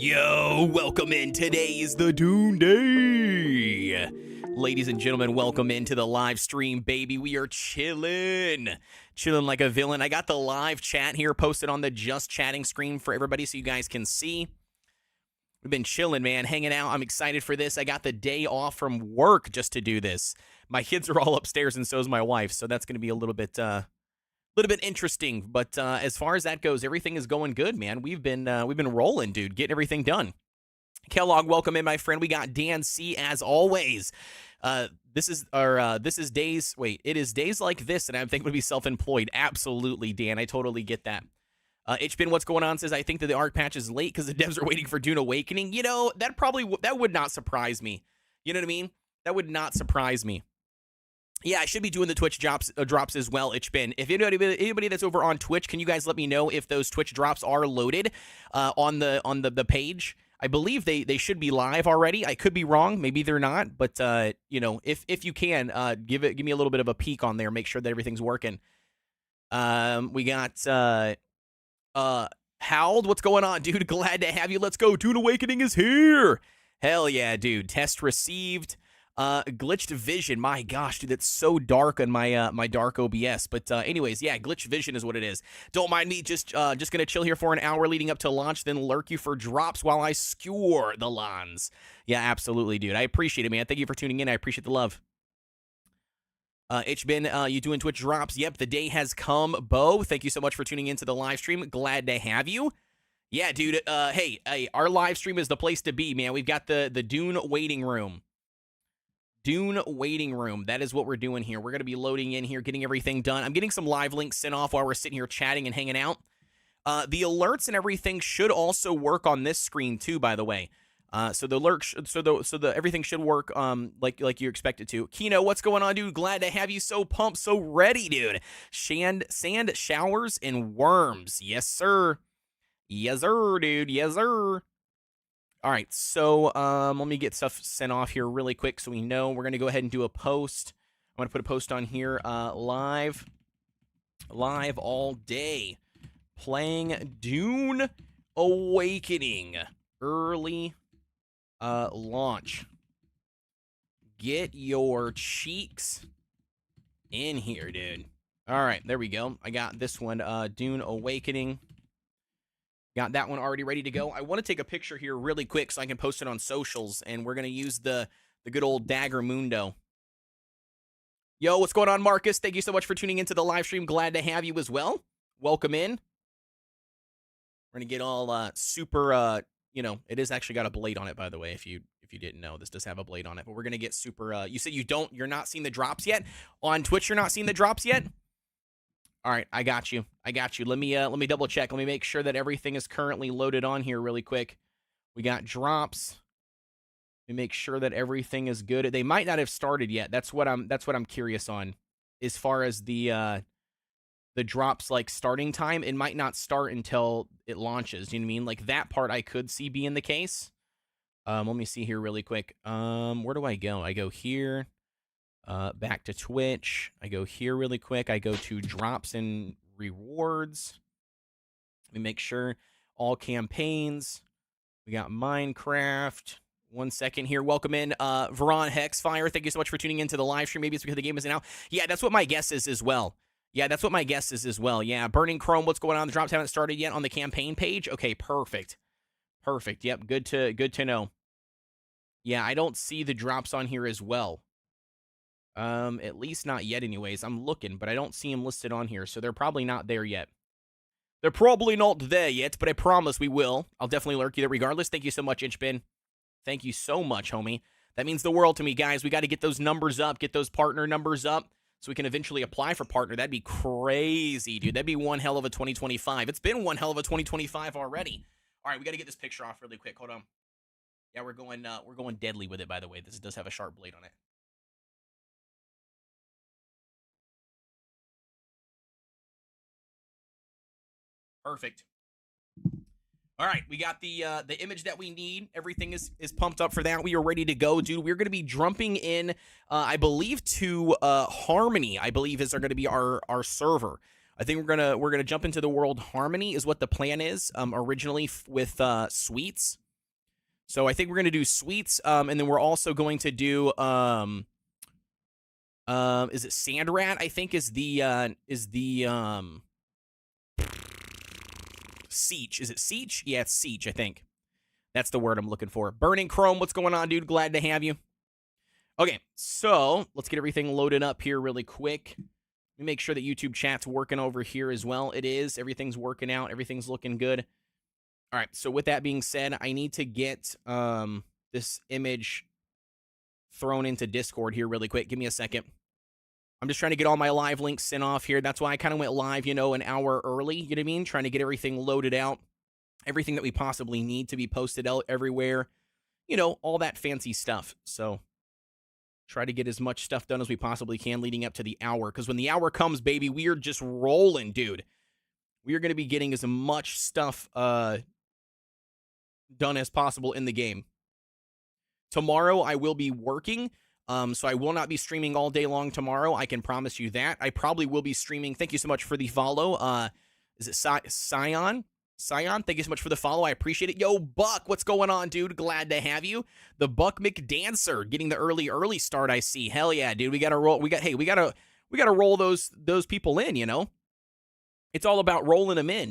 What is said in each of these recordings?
Yo, welcome in. Today is the Dune Day. Ladies and gentlemen, welcome into the live stream, baby. We are chilling like a villain. I got the live chat here posted on the just chatting screen for everybody so you guys can see. We've been chilling, man, hanging out. I'm excited for this. I got the day off from work just to do this. My kids are all upstairs and so is my wife, so that's going to be a little bit interesting, but as far as that goes, everything is going good, man. We've been rolling, dude, getting everything done. Kellogg, welcome in, my friend. We got Dan C as always. This is days. Wait, it is days like this, and I'm thinking would be self-employed. Absolutely, Dan. I totally get that. Itchbin, what's going on? Says I think that the ARC patch is late because the devs are waiting for Dune Awakening. You know, that would not surprise me. You know what I mean? That would not surprise me. Yeah, I should be doing the Twitch drops as well, Itchbin. If anybody that's over on Twitch, can you guys let me know if those Twitch drops are loaded on the page? I believe they should be live already. I could be wrong. Maybe they're not. But, you know, if you can, give me a little bit of a peek on there. Make sure that everything's working. We got Howled. What's going on, dude? Glad to have you. Let's go. Dune Awakening is here. Hell yeah, dude. Test received. Glitched vision. My gosh, dude, that's so dark on my my dark OBS. But anyways, yeah, glitched vision is what it is. Don't mind me, just gonna chill here for an hour leading up to launch, then lurk you for drops while I skewer the lawns. Yeah, absolutely, dude. I appreciate it, man. Thank you for tuning in. I appreciate the love. Itchbin, you doing Twitch drops? Yep, the day has come. Bo, thank you so much for tuning into the live stream. Glad to have you. Yeah, dude. Hey, our live stream is the place to be, man. We've got the Dune waiting room. Dune waiting room. That is what we're doing here. We're going to be loading in here, getting everything done. I'm getting some live links sent off while we're sitting here chatting and hanging out. The alerts and everything should also work on this screen too, by the way. So the alert, everything should work like you expect it to. Kino, what's going on, dude? Glad to have you. So pumped, so ready, dude. Sand showers and worms. Yes, sir. Yes, sir, dude. Yes, sir. All right, so let me get stuff sent off here really quick so we know. We're going to go ahead and do a post. I'm going to put a post on here, live all day, playing Dune Awakening, early launch. Get your cheeks in here, dude. All right, there we go. I got this one, Dune Awakening. Got that one already ready to go. I want to take a picture here really quick so I can post it on socials, and we're going to use the good old Dagger Mundo. Yo, what's going on, Marcus? Thank you so much for tuning into the live stream. Glad to have you as well. Welcome in. We're going to get all super, you know, it is actually got a blade on it, by the way, if you didn't know. This does have a blade on it, but we're going to get super, you said you're not seeing the drops yet? On Twitch, you're not seeing the drops yet? All right, I got you. Let me double check. Let me make sure that everything is currently loaded on here really quick. We got drops. Let me make sure that everything is good. They might not have started yet. That's what I'm curious on, as far as the drops like starting time. It might not start until it launches. You know what I mean? Like that part I could see being the case. Let me see here really quick. Where do I go? I go here. Back to Twitch. I go here really quick. I go to drops and rewards. Let me make sure all campaigns. We got Minecraft. 1 second here. Welcome in, Veron Hexfire. Thank you so much for tuning into the live stream. Maybe it's because the game isn't out. Yeah, that's what my guess is as well. Yeah, Burning Chrome. What's going on? The drops haven't started yet on the campaign page. Okay, perfect. Yep, good to know. Yeah, I don't see the drops on here as well. At least not yet anyways. I'm looking, but I don't see them listed on here, so they're probably not there yet. They're probably not there yet, but I promise we will. I'll definitely lurk you there regardless. Thank you so much, Inchbin. Thank you so much, homie. That means the world to me, guys. We got to get those numbers up, get those partner numbers up, so we can eventually apply for partner. That'd be crazy, dude. That'd be one hell of a 2025. It's been one hell of a 2025 already. All right, we got to get this picture off really quick. Hold on. Yeah, we're going deadly with it, by the way. This does have a sharp blade on it. Perfect. All right, we got the image that we need. Everything is pumped up for that. We are ready to go, dude. We're going to be jumping in, I believe, to Harmony. I believe is going to be our server. I think we're gonna jump into the world Harmony is what the plan is. Originally with Sweets. So I think we're going to do sweets, and then we're also going to do is it sand rat? I think is the siege. Is it siege? Yeah, it's siege, I think. That's the word I'm looking for. Burning Chrome, what's going on, dude? Glad to have you. Okay, so let's get everything loaded up here really quick. Let me make sure that YouTube chat's working over here as well. It is. Everything's working out. Everything's looking good. All right, so with that being said, I need to get this image thrown into Discord here really quick. Give me a second. I'm just trying to get all my live links sent off here. That's why I kind of went live, you know, an hour early, you know what I mean? Trying to get everything loaded out. Everything that we possibly need to be posted out everywhere. You know, all that fancy stuff. So try to get as much stuff done as we possibly can leading up to the hour. Because when the hour comes, baby, we are just rolling, dude. We are going to be getting as much stuff done as possible in the game. Tomorrow, I will be working. So I will not be streaming all day long tomorrow. I can promise you that. I probably will be streaming. Thank you so much for the follow. Is it Scion? Scion, thank you so much for the follow. I appreciate it. Yo, Buck, what's going on, dude? Glad to have you. The Buck McDancer getting the early start. I see. Hell yeah, dude. We gotta roll. We gotta roll those people in. You know, it's all about rolling them in.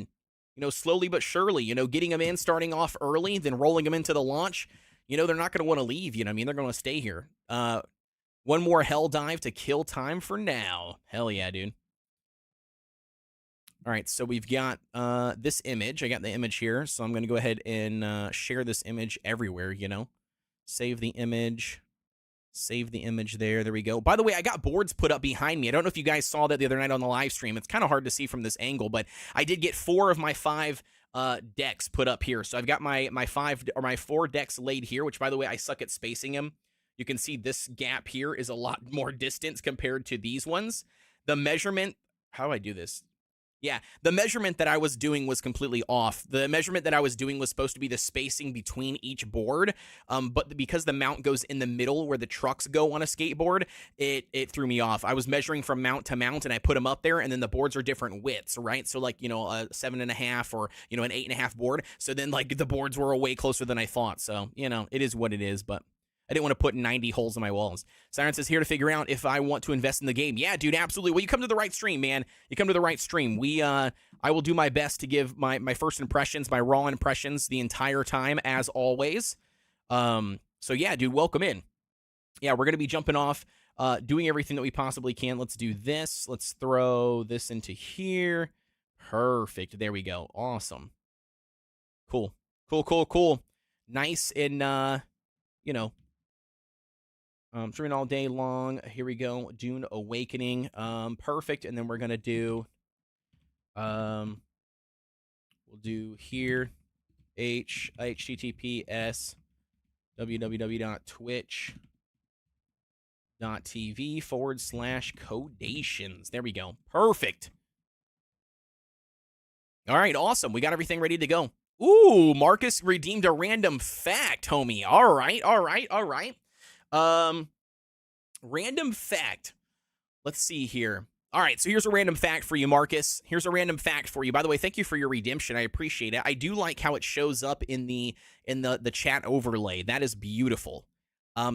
You know, slowly but surely. You know, getting them in, starting off early, then rolling them into the launch. You know, they're not gonna want to leave. You know what I mean? They're gonna stay here. One more hell dive to kill time for now. Hell yeah, dude. All right, so we've got this image. I got the image here, so I'm going to go ahead and share this image everywhere, you know. Save the image. Save the image there. There we go. By the way, I got boards put up behind me. I don't know if you guys saw that the other night on the live stream. It's kind of hard to see from this angle, but I did get 4 of my 5 decks put up here. So I've got my 4 decks laid here, which, by the way, I suck at spacing them. You can see this gap here is a lot more distance compared to these ones. The measurement, how do I do this? Yeah, the measurement that I was doing was completely off. The measurement that I was doing was supposed to be the spacing between each board, but because the mount goes in the middle where the trucks go on a skateboard, it threw me off. I was measuring from mount to mount, and I put them up there, and then the boards are different widths, right? So, like, you know, a 7.5 or, you know, an 8.5 board. So then, like, the boards were way closer than I thought. So, you know, it is what it is, but I didn't want to put 90 holes in my walls. Siren says, here to figure out if I want to invest in the game. Yeah, dude, absolutely. Well, you come to the right stream, man. You come to the right stream. I will do my best to give my first impressions, my raw impressions the entire time, as always. So, yeah, dude, welcome in. Yeah, we're going to be jumping off, doing everything that we possibly can. Let's do this. Let's throw this into here. Perfect. There we go. Awesome. Cool. Cool. Nice and, you know, streaming all day long. Here we go. Dune Awakening. Perfect. And then we're gonna do we'll do here https www.twitch.tv/Kodeations. There we go. Perfect. All right, awesome. We got everything ready to go. Ooh, Marcus redeemed a random fact, homie. All right. Random fact. Let's see here. All right, so here's a random fact for you, Marcus. Here's a random fact for you. By the way, thank you for your redemption. I appreciate it. I do like how it shows up in the chat overlay. That is beautiful.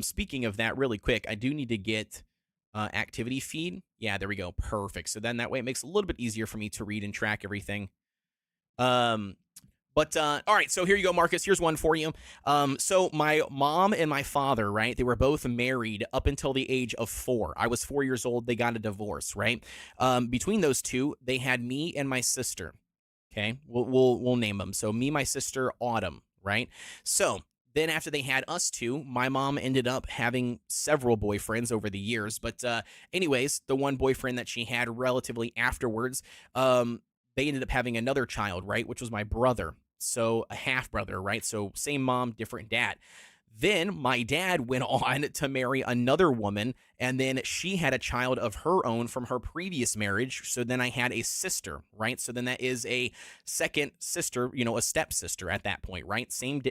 Speaking of that, really quick, I do need to get activity feed. Yeah, there we go. Perfect. So then that way it makes it a little bit easier for me to read and track everything. But, all right, so here you go, Marcus. Here's one for you. So my mom and my father, right, they were both married up until the age of 4. I was 4 years old. They got a divorce, right? Between those two, they had me and my sister, okay? We'll name them. So me, my sister, Autumn, right? So then after they had us two, my mom ended up having several boyfriends over the years. But anyways, the one boyfriend that she had relatively afterwards, they ended up having another child, right, which was my brother. So a half brother, right? So same mom, different dad. Then my dad went on to marry another woman, and then she had a child of her own from her previous marriage. So then I had a sister, right? So then that is a second sister, you know, a stepsister at that point, right? Same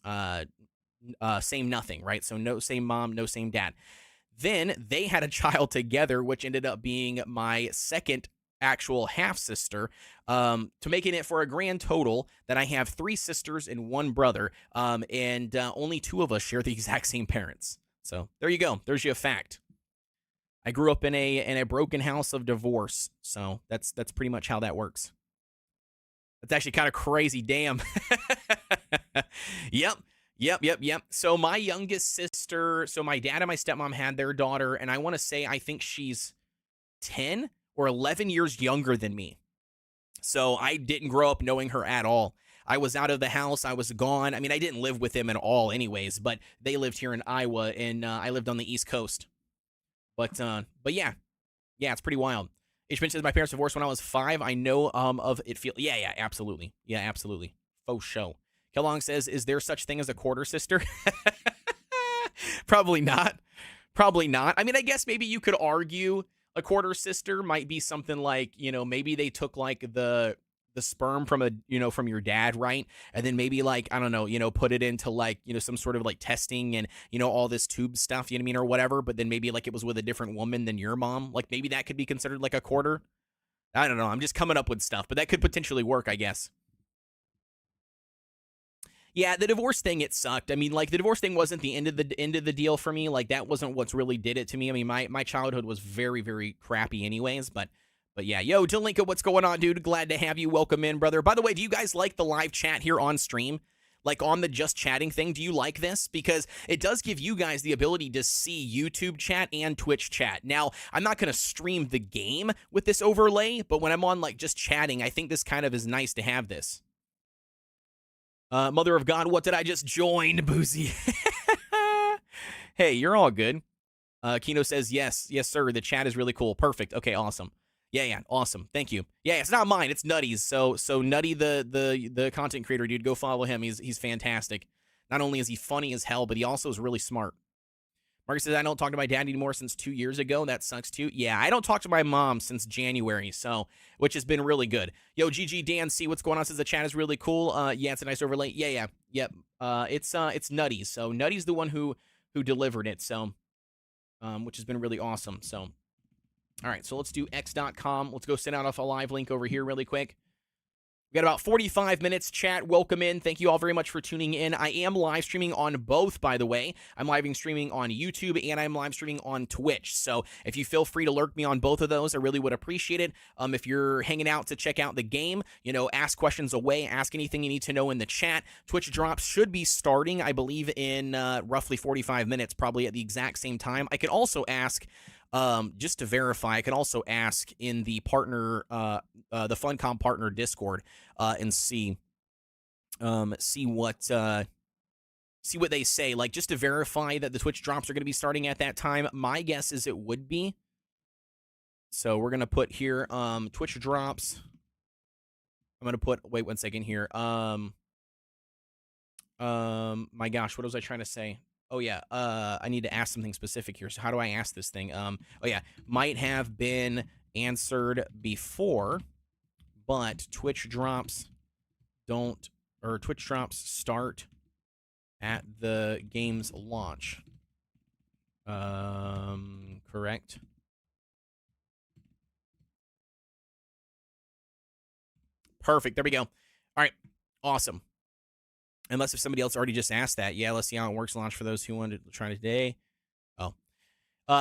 nothing, right? So no same mom, no same dad. Then they had a child together, which ended up being my second actual half-sister, to making it for a grand total that I have 3 sisters and 1 brother, and only 2 of us share the exact same parents. So there you go. There's you a fact. I grew up in a broken house of divorce, so that's pretty much how that works. That's actually kind of crazy. Damn. Yep. So my youngest sister, so my dad and my stepmom had their daughter, and I want to say I think she's 10 or 11 years younger than me. So I didn't grow up knowing her at all. I was out of the house. I was gone. I mean, I didn't live with them at all anyways, but they lived here in Iowa, and I lived on the East Coast. But yeah, it's pretty wild. H. says my parents divorced when I was 5. I know of it. Yeah, absolutely. Yeah, absolutely. Faux show. Kellogg says, is there such thing as a quarter sister? Probably not. I mean, I guess maybe you could argue a quarter sister might be something like, maybe they took like the sperm from from your dad, right? And then maybe like, I don't know, put it into like, some sort of like testing and, all this tube stuff, you know what I mean, or whatever. But then maybe like it was with a different woman than your mom. Like maybe that could be considered like a quarter. I don't know. I'm just coming up with stuff, but that could potentially work, I guess. Yeah, the divorce thing, it sucked. I mean, like, the divorce thing wasn't the end of the deal for me. Like, that wasn't what's really did it to me. I mean, my childhood was very, very crappy anyways, but yeah. Yo, Jalinka, what's going on, dude? Glad to have you. Welcome in, brother. By the way, do you guys like the live chat here on stream? Like, on the just chatting thing, do you like this? Because it does give you guys the ability to see YouTube chat and Twitch chat. Now, I'm not going to stream the game with this overlay, but when I'm on, like, just chatting, I think this kind of is nice to have this. Mother of God, what did I just join, Boozy? Hey, you're all good. Kino says, yes, sir. The chat is really cool. Perfect. Okay, awesome. Yeah, awesome. Thank you. Yeah, it's not mine. It's Nutty's. So Nutty, the content creator, dude, go follow him. He's fantastic. Not only is he funny as hell, but he also is really smart. Marcus says, I don't talk to my dad anymore since 2 years ago. That sucks too. Yeah, I don't talk to my mom since January, which has been really good. Yo, GG Dan C, what's going on? Says the chat is really cool. Yeah, it's a nice overlay. Yeah. Yep. It's Nutty. So Nutty's the one who delivered it. So, which has been really awesome. So, all right. So let's do x.com. Let's go send out off a live link over here really quick. We got about 45 minutes, chat. Welcome in. Thank you all very much for tuning in. I am live streaming on both, by the way. I'm live streaming on YouTube, and I'm live streaming on Twitch. So if you feel free to lurk me on both of those, I really would appreciate it. If you're hanging out to check out the game, ask questions away, ask anything you need to know in the chat. Twitch drops should be starting, I believe, in roughly 45 minutes, probably at the exact same time. I can also ask... just to verify, I can also ask in the partner, the Funcom partner Discord, and see what they say. Like, just to verify that the Twitch drops are going to be starting at that time. My guess is it would be. So we're gonna put here, Twitch drops. I'm gonna put. Wait 1 second here. My gosh, what was I trying to say? Oh, yeah, I need to ask something specific here. So how do I ask this thing? Oh, yeah, might have been answered before, but Twitch drops start at the game's launch. Correct? Perfect, there we go. All right, awesome. Unless if somebody else already just asked that. Yeah, let's see how it works. Launch for those who wanted to try today. Oh.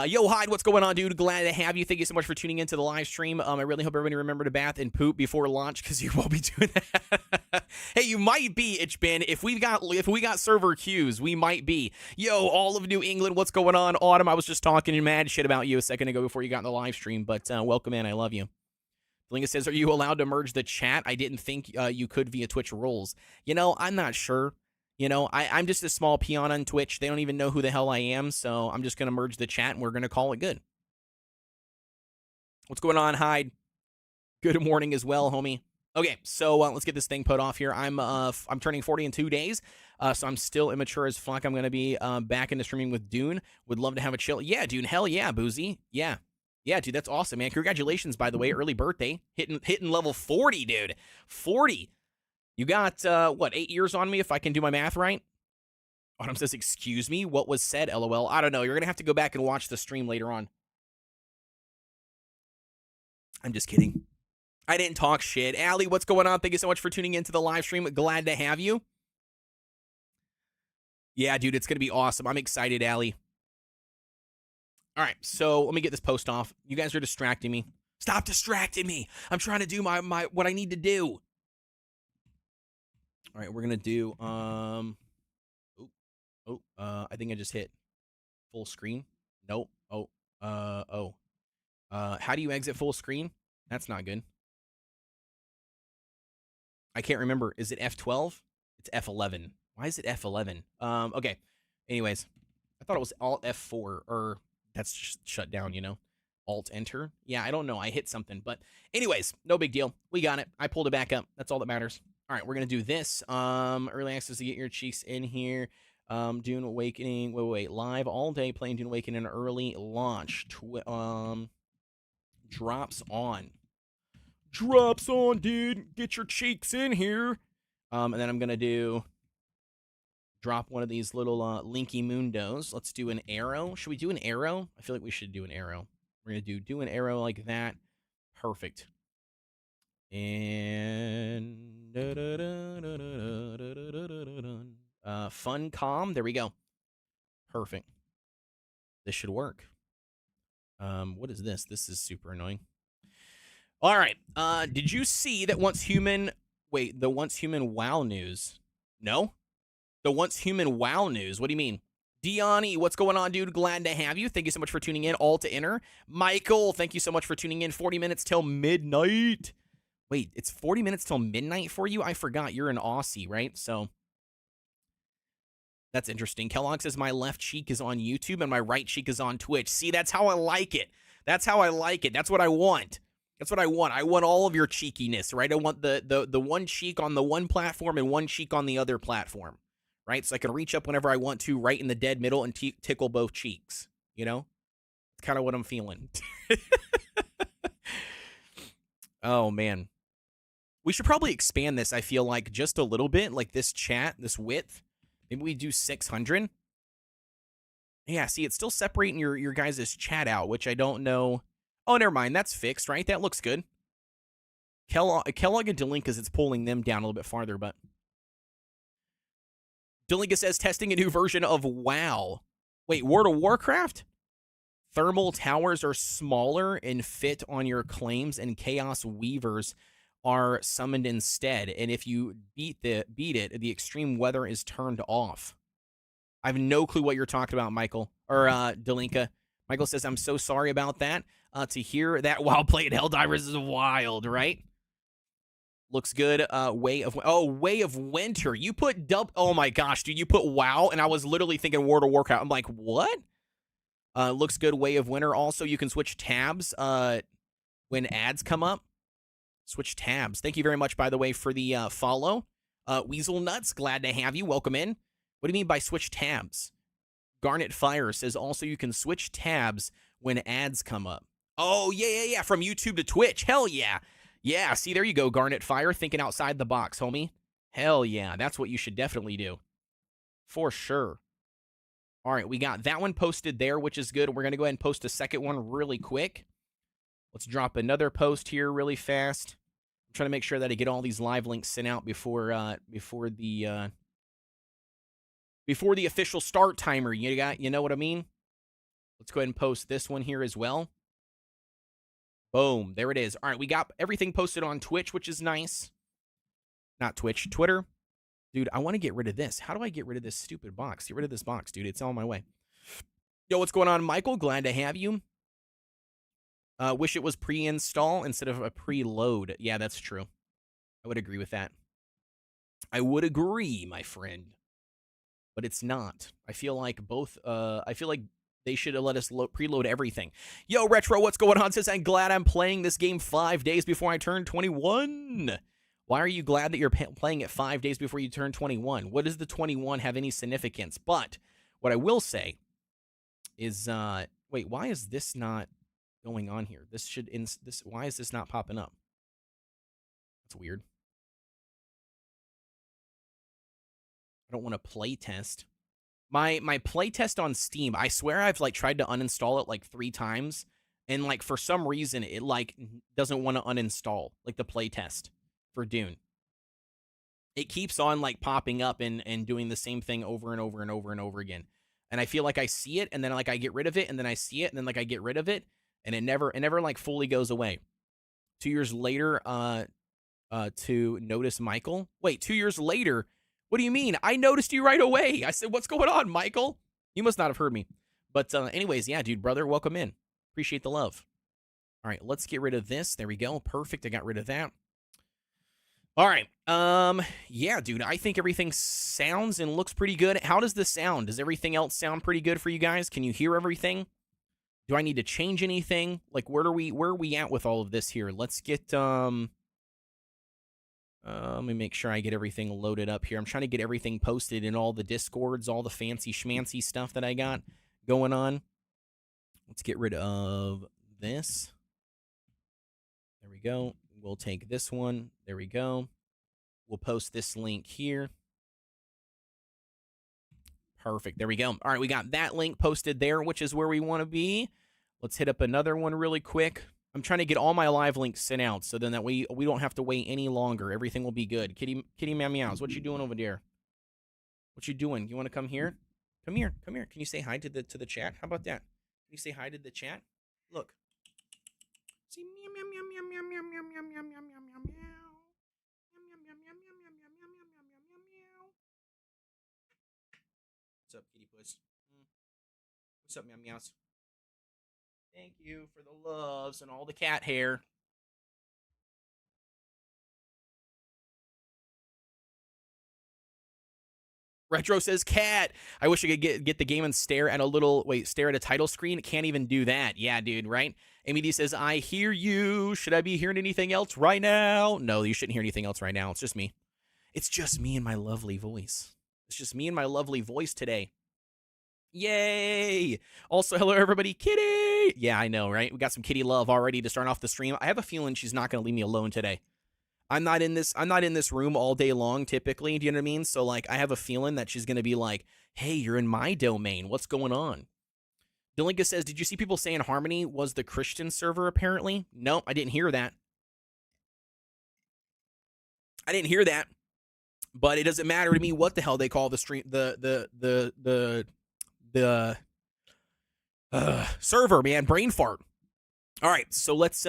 Yo, Hyde, what's going on, dude? Glad to have you. Thank you so much for tuning into the live stream. I really hope everybody remember to bath and poop before launch, because you won't be doing that. Hey, you might be, Itchbin. If we got server queues, we might be. Yo, all of New England, what's going on? Autumn, I was just talking mad shit about you a second ago before you got in the live stream, but welcome in. I love you. Linga says, are you allowed to merge the chat? I didn't think you could via Twitch rules. I'm not sure. I'm just a small peon on Twitch. They don't even know who the hell I am, so I'm just going to merge the chat, and we're going to call it good. What's going on, Hyde? Good morning as well, homie. Okay, so let's get this thing put off here. I'm turning 40 in 2 days, so I'm still immature as fuck. I'm going to be back into streaming with Dune. Would love to have a chill. Yeah, Dune, hell yeah, Boozy. Yeah, dude, that's awesome, man. Congratulations, by the way. Early birthday. Hitting level 40, dude. 40. You got, 8 years on me if I can do my math right? Autumn says, excuse me? What was said, LOL? I don't know. You're going to have to go back and watch the stream later on. I'm just kidding. I didn't talk shit. Allie, what's going on? Thank you so much for tuning into the live stream. Glad to have you. Yeah, dude, it's going to be awesome. I'm excited, Allie. All right, so let me get this post off. You guys are distracting me. Stop distracting me. I'm trying to do my what I need to do. All right, we're going to do I think I just hit full screen. Nope. How do you exit full screen? That's not good. I can't remember. Is it F12? It's F11. Why is it F11? Okay. Anyways, I thought it was Alt F4, or that's just shut down, you know? Alt Enter. Yeah, I don't know. I hit something, but anyways, no big deal. We got it. I pulled it back up. That's all that matters. All right, we're gonna do this. Early access to get your cheeks in here. Dune Awakening. Wait. Live all day playing Dune Awakening early launch. Drops on. Drops on, dude. Get your cheeks in here. And then I'm gonna drop one of these little Linky Mundos. Let's do an arrow. Should we do an arrow? I feel like we should do an arrow. We're gonna do an arrow like that. Perfect. And fun calm. There we go. Perfect. This should work. What is this? This is super annoying. All right. Did you see that Once Human? Wait, the Once Human WoW news? No, the Once Human WoW news. What do you mean? Diani, what's going on, dude? Glad to have you. Thank you so much for tuning in. All to enter. Michael, thank you so much for tuning in. 40 minutes till midnight. Wait, it's 40 minutes till midnight for you? I forgot. You're an Aussie, right? So that's interesting. Kellogg says my left cheek is on YouTube and my right cheek is on Twitch. See, that's how I like it. That's how I like it. That's what I want. That's what I want. I want all of your cheekiness, right? I want the one cheek on the one platform and one cheek on the other platform, right? So I can reach up whenever I want to, right in the dead middle, and tickle both cheeks. You know, it's kind of what I'm feeling. Oh man, we should probably expand this. I feel like just a little bit, like this chat, this width. Maybe we do 600. Yeah, see, it's still separating your guys' chat out, which I don't know. Oh, never mind. That's fixed, right? That looks good. Kellogg and Delinkas, it's pulling them down a little bit farther, but Delinka says testing a new version of WoW. Wait, World of Warcraft? Thermal towers are smaller and fit on your claims, and Chaos Weavers are summoned instead. And if you beat it, the extreme weather is turned off. I have no clue what you're talking about, Michael, or Delinka. Michael says, I'm so sorry about that. To hear that while playing Helldivers is wild, right? Looks good. Way of Winter. You put oh my gosh, dude, you put WoW, and I was literally thinking World of Warcraft. I'm like, what? Looks good. Way of Winter. Also, you can switch tabs when ads come up. Switch tabs. Thank you very much, by the way, for the follow. Weasel Nuts, glad to have you. Welcome in. What do you mean by switch tabs? Garnet Fire says also you can switch tabs when ads come up. Oh, yeah. From YouTube to Twitch. Hell yeah. Yeah, see, there you go, Garnet Fire. Thinking outside the box, homie. Hell yeah. That's what you should definitely do. For sure. All right, we got that one posted there, which is good. We're going to go ahead and post a second one really quick. Let's drop another post here really fast. I'm trying to make sure that I get all these live links sent out before the official start timer. You know what I mean? Let's go ahead and post this one here as well. Boom, there it is. All right, we got everything posted on Twitch, which is nice. Not Twitch, Twitter. Dude, I want to get rid of this. How do I get rid of this stupid box? Get rid of this box, dude. It's on my way. Yo, what's going on, Michael? Glad to have you. Wish it was pre-install instead of a preload. Yeah, that's true. I would agree with that. I would agree, my friend. But it's not. I feel like they should have let us preload everything. Yo, Retro, what's going on? Says, I'm glad I'm playing this game 5 days before I turn 21. Why are you glad that you're playing it 5 days before you turn 21? What does the 21 have any significance? But what I will say is, wait, why is this not going on here? Why is this not popping up? That's weird. I don't want to play test. My playtest on Steam, I swear I've tried to uninstall it 3 times, and like for some reason it like doesn't want to uninstall like the playtest for Dune. It keeps on like popping up and doing the same thing over and over and over and over again. And I feel like I see it, and then like I get rid of it, and then I see it, and then like I get rid of it, and it never like fully goes away. 2 years later, to notice Michael. Wait, 2 years later? What do you mean? I noticed you right away. I said, what's going on, Michael? You must not have heard me. But anyways, yeah, dude, brother, welcome in. Appreciate the love. All right, let's get rid of this. There we go. Perfect. I got rid of that. All right. Yeah, dude, I think everything sounds and looks pretty good. How does this sound? Does everything else sound pretty good for you guys? Can you hear everything? Do I need to change anything? Like, where are we at with all of this here? Let's get, let me make sure I get everything loaded up here. I'm trying to get everything posted in all the Discords, all the fancy schmancy stuff that I got going on. Let's get rid of this. There we go. We'll take this one. There we go. We'll post this link here. Perfect. There we go. All right, we got that link posted there, which is where we want to be. Let's hit up another one really quick. I'm trying to get all my live links sent out so then that we don't have to wait any longer. Everything will be good. Kitty meow meows. What you doing over there? What you doing? You want to come here? Come here. Come here. Can you say hi to the chat? How about that? Can you say hi to the chat? Look. Say meow meow meow meow meow meow meow meow meow meow meow meow meow. What's up, kitty puss? What's up, meow meows? Thank you for the loves and all the cat hair. Retro says cat. I wish I could get the game and stare at a title screen. Can't even do that. Yeah, dude, right? Amy D says, I hear you. Should I be hearing anything else right now? No, you shouldn't hear anything else right now. It's just me. It's just me and my lovely voice. It's just me and my lovely voice today. Yay! Also, hello everybody, Kitty! Yeah, I know, right? We got some kitty love already to start off the stream. I have a feeling she's not going to leave me alone today. I'm not in this room all day long typically, do you know what I mean? So like I have a feeling that she's going to be like, "Hey, you're in my domain. What's going on?" Delinka says, "Did you see people saying Harmony was the Christian server apparently?" No, I didn't hear that. I didn't hear that. But it doesn't matter to me what the hell they call the stream the server, man. Brain fart. All right, so let's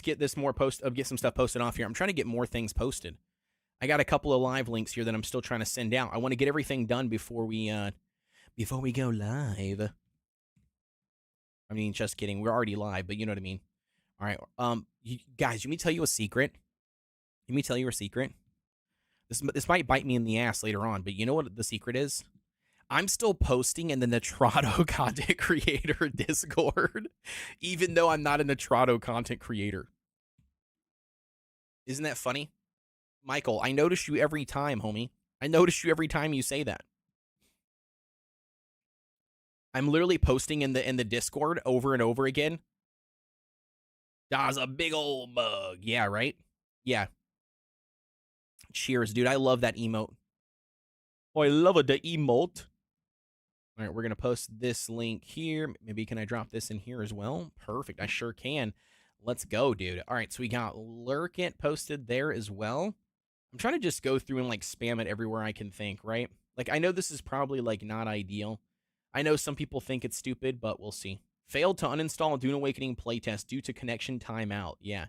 get this get some stuff posted off here. I'm trying to get more things posted. I got a couple of live links here that I'm still trying to send out. I want to get everything done before we go live. I mean, just kidding. We're already live, but you know what I mean. All right, you guys, let me tell you a secret. Let me tell you a secret. This might bite me in the ass later on, but you know what the secret is? I'm still posting in the Nitrado content creator Discord, even though I'm not a Nitrado content creator. Isn't that funny? Michael, I notice you every time, homie. I notice you every time you say that. I'm literally posting in the Discord over and over again. That's a big old bug. Yeah, right? Yeah. Cheers, dude. I love that emote. Oh, I love the emote. All right, we're going to post this link here. Maybe can I drop this in here as well? Perfect. I sure can. Let's go, dude. All right, so we got Lurk It posted there as well. I'm trying to just go through and, like, spam it everywhere I can think, right? Like, I know this is probably, like, not ideal. I know some people think it's stupid, but we'll see. Failed to uninstall Dune Awakening playtest due to connection timeout. Yeah.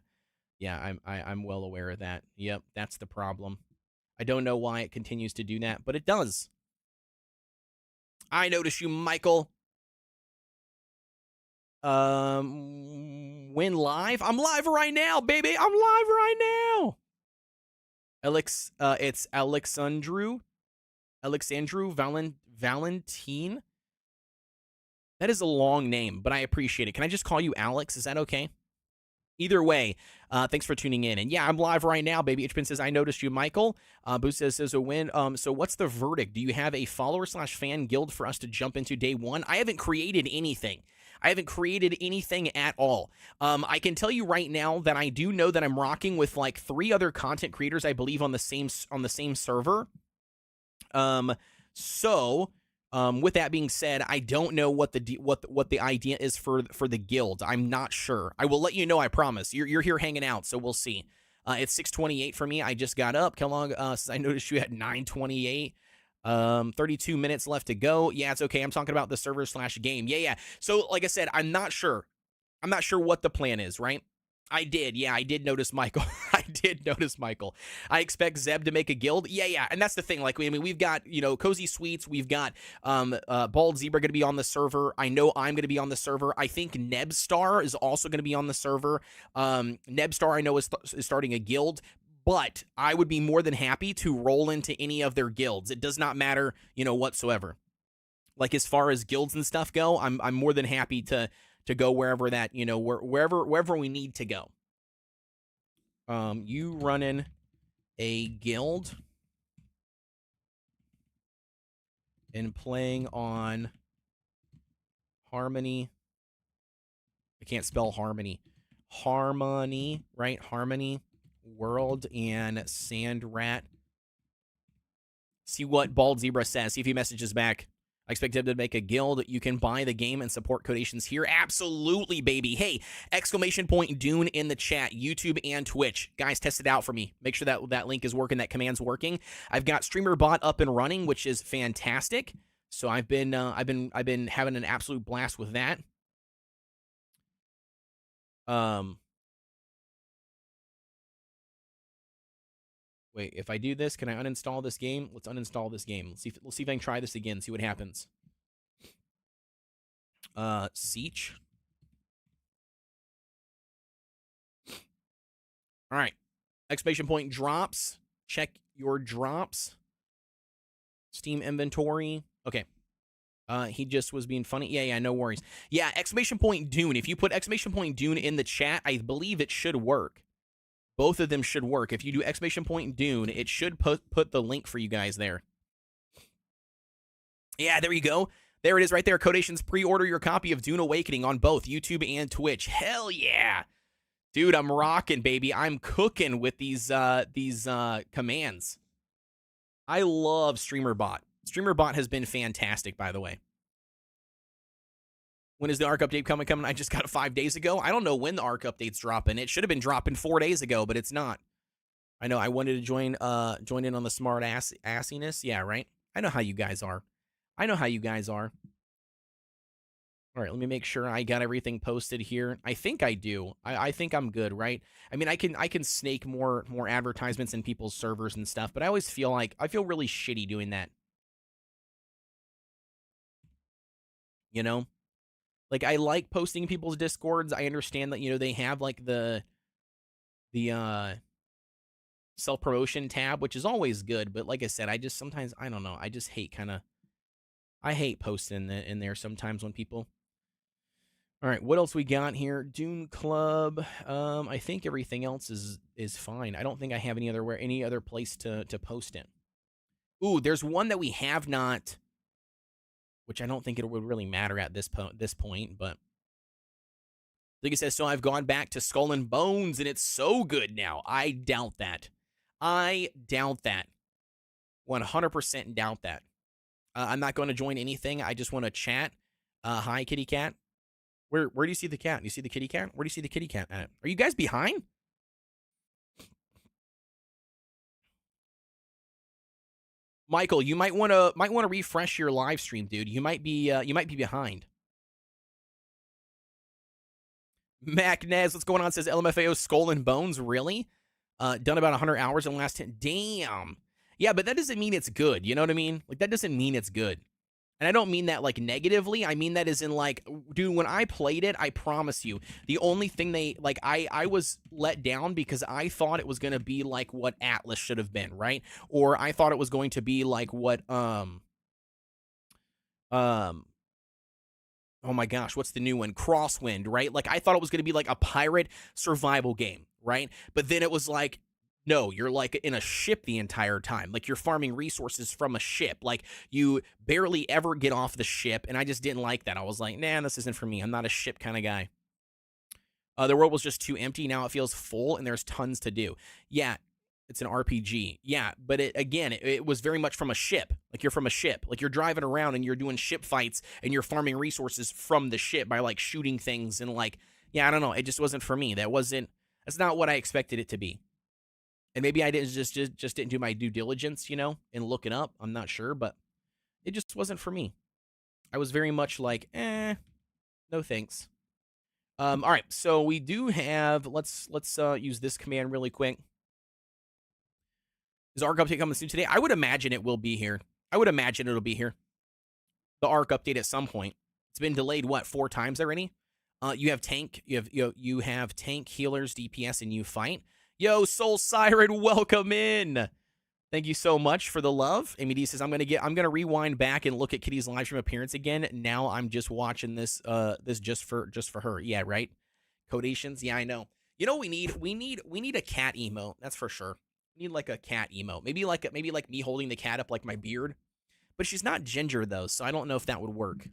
Yeah, I'm well aware of that. Yep, that's the problem. I don't know why it continues to do that, but it does. I notice you, Michael. When live? I'm live right now, baby. I'm live right now. It's Alexandru Valentine. That is a long name, but I appreciate it. Can I just call you Alex? Is that okay? Either way, thanks for tuning in. And yeah, I'm live right now, baby. Itchpin says, I noticed you, Michael. Boo says a win. So what's the verdict? Do you have a follower/fan guild for us to jump into day one? I haven't created anything. I haven't created anything at all. I can tell you right now that I do know that I'm rocking with like 3 other content creators, I believe, on the same server. With that being said, I don't know what the idea is for the guild. I'm not sure. I will let you know. I promise. You're here hanging out, so we'll see. It's 6:28 for me. I just got up. How long? Since I noticed you at 9:28. 32 minutes left to go. Yeah, it's okay. I'm talking about the server/game. Yeah. So, like I said, I'm not sure. I'm not sure what the plan is, right? I did notice Michael. I did notice Michael. I expect Zeb to make a guild. Yeah. And that's the thing. Like, I mean, we've got, Cozy Sweets. We've got Bald Zebra going to be on the server. I know I'm going to be on the server. I think Nebstar is also going to be on the server. Nebstar, I know, is starting a guild. But I would be more than happy to roll into any of their guilds. It does not matter, whatsoever. Like, as far as guilds and stuff go, I'm more than happy to go wherever that, wherever we need to go. You running a guild and playing on Harmony. I can't spell Harmony. Harmony, right? Harmony World and Sandrat. See what Bald Zebra says. See if he messages back. I expect him to make a guild. You can buy the game and support Kodeations here. Absolutely, baby. Hey, ! Dune in the chat, YouTube and Twitch. Guys, test it out for me. Make sure that link is working, that command's working. I've got StreamerBot up and running, which is fantastic. So I've been having an absolute blast with that. Wait, if I do this, can I uninstall this game? Let's uninstall this game. Let's see if I can try this again, see what happens. Siege. All right. ! Drops. Check your drops. Steam inventory. Okay. He just was being funny. Yeah, no worries. Yeah, ! Dune. If you put ! Dune in the chat, I believe it should work. Both of them should work. If you do ! Dune, it should put the link for you guys there. Yeah, there you go. There it is right there. Kodeations, pre-order your copy of Dune Awakening on both YouTube and Twitch. Hell yeah. Dude, I'm rocking, baby. I'm cooking with these commands. I love StreamerBot. StreamerBot has been fantastic, by the way. When is the ARK update coming? I just got it 5 days ago. I don't know when the ARK update's dropping. It should have been dropping 4 days ago, but it's not. I know. I wanted to join in on the smart assiness. Yeah, right. I know how you guys are. All right, let me make sure I got everything posted here. I think I do. I think I'm good, right? I mean, I can snake more advertisements in people's servers and stuff, but I always feel really shitty doing that. Like, I like posting in people's Discords. I understand that, they have like the self-promotion tab, which is always good, but like I said, I just sometimes, I don't know, I just hate I hate posting in there sometimes when people. All right, what else we got here? Dune Club. I think everything else is fine. I don't think I have any other place to post in. Ooh, there's one that we have not, which I don't think it would really matter at this point, but like I said, so I've gone back to Skull and Bones, and it's so good now. I doubt that. 100% doubt that. I'm not going to join anything. I just want to chat. Hi, kitty cat. Where do you see the cat? Do you see the kitty cat? Where do you see the kitty cat at? Are you guys behind? Michael, you might want to refresh your live stream, dude. You might be behind. MacNez, what's going on? Says LMFAO Skull and Bones. Really? Done about 100 hours in the last 10. Damn. Yeah, but that doesn't mean it's good. You know what I mean? Like, that doesn't mean it's good. And I don't mean that, like, negatively. I mean that as in, like, dude, when I played it, I promise you, the only thing I was let down because I thought it was going to be like what Atlas should have been, right? Or I thought it was going to be like what, oh my gosh, what's the new one? Crosswind, right? Like, I thought it was going to be like a pirate survival game, right? But then it was like, no, you're like in a ship the entire time. Like, you're farming resources from a ship. Like, you barely ever get off the ship, and I just didn't like that. I was like, nah, this isn't for me. I'm not a ship kind of guy. The world was just too empty. Now it feels full, and there's tons to do. Yeah, It's an RPG. Yeah, but it was very much from a ship. Like you're from a ship. Like you're driving around and you're doing ship fights and you're farming resources from the ship by like shooting things and like yeah, I don't know. It just wasn't for me. That's not what I expected it to be. And maybe I didn't just didn't do my due diligence, and look it up. I'm not sure, but it just wasn't for me. I was very much like, no thanks. All right, so we do have let's use this command really quick. Is Arc update coming soon today? I would imagine it will be here. I would imagine it'll be here. The Arc update at some point. It's been delayed 4 times already. You have tank, you have tank, healers, DPS, and you fight. Yo, Soul Siren, welcome in. Thank you so much for the love. Amy D says I'm gonna rewind back and look at Kitty's live stream appearance again. Now I'm just watching this just for her. Yeah, right. Kodeations. Yeah, I know. You know what we need? We need a cat emote. That's for sure. We need like a cat emote. Maybe like me holding the cat up like my beard. But she's not ginger though, so I don't know if that would work.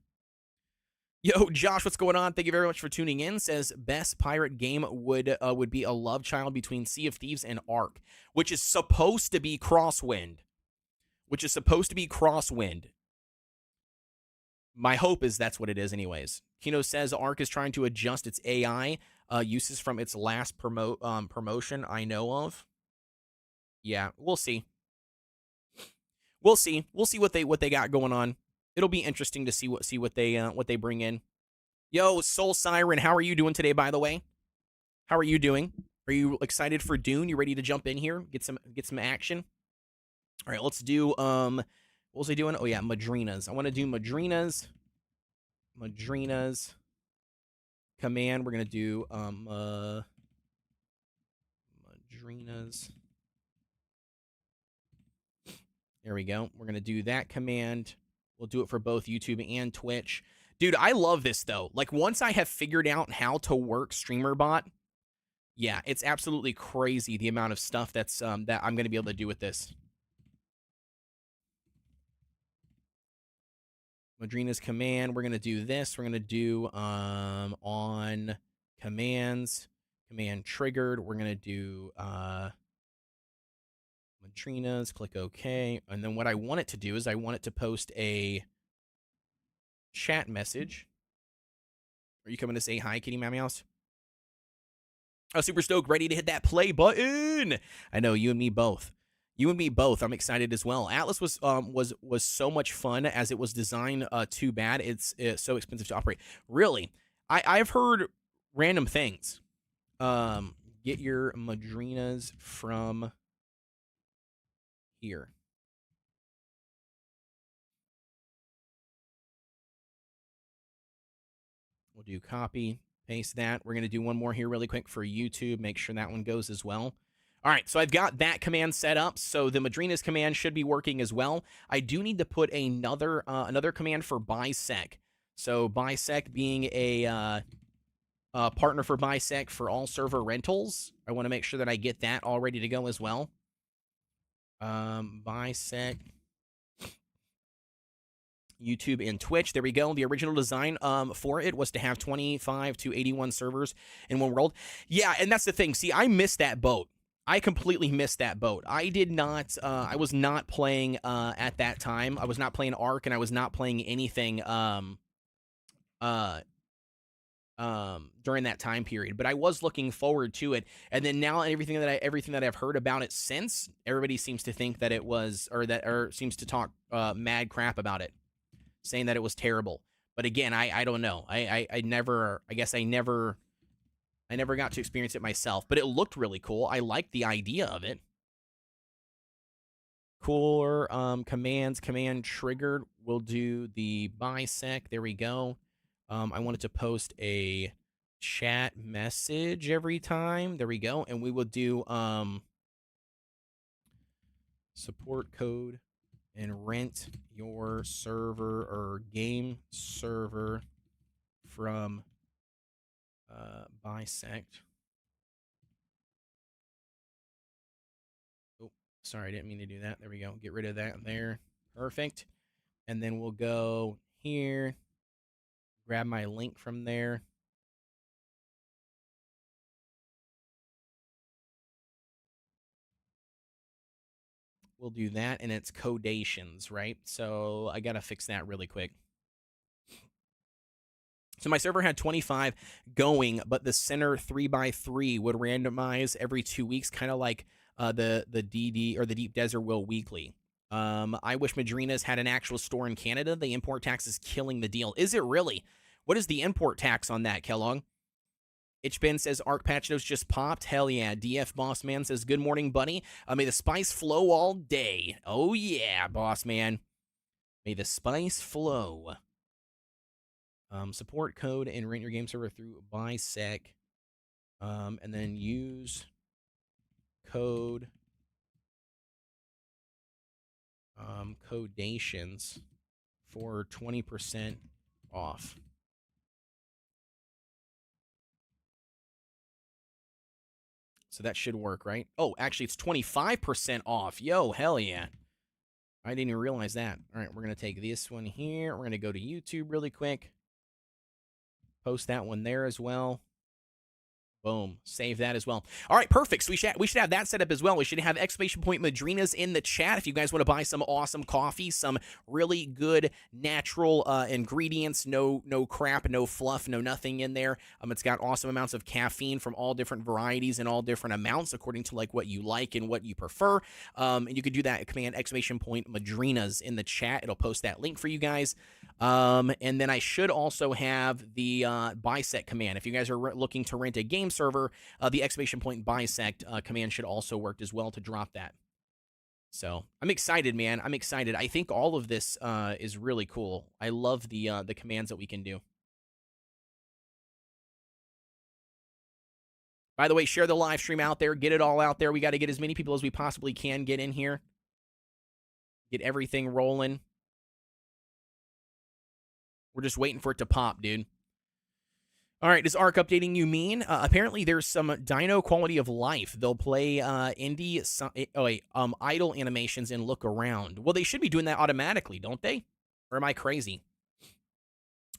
Yo, Josh, what's going on? Thank you very much for tuning in. Says best pirate game would be a love child between Sea of Thieves and Ark, which is supposed to be Crosswind. My hope is that's what it is, anyways. Kino says Ark is trying to adjust its AI uses from its last promotion I know of. Yeah, we'll see. We'll see what they got going on. It'll be interesting to see what they bring in. Yo, Soul Siren, how are you doing today, by the way? How are you doing? Are you excited for Dune? You ready to jump in here? Get some action? All right, let's do what was I doing? Oh yeah, Madrinas. I want to do Madrinas command. We're going to do Madrinas. There we go. We're going to do that command. We'll do it for both YouTube and Twitch. Dude, I love this, though. Like, once I have figured out how to work StreamerBot, yeah, it's absolutely crazy the amount of stuff that I'm going to be able to do with this. Madrina's command. We're going to do this. We're going to do on commands. Command triggered. We're going to do Madrina's. Click OK. And then what I want it to do is I want it to post a chat message. Are you coming to say hi, Kitty Mouse? Oh, super stoked, ready to hit that play button. I know, you and me both. I'm excited as well. Atlas was so much fun as it was designed. Too bad it's so expensive to operate. Really, I've heard random things. Get your Madrinas from here. We'll do copy, paste that. We're going to do one more here really quick for YouTube. Make sure that one goes as well. All right, so I've got that command set up. So the Madrinas command should be working as well. I do need to put another command for bisec. So bisec being a partner for bisec for all server rentals. I want to make sure that I get that all ready to go as well. Bisec. YouTube and Twitch. There we go. The original design for it was to have 25 to 81 servers in one world. Yeah, and that's the thing. See, I missed that boat. I completely missed that boat. I did not, I was not playing at that time. I was not playing Ark, and I was not playing anything during that time period. But I was looking forward to it. And then now everything that I've heard about it since, everybody seems to think that it was, or seems to talk mad crap about it, saying that it was terrible. But again, I don't know. I never got to experience it myself, but it looked really cool. I liked the idea of it. Cooler commands, command triggered. We'll do the bisec. There we go. I wanted to post a chat message every time. There we go. And we will do support code and rent your server or game server from bisect. Oh, sorry, I didn't mean to do that. There we go. Get rid of that there. Perfect. And then we'll go here, grab my link from there. we'll do that, and it's Kodeations, right? So I gotta fix that really quick. So my server had 25 going, but the center 3x3 would randomize every 2 weeks, kind of like the DD or the Deep Desert will weekly. I wish Madrina's had an actual store in Canada. The import tax is killing the deal. Is it really? What is the import tax on that, Kellogg? Itchbin says Arc Patch Notes just popped. Hell yeah. DF Boss Man says good morning, buddy. May the spice flow all day. Oh yeah, Boss Man. May the spice flow. Support code and rent your game server through bisec. And then use code Kodeations for 20% off. So that should work, right? Oh, actually, it's 25% off. Yo, hell yeah. I didn't even realize that. All right, we're going to take this one here. We're going to go to YouTube really quick. Post that one there as well. Boom. Save that as well. All right, perfect. So we should have that set up as well. We should have exclamation point Madrinas in the chat if you guys want to buy some awesome coffee, some really good natural ingredients, no crap, no fluff, no nothing in there. It's got awesome amounts of caffeine from all different varieties and all different amounts according to like what you like and what you prefer. And you could do that command exclamation point Madrinas in the chat. It'll post that link for you guys. And then I should also have the bisect command. If you guys are looking to rent a game server, the exclamation point bisect command should also work as well to drop that. So I'm excited, man. I'm excited. I think all of this is really cool. I love the commands that we can do. By the way, share the live stream out there. Get it all out there. We got to get as many people as we possibly can get in here. Get everything rolling. We're just waiting for it to pop, dude. All right, does Arc updating you mean? Apparently, there's some dino quality of life. They'll play idle animations and look around. Well, they should be doing that automatically, don't they? Or am I crazy?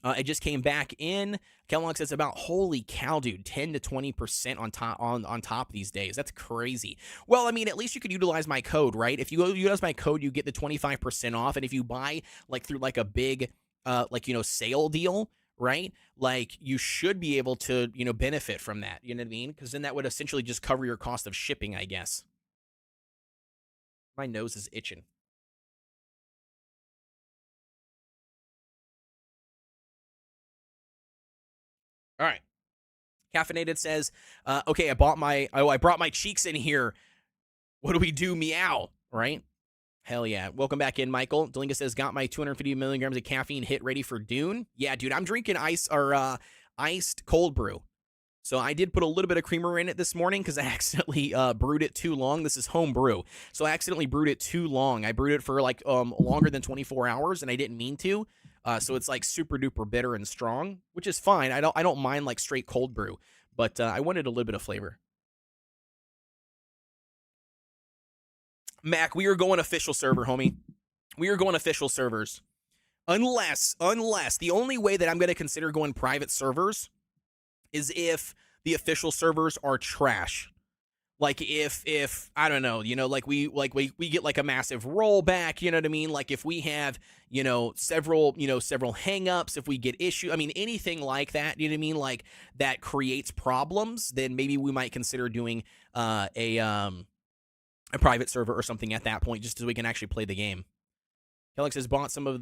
It just came back in. Kellogg says about, holy cow, dude, 10 to 20% on top these days. That's crazy. Well, I mean, at least you could utilize my code, right? If you utilize my code, you get the 25% off. And if you buy like through like a big sale deal, right? Like you should be able to, benefit from that. You know what I mean? Because then that would essentially just cover your cost of shipping, I guess. My nose is itching. All right. Caffeinated says, okay, I brought my cheeks in here. What do we do? Meow, right? Hell yeah. Welcome back in, Michael. Delinga says, got my 250 milligrams of caffeine hit ready for Dune. Yeah, dude, I'm drinking iced cold brew. So I did put a little bit of creamer in it this morning because I accidentally brewed it too long. This is home brew. So I accidentally brewed it too long. I brewed it for like longer than 24 hours and I didn't mean to. So it's like super duper bitter and strong, which is fine. I don't mind like straight cold brew, but I wanted a little bit of flavor. Mac, we are going official server, homie. We are going official servers. Unless the only way that I'm going to consider going private servers is if the official servers are trash. Like if I don't know, like we get like a massive rollback, you know what I mean? Like if we have, several hangups, if we get issue, I mean anything like that, you know what I mean? Like that creates problems, then maybe we might consider doing a private server or something at that point, just so we can actually play the game. Kellex has bought some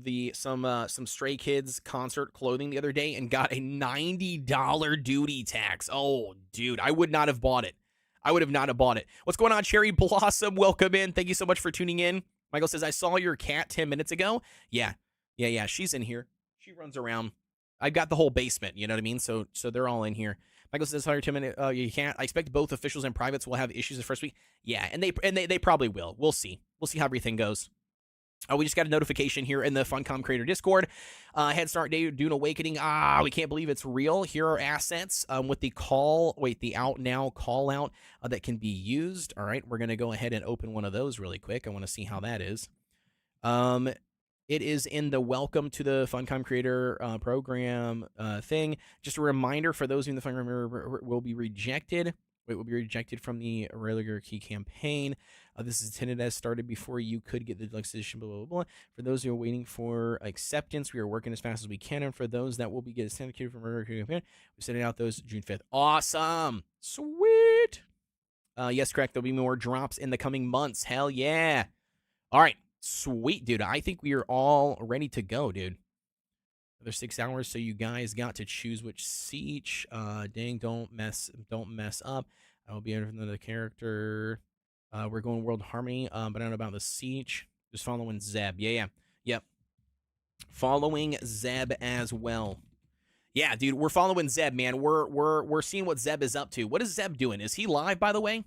Stray Kids concert clothing the other day and got a $90 duty tax. Oh, dude, I would not have bought it. I would have not have bought it. What's going on, Cherry Blossom? Welcome in. Thank you so much for tuning in. Michael says, I saw your cat 10 minutes ago. Yeah. She's in here. She runs around. I've got the whole basement, you know what I mean? So they're all in here. Michael says, 110 minutes. You can't. I expect both officials and privates will have issues the first week. Yeah, and they probably will. We'll see. We'll see how everything goes. We just got a notification here in the Funcom Creator Discord. Head Start Day, Dune Awakening. We can't believe it's real. Here are assets with the out now call out that can be used. All right, we're going to go ahead and open one of those really quick. I want to see how that is. It is in the Welcome to the Funcom Creator Program thing. Just a reminder for those in the Funcom will be rejected. Wait, will be rejected from the regular key campaign. This is intended as started before you could get the deluxe edition, blah, blah, blah. For those who are waiting for acceptance, we are working as fast as we can. And for those that will be getting authenticated from regular key campaign, we're sending out those June 5th. Awesome. Sweet. Yes, correct. There'll be more drops in the coming months. Hell yeah. All right. Sweet, dude. I think we are all ready to go, dude. Another 6 hours, so you guys got to choose which siege. Dang, don't mess up. I will be another character. We're going World Harmony, but I don't know about the siege. Just following Zeb. Yeah. Yep. Following Zeb as well. Yeah, dude, we're following Zeb, man. We're seeing what Zeb is up to. What is Zeb doing? Is he live, by the way?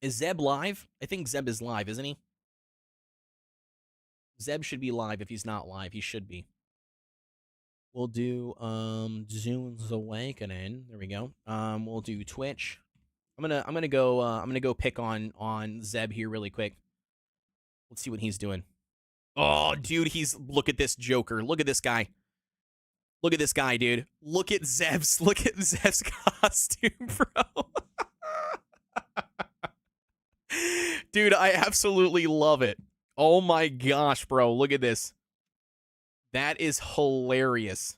Is Zeb live? I think Zeb is live, isn't he? Zeb should be live. If he's not live, he should be. We'll do Dune's Awakening. There we go. We'll do Twitch. I'm gonna go pick on Zeb here really quick. Let's see what he's doing. Oh, dude, look at this Joker. Look at this guy. Look at this guy, dude. Look at Zeb's costume, bro. Dude, I absolutely love it. Oh my gosh, bro. Look at this. That is hilarious.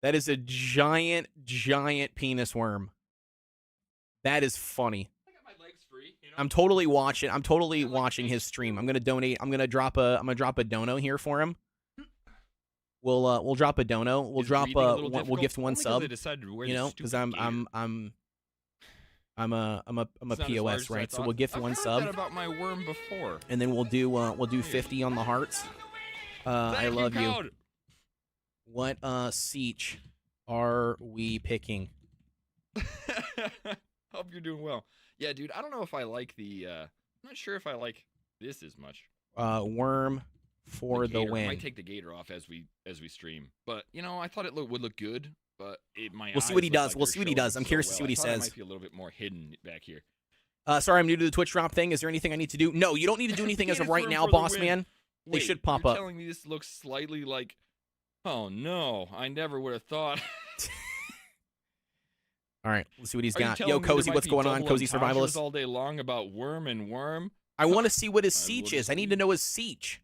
That is a giant penis worm. That is funny. I got my legs free, you know? I'm totally watching his stream. I'm gonna donate. I'm gonna drop a dono here for him. We'll drop a dono. We'll gift one sub. You know, because I'm a POS, right? So we'll gift one sub. That about my worm before. And then we'll do 50 on the hearts. I love you. What siege are we picking? Hope you're doing well. Yeah, dude. I don't know if I like the. I'm not sure if I like this as much. Worm for the win. I might take the gator off as we stream, but you know, I thought it would look good. But we'll see what he does. We'll see what he does. I'm curious to see what he says. It might be a little bit more hidden back here. Sorry, I'm new to the Twitch drop thing. Is there anything I need to do? No, you don't need to do anything as of right now, boss man. They should pop up. You're telling me this looks slightly like... Oh, no. I never would have thought. All right, let's see what he's got. Yo, Cozy, what's going on? Cozy Survivalist. All day long about worm and worm. I want to see what his siege is. I need to know his siege.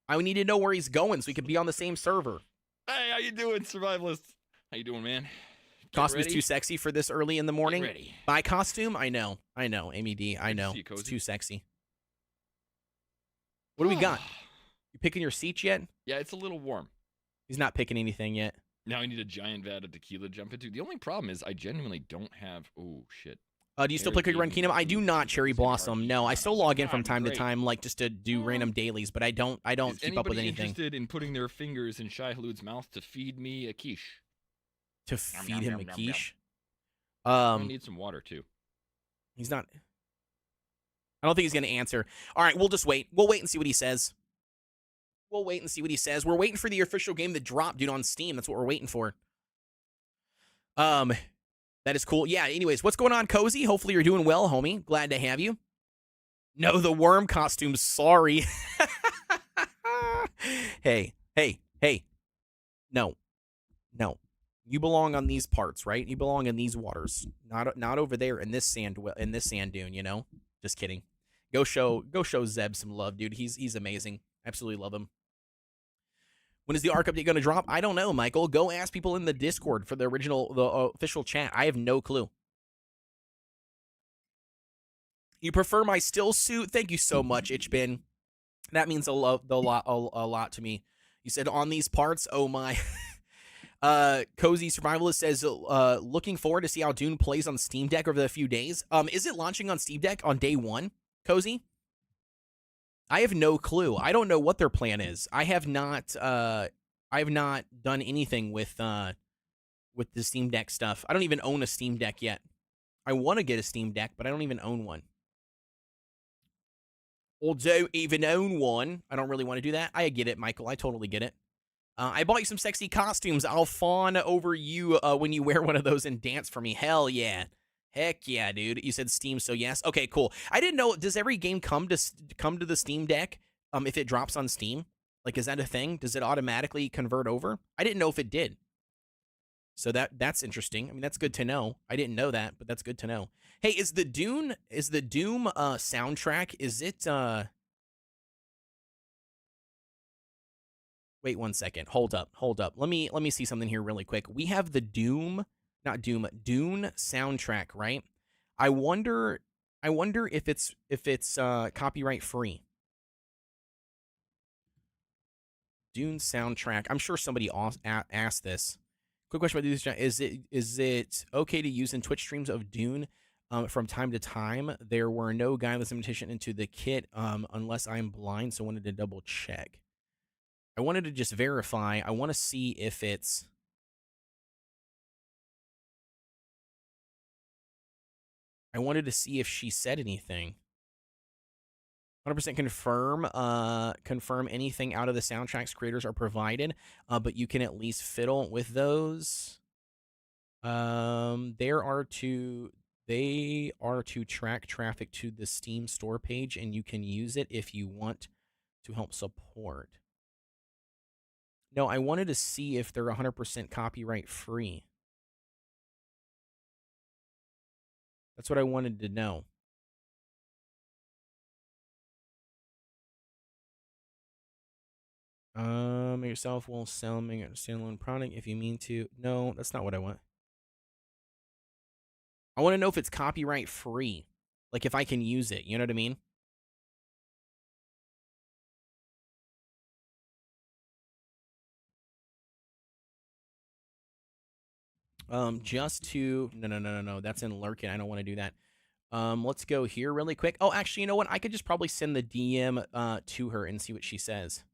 I need to know where he's going so we can be on the same server. Hey, how you doing, Survivalists? How you doing, man? Costume is too sexy for this early in the morning. Ready. My costume? I know, Amy D. I know. It's too sexy. What do we got? You picking your siege yet? Yeah, it's a little warm. He's not picking anything yet. Now I need a giant vat of tequila to jump into. The only problem is I genuinely don't have... Oh, shit. Do you still play Cookie Run Kingdom? I do not, Cherry Blossom. No, I still log in from time to time, like just to do random dailies, but I don't keep up with anything. Interested in putting their fingers in Shai Halud's mouth to feed me a quiche? To feed him a quiche? I need some water too. He's not. I don't think he's gonna answer. All right, we'll just wait. We'll wait and see what he says. We'll wait and see what he says. We're waiting for the official game to drop, dude, on Steam. That's what we're waiting for. That is cool. Yeah, anyways, what's going on, Cozy? Hopefully you're doing well, homie. Glad to have you. No, the worm costume. Sorry. Hey. No. You belong on these parts, right? You belong in these waters. Not over there in this sand dune, you know? Just kidding. Go show Zeb some love, dude. He's amazing. Absolutely love him. When is the ARC update going to drop? I don't know, Michael. Go ask people in the Discord for the official chat. I have no clue. You prefer my still suit? Thank you so much, Itchbin. That means a lot to me. You said on these parts. Oh my. Cozy Survivalist says, looking forward to see how Dune plays on Steam Deck over the few days. Is it launching on Steam Deck on day one, Cozy? I have no clue. I don't know what their plan is. I have not done anything with the Steam Deck stuff. I don't even own a Steam Deck yet. I want to get a Steam Deck, but I don't even own one. Although even own one, I don't really want to do that. I get it, Michael. I totally get it. I bought you some sexy costumes. I'll fawn over you when you wear one of those and dance for me. Hell yeah. Heck yeah, dude. You said Steam, so yes. Okay, cool. I didn't know, does every game come to the Steam Deck if it drops on Steam? Like, is that a thing? Does it automatically convert over? I didn't know if it did. So that's interesting. I mean, that's good to know. I didn't know that, but that's good to know. Hey, is the Doom soundtrack, is it wait one second. Hold up. Hold up. Let me see something here really quick. We have the Dune soundtrack, right? I wonder if it's copyright free. Dune soundtrack. I'm sure somebody asked this. Quick question about this: is it okay to use in Twitch streams of Dune from time to time? There were no guideless limitation into the kit unless I'm blind, so I wanted to double check. I wanted to just verify. I want to see if it's. I wanted to see if she said anything. 100% confirm anything out of the soundtracks creators are provided, but you can at least fiddle with those. They are to track traffic to the Steam store page, and you can use it if you want to help support. No, I wanted to see if they're 100% copyright free. That's what I wanted to know. Yourself will sell me a standalone product if you mean to. No, that's not what I want. I want to know if it's copyright free. Like if I can use it, you know what I mean? Just to no. That's in Lurkin. I don't want to do that. Let's go here really quick. Oh, actually, you know what? I could just probably send the DM to her and see what she says.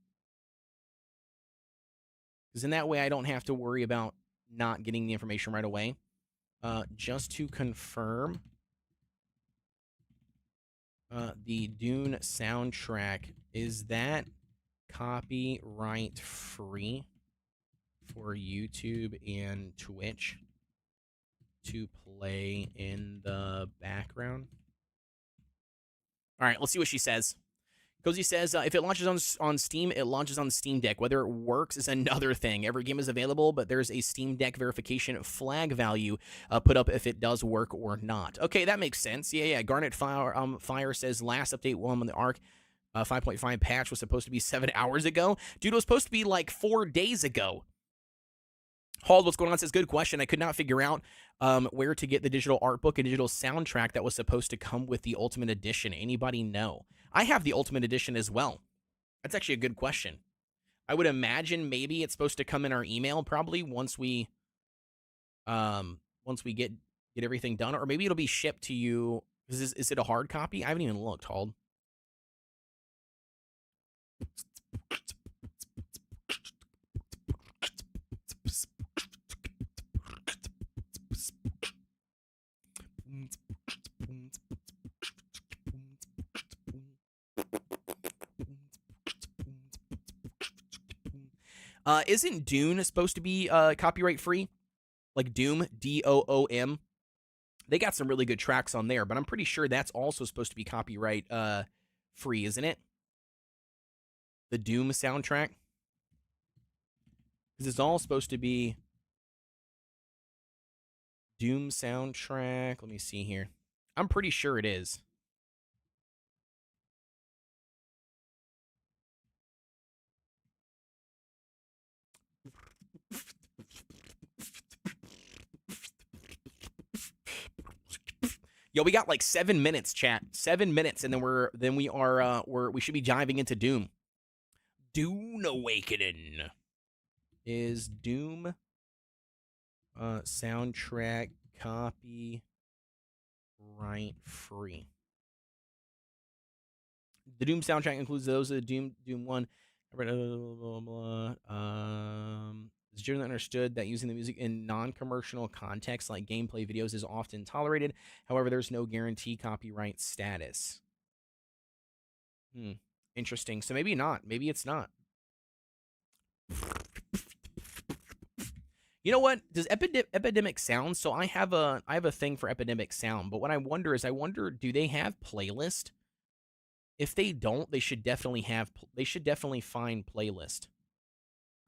Because in that way, I don't have to worry about not getting the information right away. Just to confirm, the Dune soundtrack, is that copyright free for YouTube and Twitch to play in the background? All right, let's see what she says. Cozy says, if it launches on Steam, it launches on Steam Deck. Whether it works is another thing. Every game is available, but there's a Steam Deck verification flag value put up if it does work or not. Okay, that makes sense. Yeah. Garnet Fire says, last update on the Ark 5.5 patch was supposed to be 7 hours ago. Dude, it was supposed to be like 4 days ago. Hald, what's going on? Says, good question. I could not figure out where to get the digital art book and digital soundtrack that was supposed to come with the Ultimate Edition. Anybody know? I have the Ultimate Edition as well. That's actually a good question. I would imagine maybe it's supposed to come in our email probably once we get everything done, or maybe it'll be shipped to you. Is it a hard copy? I haven't even looked, Hald. Isn't Dune supposed to be copyright free? Like Doom, Doom. They got some really good tracks on there, but I'm pretty sure that's also supposed to be copyright free, isn't it? The Doom soundtrack? Because it's all supposed to be Doom soundtrack. Let me see here. I'm pretty sure it is. Yo, we got like 7 minutes, chat. 7 minutes, and then we should be diving into Doom. Dune Awakening. Is Doom soundtrack copyright free? The Doom soundtrack includes those of the Doom 1. It's generally understood that using the music in non-commercial contexts like gameplay videos is often tolerated. However, there's no guarantee copyright status. Interesting. So maybe not. Maybe it's not. You know what? Does Epidemic Sound? So I have a thing for Epidemic Sound, but what I wonder is, do they have playlist? If they don't, they should definitely find playlist.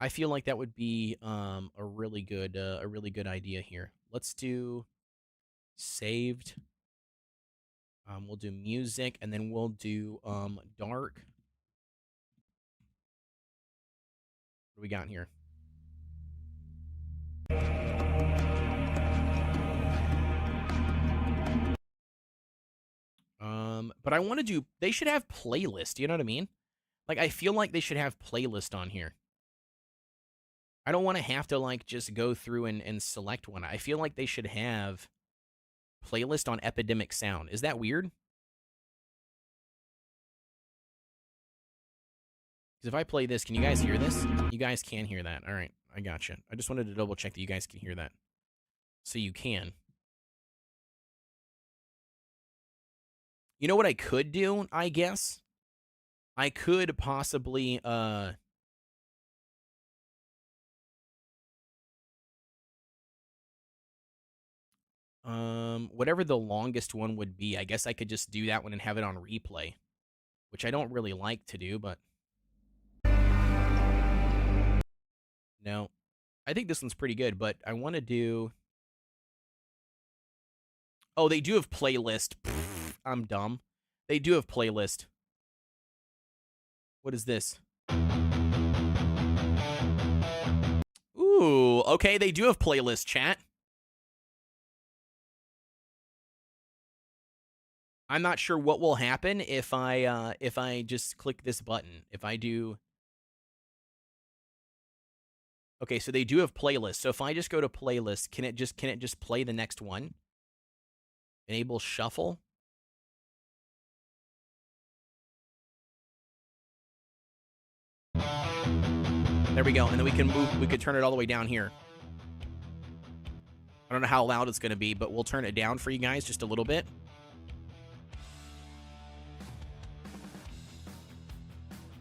I feel like that would be a really good idea here. Let's do saved. We'll do music, and then we'll do dark. What do we got here? But I want to do. They should have playlist. You know what I mean? Like, I feel like they should have playlist on here. I don't want to have to like just go through and select one. I feel like they should have playlist on epidemic sound. Is that weird? Because if I play this, can you guys hear this? You guys can hear that. All right, I gotcha. I just wanted to double check that you guys can hear that. So you can. You know what I could do, I guess? I could possibly, whatever the longest one would be, I guess I could just do that one and have it on replay, which I don't really like to do, but no. I think this one's pretty good, but I want to do... Oh, they do have playlist. Pfft, I'm dumb. They do have playlist. What is this? Ooh, okay, they do have playlist, chat. I'm not sure what will happen if I just click this button. If I do... Okay, so they do have playlists. So if I just go to playlist, can it just play the next one? Enable shuffle. There we go. And then we could turn it all the way down here. I don't know how loud it's going to be, but we'll turn it down for you guys just a little bit.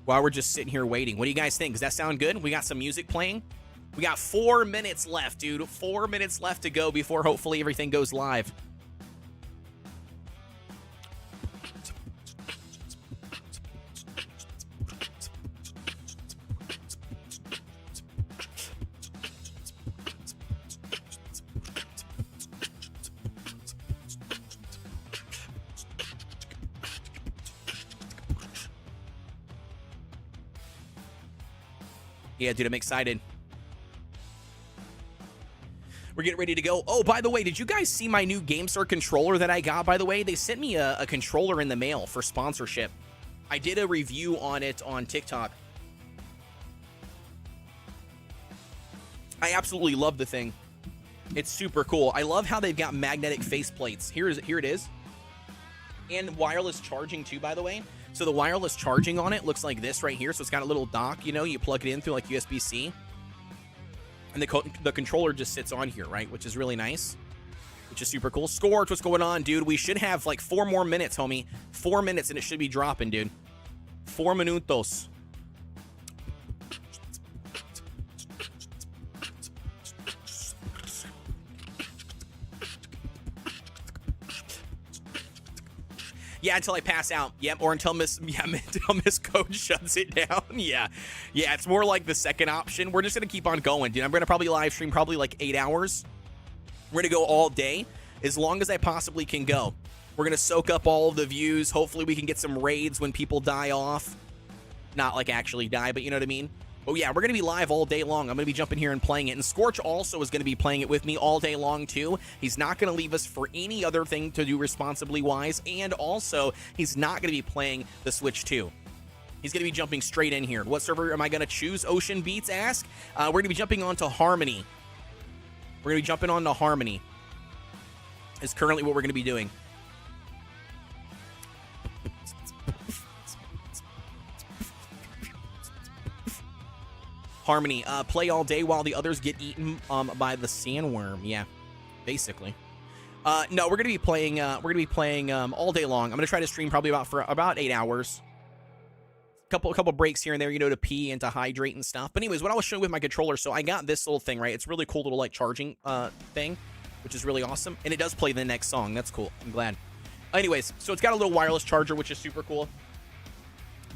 While we're just sitting here waiting. What do you guys think? Does that sound good? We got some music playing. We got 4 minutes left, dude. 4 minutes left to go before hopefully everything goes live. Yeah, dude, I'm excited. We're getting ready to go. Oh, by the way, did you guys see my new GameStar controller that I got, by the way? They sent me a controller in the mail for sponsorship. I did a review on it on TikTok. I absolutely love the thing. It's super cool. I love how they've got magnetic faceplates. Here it is. And wireless charging too, by the way. So the wireless charging on it looks like this right here. So it's got a little dock, you know, you plug it in through like USB-C. And the controller just sits on here, right? Which is really nice. Which is super cool. Scorch, what's going on, dude? We should have like 4 more minutes, homie. 4 minutes and it should be dropping, dude. 4 minutos. Yeah, until I pass out. Yep, or until Miss Code shuts it down. Yeah, it's more like the second option. We're just gonna keep on going, dude. I'm gonna probably live stream probably like 8 hours. We're gonna go all day, as long as I possibly can go. We're gonna soak up all of the views. Hopefully, we can get some raids when people die off. Not like actually die, but you know what I mean. But yeah, we're going to be live all day long. I'm going to be jumping here and playing it. And Scorch also is going to be playing it with me all day long, too. He's not going to leave us for any other thing to do responsibly-wise. And also, he's not going to be playing the Switch 2. He's going to be jumping straight in here. What server am I going to choose? Ocean Beats ask. We're going to be jumping on to Harmony. We're going to be jumping on to Harmony. Is currently what we're going to be doing. Harmony, play all day while the others get eaten by the sandworm. Yeah, basically. No, we're gonna be playing. All day long. I'm gonna try to stream probably for about 8 hours. Couple breaks here and there, you know, to pee and to hydrate and stuff. But anyways, what I was showing with my controller, so I got this little thing, right? It's really cool little like charging thing, which is really awesome, and it does play the next song. That's cool. I'm glad. Anyways, so it's got a little wireless charger, which is super cool.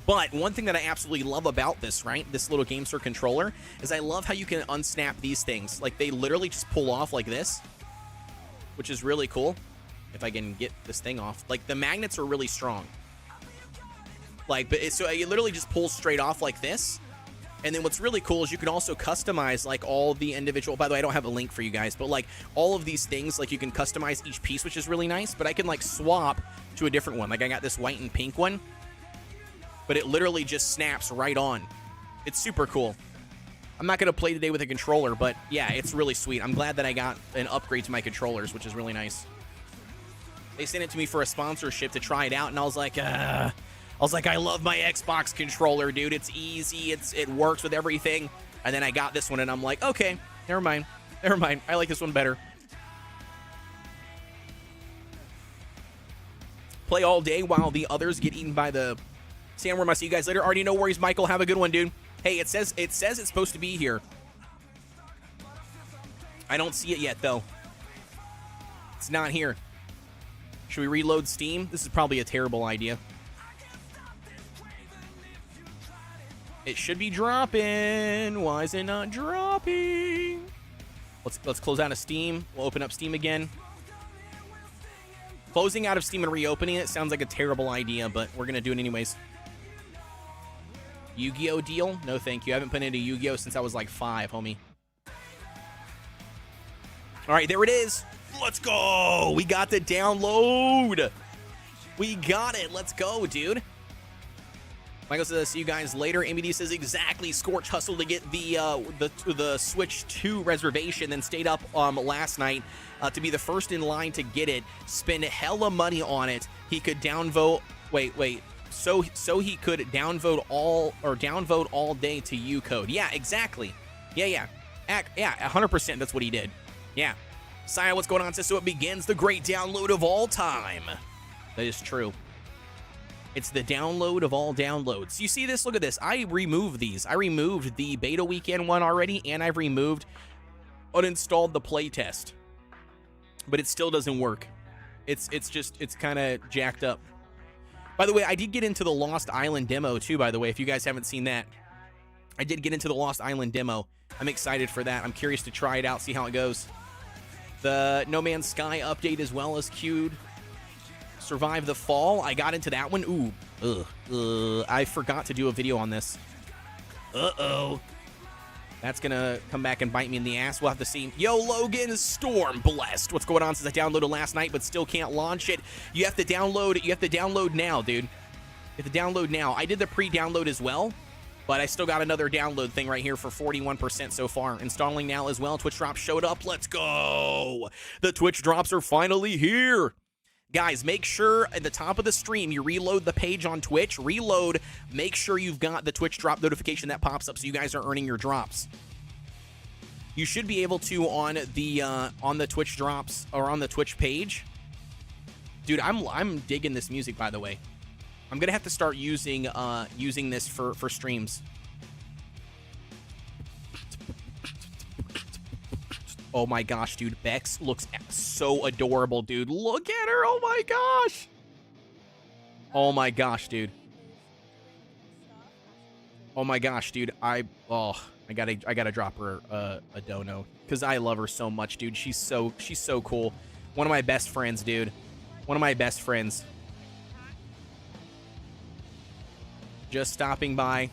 But one thing that I absolutely love about this, right, this little GameSir controller, is I love how you can unsnap these things. Like, they literally just pull off like this, which is really cool. If I can get this thing off. Like, the magnets are really strong. Like, but so it literally just pulls straight off like this. And then what's really cool is you can also customize, like, all the individual... By the way, I don't have a link for you guys, but, like, all of these things, like, you can customize each piece, which is really nice. But I can, like, swap to a different one. Like, I got this white and pink one. But it literally just snaps right on. It's super cool. I'm not going to play today with a controller, but, yeah, it's really sweet. I'm glad that I got an upgrade to my controllers, which is really nice. They sent it to me for a sponsorship to try it out, and I was like, I love my Xbox controller, dude. It's easy. It works with everything. And then I got this one, and I'm like, okay, never mind. Never mind. I like this one better. Play all day while the others get eaten by the sandworm. I see you guys later. Already no worries, Michael. Have a good one, dude. Hey, it says it's supposed to be here. I don't see it yet, though. It's not here. Should we reload Steam? This is probably a terrible idea. It should be dropping. Why is it not dropping? Let's close out of Steam. We'll open up Steam again. Closing out of Steam and reopening it sounds like a terrible idea, but we're going to do it anyways. Yu-Gi-Oh deal? No, thank you. I haven't put into Yu-Gi-Oh since I was like 5, homie. All right, there it is. Let's go. We got the download. We got it. Let's go, dude. Michael says, see you guys later. MBD says, exactly. Scorch hustled to get the Switch 2 reservation, then stayed up last night to be the first in line to get it. Spend hella money on it. He could downvote. Wait. So he could downvote all day to U code. Yeah, exactly. Yeah. 100%. That's what he did. Yeah. Saya, what's going on? Says, so it begins the great download of all time. That is true. It's the download of all downloads. You see this? Look at this. I removed these. I removed the beta weekend one already, and I've uninstalled the playtest. But it still doesn't work. It's kind of jacked up. By the way, I did get into the Lost Island demo too, by the way, if you guys haven't seen that. I did get into the Lost Island demo. I'm excited for that. I'm curious to try it out, see how it goes. The No Man's Sky update as well as queued. Survive the Fall. I got into that one. Ooh. I forgot to do a video on this. Uh-oh. That's going to come back and bite me in the ass. We'll have to see. Yo, Logan, Storm Blessed. What's going on? Since I downloaded last night but still can't launch it. You have to download now, dude. You have to download now. I did the pre-download as well, but I still got another download thing right here for 41% so far. Installing now as well. Twitch drops showed up. Let's go. The Twitch drops are finally here. Guys, make sure at the top of the stream you reload the page on Twitch. Reload, make sure you've got the Twitch drop notification that pops up so you guys are earning your drops. You should be able to on the Twitch drops or on the Twitch page. Dude, I'm digging this music, by the way. I'm gonna have to start using this for streams. Oh my gosh, dude. Bex looks so adorable, dude. Look at her. Oh my gosh. Oh my gosh, dude. Oh my gosh, dude. I gotta drop her a dono because I love her so much, dude. She's so cool. One of my best friends, dude. One of my best friends. Just stopping by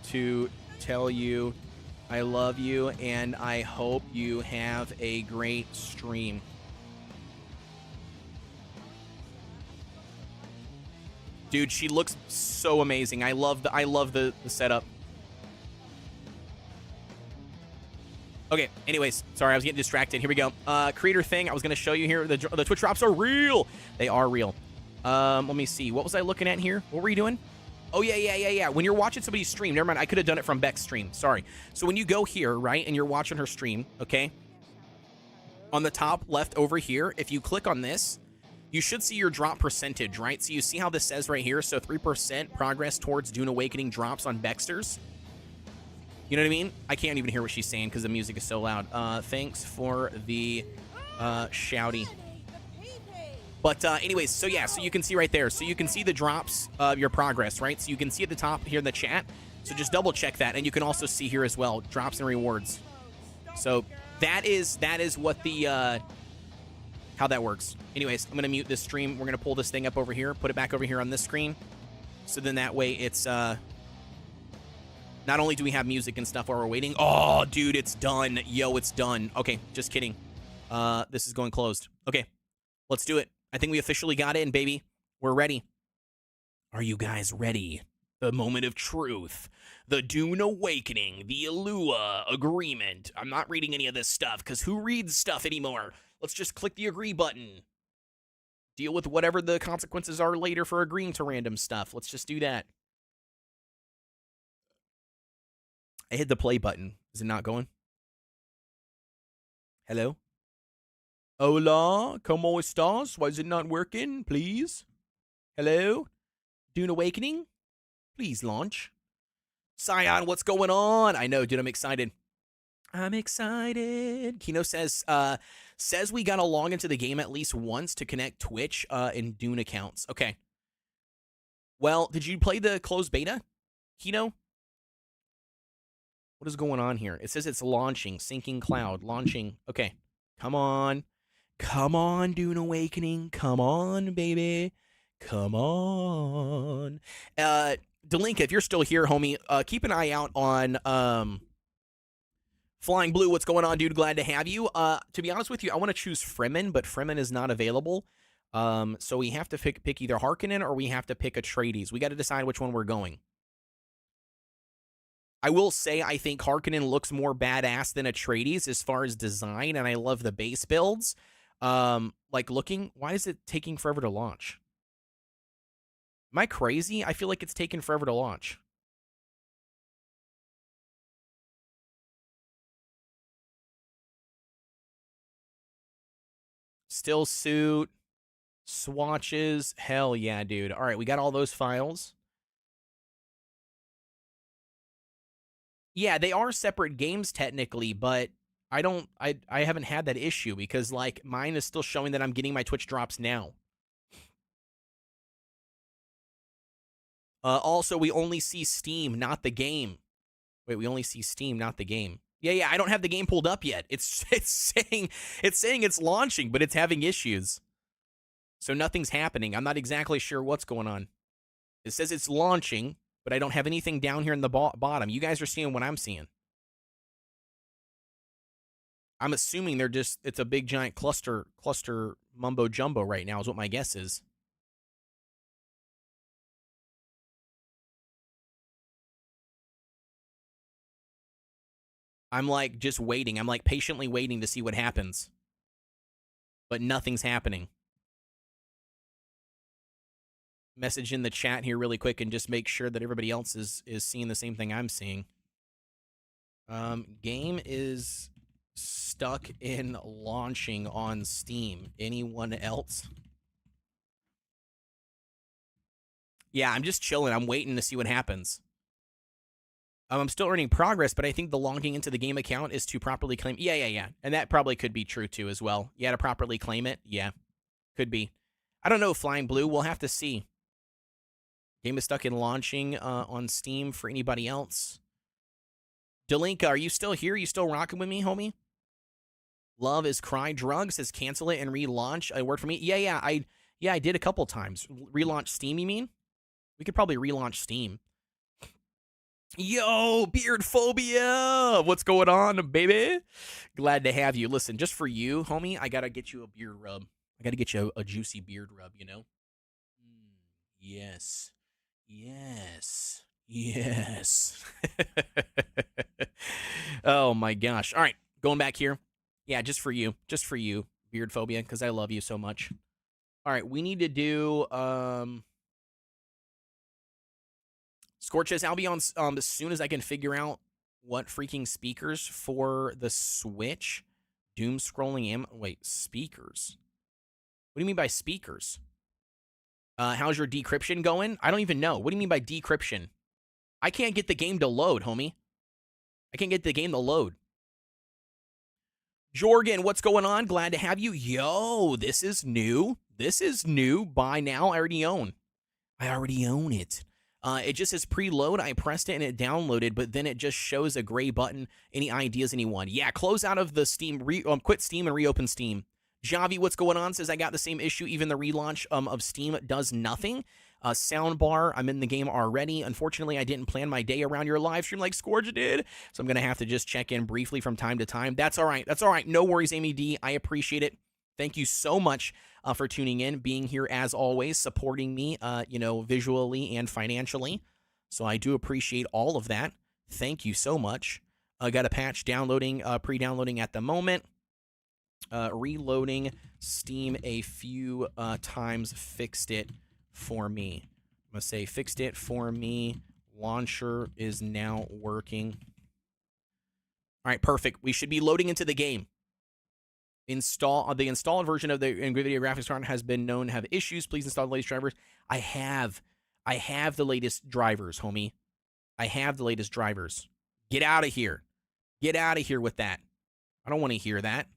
to tell you I love you, and I hope you have a great stream. Dude, she looks so amazing. I love the setup. Okay, anyways, sorry, I was getting distracted. Here we go. Creator thing I was going to show you here. The Twitch drops are real. They are real. Let me see. What was I looking at here? What were you doing? Oh, yeah. When you're watching somebody's stream, never mind, I could have done it from Beck's stream. Sorry. So when you go here, right, and you're watching her stream, okay, on the top left over here, if you click on this, you should see your drop percentage, right? So you see how this says right here? So 3% progress towards Dune Awakening drops on Bexters. You know what I mean? I can't even hear what she's saying because the music is so loud. Thanks for the shouty. But anyways, so yeah, so you can see right there. So you can see the drops of your progress, right? So you can see at the top here in the chat. So just double check that. And you can also see here as well, drops and rewards. So that is what the, how that works. Anyways, I'm going to mute this stream. We're going to pull this thing up over here, put it back over here on this screen. So then that way it's, not only do we have music and stuff while we're waiting. Oh, dude, it's done. Yo, it's done. Okay, just kidding. This is going closed. Okay, let's do it. I think we officially got in, baby. We're ready. Are you guys ready? The moment of truth. The Dune Awakening. The Elua Agreement. I'm not reading any of this stuff, because who reads stuff anymore? Let's just click the agree button. Deal with whatever the consequences are later for agreeing to random stuff. Let's just do that. I hit the play button. Is it not going? Hello? Hola, ¿cómo estás? Why is it not working, please? Hello? Dune Awakening? Please launch. Scion, what's going on? I know, dude, I'm excited. I'm excited. Kino says we gotta log into the game at least once to connect Twitch and Dune accounts. Okay. Well, did you play the closed beta, Kino? What is going on here? It says it's launching. Sinking cloud. Launching. Okay. Come on. Come on, Dune Awakening. Come on, baby. Come on. Delinka, if you're still here, homie, keep an eye out on Flying Blue. What's going on, dude? Glad to have you. To be honest with you, I want to choose Fremen, but Fremen is not available. So we have to pick either Harkonnen or we have to pick Atreides. We got to decide which one we're going. I will say I think Harkonnen looks more badass than Atreides as far as design, and I love the base builds. Like looking, why is it taking forever to launch? Am I crazy? I feel like it's taking forever to launch. Still suit, swatches, hell yeah, dude. All right, we got all those files. Yeah, they are separate games technically, but I haven't had that issue because like mine is still showing that I'm getting my Twitch drops now. Also, we only see Steam, not the game. Wait, we only see Steam, not the game. Yeah, I don't have the game pulled up yet. It's saying it's launching, but it's having issues. So nothing's happening. I'm not exactly sure what's going on. It says it's launching, but I don't have anything down here in the bottom. You guys are seeing what I'm seeing. I'm assuming it's a big giant cluster mumbo jumbo right now is what my guess is. I'm like just waiting. I'm like patiently waiting to see what happens. But nothing's happening. Message in the chat here really quick and just make sure that everybody else is seeing the same thing I'm seeing. Game is stuck in launching on Steam. Anyone else? Yeah, I'm just chilling. I'm waiting to see what happens. I'm still earning progress, but I think the logging into the game account is to properly claim. Yeah. And that probably could be true, too, as well. Yeah, to properly claim it. Yeah, could be. I don't know, Flying Blue. We'll have to see. Game is stuck in launching on Steam for anybody else. Delinka, are you still here? You still rocking with me, homie? Love is Cry Drug says cancel it and relaunch. A word for me? Yeah, I did a couple times. Relaunch Steam, you mean? We could probably relaunch Steam. Yo, beard phobia. What's going on, baby? Glad to have you. Listen, just for you, homie, I got to get you a beard rub. I got to get you a juicy beard rub, you know? Yes. Oh, my gosh. All right, going back here. Yeah, just for you, beard phobia, because I love you so much. All right, we need to do... Scorches, I'll be on as soon as I can figure out what freaking speakers for the Switch. Doom scrolling wait, speakers? What do you mean by speakers? How's your decryption going? I don't even know. What do you mean by decryption? I can't get the game to load, homie. I can't get the game to load. Jorgen, what's going on? Glad to have you. Yo, this is new. This is new. Buy now. I already own. I already own it. It just says preload. I pressed it and it downloaded, but then it just shows a gray button. Any ideas, anyone? Yeah, close out of the Steam, quit Steam and reopen Steam. Javi, what's going on? Says I got the same issue. Even the relaunch of Steam does nothing. Soundbar, I'm in the game already. Unfortunately, I didn't plan my day around your live stream like Scourge did, so I'm going to have to just check in briefly from time to time. That's all right. That's all right. No worries, Amy D. I appreciate it. Thank you so much for tuning in, being here as always, supporting me, visually and financially. So I do appreciate all of that. Thank you so much. I got a patch downloading, pre-downloading at the moment. Reloading Steam a few times, fixed it for me. I'm going to say fixed it for me. Launcher is now working. All right, perfect. We should be loading into the game. The installed version of the NVIDIA graphics card has been known to have issues. Please install the latest drivers. I have the latest drivers, homie. I have the latest drivers. Get out of here. Get out of here with that. I don't want to hear that.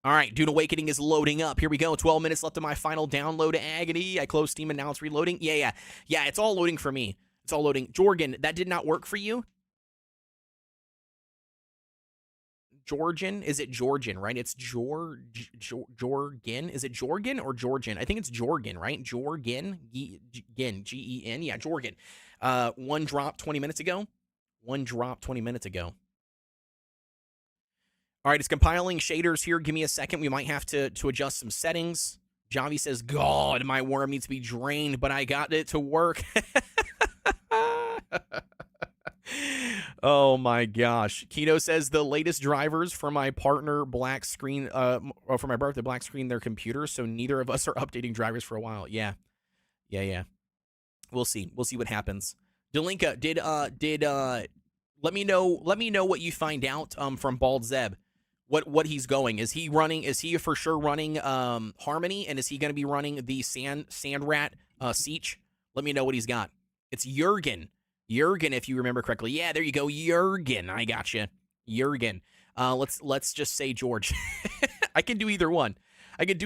All right, Dune Awakening is loading up. Here we go. 12 minutes left of my final download agony. I closed Steam and now it's reloading. Yeah, it's all loading for me. It's all loading. Jorgen, that did not work for you? Georgian? Is it Georgian, right? It's Jorgen. Is it Jorgen or Georgian? I think it's Jorgen, right? Jorgen. Gen. Yeah, Jorgen. One drop 20 minutes ago. All right, it's compiling shaders here. Give me a second. We might have to adjust some settings. Javi says, God, my worm needs to be drained, but I got it to work. Oh my gosh. Kino says the latest drivers for my partner black screen, for my birthday black screen their computer, so neither of us are updating drivers for a while. Yeah. We'll see. We'll see what happens. Delinka, let me know what you find out from Bald Zeb. What he's going. Is he for sure running Harmony, and is he going to be running the Sand Rat Siege? Let me know what he's got. It's Jurgen, if you remember correctly. Yeah, there you go, Jurgen. I got you, Jurgen. Let's just say George. I can do either one. I hope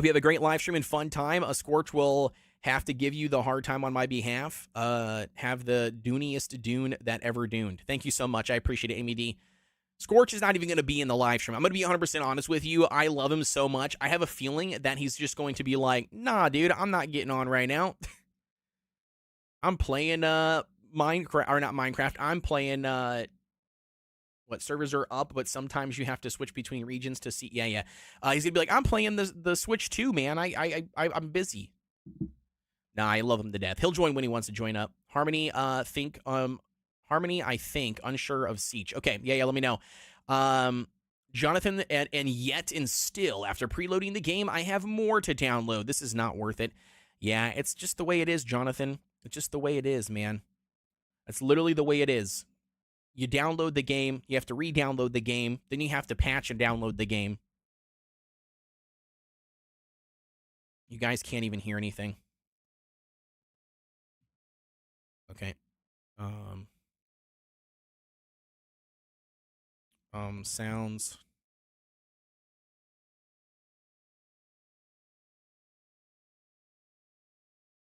you have a great live stream and fun time. Scorch will have to give you the hard time on my behalf. Have the Duniest Dune that ever duned. Thank you so much. I appreciate it, Amy D. Scorch is not even going to be in the live stream. I'm going to be 100% honest with you. I love him so much. I have a feeling that he's just going to be like, nah, dude, I'm not getting on right now. I'm playing Minecraft, or not Minecraft. I'm playing what servers are up, but sometimes you have to switch between regions to see. Yeah. He's gonna be like, I'm playing the Switch too, man. I'm busy. Nah, I love him to death. He'll join when he wants to join up. Harmony, I think, unsure of Siege. Okay, yeah, let me know. Jonathan, and yet and still, after preloading the game, I have more to download. This is not worth it. Yeah, it's just the way it is, Jonathan. It's just the way it is, man. It's literally the way it is. You download the game, you have to re-download the game, then you have to patch and download the game. You guys can't even hear anything. Okay. Sounds.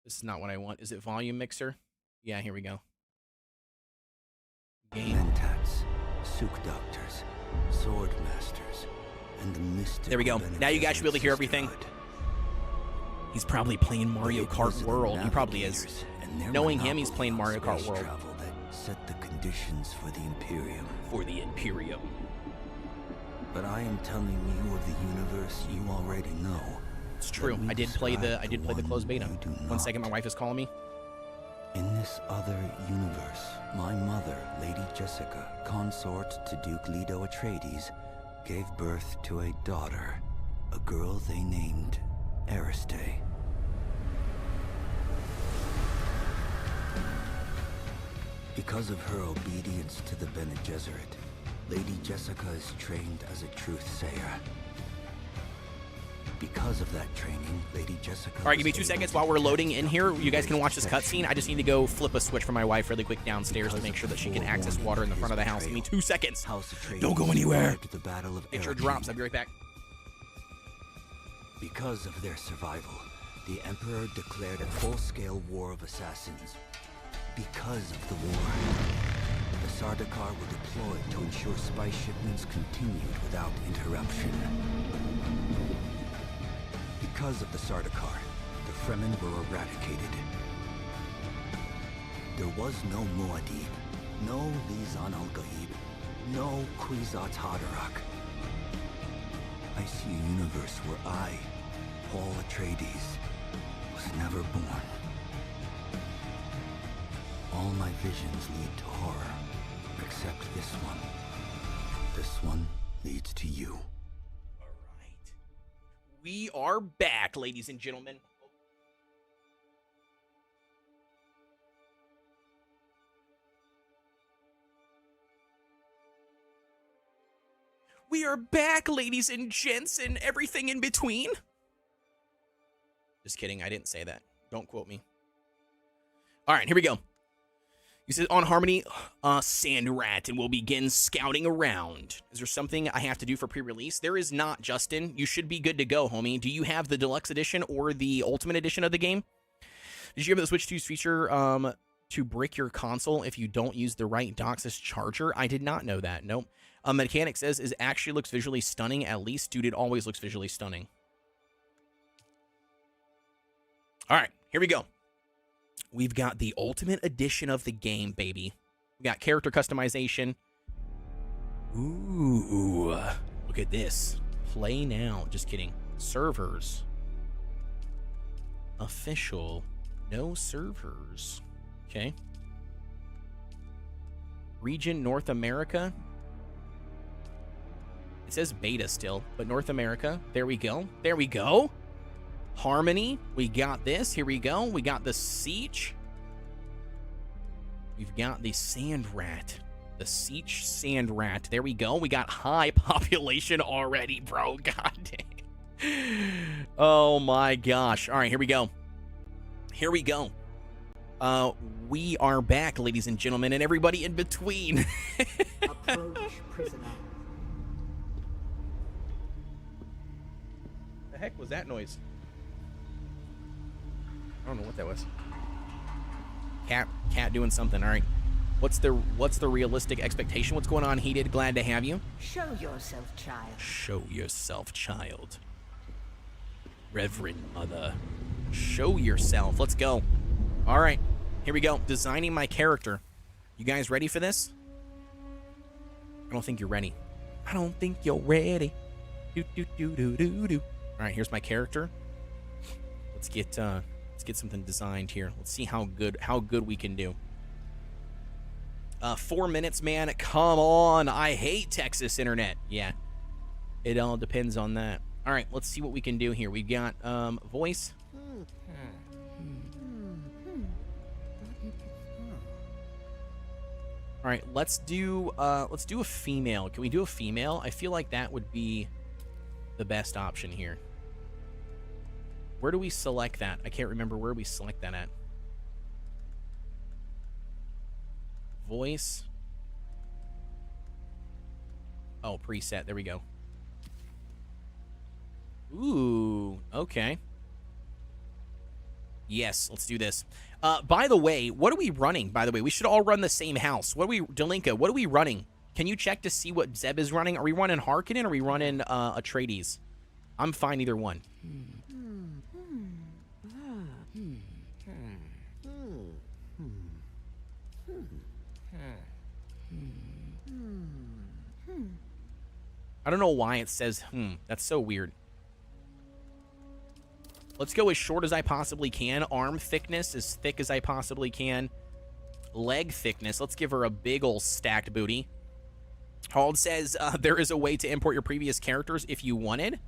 This is not what I want. Is it volume mixer? Yeah, here we go. Game. Mentats, Sook doctors, sword masters, and the mystical. There we go. Now you guys should be able to hear everything. He's probably playing Mario Kart World. He probably is. Knowing him, he's playing Mario Kart World. That set the conditions for the Imperium. But I am telling you of the universe you already know. It's true. I did play the closed beta. 1 second, my wife is calling me. In this other universe, my mother, Lady Jessica, consort to Duke Leto Atreides, gave birth to a daughter, a girl they named Ariste. Because of her obedience to the Bene Gesserit, Lady Jessica is trained as a truth sayer. Because Because of that training, Lady Jessica. All right, give me 2 seconds while we're loading in here. You guys can watch this cutscene. I just need to go flip a switch for my wife really quick downstairs to make sure that she can access water in the front of the house. Give me 2 seconds. Don't go anywhere. Get your drops. I'll be right back. Because of their survival, the Emperor declared a full-scale war of assassins. Because of the war, the Sardaukar were deployed to ensure spice shipments continued without interruption. Because of the Sardaukar, the Fremen were eradicated. There was no Muad'Dib, no Lizan al-Gaib, no Kwisatz Haderach. I see a universe where I, Paul Atreides, was never born. All my visions lead to horror, except this one. This one leads to you. All right. We are back, ladies and gentlemen. We are back, ladies and gents, and everything in between. Just kidding, I didn't say that. Don't quote me. All right, here we go. You said on Harmony, Sand Rat, and we'll begin scouting around. Is there something I have to do for pre-release? There is not, Justin. You should be good to go, homie. Do you have the deluxe edition or the ultimate edition of the game? Did you have the Switch 2's feature to brick your console if you don't use the right DOCSIS charger? I did not know that. Nope. Mechanic says it actually looks visually stunning. At least, dude, it always looks visually stunning. All right, here we go. We've got the ultimate edition of the game, baby. We got character customization. Ooh, look at this. Play now. Just kidding. Servers. Official. No servers. Okay. Region North America. It says beta still, but North America. There we go. There we go. Harmony. We got this. Here we go. We got the Siege. We've got the Sand Rat. The Siege Sand Rat. There we go. We got high population already, bro. God dang. Oh my gosh. All right, here we go. Here we go. We are back, ladies and gentlemen, and everybody in between. Approach, prisoner. The heck was that noise? I don't know what that was. Cat doing something. All right. What's the realistic expectation? What's going on, Heated? Glad to have you. Show yourself, child. Show yourself, child. Reverend Mother. Show yourself. Let's go. All right. Here we go. Designing my character. You guys ready for this? I don't think you're ready. I don't think you're ready. Do do do do do do. All right, here's my character. Let's get something designed here. Let's see how good we can do. 4 minutes, man. Come on. I hate Texas internet. Yeah. It all depends on that. All right, let's see what we can do here. We've got voice. All right, let's do a female. Can we do a female? I feel like that would be the best option here. Where do we select that? I can't remember where we select that at. Voice. Oh, preset. There we go. Ooh, okay. Yes, let's do this. By the way, what are we running? By the way, we should all run the same house. What are we, Delinka, what are we running? Can you check to see what Zeb is running? Are we running Harkonnen or are we running Atreides? I'm fine either one. I don't know why it says, That's so weird. Let's go as short as I possibly can. Arm thickness, as thick as I possibly can. Leg thickness. Let's give her a big ol' stacked booty. Hald says, there is a way to import your previous characters if you wanted.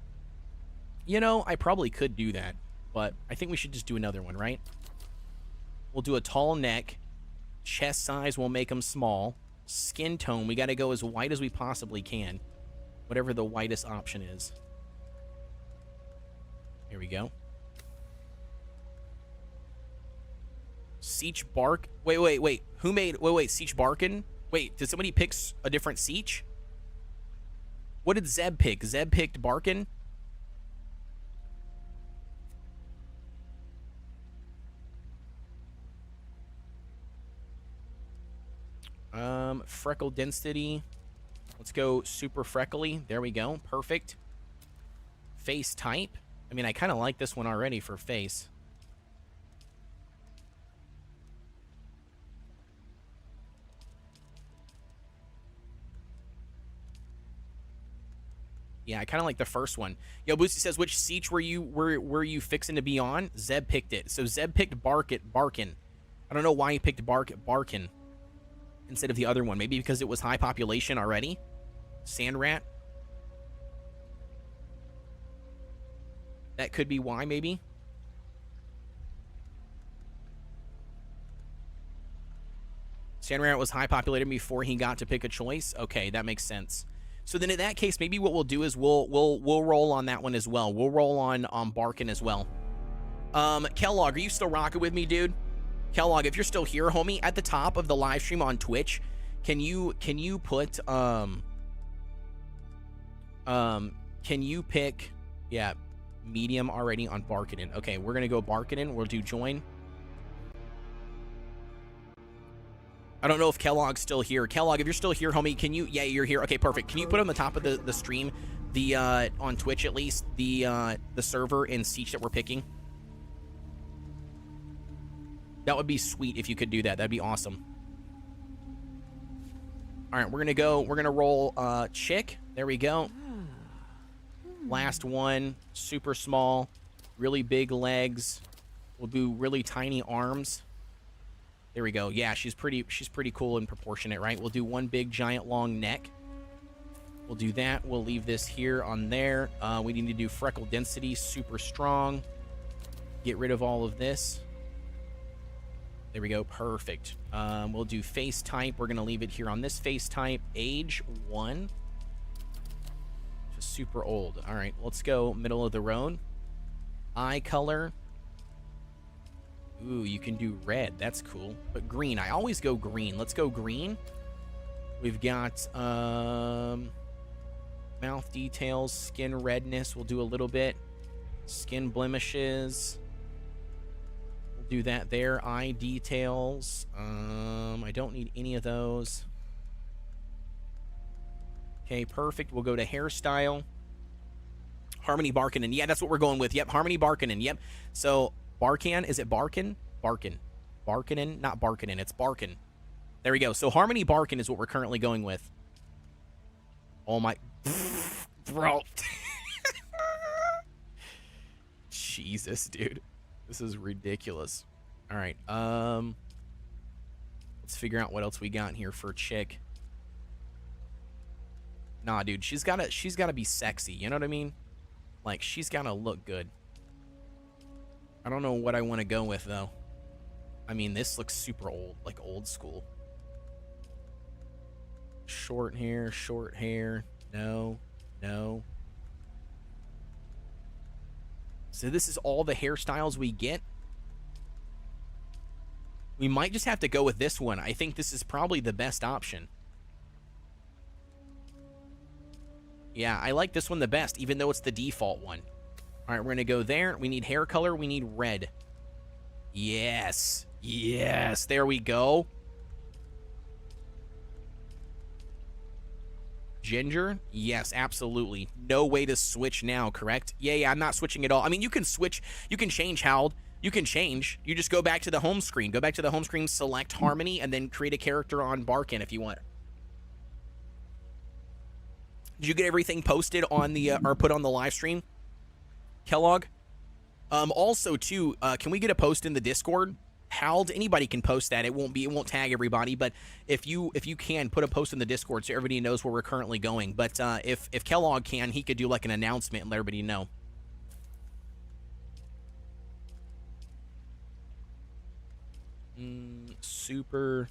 You know, I probably could do that. But I think we should just do another one, right? We'll do a tall neck. Chest size, we'll make them small. Skin tone, we got to go as white as we possibly can. Whatever the whitest option is. we go. Siege Bark. Wait. Who made... Wait. Siege Barkin? Wait, did somebody pick a different Siege? What did Zeb pick? Zeb picked Barkin? Freckle density. Let's go super freckly. There we go. Perfect. Face type. I mean, I kind of like this one already for face. Yeah, I kind of like the first one. Yo, Boosie says, which Siege were you fixing to be on? Zeb picked it. So Zeb picked Barkin. I don't know why he picked Barkin instead of the other one. Maybe because it was high population already. Sand rat. That could be why, maybe. Sand rat was high populated before he got to pick a choice. Okay, that makes sense. So then in that case, maybe what we'll do is we'll roll on that one as well. We'll roll on Barkin as well. Kellogg, are you still rocking with me, dude? Kellogg, if you're still here, homie, at the top of the live stream on Twitch, can you put can you pick, yeah, medium already on Barkinen. Okay, we're gonna go Barkinen. We'll do join. I don't know if Kellogg's still here. Kellogg, if you're still here, homie, can you... Yeah, you're here. Okay, perfect. Can you put on the top of the stream, on Twitch at least, the server and Siege that we're picking? That would be sweet if you could do that. That'd be awesome. All right, we're gonna roll Chick. There we go. Last one, super small, really big legs. We'll do really tiny arms. There we go. Yeah, she's pretty cool and proportionate, right? We'll do one big giant long neck. We'll do that. We'll leave this here on there. We need to do freckle density, super strong. Get rid of all of this. There we go. Perfect. We'll do face type. We're going to leave it here on this face type. Age 1. Just super old. All right, let's go middle of the road. Eye color. Ooh, you can do red. That's cool. But green. I always go green. Let's go green. We've got mouth details, skin redness. We'll do a little bit. Skin blemishes. We'll do that there. Eye details. I don't need any of those. Okay, perfect. We'll go to hairstyle. Harmony Barkinen. Yeah, that's what we're going with. Yep, Harmony Barkinen. Yep. So... Barkan, is it Barkin? Barkin. Barkinen? Not Barkinen, it's Barkin. There we go. So Harmony Barkin is what we're currently going with. Oh my... Bro. Jesus, dude. This is ridiculous. All right. Let's figure out what else we got here for Chick. Nah, dude, she's gotta be sexy, you know what I mean? Like, she's gotta look good. I don't know what I want to go with, though. I mean, this looks super old, like old school. Short hair, short hair. No, no. So this is all the hairstyles we get? We might just have to go with this one. I think this is probably the best option. Yeah, I like this one the best, even though it's the default one. All right, we're going to go there. We need hair color. We need red. Yes. Yes. There we go. Ginger? Yes, absolutely. No way to switch now, correct? Yeah, I'm not switching at all. I mean, you can switch. You can change, Hald. You can change. You just go back to the home screen. Go back to the home screen, select Harmony, and then create a character on Barkin if you want. Did you get everything posted on the, or put on the live stream? Kellogg. Also, too, can we get a post in the Discord? Hald, anybody can post that. It won't tag everybody, but if you can, put a post in the Discord so everybody knows where we're currently going. But if Kellogg can, he could do like an announcement and let everybody know. Super.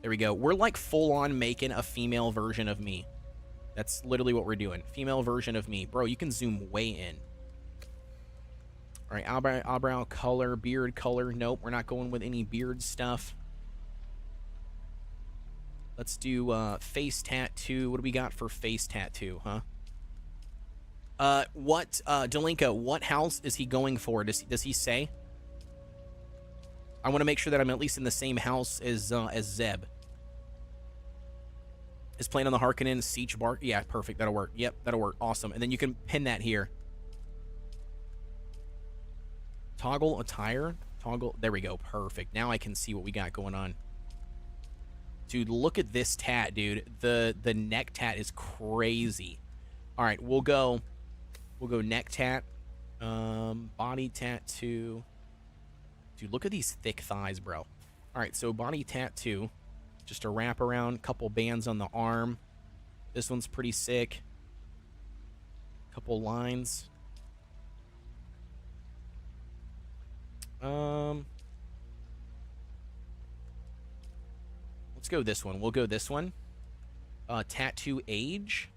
There we go. We're like full on making a female version of me. That's literally what we're doing. Female version of me. Bro, you can zoom way in. All right, eyebrow color, beard color. Nope, we're not going with any beard stuff. Let's do face tattoo. What do we got for face tattoo, huh? Delinka, what house is he going for? Does he say? I want to make sure that I'm at least in the same house as Zeb. Is playing on the Harkonnen Siege Bark. Yeah, perfect. That'll work. Yep, that'll work. Awesome. And then you can pin that here. Toggle attire. Toggle. There we go. Perfect. Now I can see what we got going on. Dude, look at this tat, dude. The neck tat is crazy. All right, we'll go neck tat. Body tattoo. Dude, look at these thick thighs, bro. All right, so body tattoo. Just a wrap around, couple bands on the arm. This one's pretty sick. Couple lines. Let's go this one. We'll go this one. Tattoo age.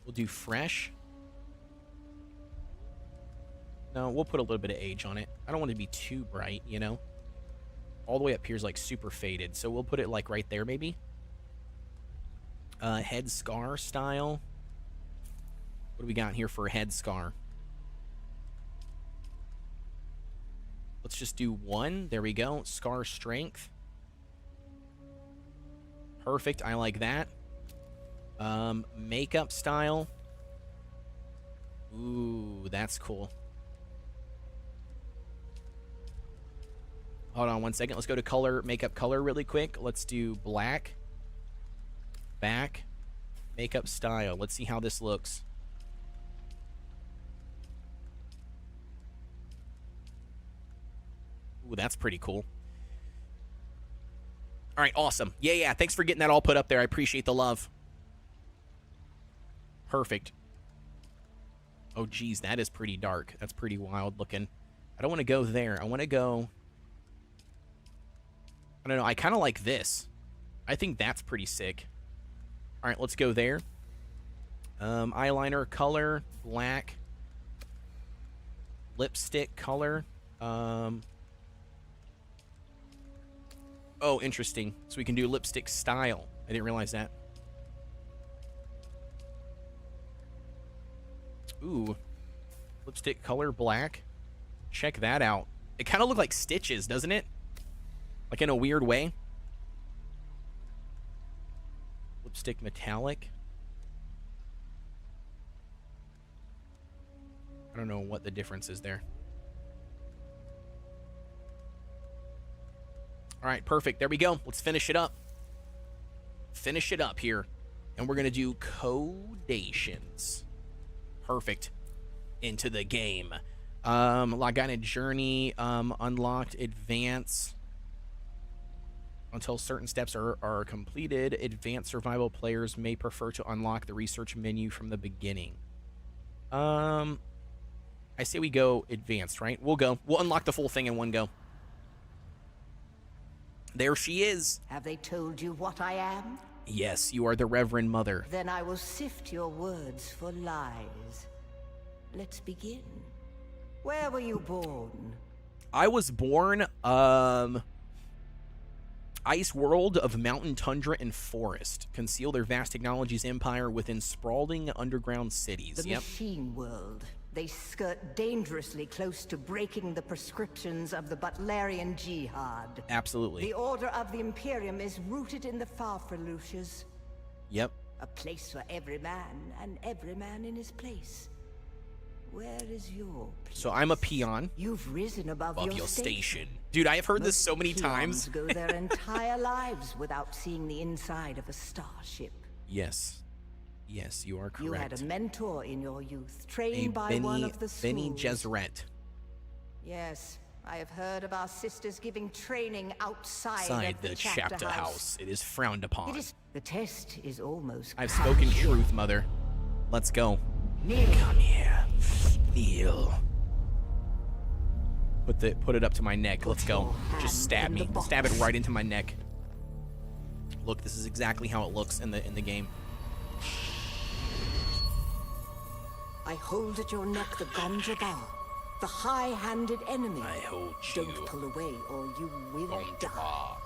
We'll do fresh. No, we'll put a little bit of age on it. I don't want it to be too bright, you know? All the way up here is like super faded, so we'll put it like right there maybe. Head scar style. What do we got here for a head scar? Let's just do one. There we go. Scar strength. Perfect. I like that. Makeup style. Ooh, that's cool. Hold on one second. Let's go to color, makeup color really quick. Let's do black. Back. Makeup style. Let's see how this looks. Ooh, that's pretty cool. All right, awesome. Yeah. Thanks for getting that all put up there. I appreciate the love. Perfect. Oh, geez, that is pretty dark. That's pretty wild looking. I don't want to go there. I want to go... I don't know. I kind of like this. I think that's pretty sick. All right, let's go there. Eyeliner color, black. Lipstick color. Oh, interesting. So we can do lipstick style. I didn't realize that. Ooh. Lipstick color, black. Check that out. It kind of looks like stitches, doesn't it? Like in a weird way. Lipstick metallic. I don't know what the difference is there. All right, perfect. There we go. Let's finish it up. Finish it up here. And we're going to do Kodeations. Perfect. Into the game. Log on a journey. Unlocked. Advance. Until certain steps are completed, advanced survival players may prefer to unlock the research menu from the beginning. I say we go advanced, right? We'll unlock the full thing in one go. There she is. Have they told you what I am? Yes, you are the Reverend Mother. Then I will sift your words for lies. Let's begin. Where were you born? I was born, ice world of mountain tundra and forest. Conceal their vast technologies empire within sprawling underground cities. The machine world. They skirt dangerously close to breaking the prescriptions of the Butlerian Jihad. Absolutely. The Order of the Imperium is rooted in the Farfreluches. Yep. A place for every man, and every man in his place. Where is your place? So I'm a peon. You've risen above your station. Dude, I have heard this so many times. Go their entire lives without seeing the inside of a starship. Yes. Yes, you are correct. You had a mentor in your youth, trained by one of the schools. Bene Gesserit. Yes, I have heard of our sisters giving training outside of the chapter house. It is frowned upon. The test is almost I've spoken truth, Mother. Let's go. Kneel. Come here. Kneel. Put it up to my neck. Let's go. Just stab me. Stab it right into my neck. Look, this is exactly how it looks in the game. I hold at your neck the Gonjabar, the high-handed enemy. I hold you. Don't pull away or you will die. Gonjabar.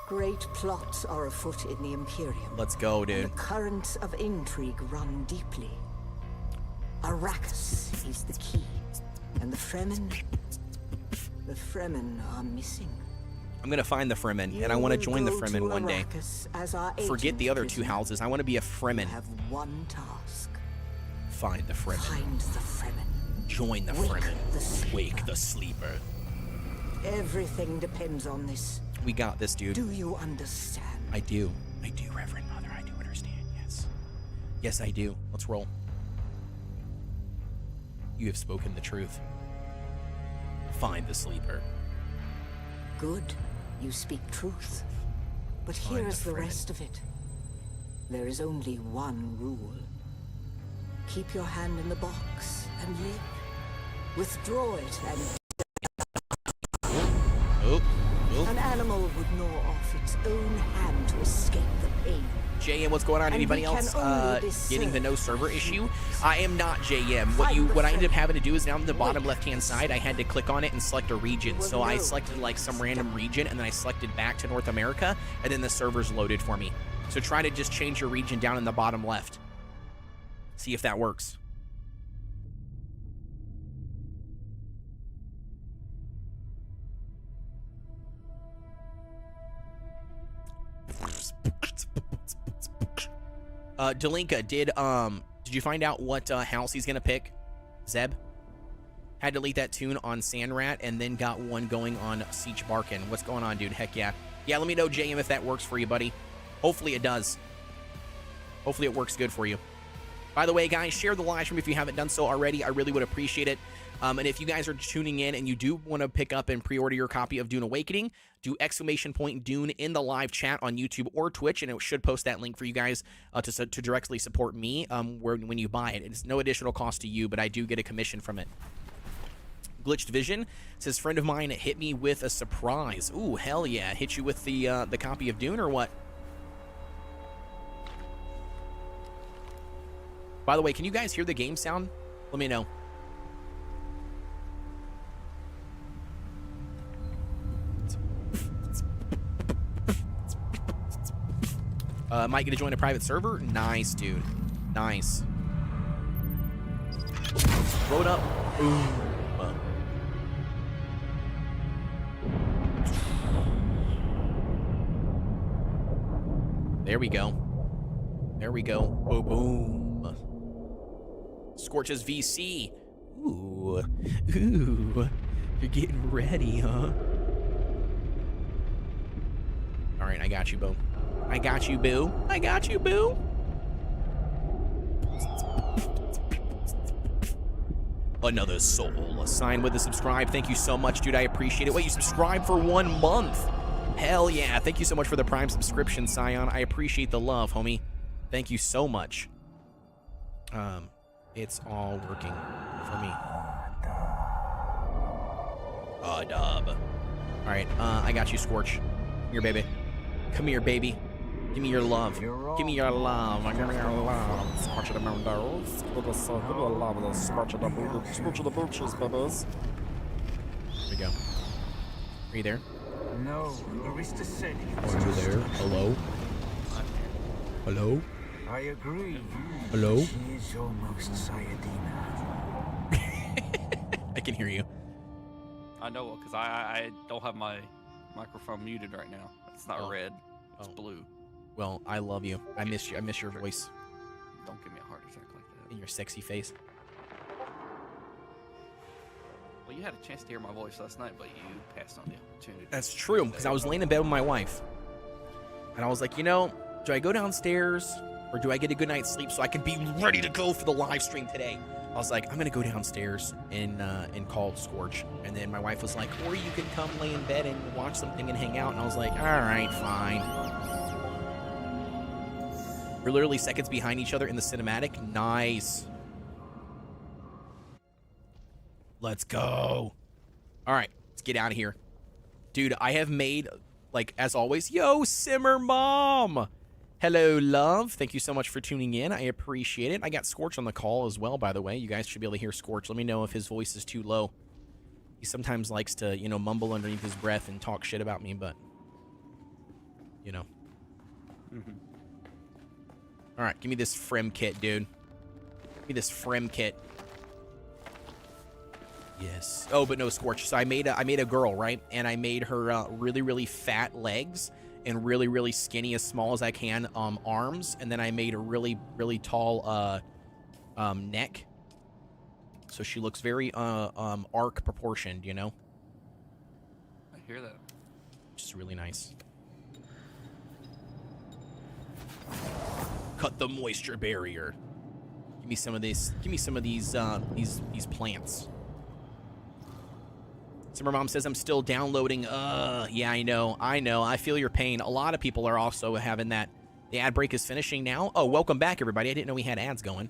Great plots are afoot in the Imperium. Let's go, And dude. the currents of intrigue run deeply. Arrakis is the key. And the Fremen are missing. I'm gonna find the Fremen, and I You want to will join the go Fremen to one day. Arrakis as our Forget the agent other two prisoner. houses. I want to be a Fremen. You have one task. Find the Fremen. Find the Fremen. Join the Wake Fremen. the sleeper. Wake the sleeper. Everything depends on this. We got this, dude. Do you understand? I do. I do, Reverend Mother. I do understand. Yes. Yes, I do. Let's roll. You have spoken the truth. Find the sleeper. Good. You speak truth. But Find here's the the Fremen. rest of it. There is only one rule. Keep your hand in the box and live. Withdraw it and Oh. Oh. an animal would gnaw off its own hand to escape the pain. JM, what's going on? And Anybody we can else only getting the discern no server the issue? humans. I am not JM. Find the What I ended up Fremen. having to do is down the bottom Wait. left-hand side, I had to click on it and select a region. You will So I know. selected like some random region, and then I selected back to North America, and then the servers loaded for me. So try to just change your region down in the bottom left. See if that works. Delinka, did you find out what house he's gonna pick? Zeb had to delete that tune on Sandrat and then got one going on Siege Barkin. What's going on, dude? Heck yeah. Yeah, let me know, JM, if that works for you, buddy. Hopefully it does. Hopefully it works good for you. By the way, guys, share the live stream if you haven't done so already. I really would appreciate it. And if you guys are tuning in and you do want to pick up and pre-order your copy of Dune Awakening, do !Dune in the live chat on YouTube or Twitch, and it should post that link for you guys to directly support me when you buy it. It's no additional cost to you, but I do get a commission from it. Glitched Vision says, friend of mine hit me with a surprise. Ooh, hell yeah. Hit you with the copy of Dune or what? By the way, can you guys hear the game sound? Let me know. Might get to join a private server? Nice, dude. Nice. Load up. Boom. There we go. There we go. Boom, boom. Scorches VC. Ooh. Ooh. You're getting ready, huh? All right, I got you, Boo. I got you, Boo. I got you, Boo. Another soul assigned with a subscribe. Thank you so much, dude. I appreciate it. Wait, you subscribed for 1 month. Hell yeah. Thank you so much for the Prime subscription, Scion. I appreciate the love, homie. Thank you so much. It's all working for me. Dub. All right, I got you, Scorch. Come here, baby. Come here, baby. Give me your love. Give me your love. Give me your love. Scorch of the mountains. There we go. Are you there? No, Arista said he Are you there? Hello? Hello? I agree. Hello? She is almost Sayadina. I can hear you. I know, because I don't have my microphone muted right now. It's not Oh. red. It's Oh. blue. Well, I love you. I miss you. I miss your voice Don't give me a heart attack like and that. your sexy face. Well, you had a chance to hear my voice last night, but you passed on the opportunity. That's true, because I was laying in bed with my wife. And I was like, you know, do I go downstairs or do I get a good night's sleep so I can be ready to go for the live stream today? I was like, I'm going to go downstairs and call Scorch. And then my wife was like, or you can come lay in bed and watch something and hang out. And I was like, all right, fine. We're literally seconds behind each other in the cinematic. Nice. Let's go. All right, let's get out of here. Dude, I have made, like, as always, yo, Simmer Mom. Hello, love. Thank you so much for tuning in. I appreciate it. I got Scorch on the call as well, by the way. You guys should be able to hear Scorch. Let me know if his voice is too low. He sometimes likes to, you know, mumble underneath his breath and talk shit about me, but, you know. All right, give me this Frem kit, dude. Give me this Frem kit. Yes. Oh, but no, Scorch. So I made a girl, right? And I made her really, really fat legs and really, really skinny, as small as I can, arms. And then I made a really, really tall neck. So she looks very arc proportioned, you know? I hear that. Which is really nice. Cut the moisture barrier. Give me some of this. Give me some of these plants. Summer Mom says I'm still downloading. Yeah, I know. I feel your pain. A lot of people are also having that. The ad break is finishing now. Oh, welcome back, everybody. I didn't know we had ads going.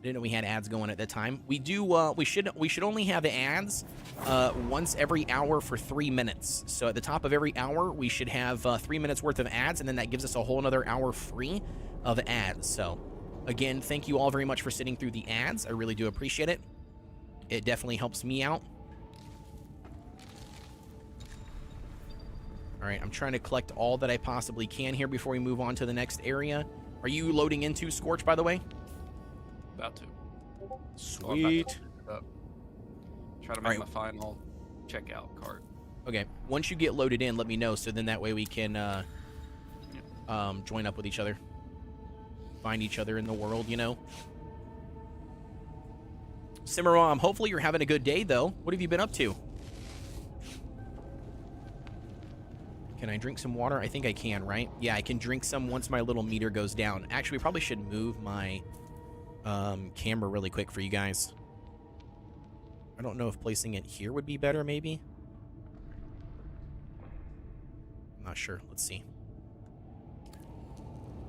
At that time. We do. We should only have ads once every hour for 3 minutes. So at the top of every hour, we should have 3 minutes worth of ads, and then that gives us a whole another hour free of ads. So again, thank you all very much for sitting through the ads. I really do appreciate it. It definitely helps me out. All right, I'm trying to collect all that I possibly can here before we move on to the next area. Are you loading into Scorch, by the way? About to. Sweet. Try to make my final checkout cart. Okay, once you get loaded in, let me know, so then that way we can join up with each other. Find each other in the world, you know? Simmerom, hopefully you're having a good day, though. What have you been up to? Can I drink some water? I think I can, right? Yeah, I can drink some once my little meter goes down. Actually, we probably should move my camera really quick for you guys. I don't know if placing it here would be better, maybe. I'm not sure. Let's see.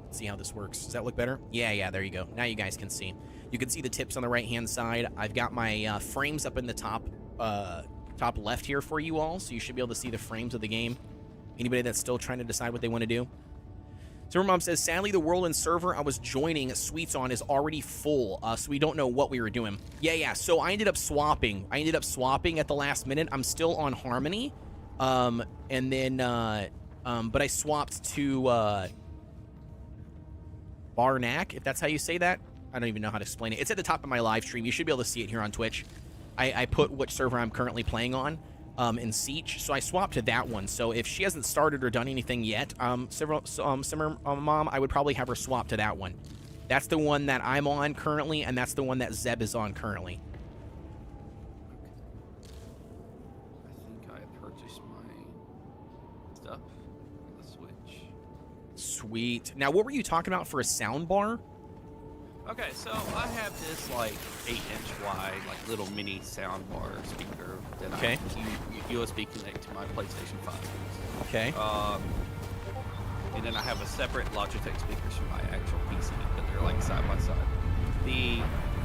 Let's see how this works. Does that look better? Yeah, there you go. Now you guys can see. You can see the tips on the right-hand side. I've got my frames up in the top left here for you all, so you should be able to see the frames of the game. Anybody that's still trying to decide what they want to do. Summer Mom says, sadly, the world and server I was joining Sweets on is already full, so we don't know what we were doing. Yeah, so I ended up swapping. At the last minute. I'm still on Harmony, but I swapped to Barnack, if that's how you say that. I don't even know how to explain it. It's at the top of my live stream. You should be able to see it here on Twitch. I put which server I'm currently playing on. In Siege, so I swapped to that one. So if she hasn't started or done anything yet, Simmer Mom, I would probably have her swap to that one. That's the one that I'm on currently, and that's the one that Zeb is on currently. I think I purchased my stuff on the Switch. Sweet. Now, what were you talking about for a sound bar? Okay, so I have this like 8-inch wide, like little mini soundbar speaker that I USB connect to my PlayStation 5. Okay. And then I have a separate Logitech speakers for my actual PC, but they're like side by side. The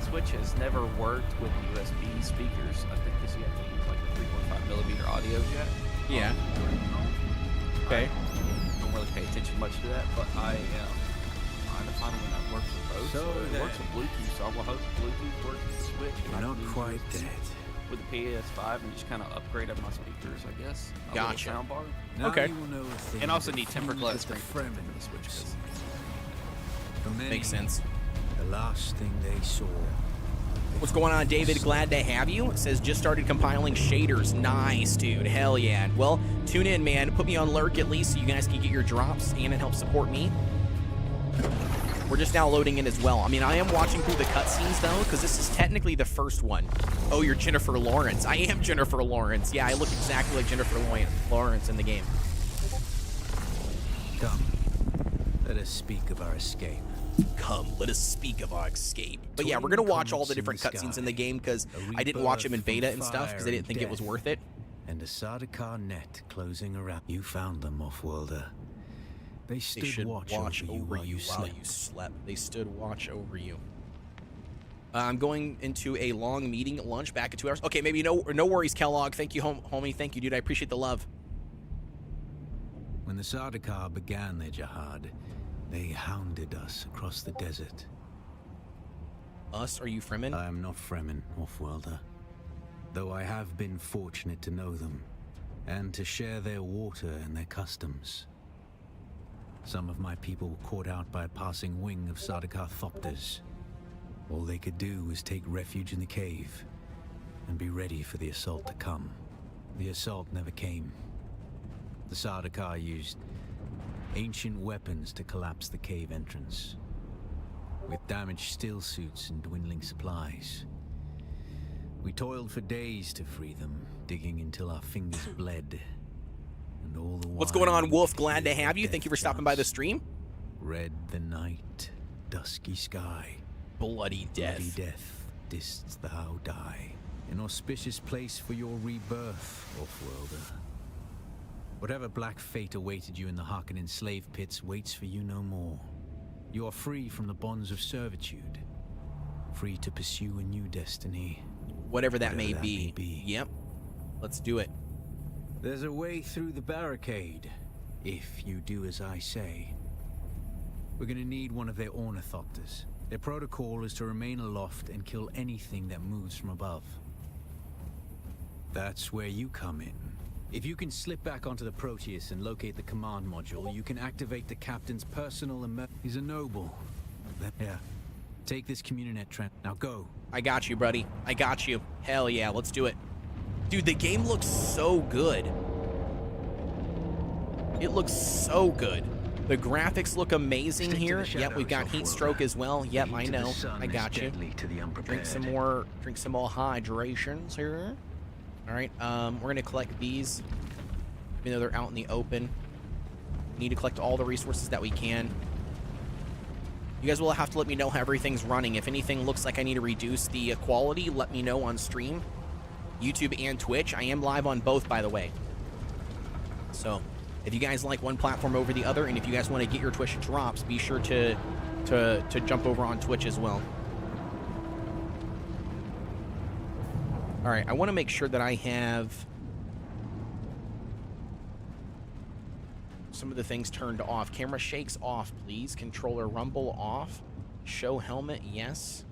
Switch has never worked with USB speakers. I think because you have to use like a 3.5 millimeter audio jack. Yeah. Okay. I don't really pay attention much to that, but I am trying to find one that works with both. So it works with Bluetooth, so I'm gonna hope Bluetooth works with the Switch. And I Not can use quite this dead. with the PS5 and just kind of upgrade up my speakers, I guess. A Gotcha. little soundbar. Now Okay. you will know a thing And also that need tempered few glass of the screen for Fremen the Switch. see. 'Cause For many, Makes sense. the last thing they saw. What's going on, David? Glad to have you. It says, just started compiling shaders. Nice, dude. Hell yeah. Well, tune in, man. Put me on lurk at least so you guys can get your drops and it helps support me. We're just now loading in as well. I mean, I am watching through the cutscenes, though, because this is technically the first one. Oh, you're Jennifer Lawrence. I am Jennifer Lawrence. Yeah, I look exactly like Jennifer Lawrence in the game. Come, let us speak of our escape. Come, let us speak of our escape. But yeah, we're going to watch all the different cutscenes in the game because I didn't watch them in beta and stuff because I didn't think it was worth it. And a Sardaukar net closing around. You found them, Off-worlder. They They stood should watch watch over you while you slept. slept. They stood watch over you. I'm going into a long meeting at lunch back at 2 hours. Okay, maybe no worries, Kellogg. Thank you, homie. Thank you, dude. I appreciate the love. When the Sardaukar began their jihad, They hounded us across the desert. Us? Are you Fremen? I am not Fremen, Offworlder, though I have been fortunate to know them, and to share their water and their customs. Some of my people were caught out by a passing wing of Sardaukar Thopters. All they could do was take refuge in the cave, and be ready for the assault to come. The assault never came. The Sardaukar used ancient weapons to collapse the cave entrance. With damaged steel suits and dwindling supplies, we toiled for days to free them, digging until our fingers bled. And all the What's going on, while Wolf? we Glad to hear have you. death Thank you for stopping by the dance. stream. Red the night, dusky sky. Bloody death. Bloody death, didst thou die. An auspicious place for your rebirth, Offworlder. Whatever black fate awaited you in the Harkonnen slave pits waits for you no more. You are free from the bonds of servitude. Free to pursue a new destiny. Whatever that may Whatever that be. may be. Yep. Let's do it. There's a way through the barricade, if you do as I say. We're gonna need one of their ornithopters. Their protocol is to remain aloft and kill anything that moves from above. That's where you come in. If you can slip back onto the Proteus and locate the command module, you can activate the captain's personal He's a noble. Yeah. Take this Communinet Trent. Now go. I got you, buddy. I got you. Hell yeah, let's do it. Dude, the game looks so good. It looks so good. The graphics look amazing Stick to here. the Yep, we've got shadows, heat Offworlder. stroke as well. Yep, The I heat of the know. sun I is got you. deadly to the unprepared. Drink some more hydrations here. All right, we're gonna collect these, even though they're out in the open. We need to collect all the resources that we can. You guys will have to let me know how everything's running. If anything looks like I need to reduce the quality, let me know on stream, YouTube and Twitch. I am live on both, by the way. So, if you guys like one platform over the other, and if you guys want to get your Twitch drops, be sure to jump over on Twitch as well. All right, I want to make sure that I have some of the things turned off. Camera shakes off, please. Controller rumble off. Show helmet, yes.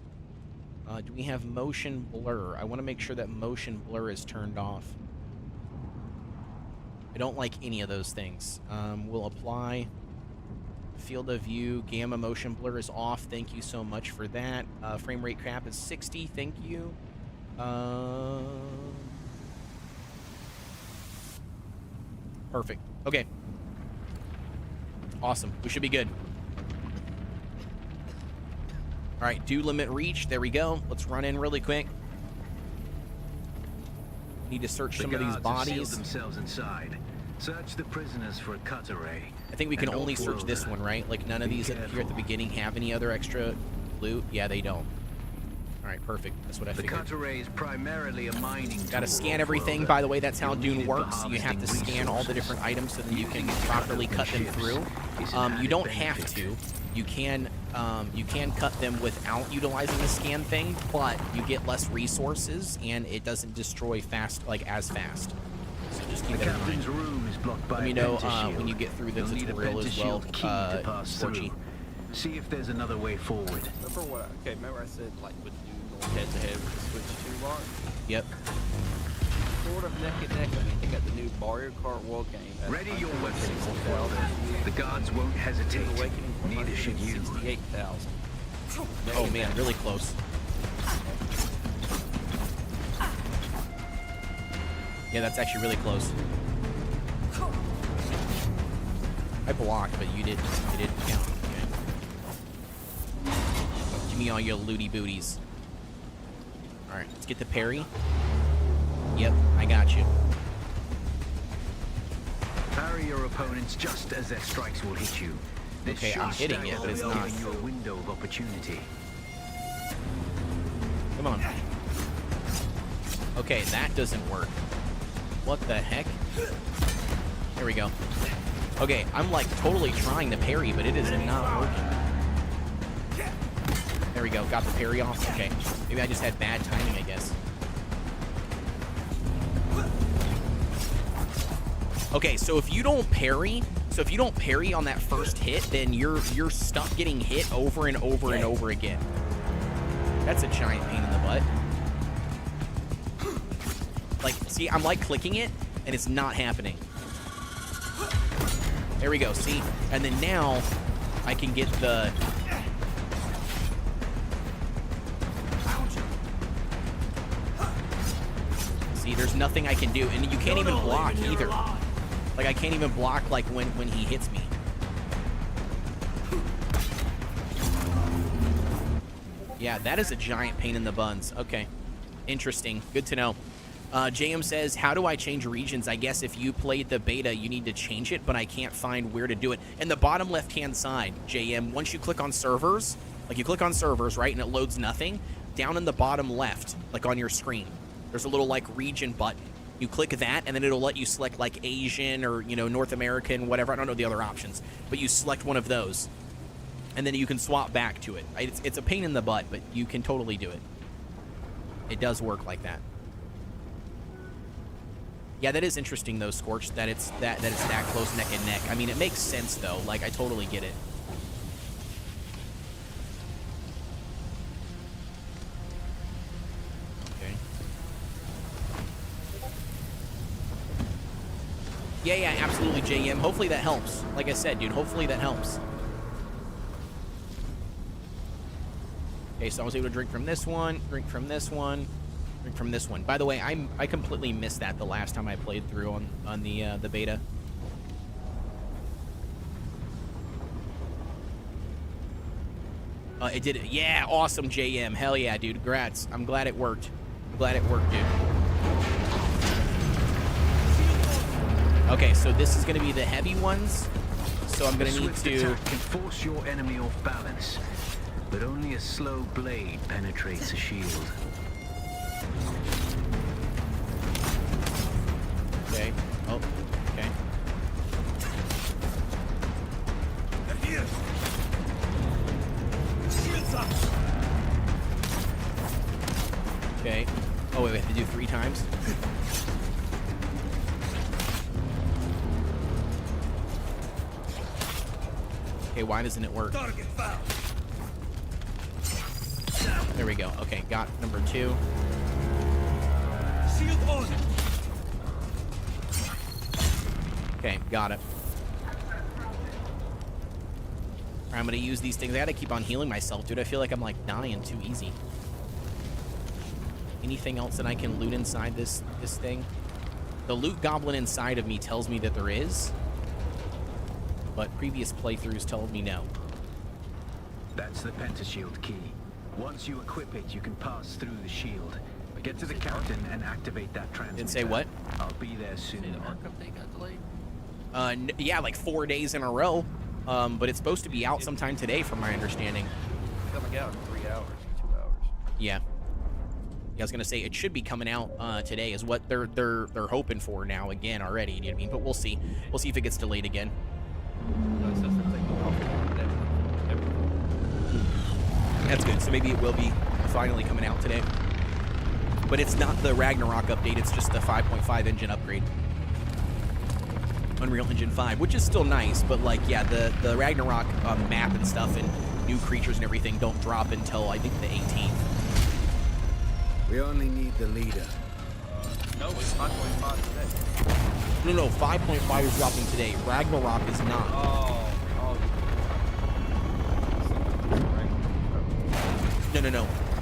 Do we have motion blur? I want to make sure that motion blur is turned off. I don't like any of those things. We'll apply field of view. Gamma motion blur is off. Thank you so much for that. Frame rate cap is 60. Thank you. Perfect. Okay. Awesome. We should be good. All right, do limit reach. There we go. Let's run in really quick. Need to search some of these bodies. Themselves inside. Search the prisoners for a cut array. I think we can And only search Offworlder. this one, right? Like none of Be these here at the careful. beginning have any other extra loot. Yeah, they don't. All right, perfect. That's what I The figured. cut array is primarily a mining tool. Got to scan everything. Offworlder. By the way, that's how You'll need Dune it for works. You have to harvesting scan all the resources. different items so that you can Using it to properly open cut them ships through. is an You added don't have benefit. to. You can cut them without utilizing the scan thing, but you get less resources and it doesn't destroy as fast. So just keep The that in mind. captain's room is blocked by Let me a know pentashield. when you get through the You'll need a tutorial as well, pentashield key to pass Scorchy. through. See if there's another way forward. Remember what? Remember I said like with Dune going head to head with the Switch 2 bar? Yep. Sort of neck and neck. I mean, they got the new Mario Kart World game. at Ready your weapons, 160,000. Offworlder. The guards won't hesitate. Dune Awakening for Neither should you. 168,000. Oh man, really close. Yeah, that's actually really close. I blocked, but you didn't. It didn't count. Okay. Give me all your looty booties. All right, let's get the parry. Yep, I got you. Parry your opponents just as their strikes will hit you. This Okay, I'm short hitting it, stack but it's will not. give you a window of opportunity. Come on. Okay, that doesn't work. What the heck? Here we go. Okay, I'm like totally trying to parry, but it is not working. There we go, got the parry off. Okay, maybe I just had bad timing, I guess. Okay, so if you don't parry, So if you don't parry on that first hit, then you're stuck getting hit over and over and over again. That's a giant pain in the butt. Like, see, I'm like clicking it, and it's not happening. There we go, see? And then now, I can get the... See, there's nothing I can do, and you can't even block either. Like, I can't even block, like, when he hits me. Yeah, that is a giant pain in the buns. Okay. Interesting. Good to know. JM says, how do I change regions? I guess if you played the beta, you need to change it, but I can't find where to do it. In the bottom left-hand side, JM, once you click on servers, like you click on servers, right, and it loads nothing, down in the bottom left, like on your screen, there's a little, like, region button. You click that, and then it'll let you select, like, Asian or, you know, North American, whatever. I don't know the other options. But you select one of those, and then you can swap back to it. It's a pain in the butt, but you can totally do it. It does work like that. Yeah, that is interesting, though, Scorch, that it's that close neck and neck. I mean, it makes sense, though. Like, I totally get it. Yeah, absolutely, JM. Hopefully that helps. Like I said, dude, hopefully that helps. Okay, so I was able to drink from this one, drink from this one, drink from this one. By the way, I completely missed that the last time I played through on the beta. It did it. Yeah, awesome, JM. Hell yeah, dude. Congrats. I'm glad it worked. I'm glad it worked, dude. Okay, so this is going to be the heavy ones. So I'm going to need to... attack can force your enemy off balance, but only a slow blade penetrates a shield. Okay. Oh, okay. Okay. Oh, wait, we have to do 3 times? Okay, why doesn't it work? There we go. Okay, got number 2. Shield on. Okay, got it. I'm gonna use these things. I gotta keep on healing myself, dude. I feel like I'm like dying too easy. Anything else that I can loot inside this thing? The loot goblin inside of me tells me that there is, but previous playthroughs told me no. That's the pentashield key. Once you equip it, you can pass through the shield. Get to the captain and activate that transmitter. Didn't say what? I'll be there soon. The Ark update got delayed? Yeah, like 4 days in a row. But it's supposed to be out sometime today, from my understanding. Coming out in 3 hours, 2 hours. Yeah. I was gonna say it should be coming out today, is what they're hoping for now again already. You know what I mean? But we'll see. We'll see if it gets delayed again. No, it says they're taking off That's good. So maybe it will be finally coming out today. But it's not the Ragnarok update. It's just the 5.5 engine upgrade. Unreal Engine 5, which is still nice, but like, yeah, the Ragnarok map and stuff and new creatures and everything don't drop until I think the 18th. We only need the leader. No, it's 5.5 today. No, 5.5 is dropping today. Ragnarok is not. Oh.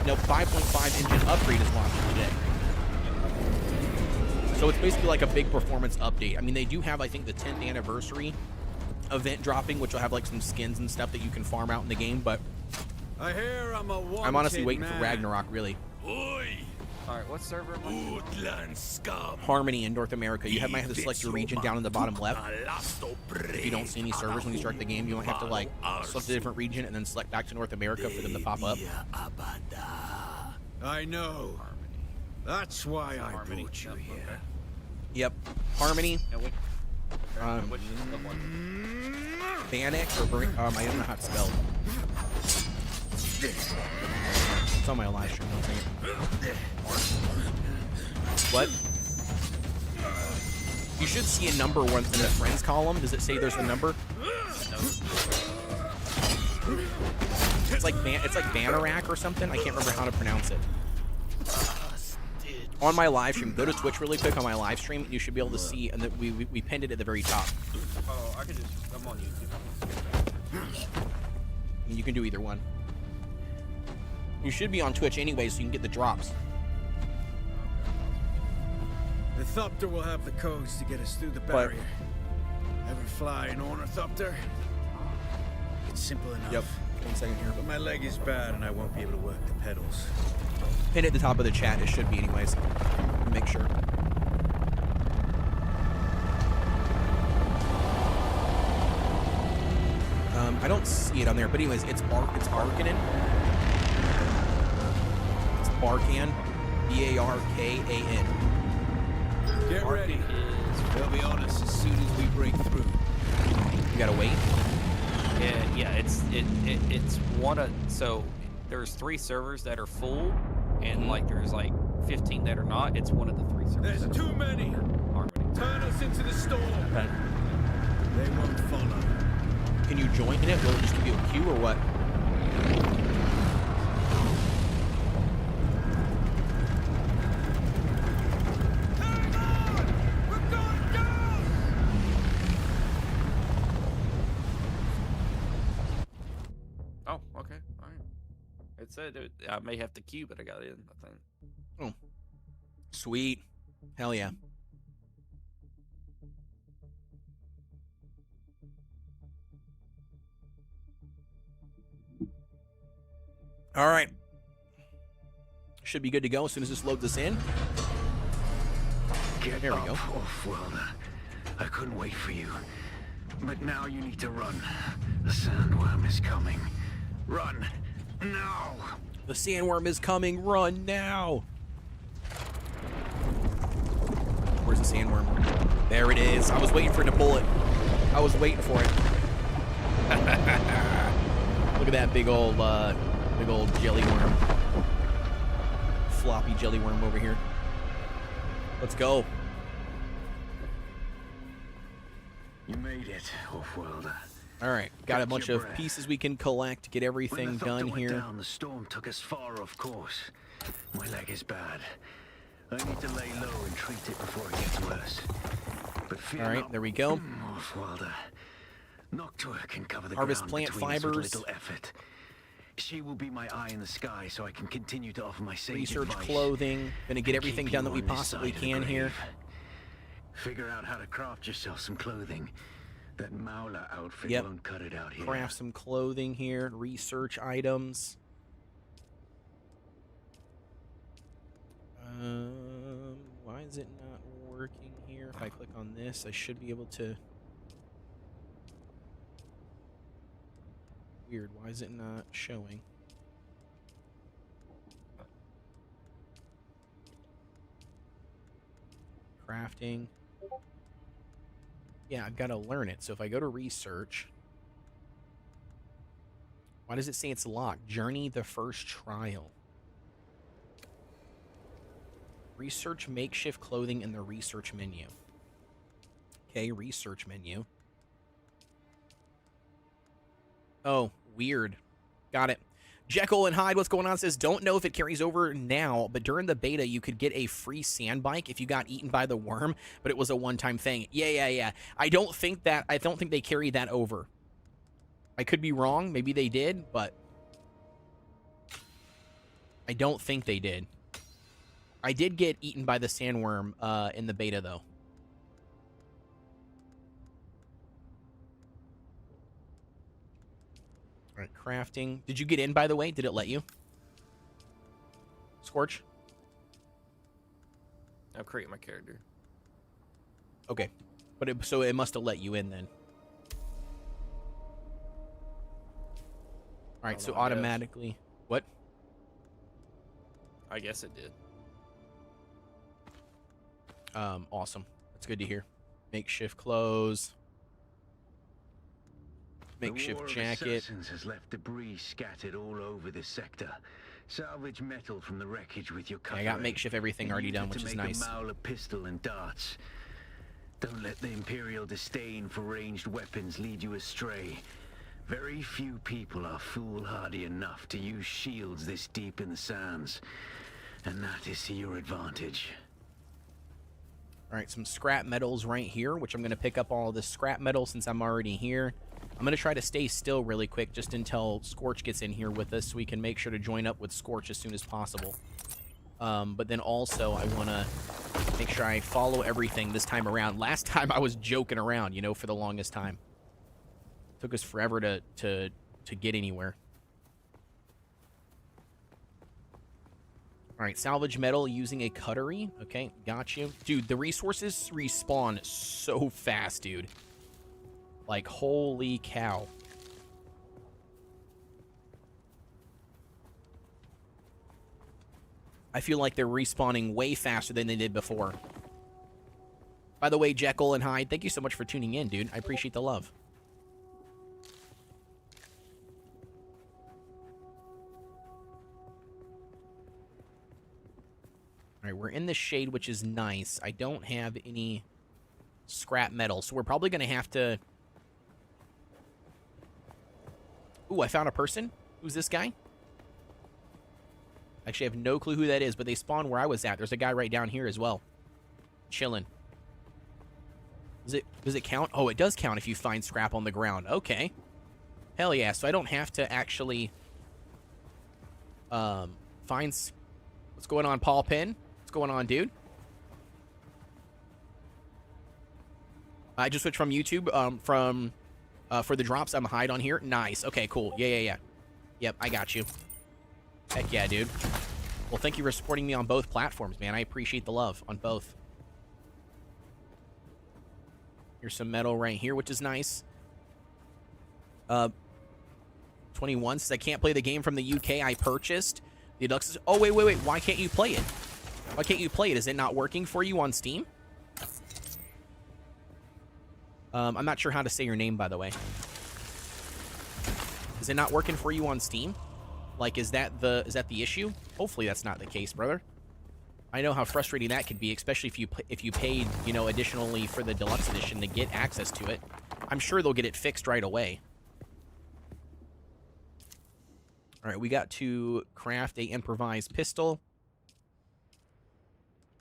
No, 5.5 engine upgrade is launching today. So it's basically like a big performance update. I mean, they do have, I think, the 10th anniversary event dropping, which will have like some skins and stuff that you can farm out in the game, but I hear I'm honestly waiting for Ragnarok, really. Alright, what server am I on? Harmony in North America. You might have to select your region down in the bottom left. If you don't see any servers when you start the game, you might have to like select a different region and then select back to North America for them to pop up. I know. That's why I brought you here. Okay. Yep. Harmony. And which one? Bannock or I don't know how it's spelled. It's on my live stream. Don't think it. What? You should see a number once in the friends column. Does it say there's a number? It's like Banarak or something. I can't remember how to pronounce it. On my live stream, go to Twitch really quick on my live stream. You should be able to see, and that we pinned it at the very top. Oh, I can just. I'm on YouTube. And you can do either one. You should be on Twitch anyway, so you can get the drops. The Thopter will have the codes to get us through the barrier. Ever fly an Ornithopter? It's simple enough. Yep. 1 second here. But my leg is bad and I won't be able to work the pedals. Pin at the top of the chat. It should be anyways. Make sure. I don't see it on there, but anyways, it's Barkanen. It's Barkan. B-A-R-K-A-N. Get ready. They'll be on us as soon as we break through. You gotta wait. Yeah. It's one of so there's 3 servers that are full, and like there's like 15 that are not. It's one of the 3 servers. There's too many. Turn us into the storm. Okay. They won't follow. Can you join it? Will it just give you a queue or what? Hang on! We're going down! Oh, okay, all right. It said I may have to queue, but I got in. I think. Oh, sweet. Hell yeah. All right. Should be good to go as soon as this loads us in. Get There we up, go. Wolf-Welder. I couldn't wait for you. But now you need to run. The sandworm is coming. Run. Now! The sandworm is coming. Run now. Where's the sandworm? There it is. I was waiting for it to pull it. I was waiting for it. Look at that big old jelly worm. Floppy jelly worm over here. Let's go. You made it, Wolf-Welder. All right, got a Catch bunch your of breath. pieces we can collect, get everything When the done Thopter here. went down, the storm took us far off course. My leg is bad. I need to lay low and treat it before it gets worse. But fear All right, not, there we go. Wolf-Welder. Noctua can cover the Harvest ground plant between us with fibers. little effort. She will be my eye in the sky, so I can continue to offer my sage Research advice. clothing. Gonna get and everything keep done you that we on this possibly side of the can here. grave. Figure out how to craft yourself some clothing. That Mauler outfit Yep. won't cut it out here. Craft some clothing here. Research items. Why is it not working here? If I click on this, I should be able to. Weird. Why is it not showing? Crafting. Yeah, I've got to learn it. So if I go to research, why does it say it's locked? Journey the first trial. Research makeshift clothing in the research menu. Okay, research menu. Oh, weird. Got it. Jekyll and Hyde, what's going on? Says, don't know if it carries over now, but during the beta, you could get a free sand bike if you got eaten by the worm, but it was a one-time thing. Yeah. I don't think they carry that over. I could be wrong. Maybe they did, but I don't think they did. I did get eaten by the sandworm in the beta, though. All right, crafting. Did you get in, by the way? Did it let you? Scorch? I'll create my character. Okay. But so it must have let you in then. All right, so know, I guess. automatically. What? I guess it did. Awesome. That's good to hear. Makeshift clothes. Makeshift The war of jacket. assassins has left debris scattered all over this sector. Salvage metal from the wreckage with your I cutlery. got makeshift everything already Use done, it which to is make nice. a Mauler pistol and darts. Don't let the Imperial disdain for ranged weapons lead you astray. Very few people are foolhardy enough to use shields this deep in the sands, and that is to your advantage. All right, some scrap metals right here, which I'm going to pick up all this scrap metal since I'm already here. I'm going to try to stay still really quick just until Scorch gets in here with us so we can make sure to join up with Scorch as soon as possible. But then also I want to make sure I follow everything this time around. Last time I was joking around, you know, for the longest time. Took us forever to get anywhere. All right, salvage metal using a cutlery. Okay, got you. Dude, the resources respawn so fast, dude. Like, holy cow. I feel like they're respawning way faster than they did before. By the way, Jekyll and Hyde, thank you so much for tuning in, dude. I appreciate the love. All right, we're in the shade, which is nice. I don't have any scrap metal, so we're probably going to have to... Ooh, I found a person. Who's this guy? Actually, I have no clue who that is, but they spawned where I was at. There's a guy right down here as well. Chilling. Does it count? Oh, it does count if you find scrap on the ground. Okay. Hell yeah, so I don't have to actually find... What's going on, Paul Penn? What's going on, dude? I just switched from YouTube, for the drops. I'm Hyde on here. Nice. Okay, cool. Yeah. Yep, I got you. Heck yeah, dude. Well, thank you for supporting me on both platforms, man. I appreciate the love on both. Here's some metal right here, which is nice. 21 says, I can't play the game from the UK. I purchased the deluxe. Oh, wait. Why can't you play it? Why can't you play it? Is it not working for you on Steam? I'm not sure how to say your name, by the way. Is it not working for you on Steam? Like, is that the issue? Hopefully that's not the case, brother. I know how frustrating that could be, especially if you paid, you know, additionally for the deluxe edition to get access to it. I'm sure they'll get it fixed right away. All right, we got to craft a improvised pistol.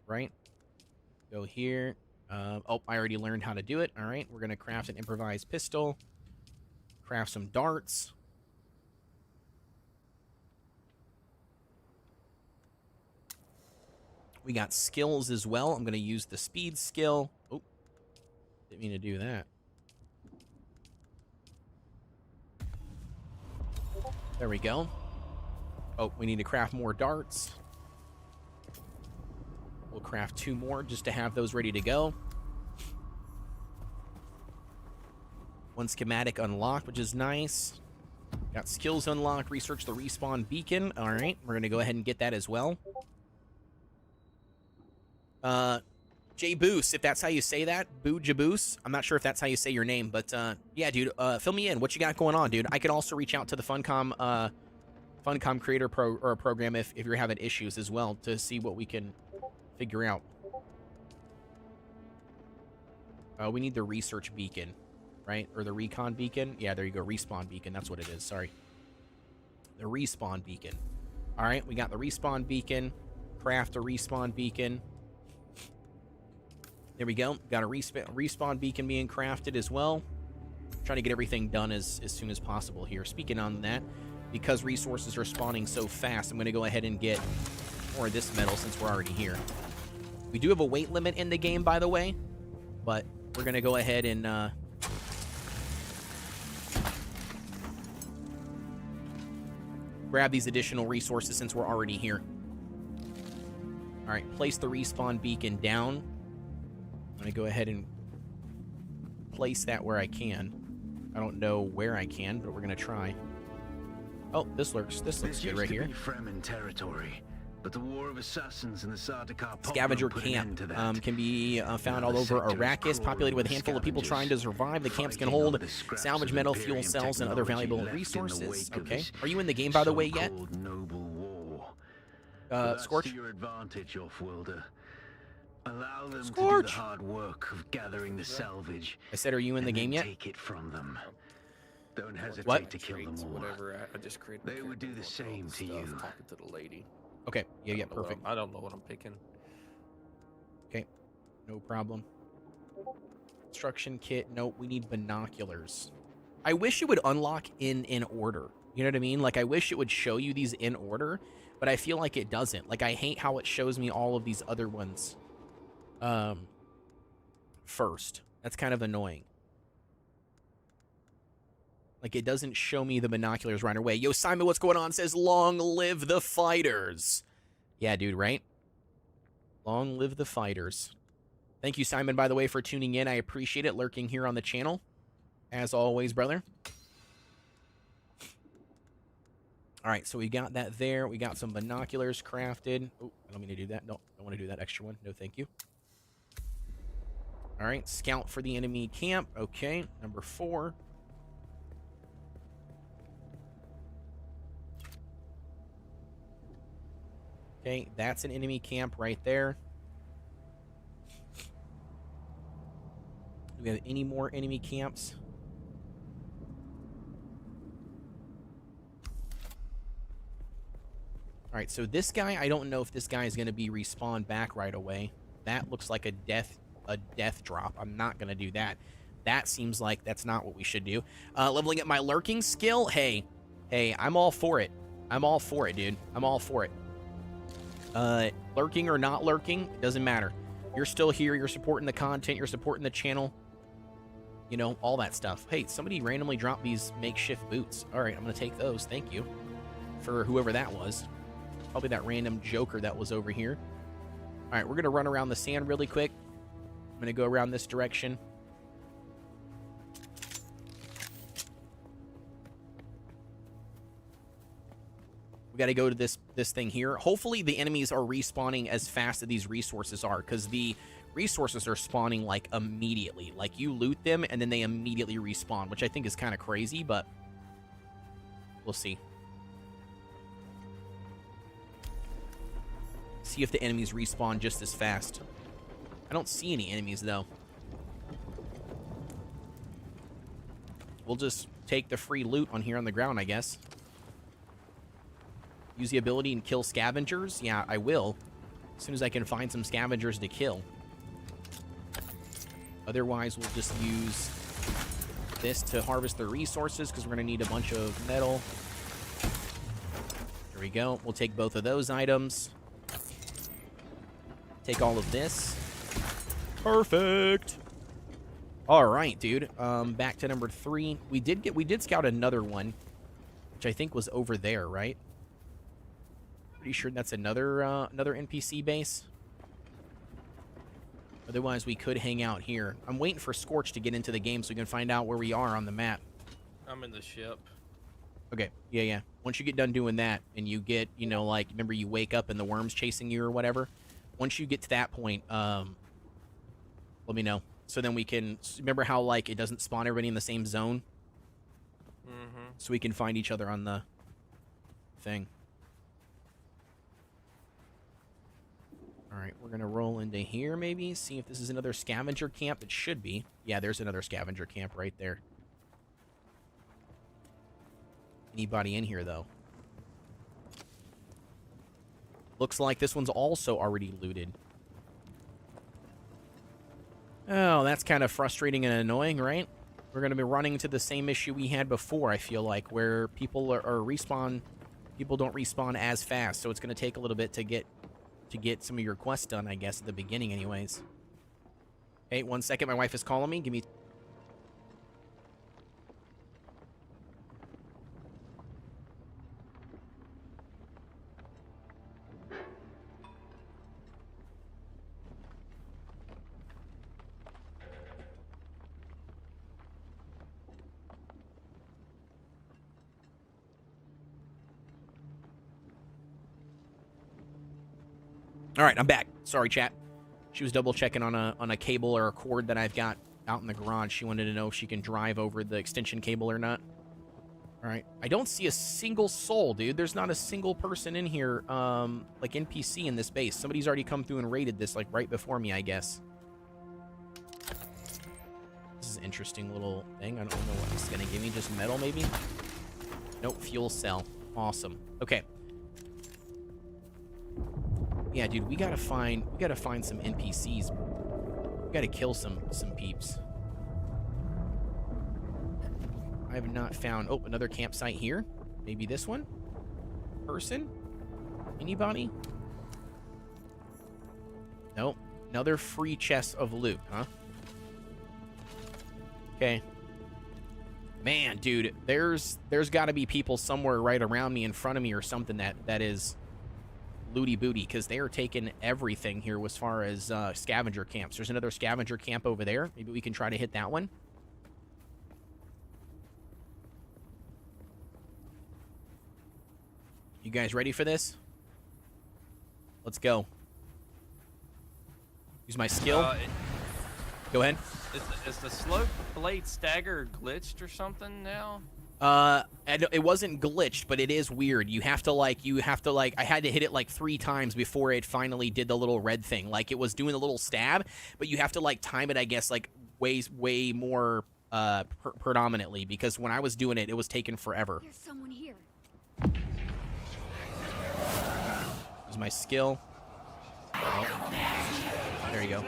Right? Go here. Oh, I already learned how to do it. All right, we're going to craft an improvised pistol. Craft some darts. We got skills as well. I'm going to use the speed skill. Oh, didn't mean to do that. There we go. Oh, we need to craft more darts. We'll craft 2 more just to have those ready to go. 1 schematic unlocked, which is nice. Got skills unlocked. Research the respawn beacon. All right, we're going to go ahead and get that as well. Jay Boos, if that's how you say that. Boo Jaboos. I'm not sure if that's how you say your name, but yeah, dude, fill me in. What you got going on, dude? I can also reach out to the Funcom creator program if you're having issues as well to see what we can figure out. We need the research beacon, right? Or the recon beacon. Yeah, there you go. Respawn beacon. That's what it is. Sorry. The respawn beacon. All right, we got the respawn beacon. Craft a respawn beacon. There we go. Got a respawn beacon being crafted as well. Trying to get everything done as soon as possible here. Speaking on that, because resources are spawning so fast, I'm going to go ahead and get more of this metal since we're already here. We do have a weight limit in the game, by the way, but we're going to go ahead and grab these additional resources since we're already here. All right, place the respawn beacon down. I'm going to go ahead and place that where I can. I don't know where I can, but we're going to try. Oh, this looks good right here. Fremen territory, but the War of Assassins and the Sardaukar Scavenger camp can be found all over Arrakis, populated with a handful of people trying to survive. The camps can hold salvage metal, fuel cells, and other valuable resources. Okay. Are you in the game, by the way, yet? Noble war. Scorch? To your advantage, off-worlder. Allow them to do the Scorch! hard work of gathering the salvage. I said, are you in the and game then yet? Take it from them. Don't hesitate What? to kill them Traits, all. whatever. I just created. They would do the same to you. Talking to the lady. Okay. Yeah, yeah, I don't know what perfect. I don't know what I'm picking. Okay. No problem. Construction kit. Nope, we need binoculars. I wish it would unlock in order. You know what I mean? Like, I wish it would show you these in order, but I feel like it doesn't. Like, I hate how it shows me all of these other ones first. That's kind of annoying. Like, it doesn't show me the binoculars right away. Yo, Simon, what's going on? Says, long live the fighters. Yeah, dude, right? Long live the fighters. Thank you, Simon, by the way, for tuning in. I appreciate it, lurking here on the channel. As always, brother. All right, so we got that there. We got some binoculars crafted. Oh, I don't mean to do that. No, I don't want to do that extra one. No, thank you. All right, scout for the enemy camp. Okay, number 4. Okay, that's an enemy camp right there. Do we have any more enemy camps? All right, so this guy, I don't know if this guy is going to be respawned back right away. That looks like a death drop. I'm not going to do that. That seems like that's not what we should do. Leveling up my lurking skill. Hey, I'm all for it. I'm all for it, dude. I'm all for it. Lurking or not lurking, it doesn't matter. You're still here. You're supporting the content. You're supporting the channel. You know, all that stuff. Hey, somebody randomly dropped these makeshift boots. All right, I'm going to take those. Thank you for whoever that was. Probably that random joker that was over here. All right, we're going to run around the sand really quick. I'm going to go around this direction. We got to go to this thing here. Hopefully the enemies are respawning as fast as these resources are, because the resources are spawning like immediately. Like, you loot them and then they immediately respawn, which I think is kind of crazy, but we'll see. See if the enemies respawn just as fast. I don't see any enemies though. We'll just take the free loot on here on the ground, I guess. Use the ability and kill scavengers? Yeah, I will. As soon as I can find some scavengers to kill. Otherwise, we'll just use this to harvest the resources, because we're going to need a bunch of metal. There we go. We'll take both of those items. Take all of this. Perfect. All right, dude. Back to number 3. We did scout another one, which I think was over there, right? Pretty sure that's another NPC base. Otherwise, we could hang out here. I'm waiting for Scorch to get into the game so we can find out where we are on the map. I'm in the ship. Okay, yeah. Once you get done doing that, and you get, you know, like, remember you wake up and the worm's chasing you or whatever? Once you get to that point, let me know. So then we can, remember how, like, it doesn't spawn everybody in the same zone? Mm-hmm. So we can find each other on the thing. Alright, we're going to roll into here, maybe. See if this is another scavenger camp. It should be. Yeah, there's another scavenger camp right there. Anybody in here, though? Looks like this one's also already looted. Oh, that's kind of frustrating and annoying, right? We're going to be running into the same issue we had before, I feel like, where people are respawn. People don't respawn as fast, so it's going to take a little bit to get some of your quests done, I guess, at the beginning anyways. Hey, 1 second. My wife is calling me. Give me... All right, I'm back. Sorry, chat. She was double checking on a cable or a cord that I've got out in the garage. She wanted to know if she can drive over the extension cable or not. All right. I don't see a single soul, dude. There's not a single person in here, like NPC in this base. Somebody's already come through and raided this, like, right before me, I guess. This is an interesting little thing. I don't know what it's going to give me. Just metal, maybe? Nope, fuel cell. Awesome. Okay. Yeah, dude, we gotta find some NPCs. We gotta kill some peeps. I have not found... Oh, another campsite here. Maybe this one? Person? Anybody? Nope. Another free chest of loot, huh? Okay. Man, dude, there's got to be people somewhere right around me, in front of me, or something that is looty booty, because they are taking everything here as far as scavenger camps. There's another scavenger camp over there. Maybe we can try to hit that one. You guys ready for this? Let's go. Use my skill. Go ahead. Is the slope blade stagger glitched or something now? It wasn't glitched, but it is weird. You have to like, I had to hit it like 3 times before it finally did the little red thing. Like, it was doing a little stab, but you have to like time it, I guess, like way more predominantly, because when I was doing it, it was taking forever. There's someone here. Use my skill. Oh. There you go.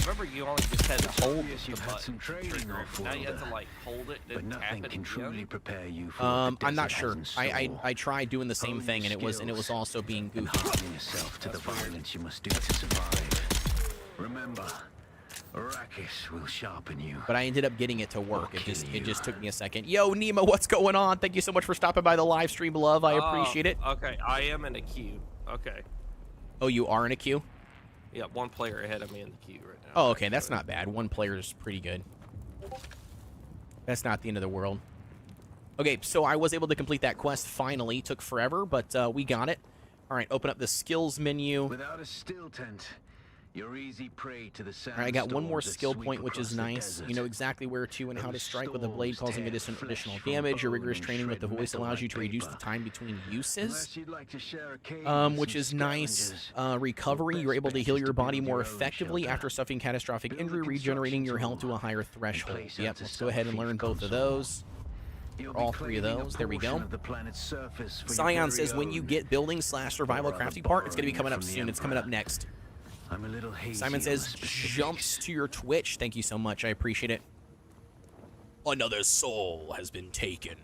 Remember, you only just had to hold the You've had some button. training off Now you have to world, like hold it but and tap nothing it can again. truly prepare you for what the I'm not desert sure. has in store. I tried doing the same Hone thing, and your it was skills also being and goofy. harden yourself to the violence you must do to survive. Remember, Arrakis will sharpen you. But I ended up getting it to work. I'll kill It just you. took me a second. Yo, Nemo, what's going on? Thank you so much for stopping by the live stream, love. I appreciate it. Okay, I am in a queue. Okay. Oh, you are in a queue? Yeah, one player ahead of me in the queue right now. Oh, okay, that's not bad. One player is pretty good. That's not the end of the world. Okay, so I was able to complete that quest finally. Took forever, but we got it. All right, open up the skills menu. Without a still tent, you're easy prey to the All right, I got one more sandstorms that skill sweep point, which is across the nice. desert. You know exactly where to and how to Those strike with a blade, storms causing tear additional flesh from damage. Your bone rigorous and training with the shred voice metal allows you like to reduce the paper. time between uses. Unless you'd like to share a cave with Which some is nice. scavengers. Recovery, you're able to best heal bet your is to body build more your own effectively shelter. after suffering catastrophic Build a injury, regenerating your construction health to a tool higher and threshold. place Yep, out a let's go ahead and learn both of self-feed those. You'll all be 3 of claiming a those. There we go. portion of the planet's surface for your Scion very says when you own. get building / survival Or other crafting part, it's going to be borrowing coming up from the soon. It's coming up Emperor. next. I'm a little hazy Simon on says the specifics. jumps to your Twitch. Thank you so much. I appreciate it. Another soul has been taken.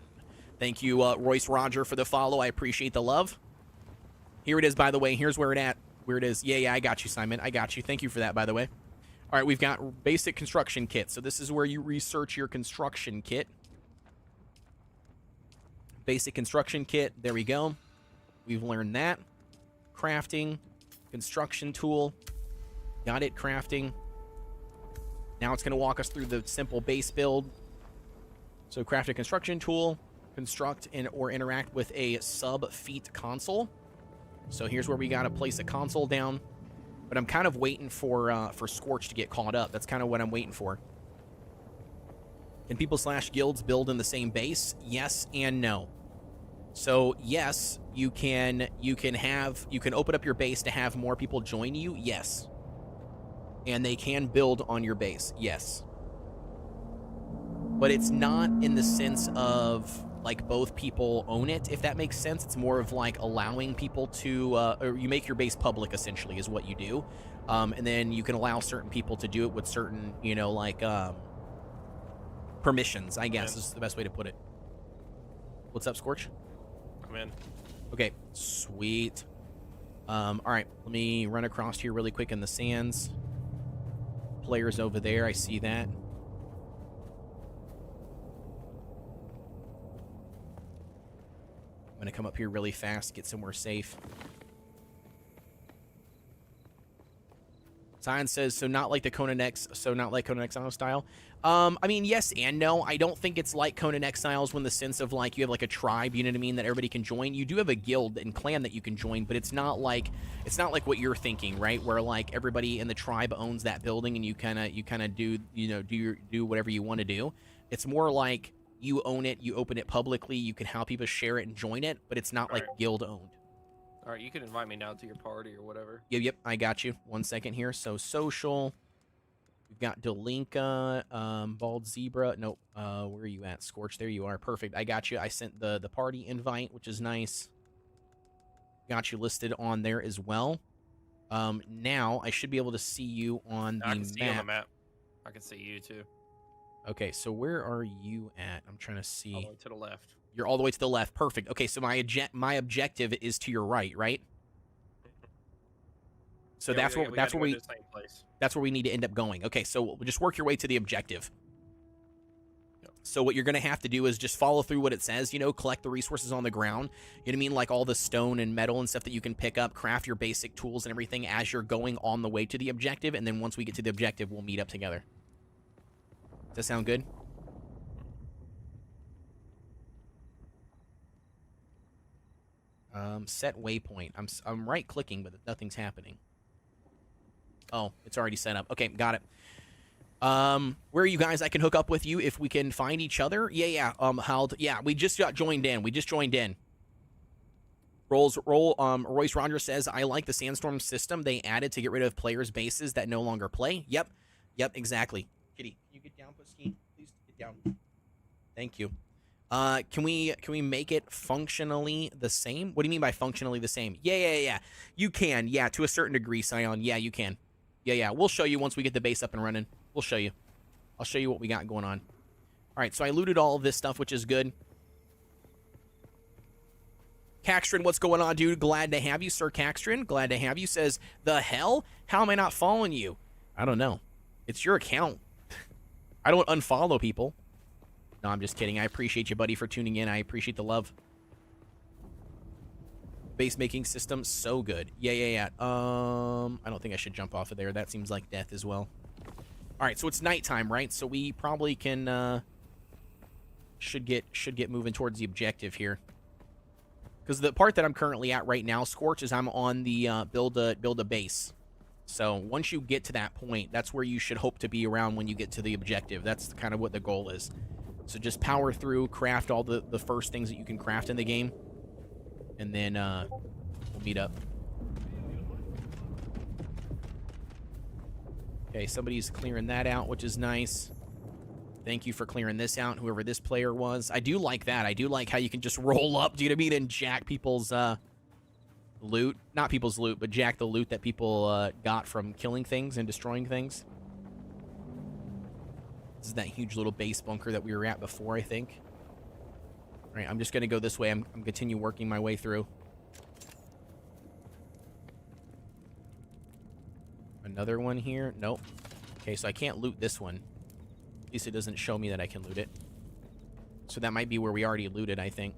Thank you, Royce Roger, for the follow. I appreciate the love. Here it is, by the way. Here's where it is. Yeah, I got you, Simon. I got you. Thank you for that, by the way. All right, we've got basic construction kit. So this is where you research your construction kit. Basic construction kit. There we go. We've learned that. Crafting. Construction tool. Got it, crafting. Now it's going to walk us through the simple base build. So craft a construction tool. Construct or interact with a sub-feet console. So here's where we got to place a console down. But I'm kind of waiting for Scorch to get caught up. That's kind of what I'm waiting for. Can people / guilds build in the same base? Yes and no. So yes, you can open up your base to have more people join you. Yes. And they can build on your base. Yes. But it's not in the sense of like both people own it, if that makes sense. It's more of like allowing people to, or you make your base public essentially is what you do. And then you can allow certain people to do it with certain, you know, like permissions, I guess is the best way to put it. What's up, Scorch? I'm in. Okay, sweet. All right, let me run across here really quick in the sands. Players over there, I see that. I'm gonna come up here really fast, get somewhere safe. Science says, so not like Conan Exiles style. I mean, yes and no. I don't think it's like Conan Exiles when the sense of like you have like a tribe, you know what I mean, that everybody can join. You do have a guild and clan that you can join, but it's not like what you're thinking, right? Where like everybody in the tribe owns that building and you kind of do, you know, do whatever you want to do. It's more like You own it. You open it publicly. You can have people share it and join it, but it's not like Alright. guild owned. All right, you can invite me now to your party or whatever. Yep, I got you. 1 second here. So social. We've got Delinka, Bald Zebra. Nope. Where are you at? Scorch. There you are. Perfect. I got you. I sent the party invite, which is nice. Got you listed on there as well. Now I should be able to see you on the I can see you on the map. map. I can see you too. Okay, so where are you at? I'm trying to see. All the way to the left. You're all the way to the left. Perfect. Okay, so my objective is to your right, right? So Yeah, that's we where gotta go to the same place. that's where we need to end up going. Okay, so just work your way to the objective. Yep. So what you're going to have to do is just follow through what it says, you know, collect the resources on the ground. You know what I mean? Like all the stone and metal and stuff that you can pick up, craft your basic tools and everything as you're going on the way to the objective. And then once we get to the objective, we'll meet up together. Does that sound good? Set waypoint. I'm right clicking, but nothing's happening. Oh, it's already set up. Okay, got it. Where are you guys? I can hook up with you if we can find each other. Yeah. Yeah, we just got joined in. Royce Rogers says, I like the sandstorm system they added to get rid of players' bases that no longer play. Yep, exactly. Kitty, can you get down, Pussy? Please get down. Thank you. Can we make it functionally the same? What do you mean by functionally the same? Yeah. You can. Yeah, to a certain degree, Scion. Yeah, you can. Yeah. We'll show you once we get the base up and running. We'll show you. I'll show you what we got going on. All right, so I looted all of this stuff, which is good. Caxtron, what's going on, dude? Glad to have you, Sir Caxtron. Glad to have you. Says, the hell? How am I not following you? I don't know. It's your account. I don't unfollow people. No, I'm just kidding. I appreciate you, buddy, for tuning in. I appreciate the love. Base making system, so good. Yeah. I don't think I should jump off of there. That seems like death as well. All right, so it's nighttime, right? So we probably can should get moving towards the objective here. Because the part that I'm currently at right now, Scorch, is I'm on the build a base. So once you get to that point, that's where you should hope to be around when you get to the objective. That's kind of what the goal is. So just power through, craft all the first things that you can craft in the game, and then we'll meet up. Okay, somebody's clearing that out, which is nice. Thank you for clearing this out, whoever this player was. I do like that. I do like how you can just roll up, do you know what I mean, and jack people's loot. Not people's loot, but jack the loot that people got from killing things and destroying things. This is that huge little base bunker that we were at before, I think. All right, I'm just going to go this way. I'm continue working my way through. Another one here. Nope. Okay, so I can't loot this one. At least it doesn't show me that I can loot it. So that might be where we already looted, I think.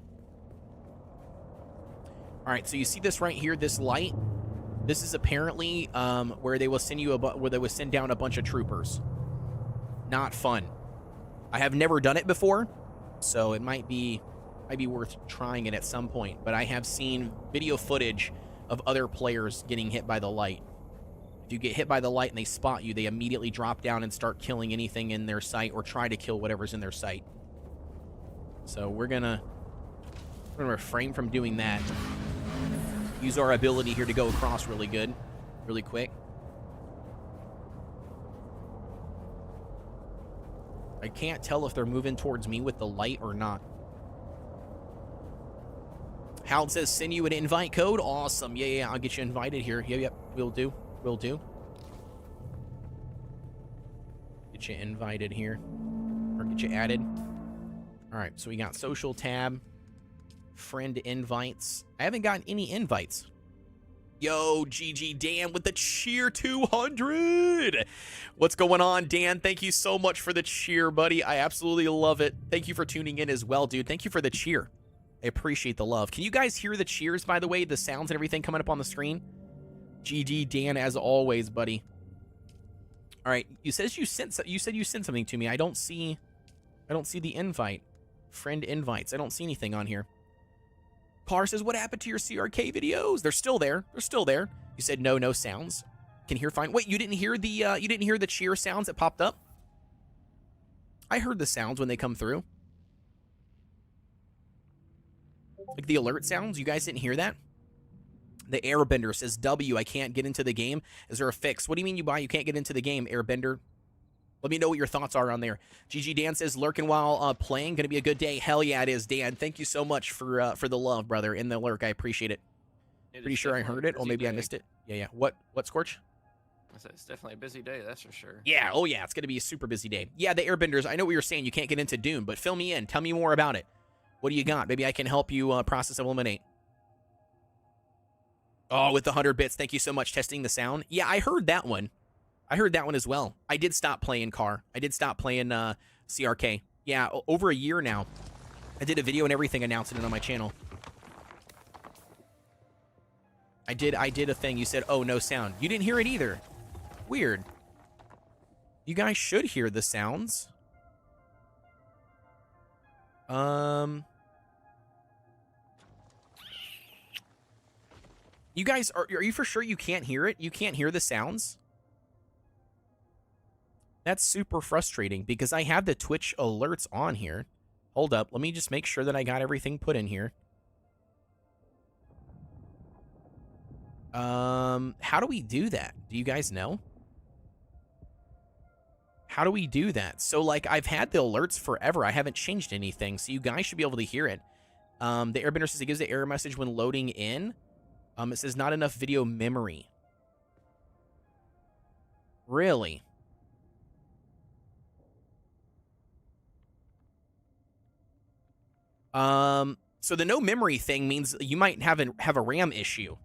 All right, so you see this right here, this light? This is apparently where they will send you where they will send down a bunch of troopers. Not fun. I have never done it before, so it might be worth trying it at some point. But I have seen video footage of other players getting hit by the light. If you get hit by the light and they spot you, they immediately drop down and start killing anything in their sight or try to kill whatever's in their sight. So we're gonna refrain from doing that. Use our ability here to go across really quick. I can't tell if they're moving towards me with the light or not. Hal says, send you an invite code. Awesome. Yeah, I'll get you invited here. Yep, will do. Get you invited here. Or get you added. All right, so we got social tab. Friend invites. I haven't gotten any invites. Yo, GG Dan with the cheer 200. What's going on, Dan? Thank you so much for the cheer, buddy. I absolutely love it. Thank you for tuning in as well, dude. Thank you for the cheer. I appreciate the love. Can you guys hear the cheers, by the way? The sounds and everything coming up on the screen? GG Dan, as always, buddy. All right, you said you sent something to me. I don't see the invite. Friend invites. I don't see anything on here. Car says, what happened to your CRK videos? They're still there. You said no sounds. Can hear fine. Wait, you didn't hear the cheer sounds that popped up? I heard the sounds when they come through. Like the alert sounds, you guys didn't hear that? The Airbender says, W, I can't get into the game. Is there a fix? What do you mean you can't get into the game, Airbender? Let me know what your thoughts are on there. GG Dan says, lurking while playing. Going to be a good day. Hell yeah, it is, Dan. Thank you so much for the love, brother, in the lurk. I appreciate it. Pretty sure I heard it, or maybe I missed it. Yeah. What, Scorch? I said it's definitely a busy day, that's for sure. Yeah, oh yeah, it's going to be a super busy day. Yeah, the Airbenders, I know what you're saying. You can't get into Dune, but fill me in. Tell me more about it. What do you got? Maybe I can help you process eliminate. Oh, with the 100 bits. Thank you so much. Testing the sound. Yeah, I heard that one. I heard that one as well. I did stop playing car. I did stop playing CRK. Yeah, over a year now. I did a video and everything announcing it on my channel. I did a thing. You said, oh, no sound. You didn't hear it either. Weird. You guys should hear the sounds. You guys, are you for sure you can't hear it? You can't hear the sounds? That's super frustrating because I have the Twitch alerts on here. Hold up. Let me just make sure that I got everything put in here. How do we do that? Do you guys know? How do we do that? So, like, I've had the alerts forever. I haven't changed anything, so you guys should be able to hear it. The Airbender says it gives the error message when loading in. It says not enough video memory. Really? So the no memory thing means you might have a RAM issue.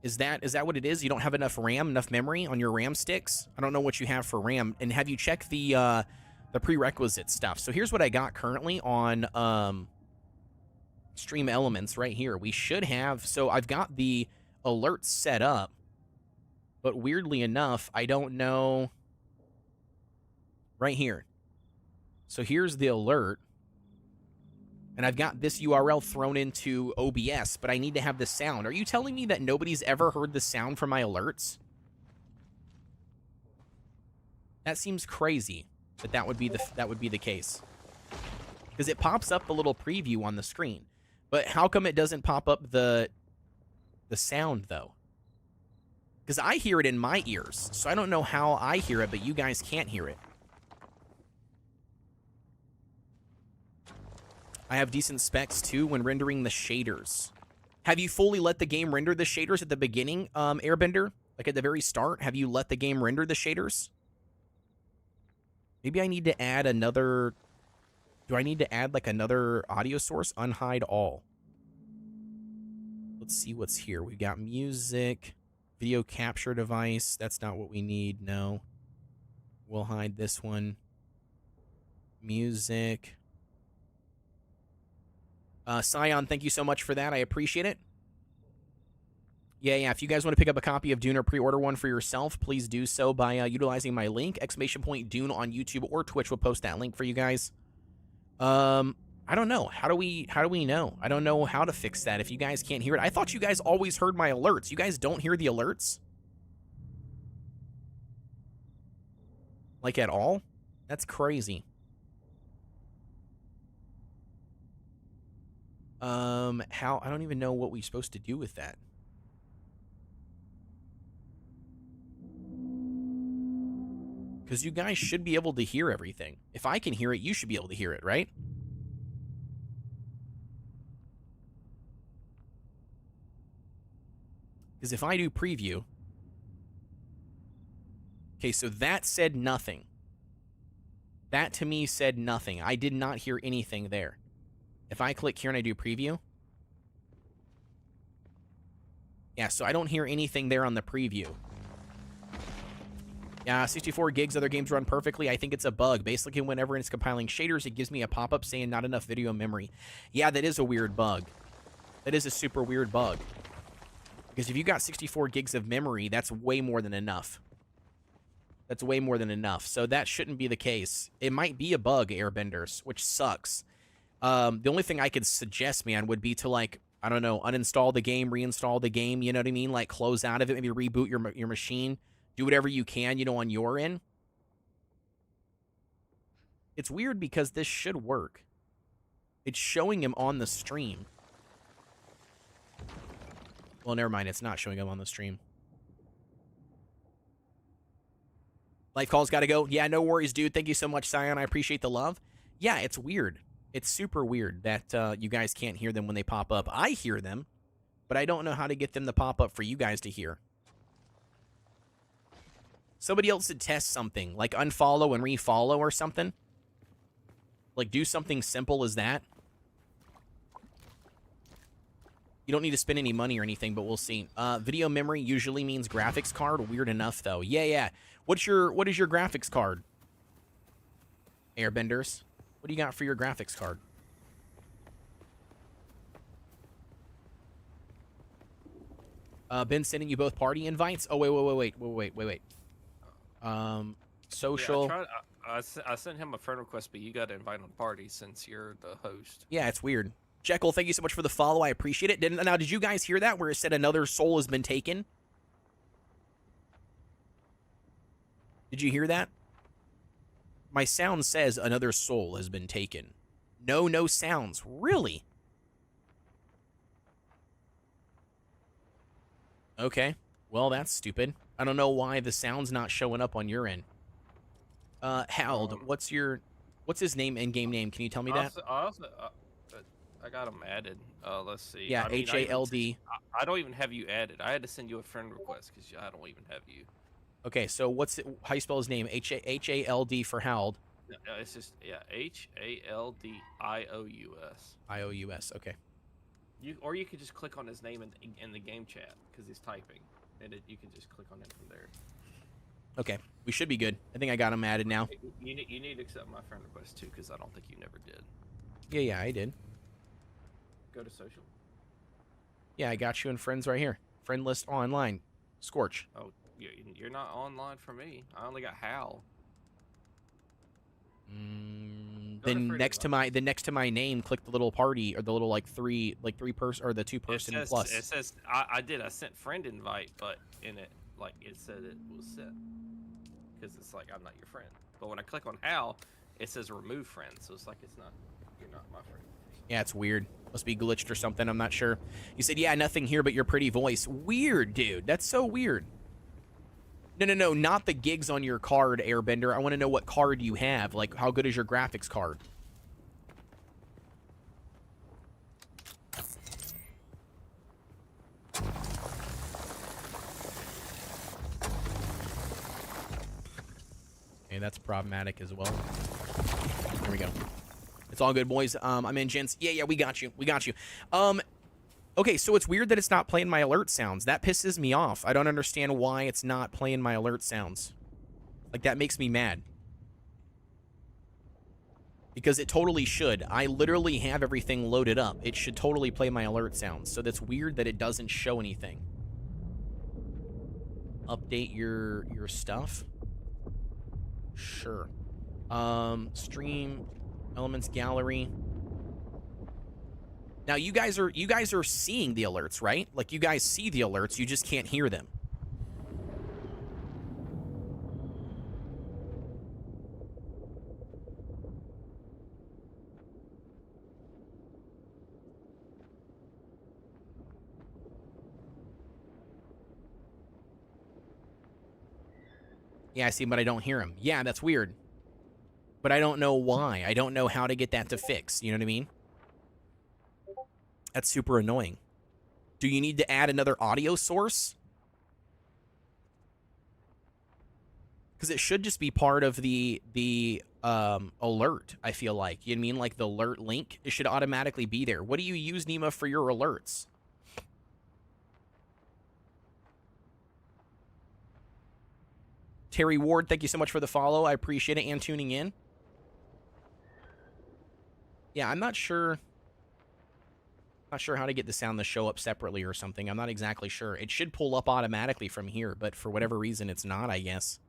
Is that what it is? You don't have enough RAM, enough memory on your RAM sticks? I don't know what you have for RAM. And have you checked the prerequisite stuff? So here's what I got currently on Stream Elements right here. We should have, so I've got the alerts set up, but weirdly enough, I don't know. Right here. So here's the alert. And I've got this URL thrown into OBS, but I need to have the sound. Are you telling me that nobody's ever heard the sound from my alerts? That seems crazy that would be the case. Because it pops up a little preview on the screen. But how come it doesn't pop up the sound though? Because I hear it in my ears. So I don't know how I hear it, but you guys can't hear it. I have decent specs, too, when rendering the shaders. Have you fully let the game render the shaders at the beginning, Airbender? Like, at the very start, have you let the game render the shaders? Maybe I need to add another... Do I need to add, like, another audio source? Unhide all. Let's see what's here. We've got music, video capture device. That's not what we need, no. We'll hide this one. Music... Scion, thank you so much for that. I appreciate it. Yeah. If you guys want to pick up a copy of Dune or pre-order one for yourself, please do so by utilizing my link, !Dune on YouTube or Twitch. Will post that link for you guys. I don't know. How do we know? I don't know how to fix that if you guys can't hear it. I thought you guys always heard my alerts. You guys don't hear the alerts? Like at all? That's crazy. How? I don't even know what we're supposed to do with that. Because you guys should be able to hear everything. If I can hear it, you should be able to hear it, right? Because if I do preview... Okay, so that said nothing. That to me said nothing. I did not hear anything there. If I click here and I do preview... Yeah, so I don't hear anything there on the preview. Yeah, 64 gigs, other games run perfectly. I think it's a bug. Basically, whenever it's compiling shaders, it gives me a pop-up saying not enough video memory. Yeah, that is a weird bug. That is a super weird bug. Because if you got 64 gigs of memory, that's way more than enough. That's way more than enough. So that shouldn't be the case. It might be a bug, Airbenders, which sucks. The only thing I could suggest, man, would be to, like, I don't know, uninstall the game, reinstall the game, you know what I mean? Like, close out of it, maybe reboot your machine. Do whatever you can, you know, on your end. It's weird because this should work. It's showing him on the stream. Well, never mind. It's not showing him on the stream. Life call's got to go. Yeah, no worries, dude. Thank you so much, Scion. I appreciate the love. Yeah, it's weird. It's super weird that you guys can't hear them when they pop up. I hear them, but I don't know how to get them to pop up for you guys to hear. Somebody else should test something, like unfollow and refollow or something. Like, do something simple as that. You don't need to spend any money or anything, but we'll see. Video memory usually means graphics card. Weird enough, though. Yeah. What is your graphics card? Airbenders. What do you got for your graphics card? Been sending you both party invites. Oh, wait. Social. Yeah, I sent him a friend request, but you got to invite him to party since you're the host. Yeah, it's weird. Jekyll, thank you so much for the follow. I appreciate it. Now, did you guys hear that where it said another soul has been taken? Did you hear that? My sound says another soul has been taken. No sounds. Really? Okay. Well, that's stupid. I don't know why the sound's not showing up on your end. Hald, what's his name, in-game name? Can you tell me that? I got him added. Let's see. Yeah, H-A-L-D. I don't even have you added. I had to send you a friend request because I don't even have you. Okay, so how you spell his name? H-A-L-D for Hald. No, it's just, yeah, H-A-L-D-I-O-U-S. I-O-U-S, okay. Or you could just click on his name in the game chat because he's typing, and you can just click on it from there. Okay, we should be good. I think I got him added now. You need to accept my friend request too because I don't think you never did. Yeah, I did. Go to social. Yeah, I got you in friends right here. Friend list online. Scorch. Oh, you're not online for me. I only got Hal. Then next to my name, click the little party or the little three person or the 2-person plus. It says I sent friend invite, but in it it said it was sent because it's like I'm not your friend. But when I click on Hal, it says remove friend, so it's like you're not my friend. Yeah, it's weird. Must be glitched or something. I'm not sure. You said, yeah, nothing here but your pretty voice. Weird, dude. That's so weird. No, not the gigs on your card, Airbender. I want to know what card you have. Like, how good is your graphics card? Okay, that's problematic as well. There we go. It's all good, boys. I'm in, gents. Yeah, we got you. Okay, so it's weird that it's not playing my alert sounds. That pisses me off. I don't understand why it's not playing my alert sounds. Like, that makes me mad. Because it totally should. I literally have everything loaded up. It should totally play my alert sounds. So that's weird that it doesn't show anything. Update your stuff? Sure. Stream, elements gallery. Now you guys are seeing the alerts, right? Like, you guys see the alerts, you just can't hear them. Yeah, I see, but I don't hear him. Yeah, that's weird. But I don't know why. I don't know how to get that to fix. You know what I mean? That's super annoying. Do you need to add another audio source? Because it should just be part of the alert, I feel like. You know what I mean? Like the alert link, it should automatically be there. What do you use, Nima, for your alerts? Terry Ward, thank you so much for the follow. I appreciate it and tuning in. Yeah, I'm not sure. Not sure how to get the sound to show up separately or something. I'm not exactly sure. It should pull up automatically from here, but for whatever reason, it's not, I guess.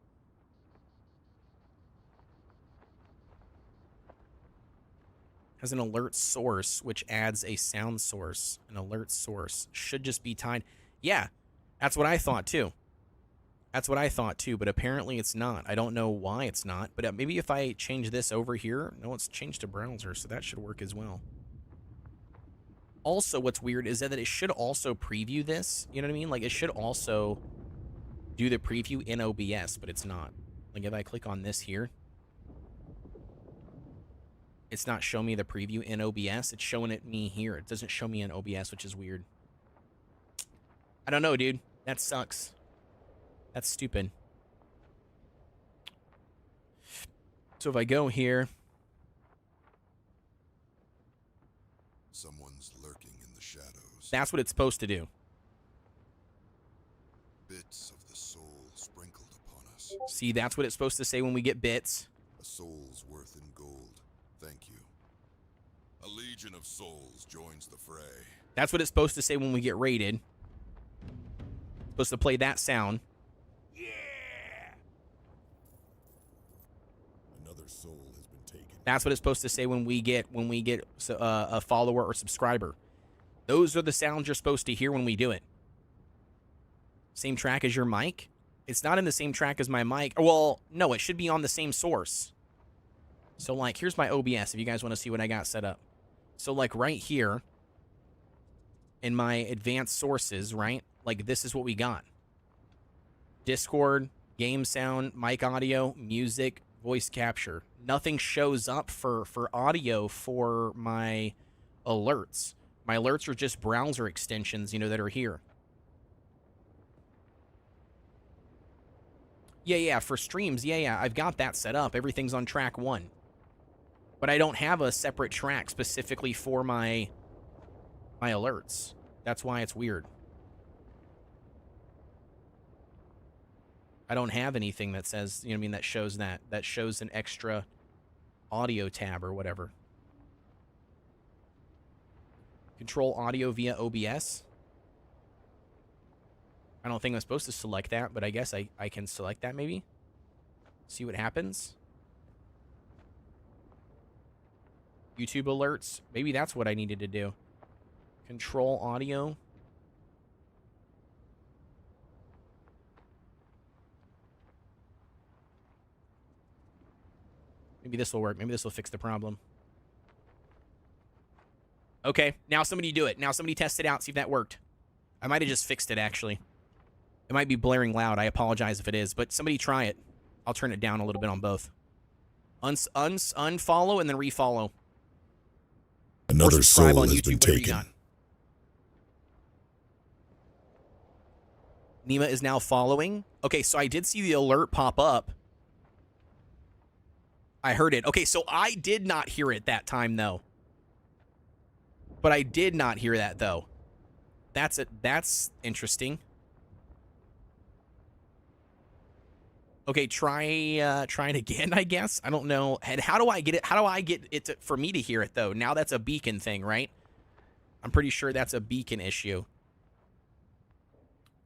Has an alert source, which adds a sound source. An alert source should just be tied. Yeah, that's what I thought, too. That's what I thought, too, but apparently it's not. I don't know why it's not, but maybe if I change this over here. No, it's changed to browser, so that should work as well. Also, what's weird is that it should also preview this. You know what I mean? Like, it should also do the preview in OBS, but it's not. Like, if I click on this here, it's not showing me the preview in OBS. It's showing it me here. It doesn't show me in OBS, which is weird. I don't know, dude. That sucks. That's stupid. So if I go here... Someone's lurking in the shadows. That's what it's supposed to do. Bits of the soul sprinkled upon us. See, that's what it's supposed to say when we get bits. A soul's worth in gold. Thank you. A legion of souls joins the fray. That's what it's supposed to say when we get raided. It's supposed to play that sound. Another soul has been taken. That's what it's supposed to say when we get a follower or subscriber. Those are the sounds you're supposed to hear when we do it. Same track as your mic? It's not in the same track as my mic. Well, no, it should be on the same source. So, like, here's my OBS if you guys want to see what I got set up. So, like, right here in my advanced sources, right? Like, this is what we got. Discord, game sound, mic audio, music, voice capture. Nothing shows up for audio for my alerts. My alerts are just browser extensions, you know, that are here. Yeah, for streams, yeah, I've got that set up. Everything's on track 1. But I don't have a separate track specifically for my alerts. That's why it's weird. I don't have anything that says, you know what I mean, that shows that. That shows an extra audio tab or whatever. Control audio via OBS. I don't think I'm supposed to select that, but I guess I can select that maybe. See what happens. YouTube alerts. Maybe that's what I needed to do. Control audio. Maybe this will work. Maybe this will fix the problem. Okay, now somebody do it. Now somebody test it out, see if that worked. I might have just fixed it, actually. It might be blaring loud. I apologize if it is, but somebody try it. I'll turn it down a little bit on both. Unfollow and then refollow. Another soul on has YouTube, been whatever you taken. got. Nima is now following. Okay, so I did see the alert pop up. I heard it. Okay, so I did not hear it that time, though. But I did not hear that, though. That's it. That's interesting. Okay, try it again, I guess. I don't know. And how do I get it? How do I get it for me to hear it, though? Now that's a beacon thing, right? I'm pretty sure that's a beacon issue.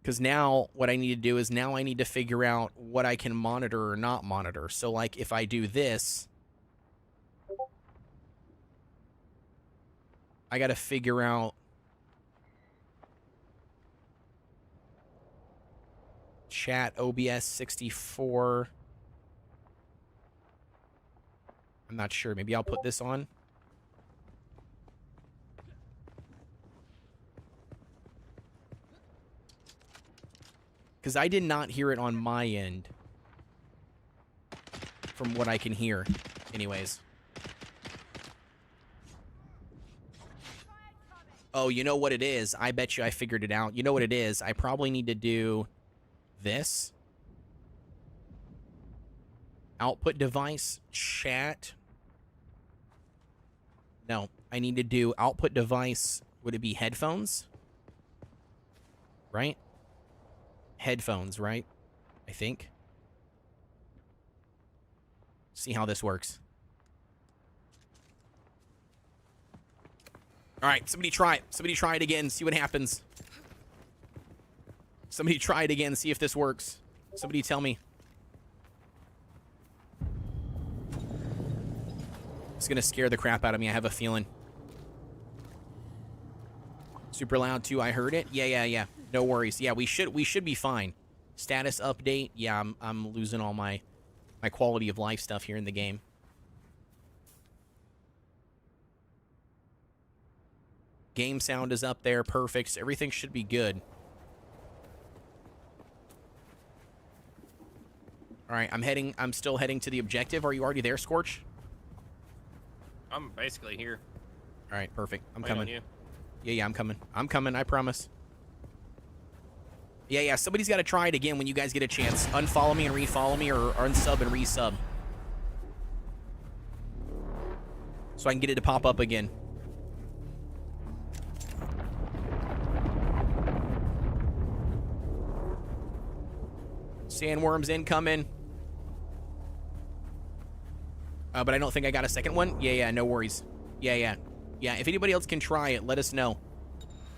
Because now what I need to do is now I need to figure out what I can monitor or not monitor. So, like, if I do this, I got to figure out chat OBS 64. I'm not sure. Maybe I'll put this on. Because I did not hear it on my end. From what I can hear. Anyways. Oh, you know what it is? I bet you I figured it out. You know what it is? I probably need to do this. Output device, chat. No, I need to do output device. Would it be headphones? Right? Headphones, right? I think. See how this works. All right, somebody try it. Somebody try it again. See what happens. Somebody try it again. See if this works. Somebody tell me. It's going to scare the crap out of me. I have a feeling. Super loud too. I heard it. Yeah. No worries. Yeah, we should be fine. Status update. Yeah, I'm losing all my quality of life stuff here in the game. Game sound is up there. Perfect. So everything should be good. All right, I'm still heading to the objective. Are you already there, Scorch? I'm basically here. All right, perfect. I'm Waiting on coming. you. Yeah, I'm coming. I'm coming, I promise. Yeah, somebody's got to try it again when you guys get a chance. Unfollow me and refollow me, or unsub and resub. So I can get it to pop up again. Sandworms incoming. But I don't think I got a second one. Yeah, no worries. Yeah, if anybody else can try it, let us know.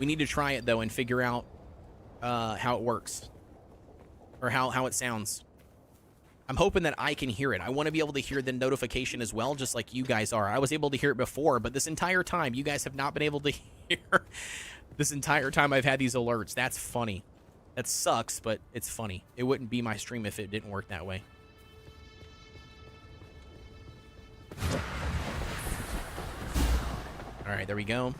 We need to try it, though, and figure out how it works. Or how it sounds. I'm hoping that I can hear it. I want to be able to hear the notification as well, just like you guys are. I was able to hear it before, but this entire time, you guys have not been able to hear this entire time I've had these alerts. That's funny. That sucks, but it's funny. It wouldn't be my stream if it didn't work that way. All right, there we go.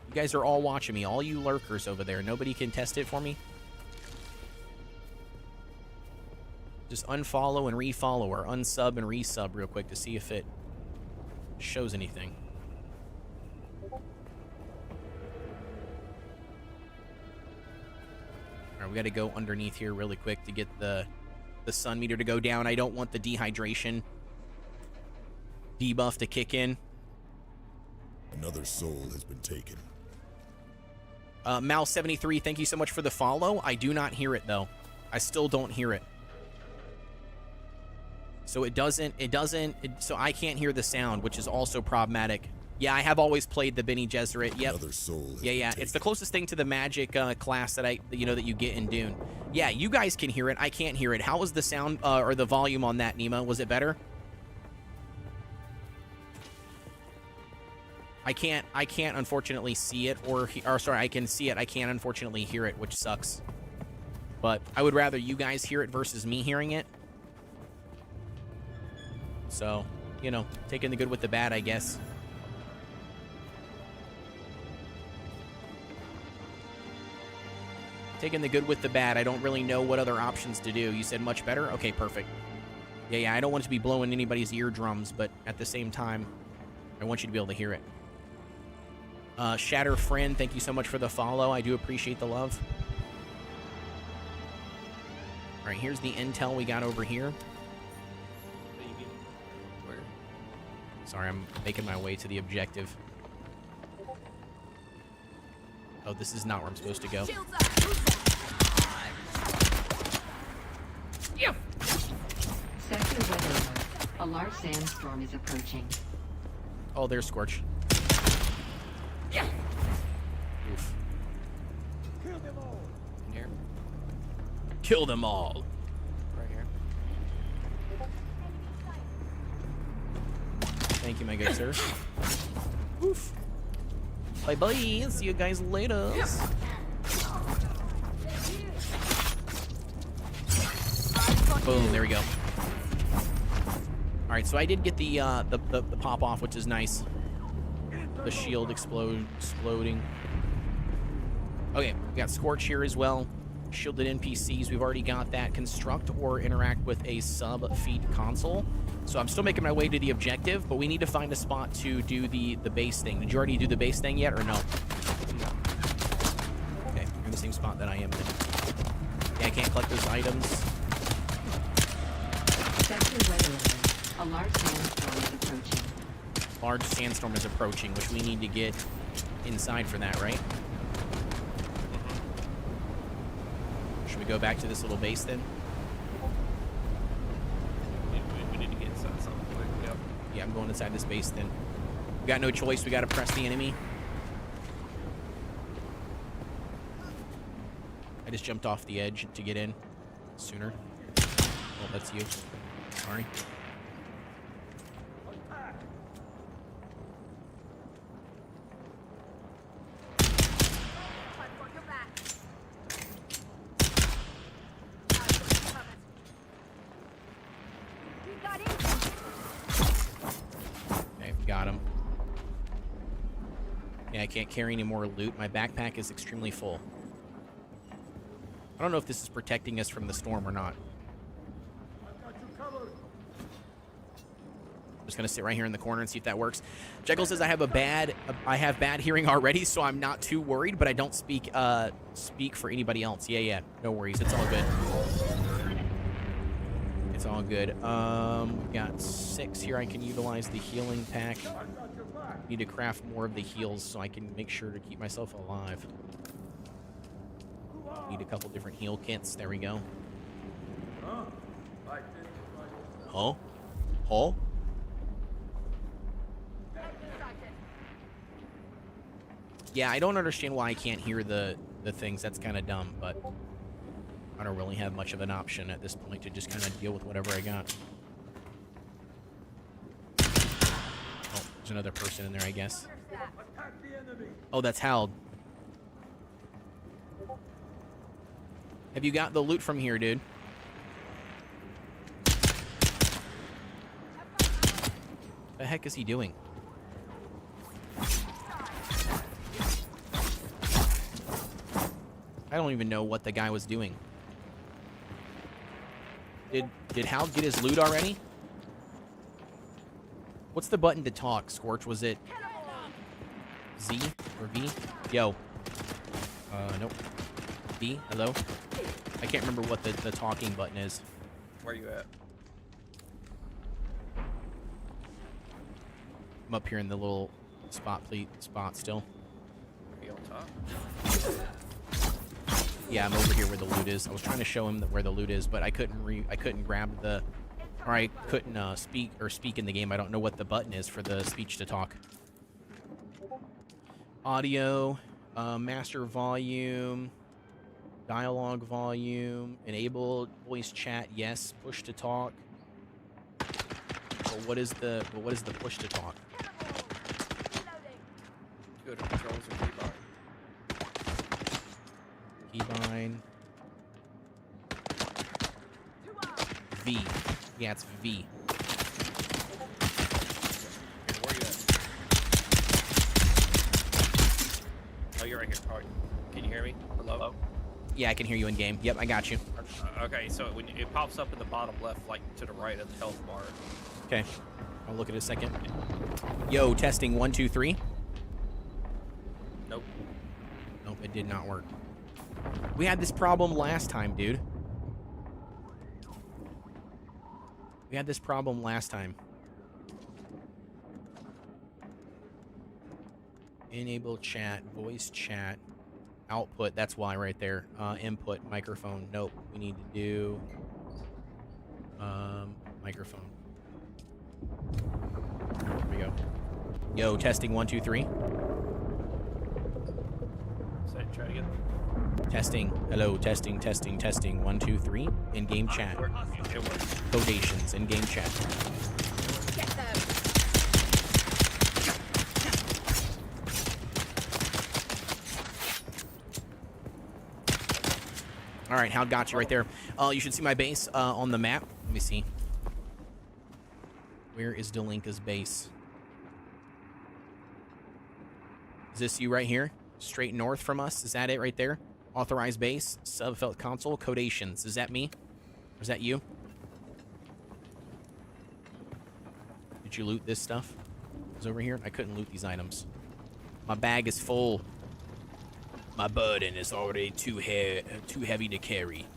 You guys are all watching me. All you lurkers over there. Nobody can test it for me? Just unfollow and refollow, or unsub and resub real quick to see if it shows anything. All right, we got to go underneath here really quick to get the sun meter to go down. I don't want the dehydration debuff to kick in. Another soul has been taken. Mal73, thank you so much for the follow. I do not hear it, though. I still don't hear it. So so I can't hear the sound, which is also problematic. Yeah, I have always played the Bene Gesserit. Yep. Another soul has Yeah. been It's the taken. closest thing to the magic class that that you get in Dune. Yeah, you guys can hear it. I can't hear it. How was the sound or the volume on that, Nima? Was it better? I can't unfortunately see it, or sorry, I can see it. I can't unfortunately hear it, which sucks. But I would rather you guys hear it versus me hearing it. So, taking the good with the bad, I guess. Taking the good with the bad. I don't really know what other options to do. You said much better? Okay, perfect. Yeah, I don't want it to be blowing anybody's eardrums, but at the same time, I want you to be able to hear it. Shatter Friend, thank you so much for the follow. I do appreciate the love. All right, here's the intel we got over here. Where? Sorry, I'm making my way to the objective. Oh, this is not where I'm supposed to go. Sector weather alert. A large sandstorm is approaching. Oh, there's Scorch. Oof. In here? Kill them all. Right here. Thank you, my good sir. Oof. Bye-bye. See you guys later. Boom, there we go. All right, so I did get the pop off, which is nice. The shield exploding. Okay, we got Scorch here as well. Shielded NPCs, we've already got that. Construct or interact with a sub-feed console. So I'm still making my way to the objective, but we need to find a spot to do the base thing. Did you already do the base thing yet, or no? Okay, you're in the same spot that I am then. Yeah, I can't collect those items. Sector weather alert. A large sandstorm is approaching. Large sandstorm is approaching, which we need to get inside for that, right? Should we go back to this little base then? We need to get inside something quick. Yep. Yeah, I'm going inside this base then. We got no choice. We got to press the enemy. I just jumped off the edge to get in sooner. Oh, that's you. Sorry. Okay. can't carry any more loot. My backpack is extremely full. I don't know if this is protecting us from the storm or not. I'm just gonna sit right here in the corner and see if that works. Jekyll says I have bad hearing already, so I'm not too worried, but I don't speak for anybody else. Yeah, no worries. It's all good. It's all good. We've got 6 here. I can utilize the healing pack. Need to craft more of the heals so I can make sure to keep myself alive. Need a couple different heal kits. There we go. Huh? Huh? Yeah, I don't understand why I can't hear the things. That's kind of dumb, but I don't really have much of an option at this point to just kind of deal with whatever I got. Oh, there's another person in there, I guess. Oh, that's Hal. Have you got the loot from here, dude? What the heck is he doing? I don't even know what the guy was doing. Did Hal get his loot already? What's the button to talk, Scorch? Was it Z or V? Yo. Nope. V? Hello? I can't remember what the talking button is. Where you at? I'm up here in the little spot still. Are you on top? Yeah, I'm over here where the loot is. I was trying to show him where the loot is, but I couldn't grab the, or I couldn't speak in the game. I don't know what the button is for the speech to talk. Audio, master volume, dialogue volume, enable voice chat. Yes, push to talk. But what is the push to talk? Go to controls or keybind. Keybind. V. Yeah, it's V. Where you at? Oh, you're right here. All right. Can you hear me? Hello? Yeah, I can hear you in game. Yep, I got you. Okay, so when it pops up in the bottom left, like to the right of the health bar. Okay. I'll look at it a second. Yo, testing 1, 2, 3. Nope. Nope, it did not work. We had this problem last time, dude. We had this problem last time. Enable chat, voice chat, output. That's why right there. Input, microphone. Nope. We need to do microphone. There we go. Yo, testing 1, 2, 3. Say, try again. Testing. Hello, testing. 1, 2, 3. In-game chat. It works. Kodeations, in-game chat. Get them. All right, Hal got you right there. You should see my base on the map. Let me see. Where is Delinka's base? Is this you right here? Straight north from us? Is that it right there? Authorized base, subfelt console, Kodeations. Is that me? Or is that you? Did you loot this stuff? Is over here? I couldn't loot these items. My bag is full. My burden is already too heavy to carry.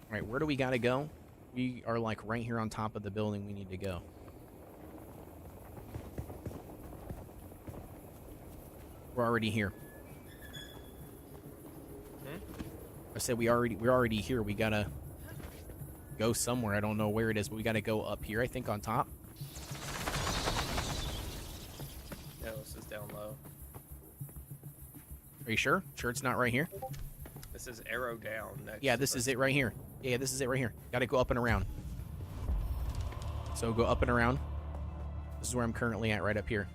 All right, where do we gotta go? We are like right here on top of the building we need to go. We're already here. I said we're already here. We gotta go somewhere. I don't know where it is, but we gotta go up here, I think, on top. No, this is down low. Are you sure? Sure it's not right here? This is arrow down next. Yeah, this is it right here. Yeah, this is it right here. Gotta go up and around. So go up and around. This is where I'm currently at, right up here.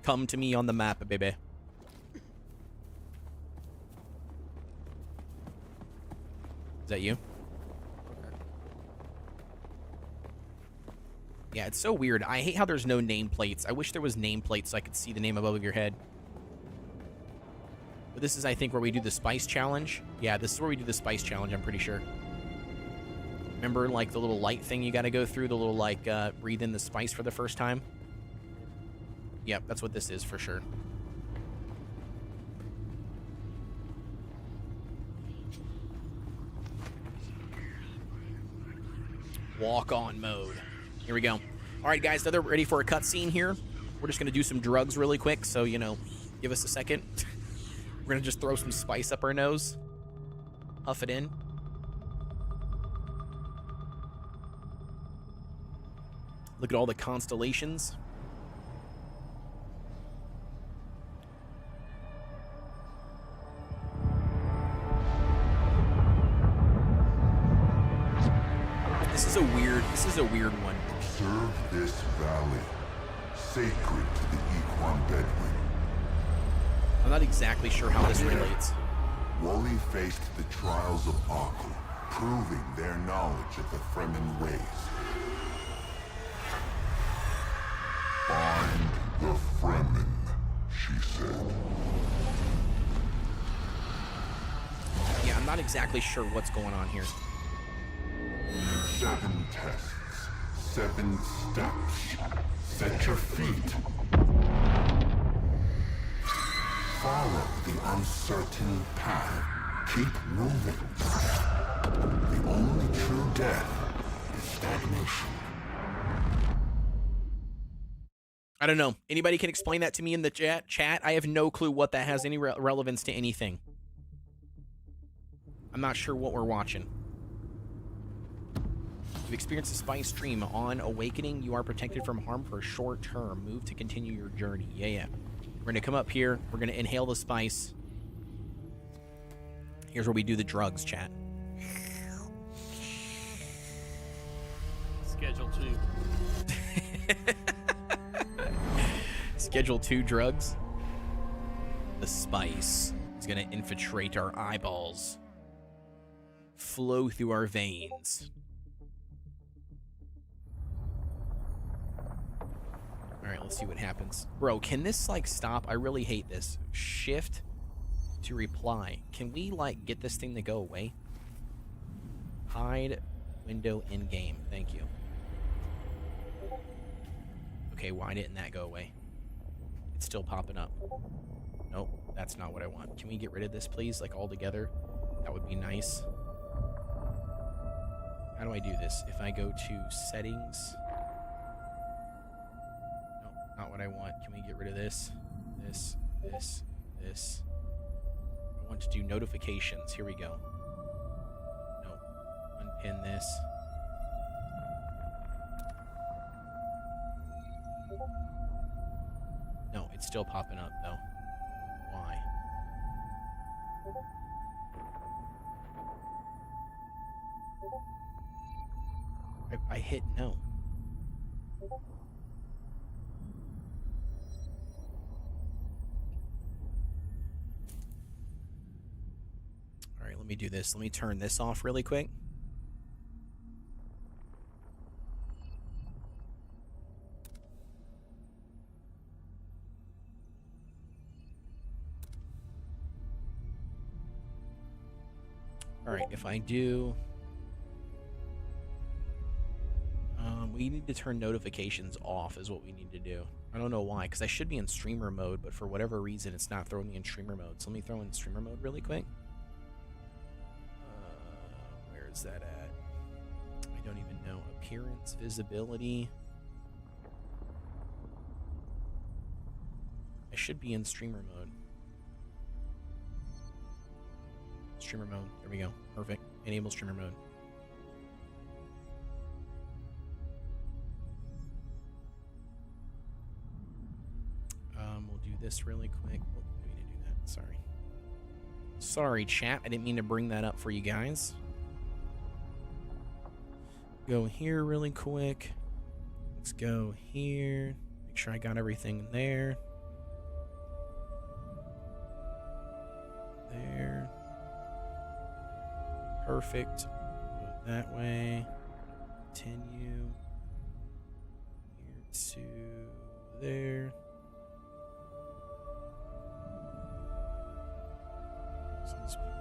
Come to me on the map, baby. Is that you? Okay. Yeah, it's so weird. I hate how there's no nameplates. I wish there was nameplates so I could see the name above your head. But this is, I think, where we do the spice challenge. Yeah, this is where we do the spice challenge, I'm pretty sure. Remember, like, the little light thing you gotta go through? The little, like, breathe in the spice for the first time? Yep, that's what this is for sure. Walk-on mode. Here we go. All right, guys, now they're ready for a cutscene here. We're just going to do some drugs really quick, so, you know, give us a second. We're going to just throw some spice up our nose. Huff it in. Look at all the constellations. This is a weird one. Observe this valley, sacred to the Equan Bedouin. I'm not exactly sure how this relates. Wally faced the trials of Arkle, proving their knowledge of the Fremen ways. Find the Fremen, she said. Yeah, I'm not exactly sure what's going on here. 7 tests, 7 steps. Set your feet. Follow the uncertain path. Keep moving. The only true death is stagnation. I don't know. Anybody can explain that to me in the chat? I have no clue what that has any relevance to anything. I'm not sure what we're watching. You've experienced a spice stream. On awakening, you are protected from harm for a short term. Move to continue your journey. Yeah. We're going to come up here. We're going to inhale the spice. Here's where we do the drugs, chat. Schedule 2. Schedule 2 drugs. The spice is going to infiltrate our eyeballs. Flow through our veins. Alright, let's see what happens. Bro, can this, like, stop? I really hate this. Shift to reply. Can we, like, get this thing to go away? Hide window in-game. Thank you. Okay, why didn't that go away? It's still popping up. Nope, that's not what I want. Can we get rid of this, please? Like, all together? That would be nice. How do I do this? If I go to settings... Not what I want. Can we get rid of this? This. I want to do notifications. Here we go. No. Unpin this. No, it's still popping up, though. Why? I hit no. Alright, let me do this. Let me turn this off really quick. Alright, if I do... we need to turn notifications off is what we need to do. I don't know why, because I should be in streamer mode, but for whatever reason, it's not throwing me in streamer mode. So let me throw in streamer mode really quick. Where is that at? I don't even know. Appearance, visibility. I should be in streamer mode. Streamer mode. There we go. Perfect. Enable streamer mode. We'll do this really quick. Oh, I need to do that. Sorry. Sorry, chat. I didn't mean to bring that up for you guys. Go here really quick. Let's go here. Make sure I got everything there. There. Perfect. Go that way. Continue. to there.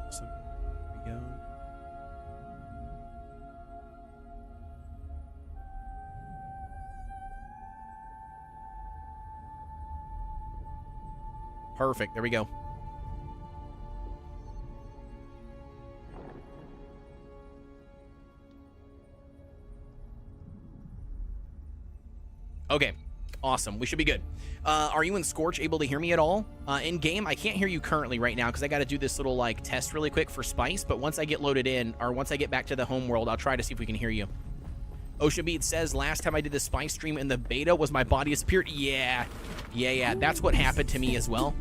So there we go. Perfect. There we go. Okay. Awesome. We should be good. Are you and Scorch able to hear me at all? In game, I can't hear you currently right now because I got to do this little like test really quick for Spice. But once I get loaded in, or once I get back to the home world, I'll try to see if we can hear you. Ocean Beat says, last time I did the Spice stream in the beta was my body disappeared. Yeah. That's what happened to me as well.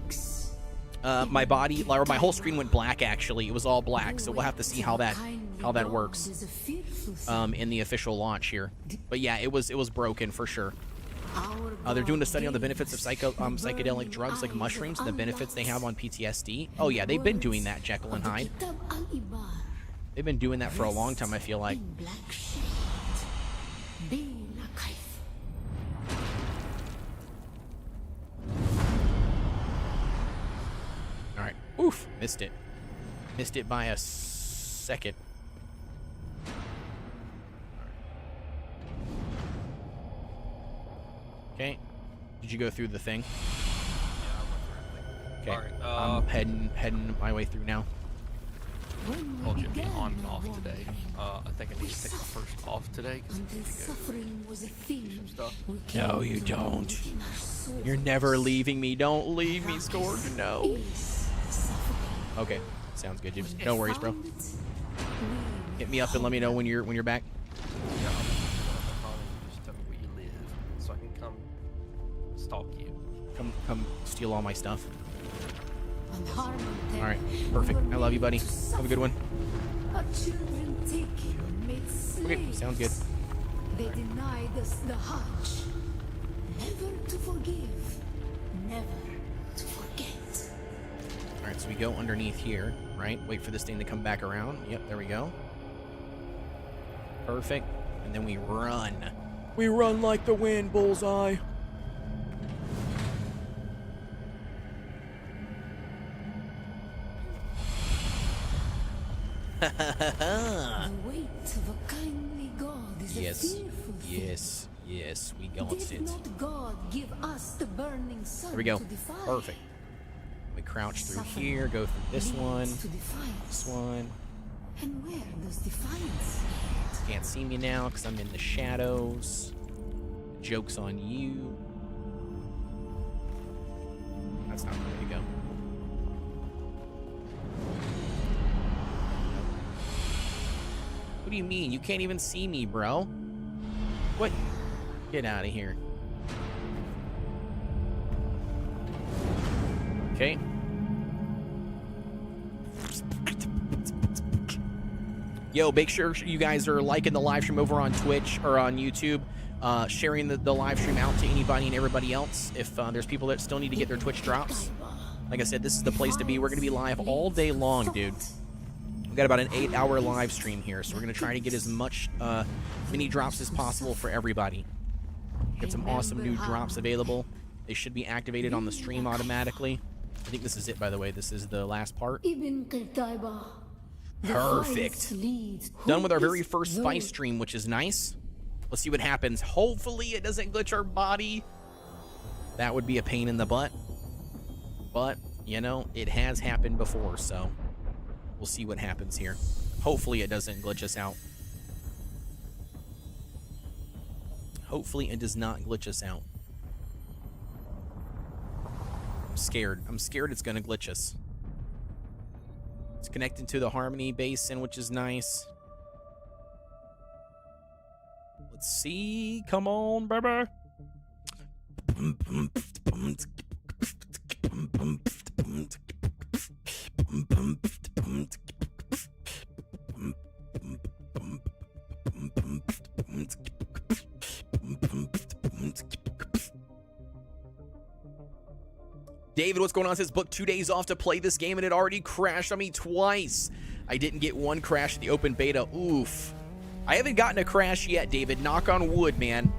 My body, or my whole screen went black, actually. It was all black, so we'll have to see how that works in the official launch here. But yeah, it was broken for sure. They're doing a study on the benefits of psychedelic drugs like mushrooms and the benefits they have on PTSD. Oh yeah, they've been doing that, Jekyll and Hyde. They've been doing that for a long time, I feel like. Alright. Oof. Missed it. Missed it by a second. Okay. Did you go through the thing? Yeah, I went through everything. All right. I'm heading my way through now. Told you to be on and off today. I think I need to take my first off today because I need to go do some stuff. No, you don't. You're never leaving me. Don't leave me, Scorch. No. Okay. Sounds good, dude. No worries, bro. Hit me up and let me know when you're back. Yeah, I'm just tell me where you live so I can come stalk you. Come steal all my stuff. Alright, perfect. I love you, buddy. Have a good one. Okay, sounds good. They denied us the Hajj. Never to forgive, never to forget. Alright, so we go underneath here, right? Wait for this thing to come back around. Yep, there we go. Perfect. And then we run. We run like the wind, Bullseye. The weight of a kindly God is Yes, a fearful thing. yes, we got Did it. not God give us the burning sun There we go. to defy? Perfect. We crouch through here, go through this one, To defiance. this one. And where does defiance lead? Can't see me now because I'm in the shadows. Joke's on you. That's not the way to go. What do you mean? You can't even see me, bro. What? Get out of here. Okay. Yo, make sure you guys are liking the live stream over on Twitch or on YouTube. Sharing the live stream out to anybody and everybody else. If there's people that still need to get their Twitch drops. Like I said, this is the place to be. We're going to be live all day long, dude. We've got about an 8-hour live stream here, so we're going to try to get as much mini drops as possible for everybody. Get some awesome new drops available. They should be activated on the stream automatically. I think this is it, by the way. This is the last part. Perfect. Done with our very first Spice stream, which is nice. Let's see what happens. Hopefully it doesn't glitch our body. That would be a pain in the butt. But, you know, it has happened before, so we'll see what happens here. Hopefully it doesn't glitch us out. Hopefully it does not glitch us out. I'm scared. I'm scared it's going to glitch us. It's connected to the Harmony Basin, which is nice. Let's see. Come on, baby. David, what's going on? Says booked 2 days off to play this game and it already crashed on me twice. I didn't get one crash in the open beta. Oof. I haven't gotten a crash yet, David. Knock on wood, man.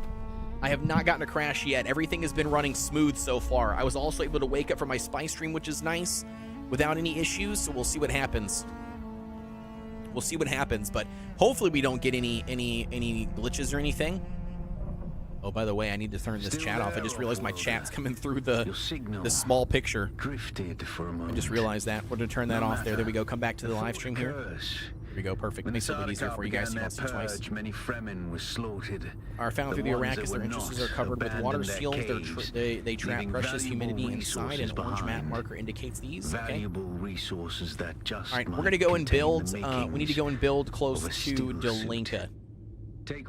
I have not gotten a crash yet. Everything has been running smooth so far. I was also able to wake up from my spy stream, which is nice, without any issues, so we'll see what happens. We'll see what happens, but hopefully we don't get any glitches or anything. Oh, by the way, I need to turn this chat off. I just realized my chat's coming through the small picture. Drifted for a moment. I just realized that. We're going to turn that off there. There we go. Come back to the live stream here. Here we go. Perfect. Makes it a little easier for you guys to see twice. Many Fremen were slaughtered. Are found through the Arrakis. Their entrances are covered with water seals. They trap precious humidity inside. An orange map marker indicates these. Okay. Valuable resources that just all right, we're going to go and build. We need to go and build close to Delinka.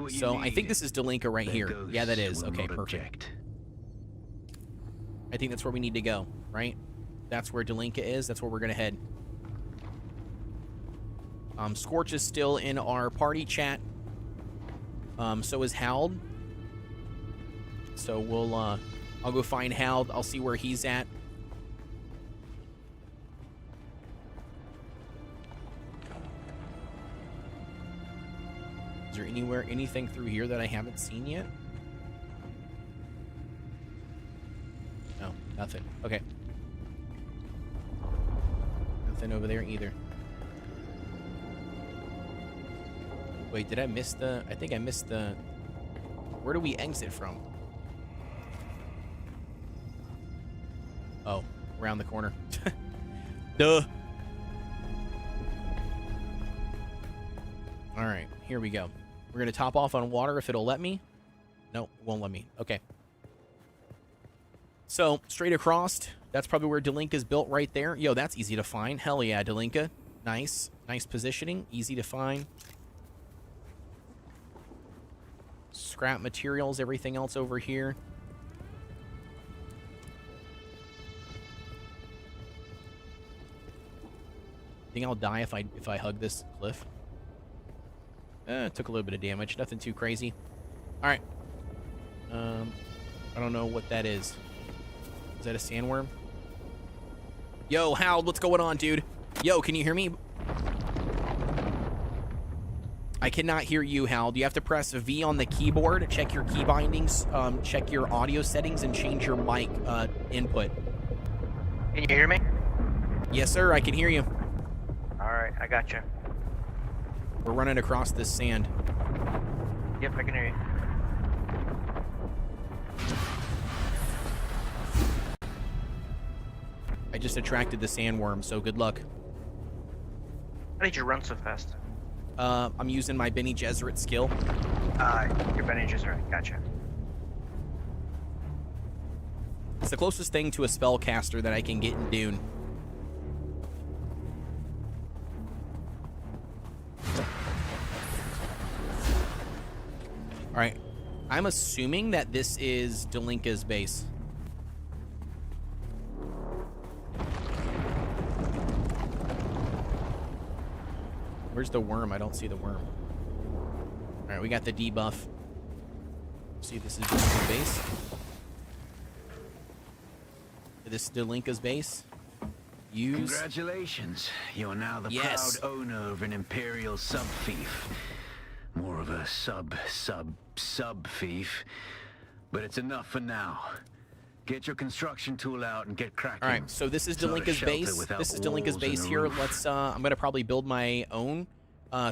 So I think this is Delinka right here. Yeah, that is. Okay, perfect. I think that's where we need to go, right? That's where Delinka is. That's where we're going to head. Scorch is still in our party chat. So is Hald. So we'll, I'll go find Hald. I'll see where he's at. Is there anything through here that I haven't seen yet? No, nothing. Okay. Nothing over there either. Wait, did I miss the... I think I missed the... Where do we exit from? Oh, around the corner. Duh. All right, here we go. We're going to top off on water if it'll let me. No, it won't let me. Okay. So, straight across, that's probably where Delinka is built right there. Yo, that's easy to find. Hell yeah, Delinka. Nice. Nice positioning. Easy to find. Scrap materials, everything else over here. Think I'll die if I hug this cliff. Took a little bit of damage. Nothing too crazy. All right. I don't know what that is. Is that a sandworm? Yo, Hal, what's going on, dude? Yo, can you hear me? I cannot hear you, Hal. You have to press V on the keyboard, check your key bindings, check your audio settings, and change your mic input. Can you hear me? Yes, sir. I can hear you. All right, I got you. We're running across this sand. Yep, I can hear you. I just attracted the sandworm, so good luck. How did you run so fast? I'm using my Bene Gesserit skill. Your Bene Gesserit, gotcha. It's the closest thing to a spellcaster that I can get in Dune. Alright. I'm assuming that this is Delinka's base. Where's the worm? I don't see the worm. Alright, we got the debuff. See if this is Delinka's base. This is Delinka's base. Use. Congratulations. You're now the proud owner of an Imperial sub-thief. More of a sub-thief. But it's enough for now. Get your construction tool out and get cracking. All right, so this is Delinka's base. This is Delinka's base here. Let's. I'm gonna probably build my own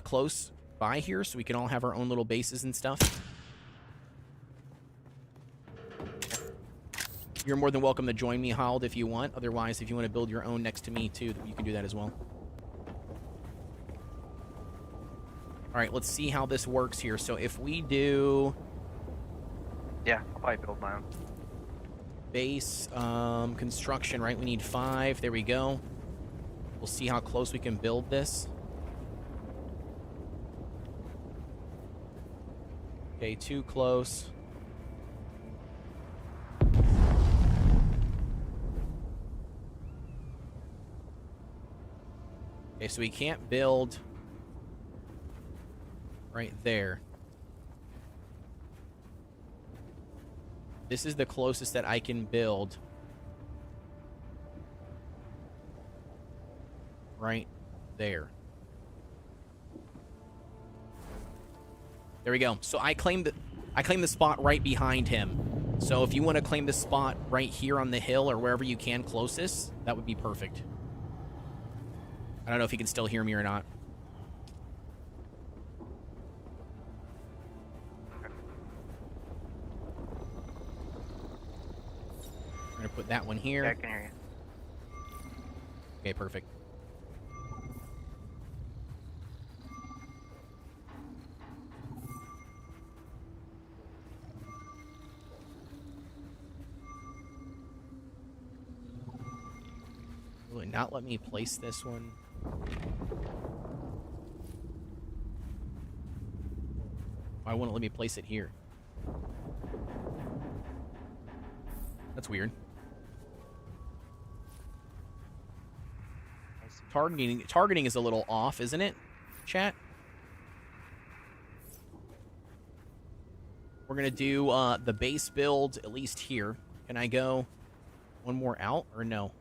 close by here, so we can all have our own little bases and stuff. You're more than welcome to join me, Hald, if you want. Otherwise, if you want to build your own next to me too, you can do that as well. All right, let's see how this works here. So if we do, yeah, I'll probably build my own. Base construction, right? We need 5. There we go. We'll see how close we can build this. Okay, too close. Okay, so we can't build right there. This is the closest that I can build. Right there. There we go. So I claim that I claim the spot right behind him. So if you want to claim the spot right here on the hill or wherever you can closest, that would be perfect. I don't know if you can still hear me or not. I'm going to put that one here. Yeah, I can hear you. Okay, perfect. Will it not let me place this one? Why won't it let me place it here? That's weird. Targeting is a little off, isn't it, chat? We're gonna do the base build at least here. Can I go one more out or no?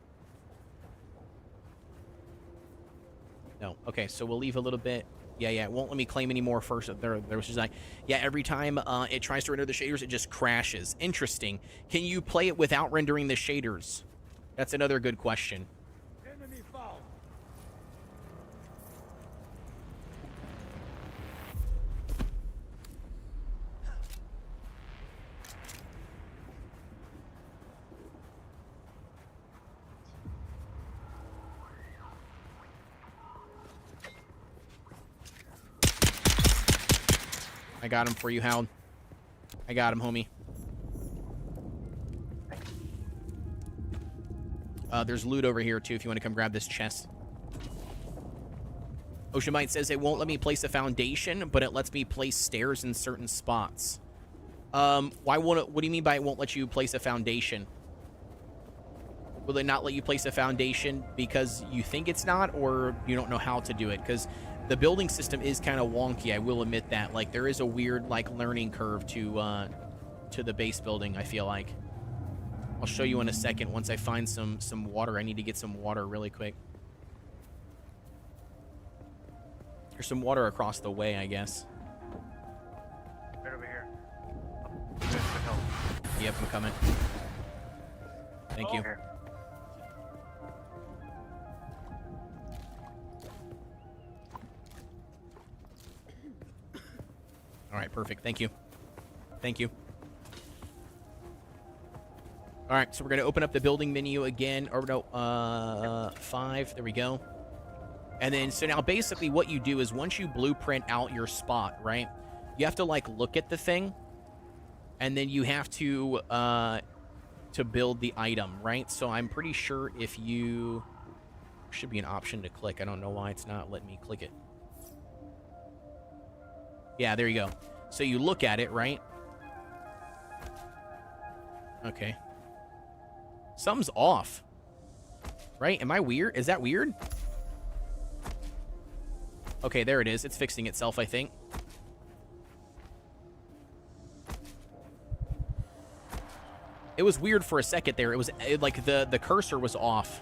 No. Okay, so we'll leave a little bit. Yeah, it won't let me claim any more first. There was just like, yeah, every time it tries to render the shaders, it just crashes. Interesting. Can you play it without rendering the shaders? That's another good question. Enemy found. I got him for you, Hound. I got him, homie. There's loot over here, too, if you want to come grab this chest. Oceanmite says it won't let me place a foundation, but it lets me place stairs in certain spots. Why won't it? What do you mean by it won't let you place a foundation? Will it not let you place a foundation because you think it's not, or you don't know how to do it? Because the building system is kind of wonky, I will admit that. Like, there is a weird, like, learning curve to the base building, I feel like. I'll show you in a second once I find some water. I need to get some water really quick. There's some water across the way, I guess. Right over here. Up the hill. Yep, I'm coming. Thank you. Here. All right, perfect. Thank you. Thank you. All right, so we're going to open up the building menu again. Or no, 5. There we go. And then, so now basically what you do is once you blueprint out your spot, right, you have to, like, look at the thing. And then you have to build the item, right? So I'm pretty sure if you... There should be an option to click. I don't know why it's not letting me click it. Yeah, there you go. So you look at it, right? Okay. Something's off. Right? Am I weird? Is that weird? Okay, there it is. It's fixing itself, I think. It was weird for a second there. It was like the cursor was off.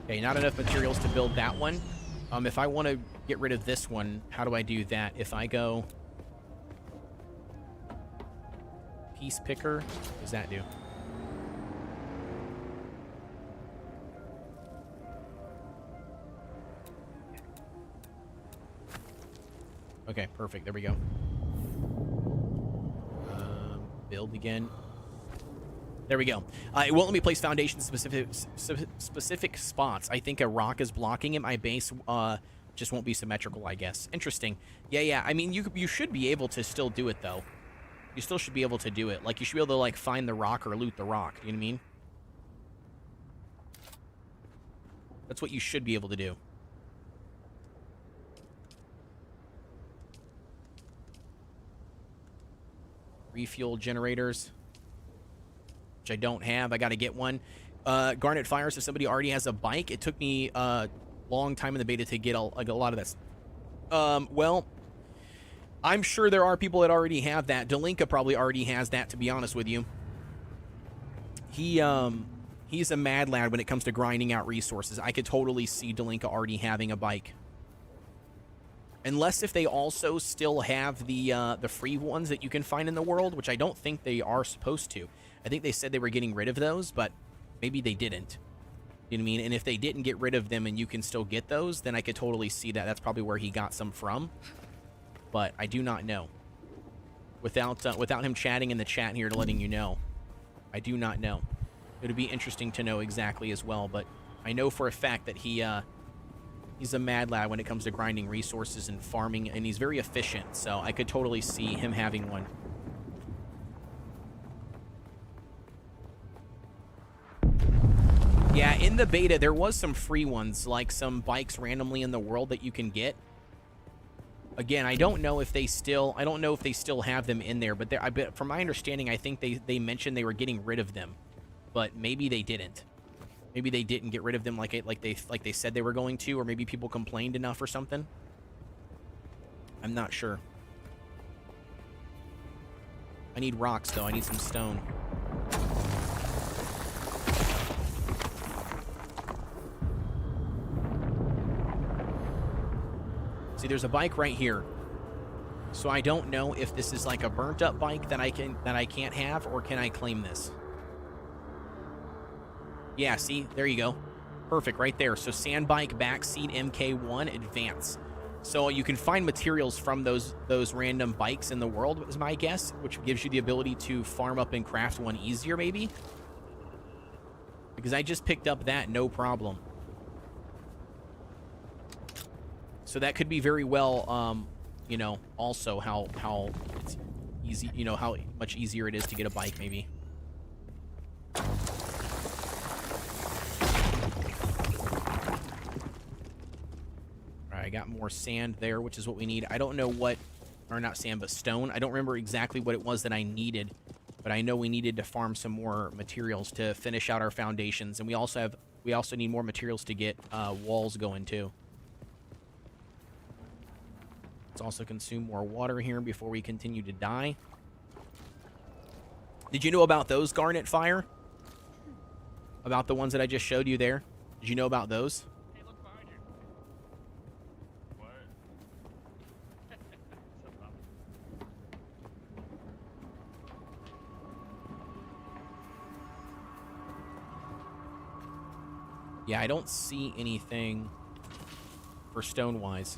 Okay, not enough materials to build that one. If I want to get rid of this one, how do I do that? If I go... Piece picker, what does that do? Okay, perfect. There we go. Build again. There we go. It won't let me place foundation specific spots. I think a rock is blocking it. My base just won't be symmetrical, I guess. Interesting. Yeah. I mean, you should be able to still do it, though. You still should be able to do it. Like, you should be able to, like, find the rock or loot the rock. You know what I mean? That's what you should be able to do. Refuel generators, which I don't have. I got to get one. Garnet Fires, if somebody already has a bike, it took me a long time in the beta to get a lot of this. Well, I'm sure there are people that already have that. Delinka probably already has that, to be honest with you. He He's a mad lad when it comes to grinding out resources. I could totally see Delinka already having a bike. Unless if they also still have the free ones that you can find in the world, which I don't think they are supposed to. I think they said they were getting rid of those, but maybe they didn't. You know what I mean? And if they didn't get rid of them and you can still get those, then I could totally see that. That's probably where he got some from. But I do not know. Without him chatting in the chat here to letting you know, I do not know. It would be interesting to know exactly as well, but I know for a fact that he's a mad lad when it comes to grinding resources and farming, and he's very efficient, so I could totally see him having one. Yeah, in the beta, there was some free ones, like some bikes randomly in the world that you can get. Again, I don't know if they still have them in there, but from my understanding, I think they mentioned they were getting rid of them, but maybe they didn't. Maybe they didn't get rid of them like they said they were going to, or maybe people complained enough or something. I'm not sure. I need rocks though. I need some stone. See, there's a bike right here. So I don't know if this is like a burnt up bike that I can't have, or can I claim this? Yeah, see, there you go. Perfect, right there. So sand bike, backseat, MK1, advance. So you can find materials from those random bikes in the world, is my guess, which gives you the ability to farm up and craft one easier, maybe. Because I just picked up that, no problem. So that could be very well, you know, also how it's easy, you know, how much easier it is to get a bike, maybe. All right, I got more sand there, which is what we need. I don't know what, or not sand, but stone. I don't remember exactly what it was that I needed, but I know we needed to farm some more materials to finish out our foundations, and we also need more materials to get walls going too. Let's also consume more water here before we continue to die. Did you know about those, Garnet Fire? About the ones that I just showed you there? Did you know about those? Hey, look behind you. What? Yeah, I don't see anything for stone-wise.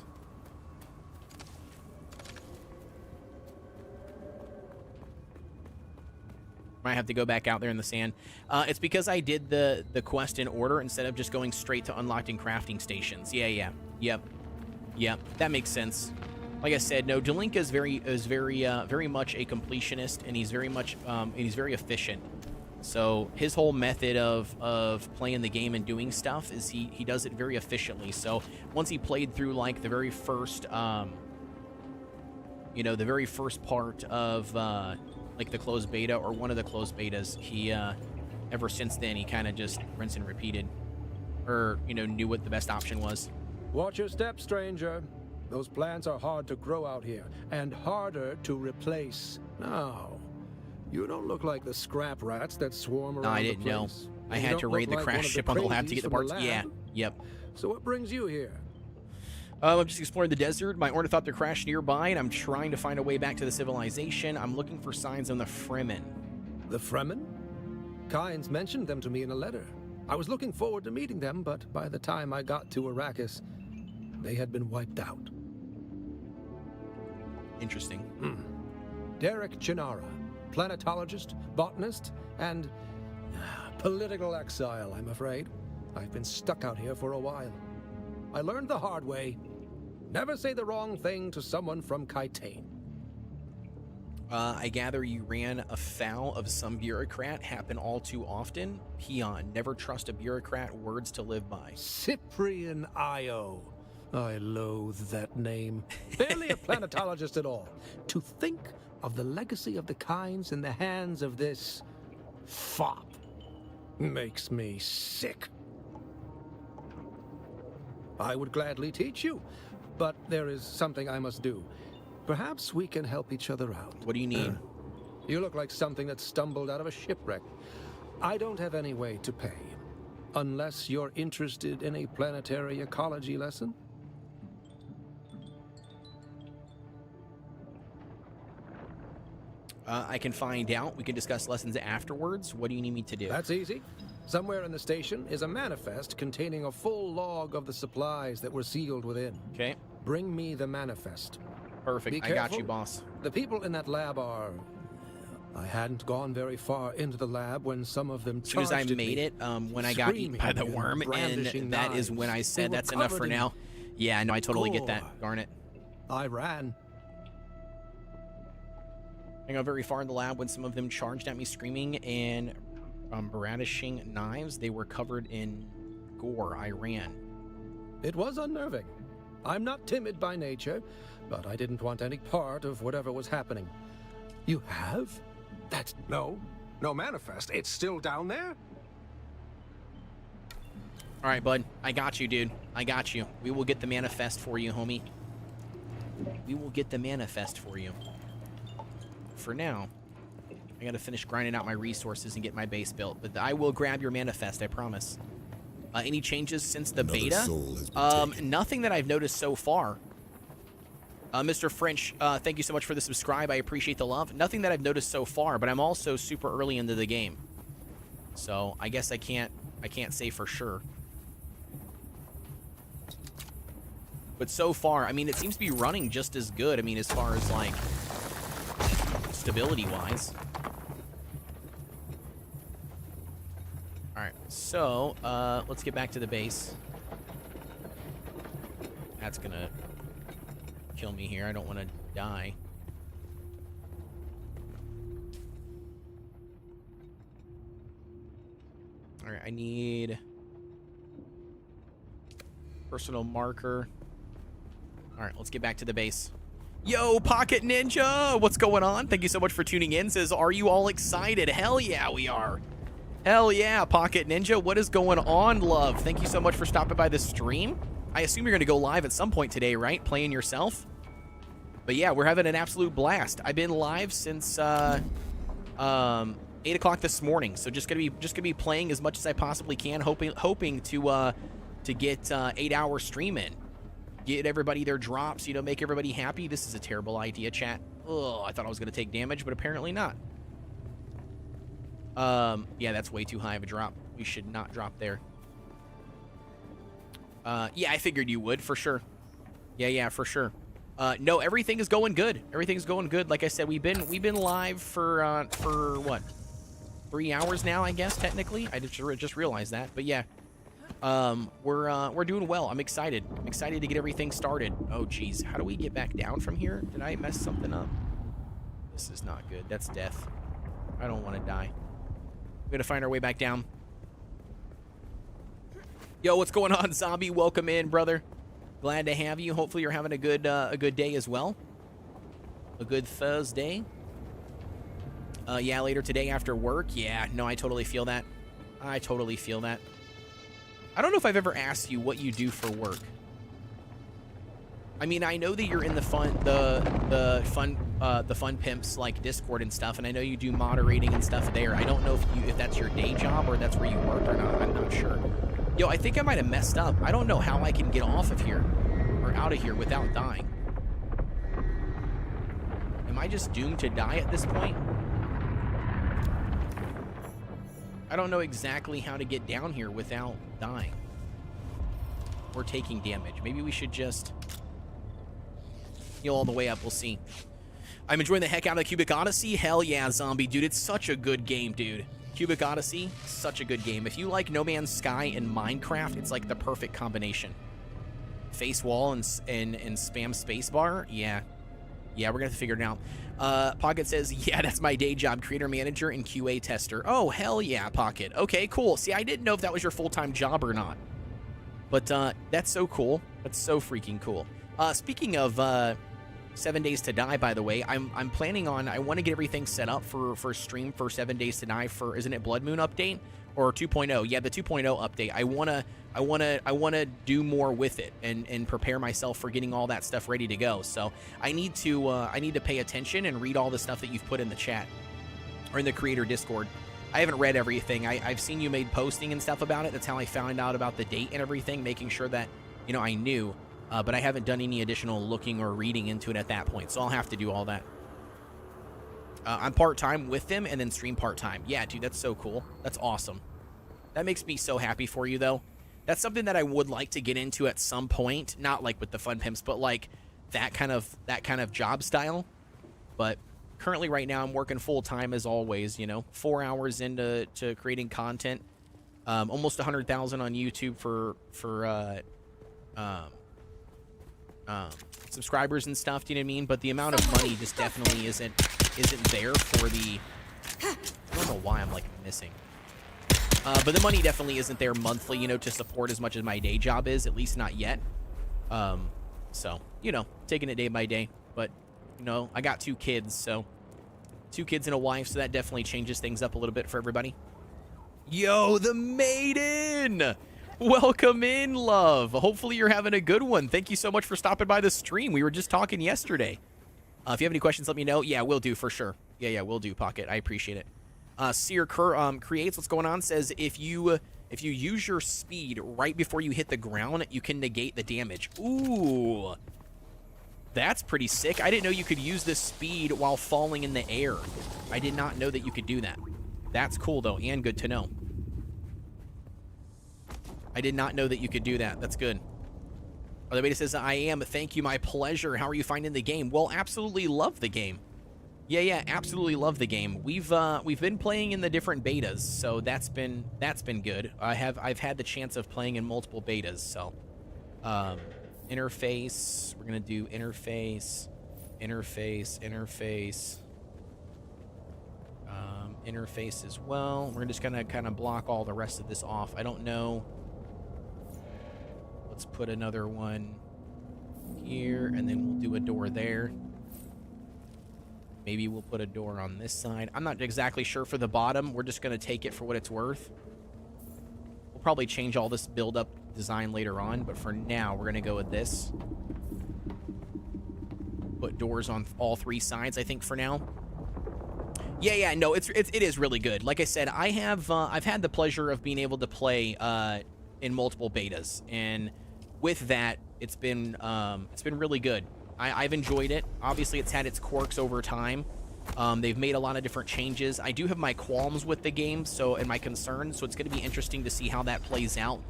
Might have to go back out there in the sand. It's because I did the quest in order instead of just going straight to unlocked and crafting stations. Yeah. Yep. That makes sense. Like I said, no, Delinka is very much a completionist, and he's very much he's very efficient. So his whole method of playing the game and doing stuff is he does it very efficiently. So once he played through like the very first you know, the very first part of like the closed beta, or one of the closed betas, he ever since then he kind of just rinse and repeated, or you know, knew what the best option was. Watch your step, stranger. Those plants are hard to grow out here, and harder to replace. No, you don't look like the scrap rats that swarm around. No, I didn't know. I had to raid the crash ship on the lab to get the parts. Yeah, yep. So what brings you here? I'm just exploring the desert. My ornithopter crashed nearby, and I'm trying to find a way back to the civilization. I'm looking for signs on the Fremen. The Fremen? Kynes mentioned them to me in a letter. I was looking forward to meeting them, but by the time I got to Arrakis, they had been wiped out. Interesting. Derek Chinara, planetologist, botanist, and political exile, I'm afraid. I've been stuck out here for a while. I learned the hard way. Never say the wrong thing to someone from Kaitain. I gather you ran afoul of some bureaucrat. Happen all too often. Peon, never trust a bureaucrat. Words to live by. Cyprian Io. I loathe that name. Barely a planetologist at all. To think of the legacy of the Kynes in the hands of this fop makes me sick. I would gladly teach you, but there is something I must do. Perhaps we can help each other out. What do you need? You look like something that stumbled out of a shipwreck. I don't have any way to pay. Unless you're interested in a planetary ecology lesson? I can find out. We can discuss lessons afterwards. What do you need me to do? That's easy. Somewhere in the station is a manifest containing a full log of the supplies that were sealed within. Okay. Bring me the manifest. Perfect. I got you, boss. The people in that lab are... I hadn't gone very far into the lab when some of them charged as soon as I made it, when I got eaten by the worm, and that is when I said that's enough for now. Yeah, no, I totally get that. Darn it. I ran. I got very far in the lab when some of them charged at me screaming and brandishing knives. They were covered in gore. I ran. It was unnerving. I'm not timid by nature, but I didn't want any part of whatever was happening. You have? That's... No manifest. It's still down there? All right, bud. I got you, dude. I got you. We will get the manifest for you, homie. We will get the manifest for you. For now, I gotta finish grinding out my resources and get my base built, but I will grab your manifest, I promise. Any changes since the beta? Nothing that I've noticed so far. Mr. French, thank you so much for the subscribe. I appreciate the love. Nothing that I've noticed so far, but I'm also super early into the game, so I guess I can't say for sure. But so far, I mean, it seems to be running just as good. I mean, as far as like stability-wise. Alright, so, let's get back to the base. That's gonna kill me here. I don't want to die. Alright, I need personal marker. Alright, let's get back to the base. Yo, Pocket Ninja! What's going on? Thank you so much for tuning in. Says, are you all excited? Hell yeah, we are. Hell yeah, Pocket Ninja. What is going on, love? Thank you so much for stopping by the stream. I assume you're going to go live at some point today, right? Playing yourself? But yeah, we're having an absolute blast. I've been live since 8 o'clock this morning, so just gonna be playing as much as I possibly can, hoping to get 8-hour stream in. Get everybody their drops, you know, make everybody happy. This is a terrible idea, chat. Oh, I thought I was going to take damage, but apparently not. Yeah, that's way too high of a drop. We should not drop there. Yeah, I figured you would, for sure. Yeah, for sure. No, everything is going good. Everything's going good. Like I said, we've been live for what? 3 hours now, I guess, technically. I just realized that. But yeah. We're doing well. I'm excited. I'm excited to get everything started. Oh, geez. How do we get back down from here? Did I mess something up? This is not good. That's death. I don't want to die. We're going to find our way back down. Yo, what's going on, Zombie? Welcome in, brother. Glad to have you. Hopefully you're having a good day as well. A good Thursday. Yeah, later today after work. Yeah, no, I totally feel that. I totally feel that. I don't know if I've ever asked you what you do for work. I mean, I know that you're in the fun pimps like Discord and stuff, and I know you do moderating and stuff there. I don't know if that's your day job or that's where you work or not. I'm not sure. Yo, I think I might have messed up. I don't know how I can get off of here or out of here without dying. Am I just doomed to die at this point? I don't know exactly how to get down here without dying or taking damage. Maybe we should just heal all the way up. We'll see. I'm enjoying the heck out of Cubic Odyssey. Hell yeah, Zombie, dude. It's such a good game, dude. Cubic Odyssey, such a good game. If you like No Man's Sky and Minecraft, it's like the perfect combination. Face wall and spam spacebar. Yeah, we're gonna have to figure it out. Pocket says, yeah, that's my day job, creator manager and QA tester. Oh, hell yeah, Pocket. Okay, cool. See, I didn't know if that was your full-time job or not. But that's so cool. That's so freaking cool. Speaking of 7 Days to Die, by the way, I'm planning on, I want to get everything set up for stream for 7 Days to Die for, isn't it Blood Moon update? Or 2.0? Yeah, the 2.0 update. I wanna do more with it and prepare myself for getting all that stuff ready to go. So I need to pay attention and read all the stuff that you've put in the chat or in the creator Discord. I haven't read everything. I've seen you made posting and stuff about it. That's how I found out about the date and everything, making sure that, you know, I knew. But I haven't done any additional looking or reading into it at that point, so I'll have to do all that. I'm part-time with them and then stream part-time. Yeah, dude, that's so cool. That's awesome. That makes me so happy for you, though. That's something that I would like to get into at some point. Not like with the Fun Pimps, but like that kind of job style. But currently right now I'm working full-time as always, you know. 4 hours into creating content. Almost 100,000 on YouTube for subscribers and stuff, do you know what I mean? But the amount of money just definitely isn't there for the... I don't know why I'm like missing. But the money definitely isn't there monthly, you know, to support as much as my day job is, at least not yet. So, you know, taking it day by day. But, you know, I got 2 kids, so 2 kids and a wife, so that definitely changes things up a little bit for everybody. Yo, the maiden! Welcome in, love. Hopefully you're having a good one. Thank you so much for stopping by the stream. We were just talking yesterday. If you have any questions, let me know. Yeah, we'll do for sure. Yeah, we'll do, Pocket. I appreciate it. Seer Creates, what's going on, says if you use your speed right before you hit the ground, you can negate the damage. Ooh. That's pretty sick. I didn't know you could use this speed while falling in the air. I did not know that you could do that. That's cool, though, and good to know. I did not know that you could do that. That's good. The beta says, I am. Thank you, my pleasure. How are you finding the game? Well, absolutely love the game. Yeah, absolutely love the game. We've been playing in the different betas, so that's been good. I've had the chance of playing in multiple betas, so interface, we're gonna do interface, interface as well. We're just gonna kind of block all the rest of this off. I don't know. Let's put another one here, and then we'll do a door there. Maybe we'll put a door on this side. I'm not exactly sure for the bottom. We're just going to take it for what it's worth. We'll probably change all this build-up design later on, but for now, we're going to go with this. Put doors on all 3 sides, I think, for now. Yeah, no, it is really good. Like I said, I've had the pleasure of being able to play in multiple betas, and with that, it's been really good. I've enjoyed it. Obviously, it's had its quirks over time. They've made a lot of different changes. I do have my qualms with the game, and my concerns, so it's going to be interesting to see how that plays out.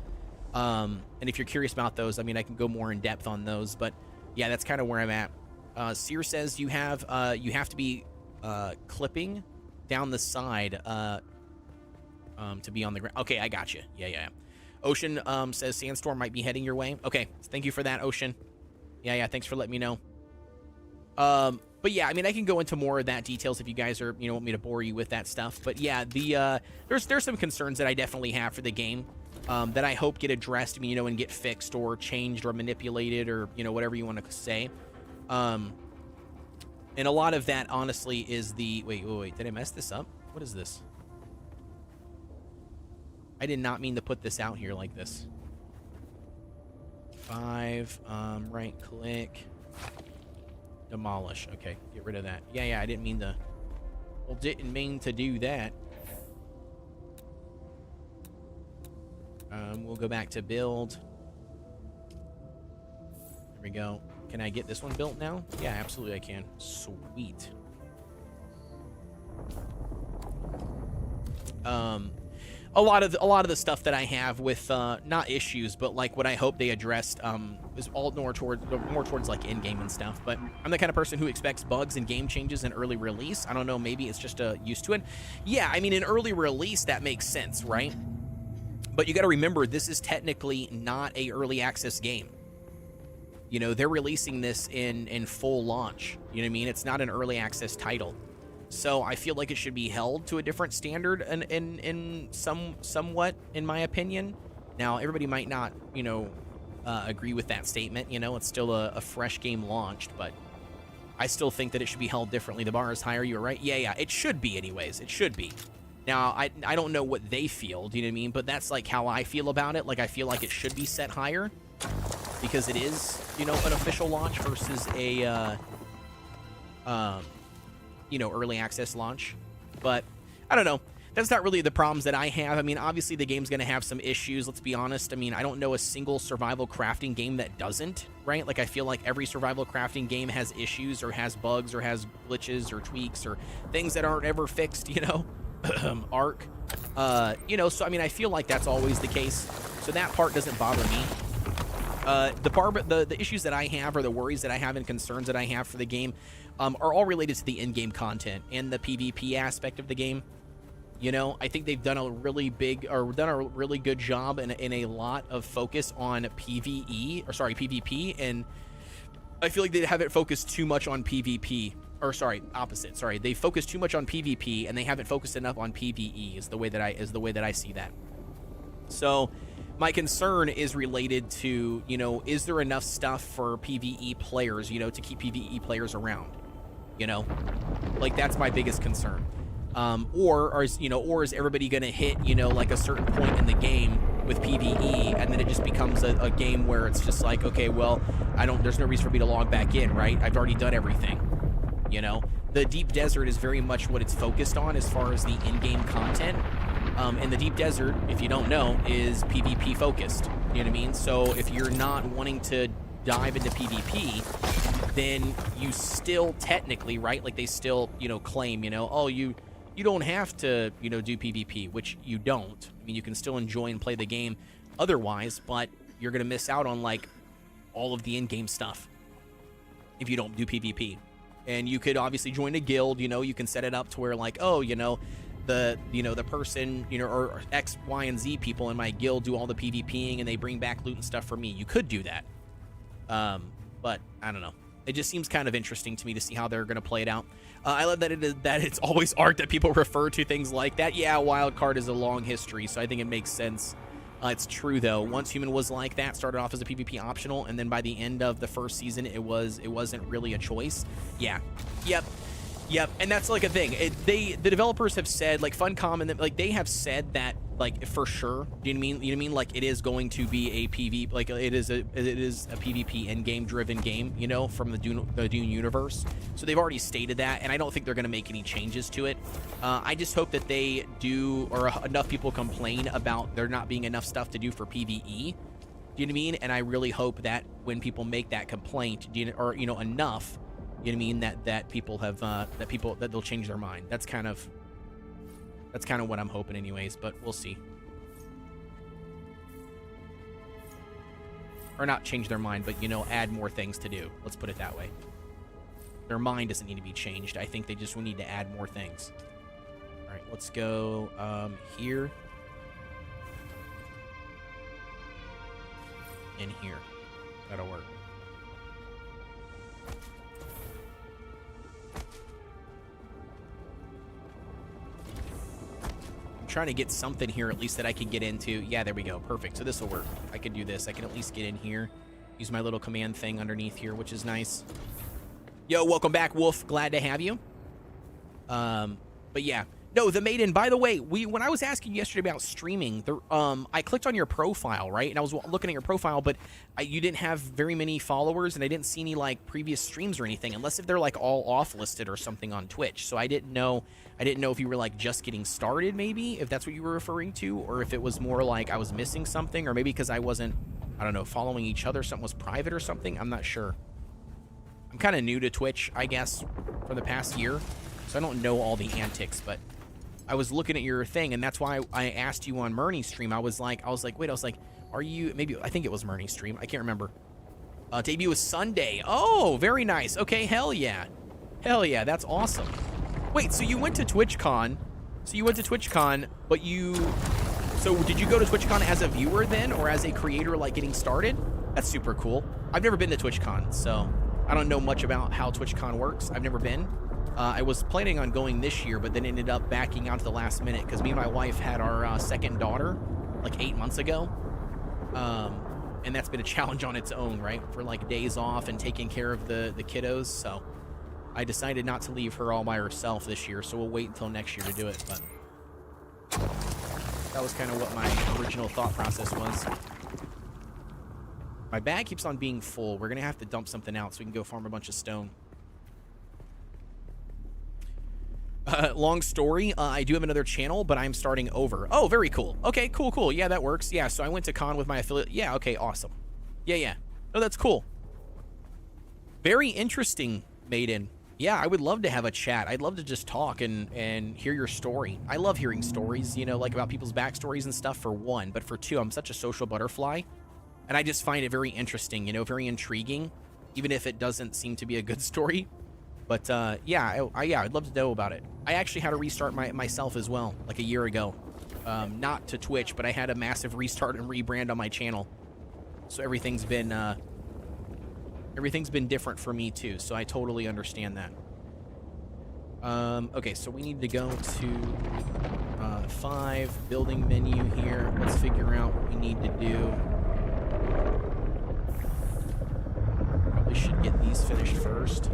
And if you're curious about those, I mean, I can go more in depth on those, but yeah, that's kind of where I'm at. Seer says you have to be clipping down the side to be on the ground. Okay, I got you. Yeah. Ocean says Sandstorm might be heading your way. Okay, thank you for that, Ocean. Yeah, thanks for letting me know. But yeah, I mean, I can go into more of that details if you guys are, want me to bore you with that stuff. But yeah, there's some concerns that I definitely have for the game that I hope get addressed, and get fixed or changed or manipulated or, whatever you want to say. And a lot of that, honestly, is the... Wait, did I mess this up? What is this? I did not mean to put this out here like this. 5, right click, demolish. Okay, get rid of that. Yeah, I didn't mean to. Well, didn't mean to do that. We'll go back to build. There we go. Can I get this one built now? Yeah, absolutely I can. Sweet. A lot of the stuff that I have with not issues, but like what I hope they addressed is all more towards like in-game and stuff. But I'm the kind of person who expects bugs and game changes in early release. I don't know, maybe it's just used to it. Yeah, I mean, in early release that makes sense, right? But you got to remember, this is technically not a early access game. They're releasing this in full launch. You know what I mean? It's not an early access title. So I feel like it should be held to a different standard in somewhat, in my opinion. Now, everybody might not, agree with that statement. It's still a fresh game launched, but I still think that it should be held differently. The bar is higher, you're right. Yeah, it should be anyways. It should be. Now, I don't know what they feel, do you know what I mean? But that's like how I feel about it. Like, I feel like it should be set higher because it is, an official launch versus a, early access launch. But I don't know. that's not really the problems that I have. I mean, obviously the game's going to have some issues, let's be honest. I mean, I don't know a single survival crafting game that doesn't, right? Like, I feel like every survival crafting game has issues or has bugs or has glitches or tweaks or things that aren't ever fixed, you know? Ark. You know, so, I mean, I feel like that's always the case. So that part doesn't bother me. The issues that I have, or the worries that I have and concerns that I have for the game are all related to the in-game content and the PvP aspect of the game. You know, I think they've done a really good job in a lot of focus on PvP, and I feel like they haven't focused too much on PvP. Or sorry, opposite. Sorry, they focus too much on PvP and they haven't focused enough on PvE. Is the way that I see that. So, my concern is related to, you know, is there enough stuff for PvE players, you know, to keep PvE players around? You know, like that's my biggest concern. Or is everybody going to hit, you know, like a certain point in the game with PvE, and then it just becomes a game where it's just like, okay, well, there's no reason for me to log back in, right? I've already done everything, you know? The Deep Desert is very much what it's focused on as far as the in-game content. And the Deep Desert, if you don't know, is PvP focused, you know what I mean? So if you're not wanting to dive into PvP, then you still technically, right? Like they still, you know, claim, you know, oh, you don't have to, you know, do PvP, which you don't. I mean, you can still enjoy and play the game otherwise, but you're going to miss out on, like, all of the in-game stuff if you don't do PvP. And you could obviously join a guild, you know, you can set it up to where, like, oh, you know, the person, you know, or X, Y, and Z people in my guild do all the PvPing and they bring back loot and stuff for me. You could do that. But I don't know. It just seems kind of interesting to me to see how they're going to play it out. I love that it's always art that people refer to things like that. Yeah, Wildcard is a long history, so I think it makes sense. It's true, though. Once Human was like that, started off as a PvP optional, and then by the end of the first season, it wasn't really a choice. Yeah. Yep, and that's like a thing. The developers have said, like Funcom, and like they have said that, like, for sure. Do you know what I mean? You know what I mean? Like it is going to be a PvP, like it is a PvP in-game driven game, you know, from the Dune universe. So they've already stated that, and I don't think they're going to make any changes to it. I just hope that they do, or enough people complain about there not being enough stuff to do for PvE. Do you know what I mean? And I really hope that when people make that complaint, or you know, enough. You know what I mean? That people have that they'll change their mind. That's kind of what I'm hoping, anyways. But we'll see. Or not change their mind, but you know, add more things to do. Let's put it that way. Their mind doesn't need to be changed. I think they just will need to add more things. All right, let's go here and here. That'll work. Trying to get something here at least that I can get into. Yeah, there we go. Perfect. So this will work. I can do this. I can at least get in here. Use my little command thing underneath here, which is nice. Yo, welcome back, Wolf. Glad to have you. But yeah. No, the Maiden, by the way, when I was asking yesterday about streaming, I clicked on your profile, right? And I was looking at your profile, but you didn't have very many followers, and I didn't see any, like, previous streams or anything, unless if they're, like, all off-listed or something on Twitch. So I didn't know if you were, like, just getting started, maybe, if that's what you were referring to, or if it was more like I was missing something, or maybe because I wasn't, I don't know, following each other, something was private or something. I'm not sure. I'm kind of new to Twitch, I guess, for the past year, so I don't know all the antics, but I was looking at your thing, and that's why I asked you on Murney's stream. I was like, are you, maybe, I think it was Murney's stream. I can't remember. Debut was Sunday. Oh, very nice. Okay, hell yeah. Hell yeah, that's awesome. Wait, so you went to TwitchCon. But so did you go to TwitchCon as a viewer then, or as a creator, like, getting started? That's super cool. I've never been to TwitchCon, so I don't know much about how TwitchCon works. I've never been. I was planning on going this year, but then ended up backing out to the last minute because me and my wife had our second daughter like 8 months ago. And that's been a challenge on its own, right? For like days off and taking care of the kiddos. So I decided not to leave her all by herself this year. So we'll wait until next year to do it. But that was kind of what my original thought process was. My bag keeps on being full. We're going to have to dump something out so we can go farm a bunch of stone. Long story, I do have another channel, but I'm starting over. Oh, very cool. Okay, cool. Yeah, that works. Yeah, so I went to con with my affiliate. Yeah, okay, awesome. Yeah. Oh, that's cool. Very interesting, Maiden. Yeah, I would love to have a chat. I'd love to just talk and hear your story. I love hearing stories, you know, like about people's backstories and stuff, for one. But for two, I'm such a social butterfly. And I just find it very interesting, you know, very intriguing, even if it doesn't seem to be a good story. But yeah, I'd love to know about it. I actually had to restart myself as well, like a year ago. Not to Twitch, but I had a massive restart and rebrand on my channel. So everything's been different for me too. So I totally understand that. Okay, so we need to go to 5 building menu here. Let's figure out what we need to do. Probably should get these finished first.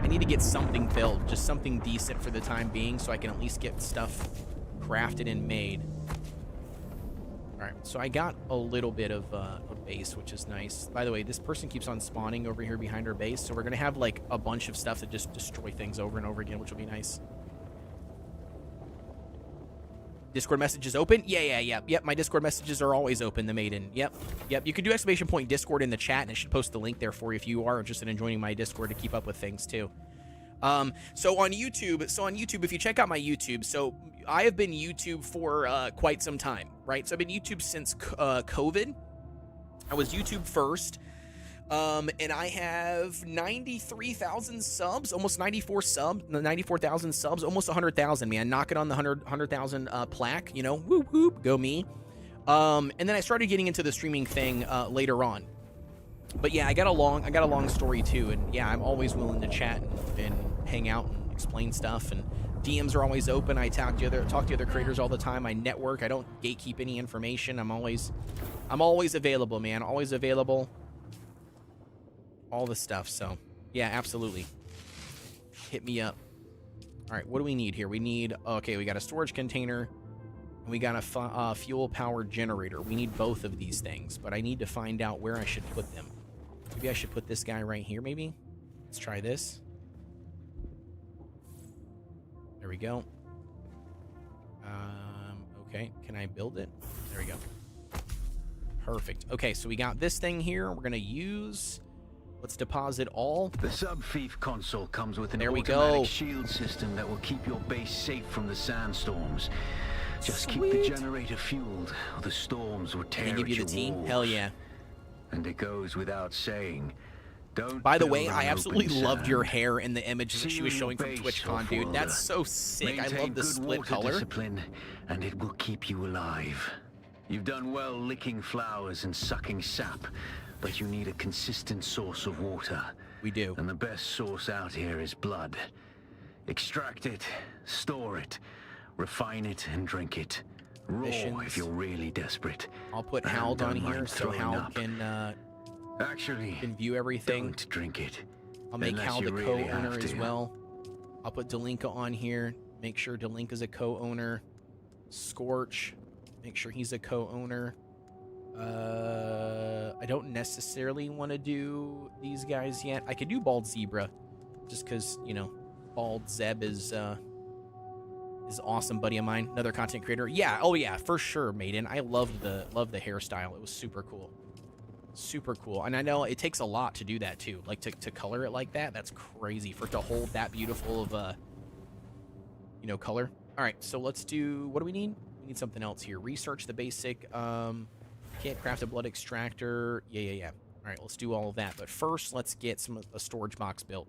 I need to get something built, just something decent for the time being, so I can at least get stuff crafted and made. Alright, so I got a little bit of a base, which is nice. By the way, this person keeps on spawning over here behind our base, so we're gonna have like a bunch of stuff that just destroy things over and over again, which will be nice. Discord messages open? Yep, my Discord messages are always open, the Maiden. Yep. You can do ! Discord in the chat, and it should post the link there for you if you are interested in joining my Discord to keep up with things too. So on YouTube, if you check out my YouTube, so I have been YouTube for quite some time, right? So I've been YouTube since COVID. I was YouTube first, and I have 93,000 subs, almost 94,000 subs, almost 100,000, man. Knocking on the 100,000 plaque, you know, whoop, whoop, go me. And then I started getting into the streaming thing later on. But yeah, I got a long story too, and yeah, I'm always willing to chat and hang out and explain stuff, and DMs are always open. I talk to other creators all the time. I network. I don't gatekeep any information. I'm always available, man. Always available. All the stuff. So yeah, absolutely. Hit me up. All right, what do we need here? We need, okay, we got a storage container, and we got a fuel powered generator. We need both of these things, but I need to find out where I should put them. Maybe I should put this guy right here, maybe? Let's try this. There we go. Okay, can I build it? There we go. Perfect. Okay, so we got this thing here. We're gonna use... Let's deposit all. The sub-thief console comes with an there we automatic go. shield system that will keep your base safe from the sandstorms. Just Sweet. keep the generator fueled, or the storms will tear Can they give you the team? walls. Hell yeah. And it goes without saying, don't. By the build way, on I absolutely open loved sand. your hair in the image that she was Seal showing from base TwitchCon, off dude. world. That's so sick. I Maintain love the good split water color. discipline, and it will keep you alive. You've done well licking flowers and sucking sap, but you need a consistent source of water. We do. And the best source out here is blood. Extract it, store it, refine it, and drink it. Raw Missions. if you're really desperate. I'll put And Hal don't on here mind so throwing Hal up. can view everything. Don't drink it. I'll make unless Hal you the really co-owner have as to. well. I'll put Delinka on here. Make sure Delinka's a co-owner. Scorch. Make sure he's a co-owner. I don't necessarily want to do these guys yet. I could do Bald Zebra, just because, you know, Bald Zeb is awesome buddy of mine, another content creator. Yeah, oh yeah, for sure, Maiden. I loved the hairstyle. It was super cool. Super cool. And I know it takes a lot to do that too. Like to color it like that. That's crazy for it to hold that beautiful of a, you know, color. All right, so let's do, what do we need? We need something else here. Research the basic, can't craft a blood extractor. Yeah. All right, let's do all of that. But first, let's get a storage box built.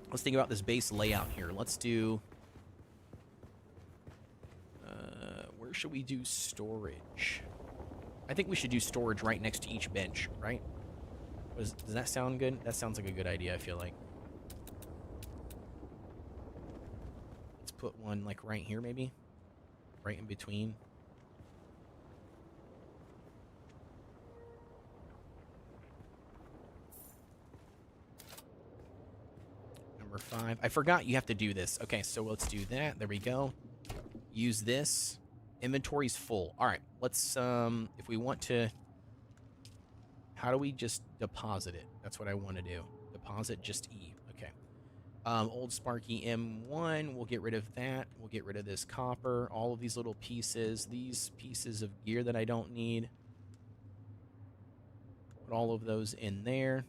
Let's think about this base layout here. Let's do, where should we do storage? I think we should do storage right next to each bench, right? Does that sound good? That sounds like a good idea, I feel like. Let's put one like right here, maybe. Right in between. Number 5. I forgot you have to do this. Okay, so let's do that. There we go. Use this. Inventory's full. All right, let's, if we want to... How do we just deposit it? That's what I want to do. Deposit just E. Okay. Old Sparky M1. We'll get rid of that. We'll get rid of this copper. All of these little pieces. These pieces of gear that I don't need. Put all of those in there.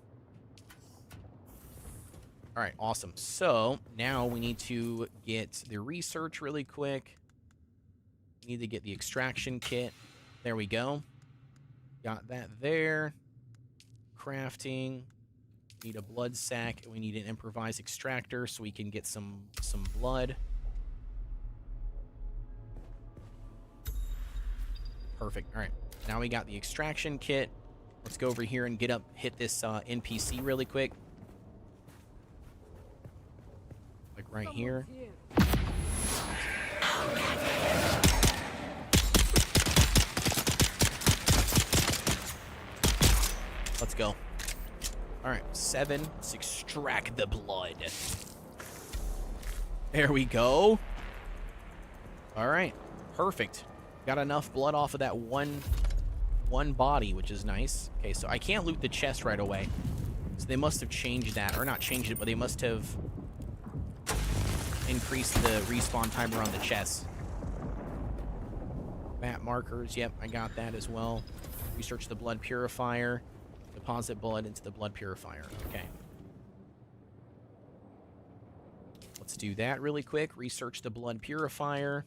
All right, awesome. So now we need to get the research really quick. We need to get the extraction kit. There we go. Got that there. Crafting. Need a blood sack. We need an improvised extractor so we can get some blood. Perfect. All right. Now we got the extraction kit. Let's go over here and hit this NPC really quick. Like right here. Let's go. All right, 7. Let's extract the blood. There we go. All right, perfect. Got enough blood off of that one body, which is nice. Okay, so I can't loot the chest right away. So they must have changed that, or not changed it, but they must have increased the respawn timer on the chest. Bat markers, yep, I got that as well. Research the blood purifier. Deposit blood into the blood purifier. Okay. Let's do that really quick. Research the blood purifier.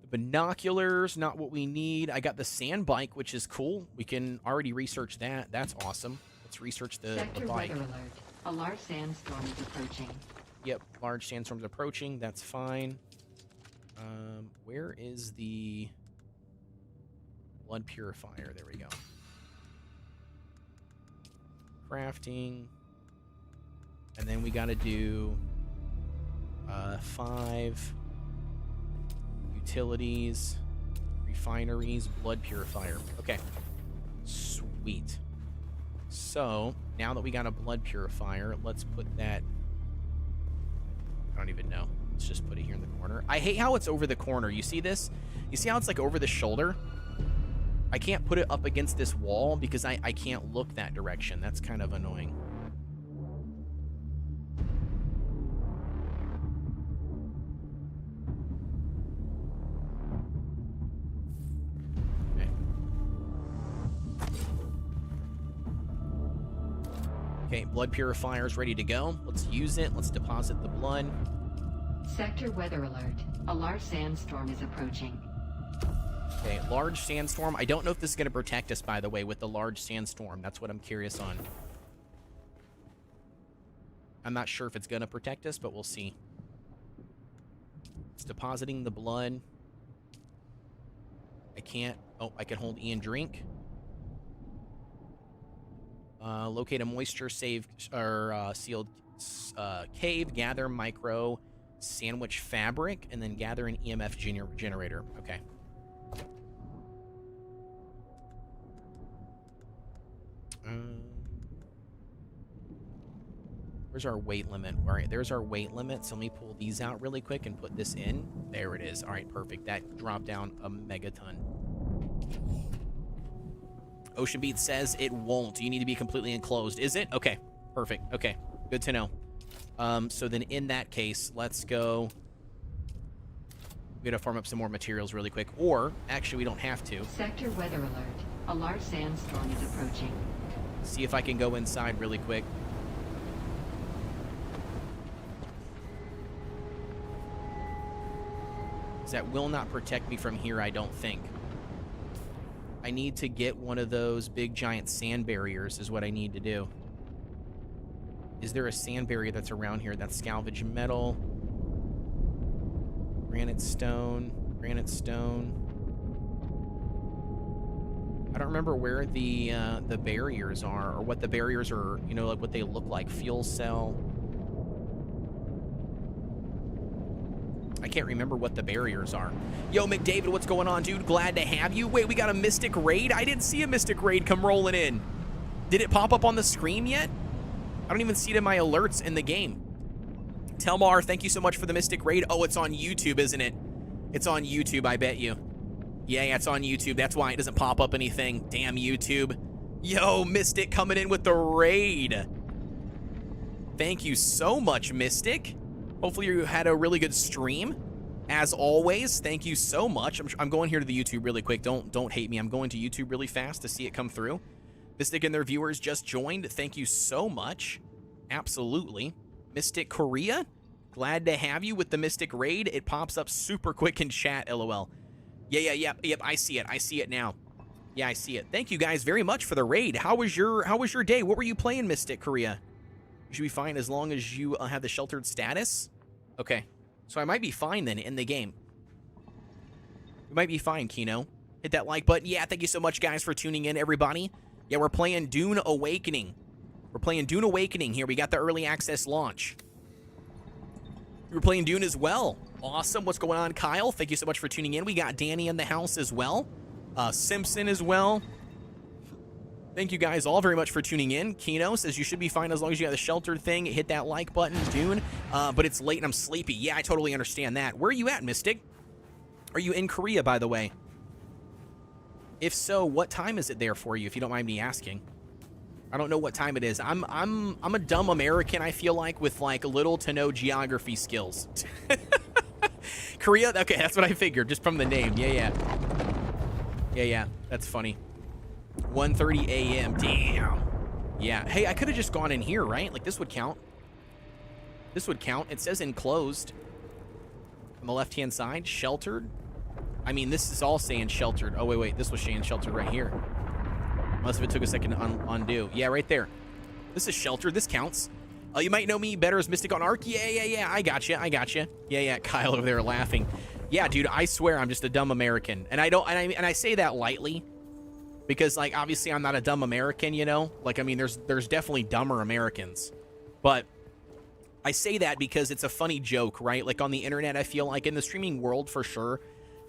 The binoculars, not what we need. I got the sand bike, which is cool. We can already research that. That's awesome. Let's research the bike. Weather alert. A large sandstorm is approaching. Yep, large sandstorm's approaching. That's fine. Where is the blood purifier? There we go. Crafting, and then we got to do 5 utilities, refineries, blood purifier. Okay, sweet. So now that we got a blood purifier, let's put that. I don't even know. Let's just put it here in the corner. I hate how it's over the corner. You see this? You see how it's like over the shoulder? I can't put it up against this wall because I can't look that direction. That's kind of annoying. Okay, blood purifier's ready to go. Let's use it. Let's deposit the blood. Sector weather alert. A large sandstorm is approaching. Okay, large sandstorm. I don't know if this is going to protect us, by the way, with the large sandstorm. That's what I'm curious on. I'm not sure if it's going to protect us, but we'll see. It's depositing the blood. I can't... Oh, I can hold E and drink. Locate a moisture saved or sealed cave. Gather micro sandwich fabric, and then gather an EMF generator. Okay. Where's our weight limit? All right, there's our weight limit. So let me pull these out really quick and put this in. There it is. All right, perfect. That dropped down a megaton. Ocean Beat says it won't. You need to be completely enclosed. Is it? Okay, perfect. Okay, good to know. So then in that case, let's go. We gotta farm up some more materials really quick. Or, actually, we don't have to. Sector weather alert. A large sandstorm is approaching. See if I can go inside really quick. That will not protect me from here, I don't think. I need to get one of those big giant sand barriers is what I need to do. Is there a sand barrier that's around here? That's salvage metal. Granite stone. Granite stone. I don't remember where the barriers are, or what the barriers are, you know, like what they look like. Fuel cell. I can't remember what the barriers are. Yo, McDavid, what's going on, dude? Glad to have you. Wait, we got a Mystic Raid? I didn't see a Mystic Raid come rolling in. Did it pop up on the screen yet? I don't even see it in my alerts in the game. Telmar, thank you so much for the Mystic Raid. Oh, it's on YouTube, isn't it? It's on YouTube, I bet you. Yeah, it's on YouTube. That's why it doesn't pop up anything. Damn YouTube. Yo, Mystic coming in with the raid. Thank you so much, Mystic. Hopefully you had a really good stream. As always, thank you so much. I'm going here to the YouTube really quick. Don't hate me. I'm going to YouTube really fast to see it come through. Mystic and their viewers just joined. Thank you so much. Absolutely. Mystic Korea, glad to have you with the Mystic raid. It pops up super quick in chat, LOL. Yep, I see it. I see it now. Yeah, I see it. Thank you guys very much for the raid. How was your day? What were you playing, Mystic Korea? You should be fine as long as you have the sheltered status. Okay. So I might be fine then in the game. We might be fine, Kino. Hit that like button. Yeah, thank you so much, guys, for tuning in, everybody. Yeah, we're playing Dune Awakening. We're playing Dune Awakening here. We got the early access launch. We're playing Dune as well. Awesome. What's going on, Kyle? Thank you so much for tuning in. We got Danny in the house as well. Simpson as well. Thank you guys all very much for tuning in. Kino says you should be fine as long as you have the sheltered thing. Hit that like button, Dune. But it's late and I'm sleepy. Yeah, I totally understand that. Where are you at, Mystic? Are you in Korea, by the way? If so, what time is it there for you, if you don't mind me asking? I don't know what time it is. I'm a dumb American, I feel like, with like little to no geography skills. Korea? Okay, that's what I figured, just from the name. Yeah, that's funny. 1:30 a.m. Damn. Yeah. Hey, I could have just gone in here, right? Like, this would count. This would count. It says enclosed on the left-hand side. Sheltered. I mean, this is all saying sheltered. Oh, wait. This was saying sheltered right here. Unless if it took a second to undo. Yeah, right there. This is sheltered. This counts. You might know me better as Mystic on Ark. Yeah. I gotcha. Yeah. Kyle over there laughing. Yeah, dude, I swear I'm just a dumb American. And I say that lightly. Because, like, obviously I'm not a dumb American, you know? Like, I mean, there's definitely dumber Americans. But I say that because it's a funny joke, right? Like, on the internet, I feel like, in the streaming world, for sure,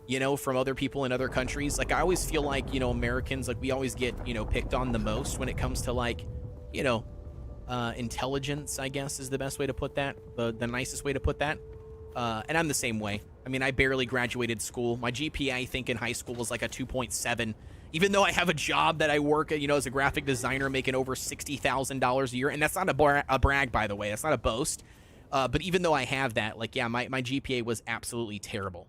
you know, from other people in other countries, like, I always feel like, you know, Americans, like, we always get, you know, picked on the most when it comes to, like, you know, intelligence, I guess, is the best way to put that. The nicest way to put that. And I'm the same way. I mean, I barely graduated school. My GPA, I think, in high school was like a 2.7. Even though I have a job that I work at, you know, as a graphic designer, making over $60,000 a year. And that's not a brag, by the way. That's not a boast. But even though I have that, like, yeah, my GPA was absolutely terrible.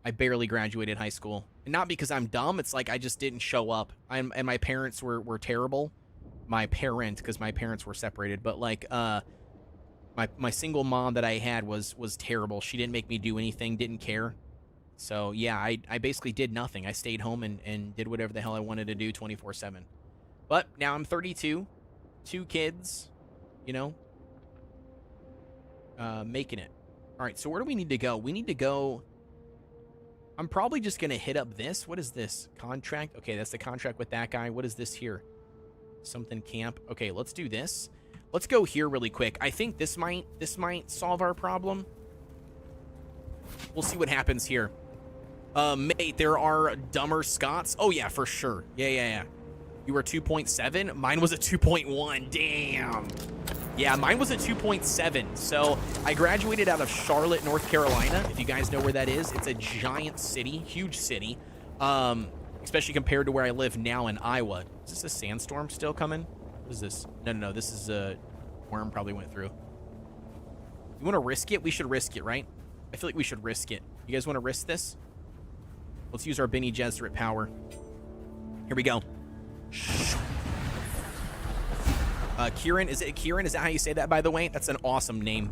I barely graduated high school. And not because I'm dumb. It's like I just didn't show up. And my parents were terrible. My parent, because my parents were separated. But, like, my single mom that I had was terrible. She didn't make me do anything, didn't care. So, yeah, I basically did nothing. I stayed home and did whatever the hell I wanted to do 24/7. But now I'm 32, 2 kids, you know, making it. All right, so where do we need to go? We need to go... I'm probably just going to hit up this. What is this? Contract? Okay, that's the contract with that guy. What is this here? Something camp. Okay, let's do this. Let's go here really quick. I think this might solve our problem. We'll see what happens here. Mate, there are dumber Scots. Oh, yeah, for sure. Yeah. You were 2.7. Mine was a 2.1. Damn. Yeah, mine was a 2.7. So I graduated out of Charlotte, North Carolina. If you guys know where that is, it's a giant city, huge city. Especially compared to where I live now in Iowa. Is this a sandstorm still coming? What is this? No. This is a worm probably went through. You want to risk it? We should risk it, right? I feel like we should risk it. You guys want to risk this? Let's use our Bene Gesserit power. Here we go. Kieran, is it Kieran? Is that how you say that, by the way? That's an awesome name.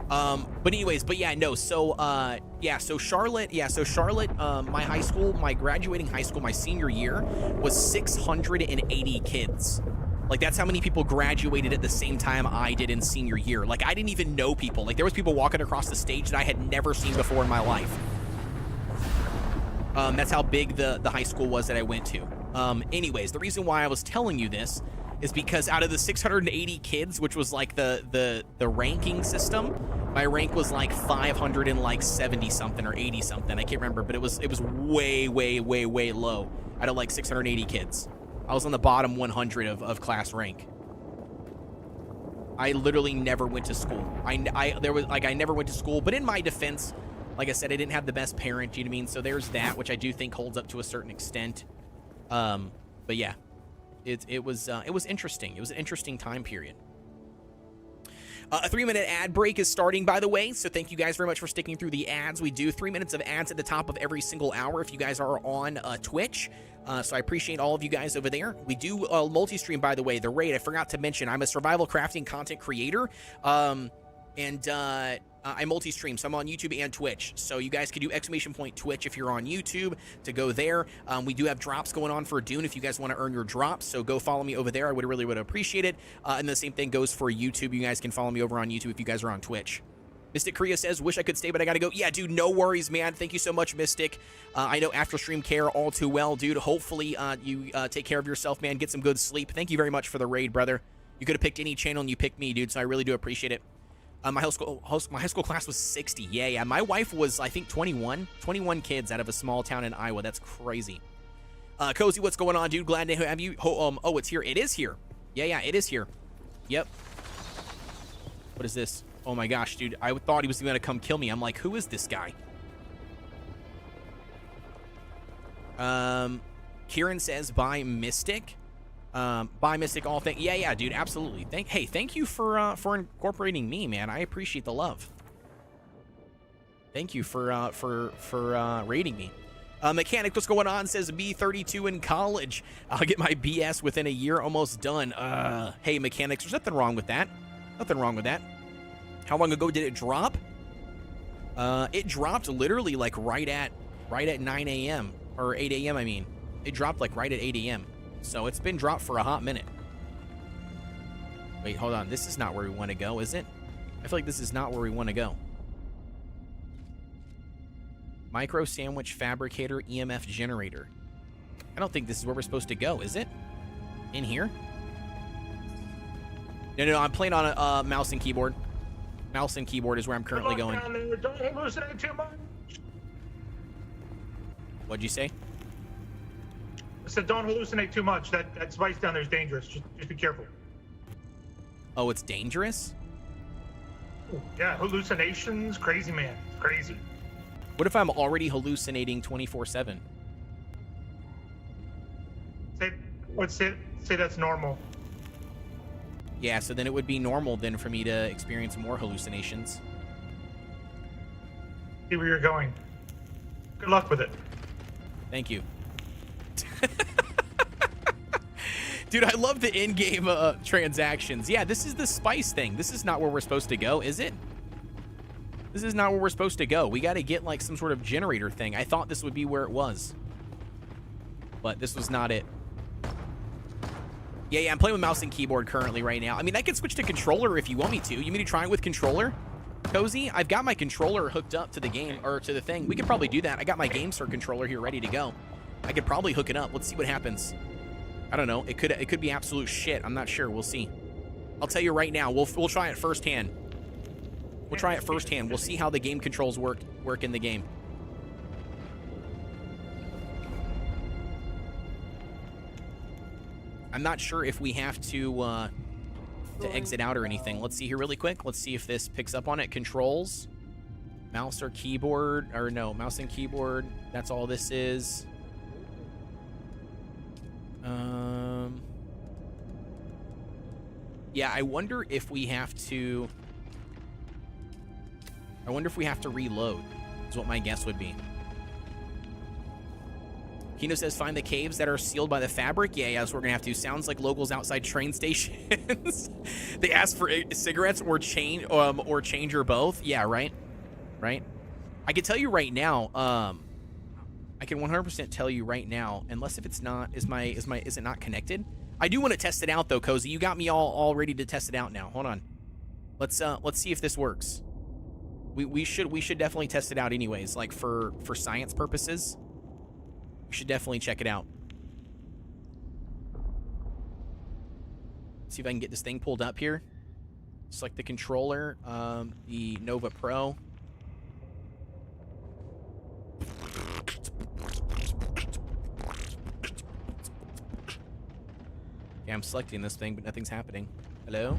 But anyways, so Charlotte, my high school, my graduating high school, my senior year was 680 kids. Like, that's how many people graduated at the same time I did in senior year. Like, I didn't even know people. Like, there was people walking across the stage that I had never seen before in my life. That's how big the high school was that I went to. Anyways, the reason why I was telling you this is because out of the 680 kids, which was like the ranking system, my rank was like 570 something or 80 something. I can't remember, but it was way low out of like 680 kids. I was on the bottom 100 of class rank. I literally never went to school. I never went to school, but in my defense, Like I said, I didn't have the best parent, you know what I mean? So there's that, which I do think holds up to a certain extent. But yeah, it was interesting. It was an interesting time period. A 3-minute ad break is starting, by the way, so thank you guys very much for sticking through the ads. We do 3 minutes of ads at the top of every single hour if you guys are on Twitch, so I appreciate all of you guys over there. We do multi-stream, by the way, the raid. I forgot to mention, I'm a survival crafting content creator, and I multi-stream, so I'm on YouTube and Twitch. So you guys can do !Twitch if you're on YouTube to go there. We do have drops going on for Dune if you guys want to earn your drops. So go follow me over there. I would appreciate it. And the same thing goes for YouTube. You guys can follow me over on YouTube if you guys are on Twitch. Mystic Korea says, wish I could stay, but I gotta go. Yeah, dude, no worries, man. Thank you so much, Mystic. I know after stream care all too well, dude. Hopefully you take care of yourself, man. Get some good sleep. Thank you very much for the raid, brother. You could have picked any channel and you picked me, dude, so I really do appreciate it. My high school class was 60. Yeah. My wife was, I think, 21 kids out of a small town in Iowa. That's crazy. Cozy, what's going on, dude? Glad to have you. Oh, it's here. It is here. Yeah, it is here. Yep. What is this? Oh my gosh, dude. I thought he was going to come kill me. I'm like, who is this guy? Kieran says, bye, Mystic. Bye, Mystic. All thing. Yeah, dude. Absolutely. Thank you for incorporating me, man. I appreciate the love. Thank you for rating me. Mechanic, what's going on? Says B32 in college. I'll get my BS within a year. Almost done. Hey, Mechanics. There's nothing wrong with that. Nothing wrong with that. How long ago did it drop? It dropped literally like right at 9 a.m. or 8 a.m. I mean, it dropped like right at 8 a.m. So it's been dropped for a hot minute. Wait, hold on. This is not where we want to go, is it? I feel like this is not where we want to go. Micro sandwich fabricator EMF generator. I don't think this is where we're supposed to go, is it? In here? No, I'm playing on a mouse and keyboard. Mouse and keyboard is where I'm currently going. Down there. Don't hallucinate too much. What'd you say? I said don't hallucinate too much. That spice down there is dangerous. Just be careful. Oh, it's dangerous? Yeah, hallucinations, crazy man. It's crazy. What if I'm already hallucinating 24/7? Say that's normal. Yeah, so then it would be normal then for me to experience more hallucinations. See where you're going. Good luck with it. Thank you. Dude, I love the in-game transactions. Yeah, this is the spice thing. This is not where we're supposed to go, is it? This is not where we're supposed to go. We got to get like some sort of generator thing. I thought this would be where it was. But this was not it. Yeah, I'm playing with mouse and keyboard currently right now. I mean, I could switch to controller if you want me to. You mean to try it with controller? Cozy, I've got my controller hooked up to the game, or to the thing. We could probably do that. I got my GameStar controller here ready to go. I could probably hook it up. Let's see what happens. I don't know. It could be absolute shit. I'm not sure. We'll see. I'll tell you right now. We'll try it firsthand. We'll try it firsthand. We'll see how the game controls work in the game. I'm not sure if we have to exit out or anything. Let's see here really quick. Let's see if this picks up on it. Controls, mouse or keyboard, or no, mouse and keyboard. That's all this is. Yeah, I wonder if we have to. I wonder if we have to reload. Is what my guess would be. Kino says, find the caves that are sealed by the fabric. Yeah, so we're gonna have to. Sounds like locals outside train stations. They ask for cigarettes or change or both. Yeah, right. I can tell you right now. I can 100% tell you right now. Unless if it's not, is it not connected? I do want to test it out though, Cozy. You got me all ready to test it out now. Hold on. Let's see if this works. We should definitely test it out anyways. Like for science purposes. We should definitely check it out. See if I can get this thing pulled up here. Select the controller, the Nova Pro. Yeah, I'm selecting this thing, but nothing's happening. Hello?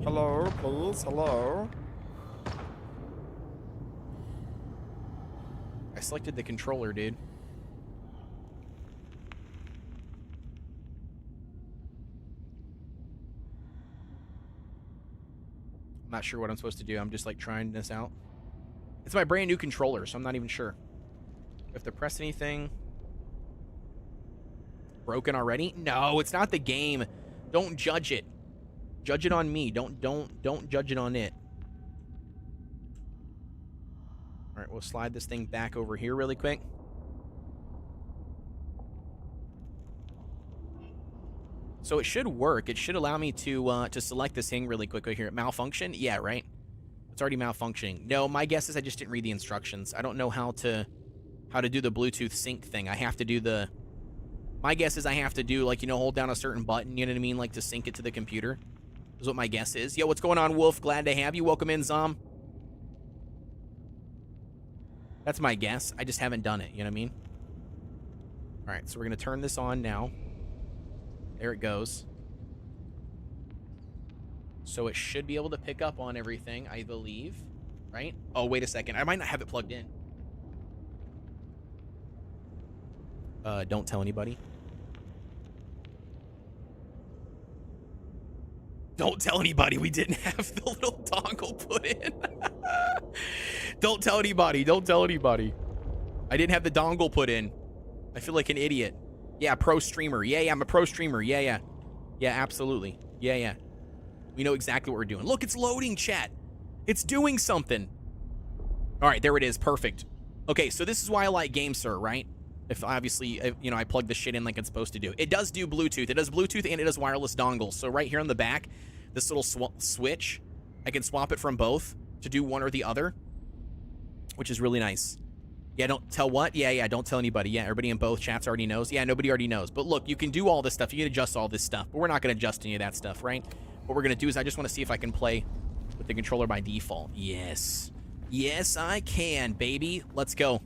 Hello, please. Hello. selected the controller, dude. I'm not sure what I'm supposed to do. I'm just like trying this out. It's my brand new controller, so I'm not even sure. If to press anything. Broken already? No, it's not the game. Don't judge it. Judge it on me. Don't judge it on it. All right, we'll slide this thing back over here really quick. So it should work. It should allow me to select this thing really quickly here. Malfunction? Yeah, right. It's already malfunctioning. No, my guess is I just didn't read the instructions. I don't know how to do the Bluetooth sync thing. I have to do the... My guess is I have to do, like, you know, hold down a certain button, you know what I mean? Like, to sync it to the computer. Is what my guess is. Yo, what's going on, Wolf? Glad to have you. Welcome in, Zom. That's my guess. I just haven't done it, you know what I mean? All right, so we're going to turn this on now. There it goes. So it should be able to pick up on everything, I believe. Right? Oh, wait a second. I might not have it plugged in. Don't tell anybody. Don't tell anybody we didn't have the little dongle put in. Don't tell anybody. Don't tell anybody. I didn't have the dongle put in. I feel like an idiot. Yeah, pro streamer. Yeah, I'm a pro streamer. Yeah. Yeah, absolutely. Yeah. We know exactly what we're doing. Look, it's loading, chat. It's doing something. All right, there it is. Perfect. Okay, so this is why I like GameSir, right? If obviously, you know, I plug the shit in like it's supposed to do. It does do Bluetooth. It does Bluetooth and it does wireless dongles. So right here on the back, this little switch, I can swap it from both to do one or the other, which is really nice. Yeah, don't tell what? Yeah, don't tell anybody. Yeah, everybody in both chats already knows. Yeah, nobody already knows. But look, you can do all this stuff. You can adjust all this stuff. But we're not going to adjust any of that stuff, right? What we're going to do is I just want to see if I can play with the controller by default. Yes. Yes, I can, baby. Let's go.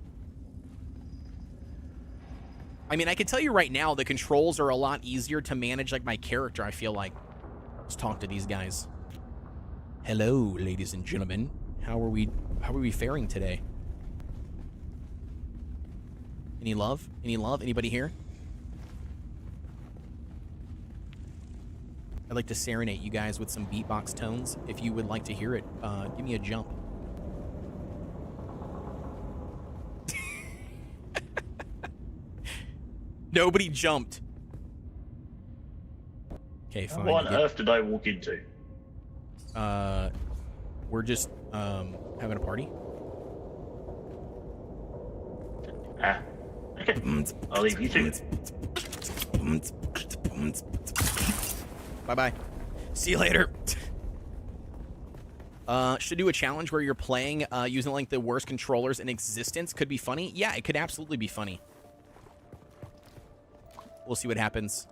I mean, I can tell you right now, the controls are a lot easier to manage, like, my character, I feel like. Let's talk to these guys. Hello, ladies and gentlemen. How are we faring today? Any love? Any love? Anybody here? I'd like to serenade you guys with some beatbox tones. If you would like to hear it, give me a jump. Nobody jumped. Okay, fine. What on earth did I walk into? We're just having a party. Okay. I'll leave you to it. Bye-bye. See you later. Should do a challenge where you're playing using like the worst controllers in existence. Could be funny. Yeah, it could absolutely be funny. We'll see what happens.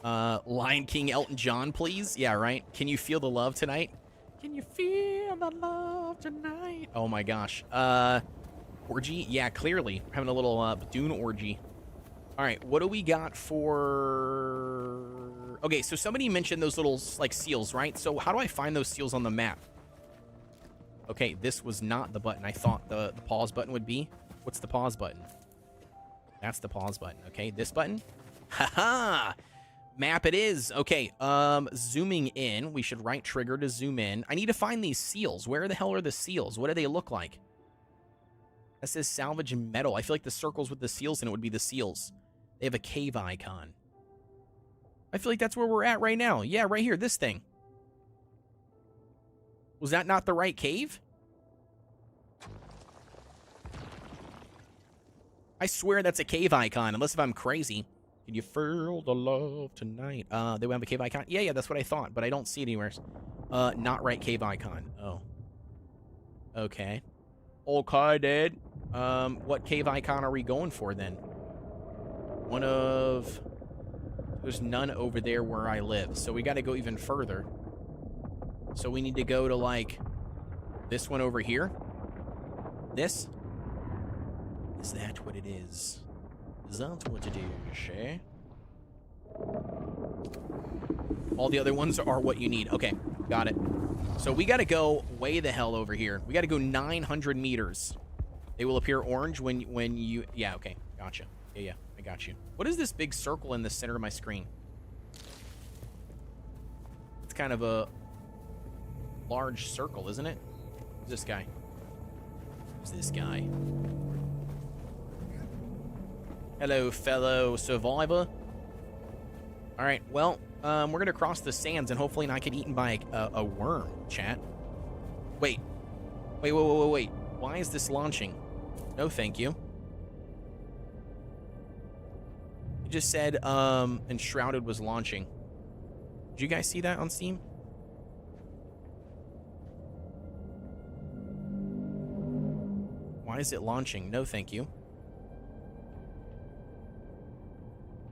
Lion King Elton John, please. Yeah, right. Can you feel the love tonight? Can you feel the love tonight? Oh my gosh. Orgy? Yeah, clearly. We're having a little Dune orgy. All right, what do we got for... Okay, so somebody mentioned those little, like, seals, right? So how do I find those seals on the map? Okay, this was not the button I thought the pause button would be. What's the pause button? That's the pause button. Okay, this button? Haha! Map it is. Okay, zooming in. We should right trigger to zoom in. I need to find these seals. Where the hell are the seals? What do they look like? That says salvage metal. I feel like the circles with the seals in it would be the seals. They have a cave icon. I feel like that's where we're at right now. Yeah, right here, this thing. Was that not the right cave? I swear that's a cave icon, unless if I'm crazy. Can you feel the love tonight? They have a cave icon? Yeah, that's what I thought, but I don't see it anywhere. Not right cave icon. Oh. Okay. Okay, Dad. What cave icon are we going for then? One of... There's none over there where I live, so we got to go even further. So we need to go to, like, this one over here. This? Is that what it is? Is that what it is, eh? All the other ones are what you need. Okay, got it. So we got to go way the hell over here. We got to go 900 meters They will appear orange when you... Yeah, okay. Gotcha. Yeah, I got you. What is this big circle in the center of my screen? It's kind of a large circle, isn't it? Who's this guy? Who's this guy? Hello, fellow survivor. All right, well, we're going to cross the sands and hopefully not get eaten by a worm, chat. Wait. Wait. Why is this launching? No, thank you. It just said, Enshrouded was launching. Did you guys see that on Steam? Why is it launching? No, thank you.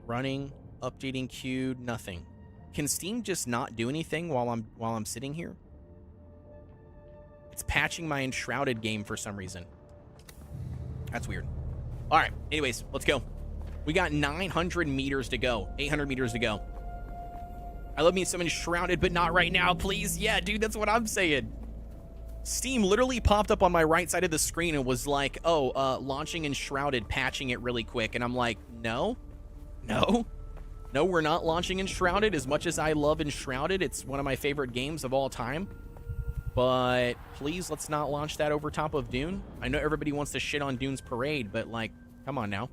Running, updating queued, nothing. Can Steam just not do anything while I'm sitting here? It's patching my Enshrouded game for some reason. That's weird. All right, anyways, let's go. We got 900 meters to go. 800 meters to go. I love me some Enshrouded, but not right now, please. Yeah, dude, that's what I'm saying. Steam literally popped up on my right side of the screen and was like, oh, launching Enshrouded, patching it really quick. And I'm like, no, we're not launching Enshrouded. As much as I love Enshrouded, it's one of my favorite games of all time. But please, let's not launch that over top of Dune. I know everybody wants to shit on Dune's parade, but like, come on now.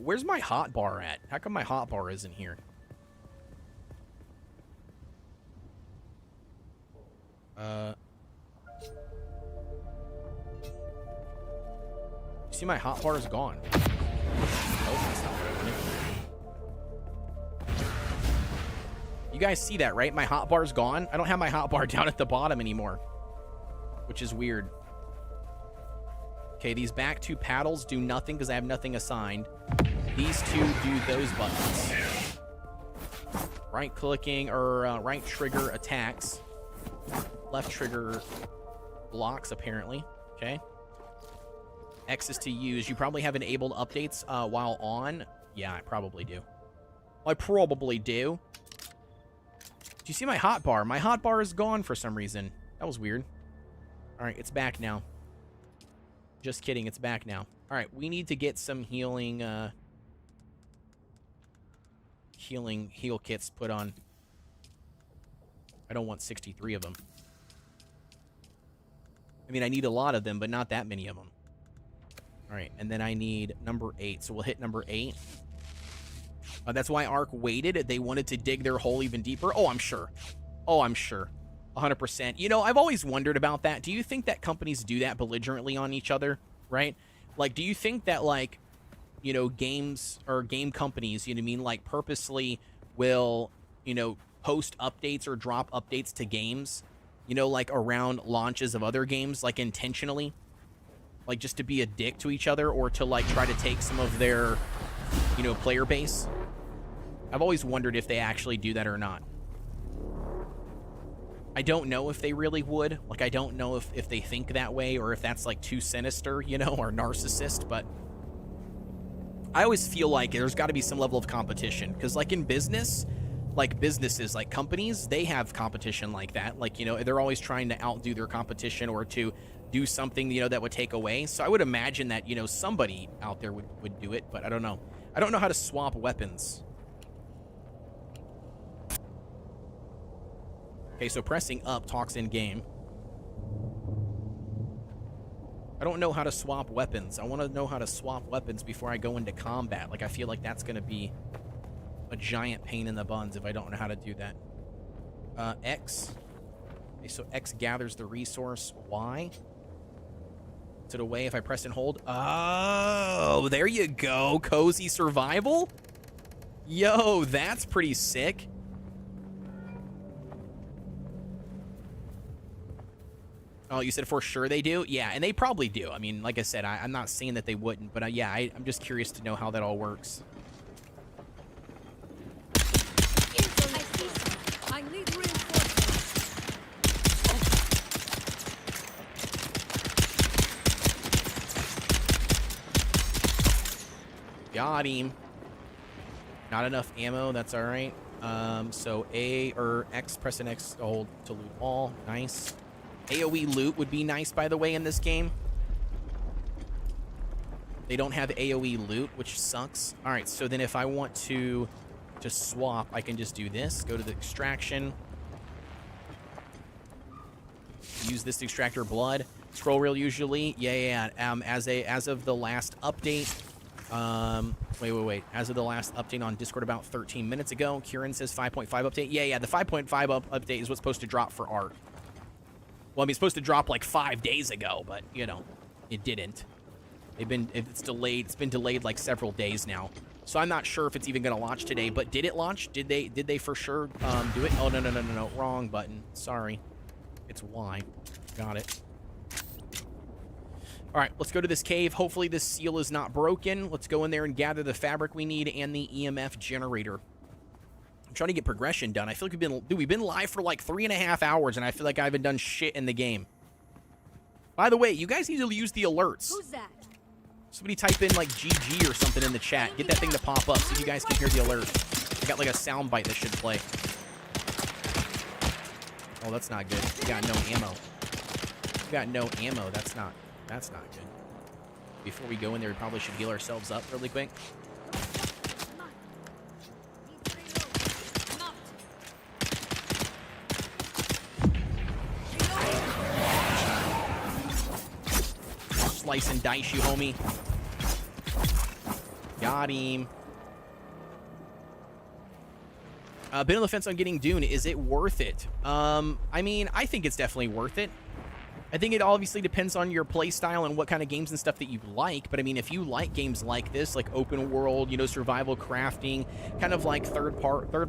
Where's my hotbar at? How come my hotbar isn't here? See, my hotbar is gone. Oh, that's not what I wanted. You guys see that, right? My hotbar's gone. I don't have my hotbar down at the bottom anymore, which is weird. Okay, these back two paddles do nothing because I have nothing assigned. These two do those buttons. Right clicking or right trigger attacks. Left trigger blocks, apparently. Okay. X is to use. You probably have enabled updates while on. Yeah, I probably do. I probably do. Do you see my hotbar? My hotbar is gone for some reason. That was weird. All right, it's back now. Just kidding, it's back now. All right, we need to get some healing heal kits put on. I don't want 63 of them. I mean, I need a lot of them, but not that many of them. All right, and then I need number 8. So we'll hit number 8. That's why Ark waited. They wanted to dig their hole even deeper. Oh, I'm sure. Oh, I'm sure. 100%. You know, I've always wondered about that. Do you think that companies do that belligerently on each other, right? Like, do you think that, like, you know, games or game companies, you know what I mean, like, purposely will, you know, post updates or drop updates to games, you know, like, around launches of other games, like, intentionally? Like, just to be a dick to each other or to, like, try to take some of their, you know, player base? I've always wondered if they actually do that or not. I don't know if they really would. Like, I don't know if they think that way or if that's, like, too sinister, you know, or narcissist, but I always feel like there's got to be some level of competition. Because, like, in business, like, businesses, like, companies, they have competition like that. Like, you know, they're always trying to outdo their competition or to do something, you know, that would take away. So I would imagine that, you know, somebody out there would do it, but I don't know. I don't know how to swap weapons. Okay, so pressing up talks in game. I don't know how to swap weapons. I want to know how to swap weapons before I go into combat. Like, I feel like that's going to be a giant pain in the buns if I don't know how to do that. X. Okay, so X gathers the resource. Y. Is it away if I press and hold? Oh, there you go. Cozy survival? Yo, that's pretty sick. Oh, you said for sure they do? Yeah, and they probably do. I mean, like I said, I'm not saying that they wouldn't, but yeah, I'm just curious to know how that all works. I need reinforcements. Got him. Not enough ammo. That's all right. So A or X, press an X to hold to loot all. Nice. AoE loot would be nice, by the way, in this game. They don't have AoE loot, which sucks. All right, so then if I want to just swap, I can just do this. Go to the extraction. Use this extractor blood. Scroll reel usually. Yeah. As of the last update. Wait. As of the last update on Discord about 13 minutes ago, Kieran says 5.5 update. Yeah. The 5.5 update is what's supposed to drop for art. Well, I mean, it's supposed to drop like 5 days ago, but you know, it didn't. It's delayed. It's been delayed like several days now. So I'm not sure if it's even going to launch today. But did it launch? Did they for sure do it? Oh no. Wrong button. Sorry. It's Y. Got it. All right, let's go to this cave. Hopefully this seal is not broken. Let's go in there and gather the fabric we need and the EMF generator. I'm trying to get progression done. I feel like we've been live for like 3.5 hours, and I feel like I haven't done shit in the game. By the way, you guys need to use the alerts. Who's that? Somebody type in like GG or something in the chat. Get that thing to pop up so you guys can hear the alert. I got like a sound bite that should play. Oh, that's not good. We got no ammo. We got no ammo. That's not good. Before we go in there, we probably should heal ourselves up really quick. Slice and dice you, homie. Got him. Been on the fence on getting Dune. Is it worth it? I mean, I think it's definitely worth it. I think it obviously depends on your play style and what kind of games and stuff that you like. But I mean, if you like games like this, like open world, you know, survival crafting, kind of like third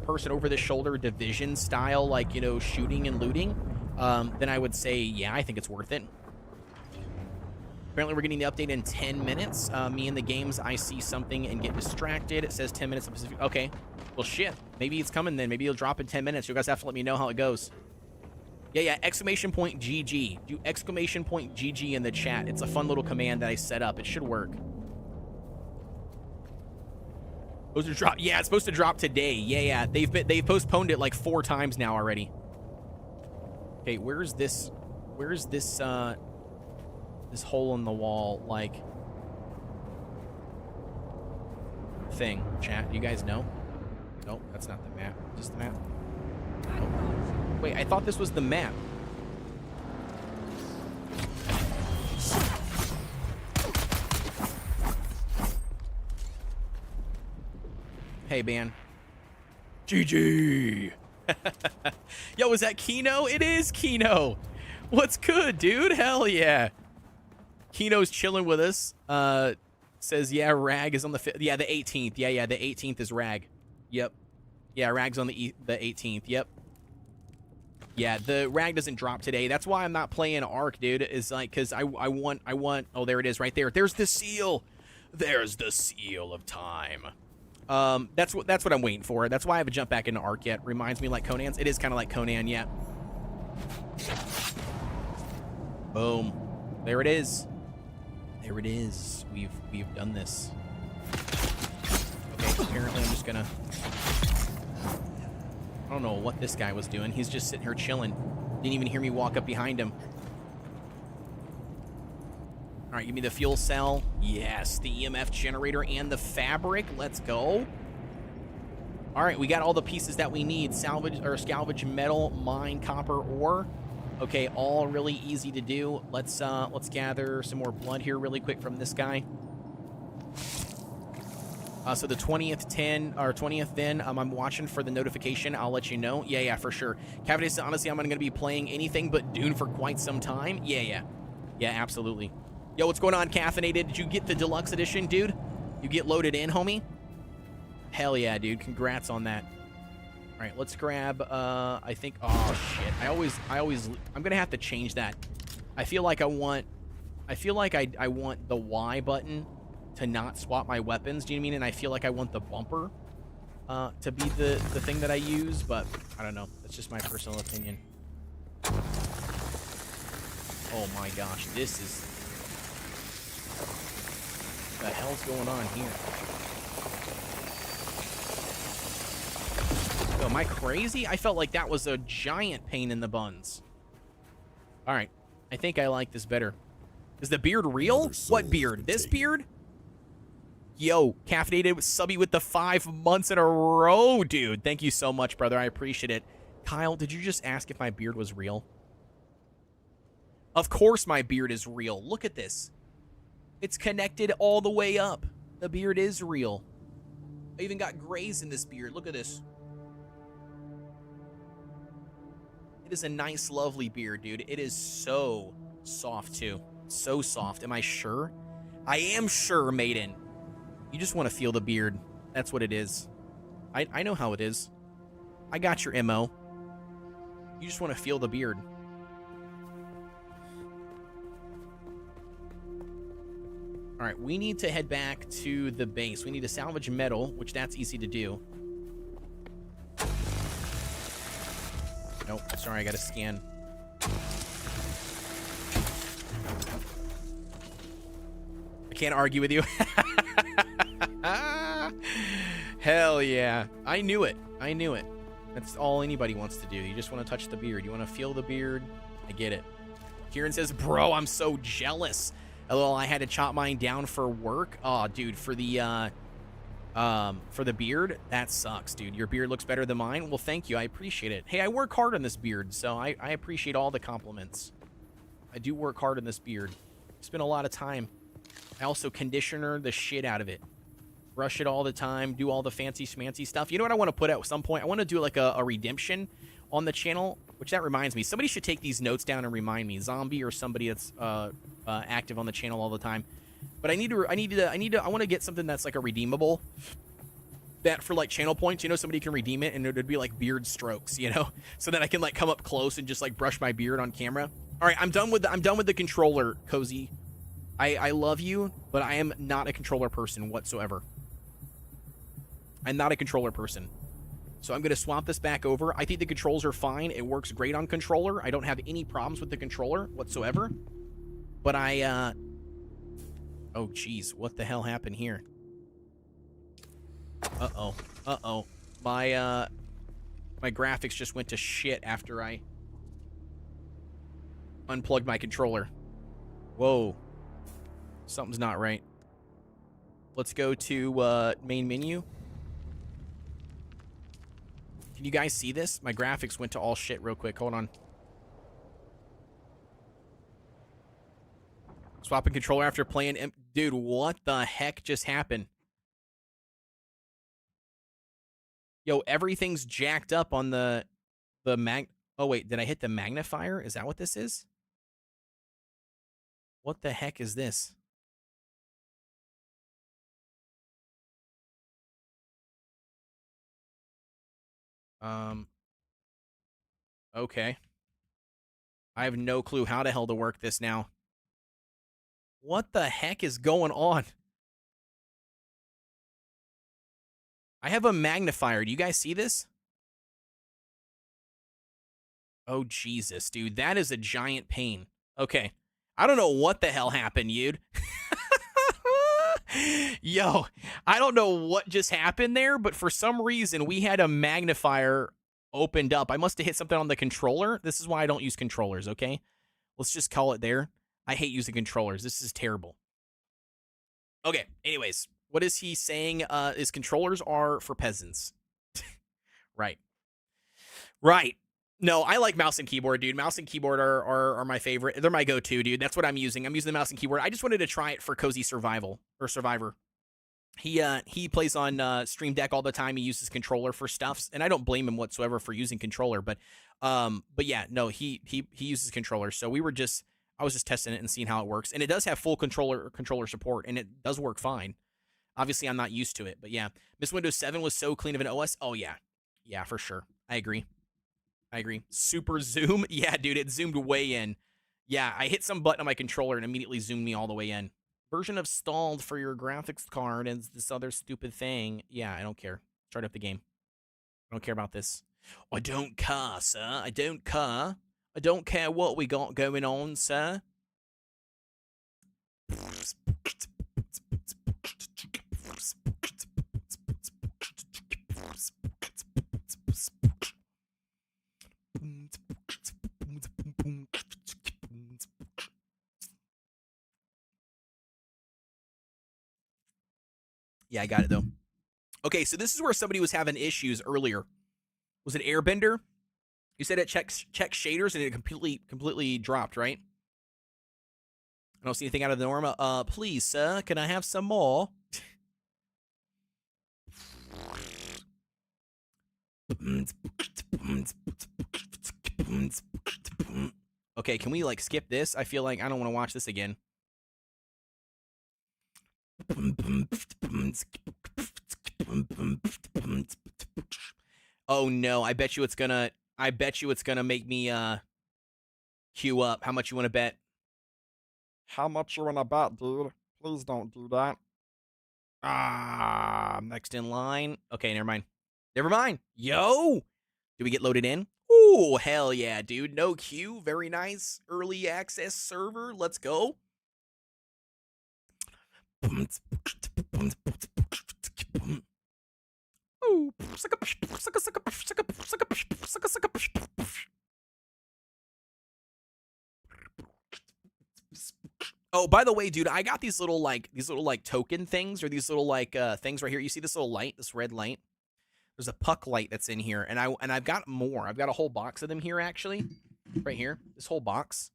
person over the shoulder Division style, like, you know, shooting and looting, then I would say, yeah, I think it's worth it. Apparently, we're getting the update in 10 minutes. Me and the games, I see something and get distracted. It says 10 minutes of Pacific. Okay. Well, shit. Maybe it's coming then. Maybe it'll drop in 10 minutes. You guys have to let me know how it goes. Yeah. Exclamation point GG. Do exclamation point GG in the chat. It's a fun little command that I set up. It should work. Supposed to drop. Yeah, it's supposed to drop today. Yeah. They've postponed it like 4 times now already. Okay, where's this this hole in the wall, like, thing? Chat, do you guys know? Nope, that's not the map. Is this the map? Nope. Wait, I thought this was the map. Hey, man. GG! Yo, is that Kino? It is Kino! What's good, dude? Hell yeah! Kino's chilling with us. Says, yeah, Rag is on the 5th. Yeah, the 18th. Yeah, the 18th is Rag. Yep. Yeah, Rag's on the 18th. Yep. Yeah, the Rag doesn't drop today. That's why I'm not playing Ark, dude. Is like, because I want. Oh, there it is right there. There's the seal. There's the seal of time. That's what I'm waiting for. That's why I haven't jumped back into Ark yet. Reminds me like Conan's. It is kind of like Conan, yeah. Boom. There it is. There it is. We've done this. Okay, apparently I'm just gonna... I don't know what this guy was doing. He's just sitting here chilling. Didn't even hear me walk up behind him. All right, give me the fuel cell. Yes, the EMF generator and the fabric. Let's go. All right, we got all the pieces that we need. Salvage metal, mine copper ore. Okay, all really easy to do. Let's gather some more blood here really quick from this guy. So the 20th then, I'm watching for the notification. I'll let you know. Yeah, for sure. Cavity says, honestly, I'm going to be playing anything but Dune for quite some time. Yeah, absolutely. Yo, what's going on, Caffeinated? Did you get the deluxe edition, dude? You get loaded in, homie? Hell yeah, dude. Congrats on that. All right, let's grab, I think, oh, shit. I'm going to have to change that. I feel like I want the Y button to not swap my weapons. Do you know what I mean? And I feel like I want the bumper to be the thing that I use, but I don't know. That's just my personal opinion. Oh my gosh, this is... What the hell's going on here? Yo, am I crazy? I felt like that was a giant pain in the buns. All right. I think I like this better. Is the beard real? What beard? This beard? Yo, caffeinated with subby with the 5 months in a row, dude. Thank you so much, brother. I appreciate it. Kyle, did you just ask if my beard was real? Of course my beard is real. Look at this. It's connected all the way up. The beard is real. I even got grays in this beard. Look at this. It is a nice, lovely beard, dude. It is so soft, too. So soft. Am I sure? I am sure, maiden. You just want to feel the beard. That's what it is. I know how it is. I got your MO. You just want to feel the beard. All right, we need to head back to the base. We need to salvage metal, which that's easy to do. Nope, sorry, I gotta scan. I can't argue with you. Hell yeah. I knew it. I knew it. That's all anybody wants to do. You just want to touch the beard. You want to feel the beard. I get it. Kieran says, bro, I'm so jealous. LOL, I had to chop mine down for work. Oh, dude, for the beard, that sucks, dude. Your beard looks better than mine. Well, thank you. I appreciate it. Hey, I work hard on this beard, so I appreciate all the compliments. I do work hard on this beard. Spend a lot of time. I also conditioner the shit out of it. Brush it all the time. Do all the fancy schmancy stuff. You know what I want to put out at some point? I want to do like a redemption on the channel, which that reminds me. Somebody should take these notes down and remind me. Zombie or somebody that's active on the channel all the time. But I want to get something that's like a redeemable. That for like channel points, you know, somebody can redeem it and it would be like beard strokes, you know, so that I can like come up close and just like brush my beard on camera. All right, I'm done with the controller, Cozy. I love you, but I am not a controller person whatsoever. I'm not a controller person. So I'm going to swap this back over. I think the controls are fine. It works great on controller. I don't have any problems with the controller whatsoever. But oh, jeez. What the hell happened here? Uh-oh. Uh-oh. My graphics just went to shit after I unplugged my controller. Whoa. Something's not right. Let's go to main menu. Can you guys see this? My graphics went to all shit real quick. Hold on. Swapping controller after playing... Dude, what the heck just happened? Yo, everything's jacked up on the Oh, wait. Did I hit the magnifier? Is that what this is? What the heck is this? Okay. I have no clue how the hell to work this now. What the heck is going on? I have a magnifier. Do you guys see this? Oh, Jesus, dude. That is a giant pain. Okay. I don't know what the hell happened, dude. Yo, I don't know what just happened there, but for some reason, we had a magnifier opened up. I must have hit something on the controller. This is why I don't use controllers, okay? Let's just call it there. I hate using controllers. This is terrible. Okay, anyways. What is he saying? Is controllers are for peasants. Right. Right. No, I like mouse and keyboard, dude. Mouse and keyboard are my favorite. They're my go-to, dude. That's what I'm using. I'm using the mouse and keyboard. I just wanted to try it for Cozy Survival or Survivor. He plays on Stream Deck all the time. He uses controller for stuffs, and I don't blame him whatsoever for using controller. But yeah, no, he uses controller. So I was just testing it and seeing how it works, and it does have full controller support, and it does work fine. Obviously, I'm not used to it, but yeah, Miss Windows 7 was so clean of an OS. Oh yeah, yeah, for sure. I agree. Super zoom, yeah, dude, it zoomed way in. Yeah, I hit some button on my controller and immediately zoomed me all the way in. Version of stalled for your graphics card is this other stupid thing. Yeah, I don't care. Start up the game. I don't care about this. I don't care, sir. I don't care. I don't care what we got going on, sir. Yeah, I got it, though. Okay, so this is where somebody was having issues earlier. Was it Airbender? You said it checks shaders and it completely dropped, right? I don't see anything out of the norm. Please, sir, can I have some more? Okay, can we, like, skip this? I feel like I don't want to watch this again. Oh no, I bet you it's gonna make me queue up. How much you want to bet? How much you want to bet, dude? Please don't do that. Next in line. Okay, never mind. Never mind. Yo! Do we get loaded in? Ooh, hell yeah, dude. No queue. Very nice. Early access server. Let's go. Oh, by the way, dude, I got these little token things, or these little things right here. You see this little light, this red light? There's a puck light that's in here, and I've got more. I've got a whole box of them here, actually, right here. This whole box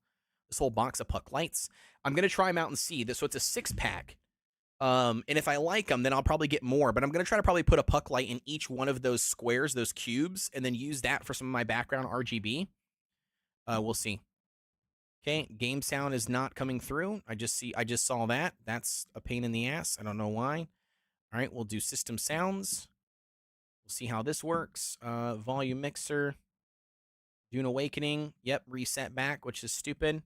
of puck lights. I'm gonna try them out and see. So it's a 6-pack. And if I like them, then I'll probably get more. But I'm gonna try to probably put a puck light in each one of those squares, those cubes, and then use that for some of my background RGB. We'll see. Okay, game sound is not coming through. I just saw that. That's a pain in the ass. I don't know why. All right, we'll do system sounds. We'll see how this works. Volume mixer. Dune Awakening. Yep, reset back, which is stupid.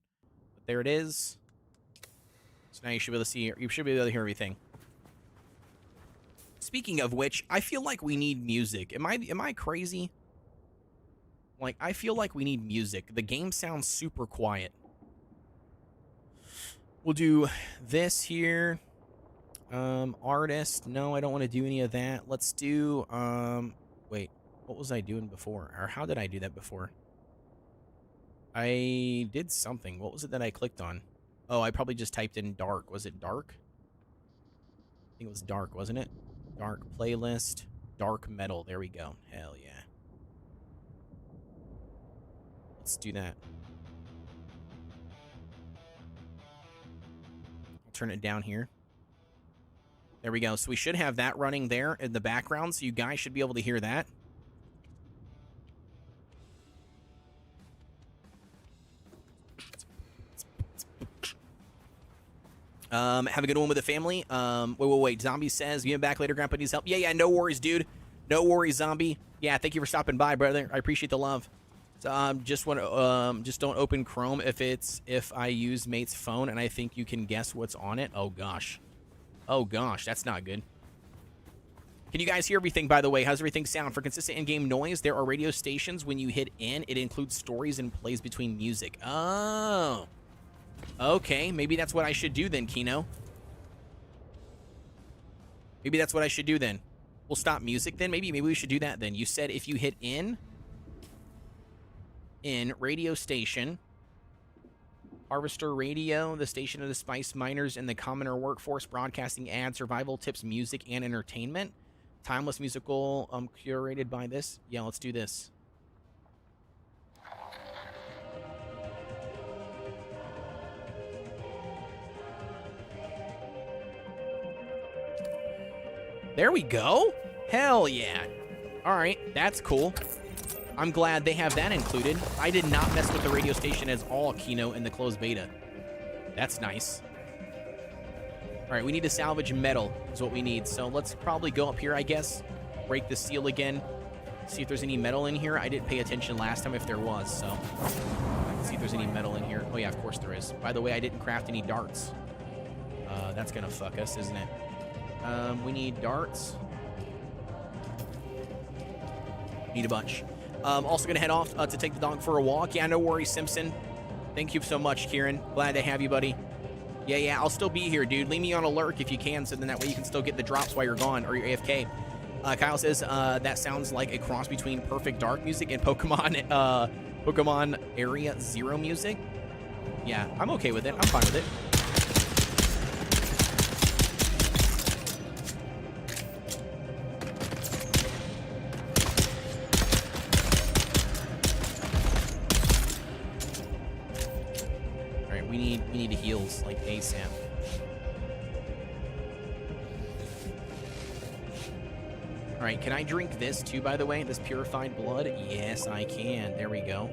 But there it is. So now you should be able to see. You should be able to hear everything. Speaking of which, I feel like we need music. Am I crazy? Like, I feel like we need music. The game sounds super quiet. We'll do this here. Artist. No, I don't want to do any of that. Let's do, wait, what was I doing before? Or how did I do that before? I did something. What was it that I clicked on? Oh, I probably just typed in dark. Was it dark? I think it was dark, wasn't it? Dark playlist. Dark metal. There we go. Hell yeah. Let's do that. I'll turn it down here. There we go. So we should have that running there in the background, so you guys should be able to hear that. Have a good one with the family. Wait. Zombie says, "Get back later. Grandpa needs help." Yeah. No worries, dude. No worries, Zombie. Yeah, thank you for stopping by, brother. I appreciate the love. So, just don't open Chrome if I use mate's phone and I think you can guess what's on it. Oh gosh, that's not good. Can you guys hear everything, by the way? How's everything sound? For consistent in-game noise, there are radio stations. When you hit in, it includes stories and plays between music. Oh. Okay, maybe that's what I should do then, Kino. Maybe that's what I should do then. We'll stop music then. Maybe we should do that then. You said if you hit in radio station, Harvester Radio, the station of the spice miners and the commoner workforce, broadcasting ads, survival tips, music, and entertainment. Timeless musical, curated by this. Yeah, let's do this. There we go. Hell yeah. All right, that's cool. I'm glad they have that included. I did not mess with the radio station as all, Kino, in the closed beta. That's nice. All right, we need to salvage metal is what we need. So let's probably go up here, I guess. Break the seal again. See if there's any metal in here. I didn't pay attention last time if there was, so I can see if there's any metal in here. Oh yeah, of course there is. By the way, I didn't craft any darts. That's gonna fuck us, isn't it? We need darts. Need a bunch. Also gonna head off to take the dog for a walk. Yeah, no worries, Simpson. Thank you so much, Kieran. Glad to have you, buddy. Yeah, I'll still be here, dude. Leave me on alert if you can, so then that way you can still get the drops while you're gone, or you're AFK. Kyle says, that sounds like a cross between Perfect Dark music and Pokemon Area Zero music. Yeah, I'm okay with it. I'm fine with it. All right, can I drink this too, by the way? This purified blood? Yes, I can. There we go.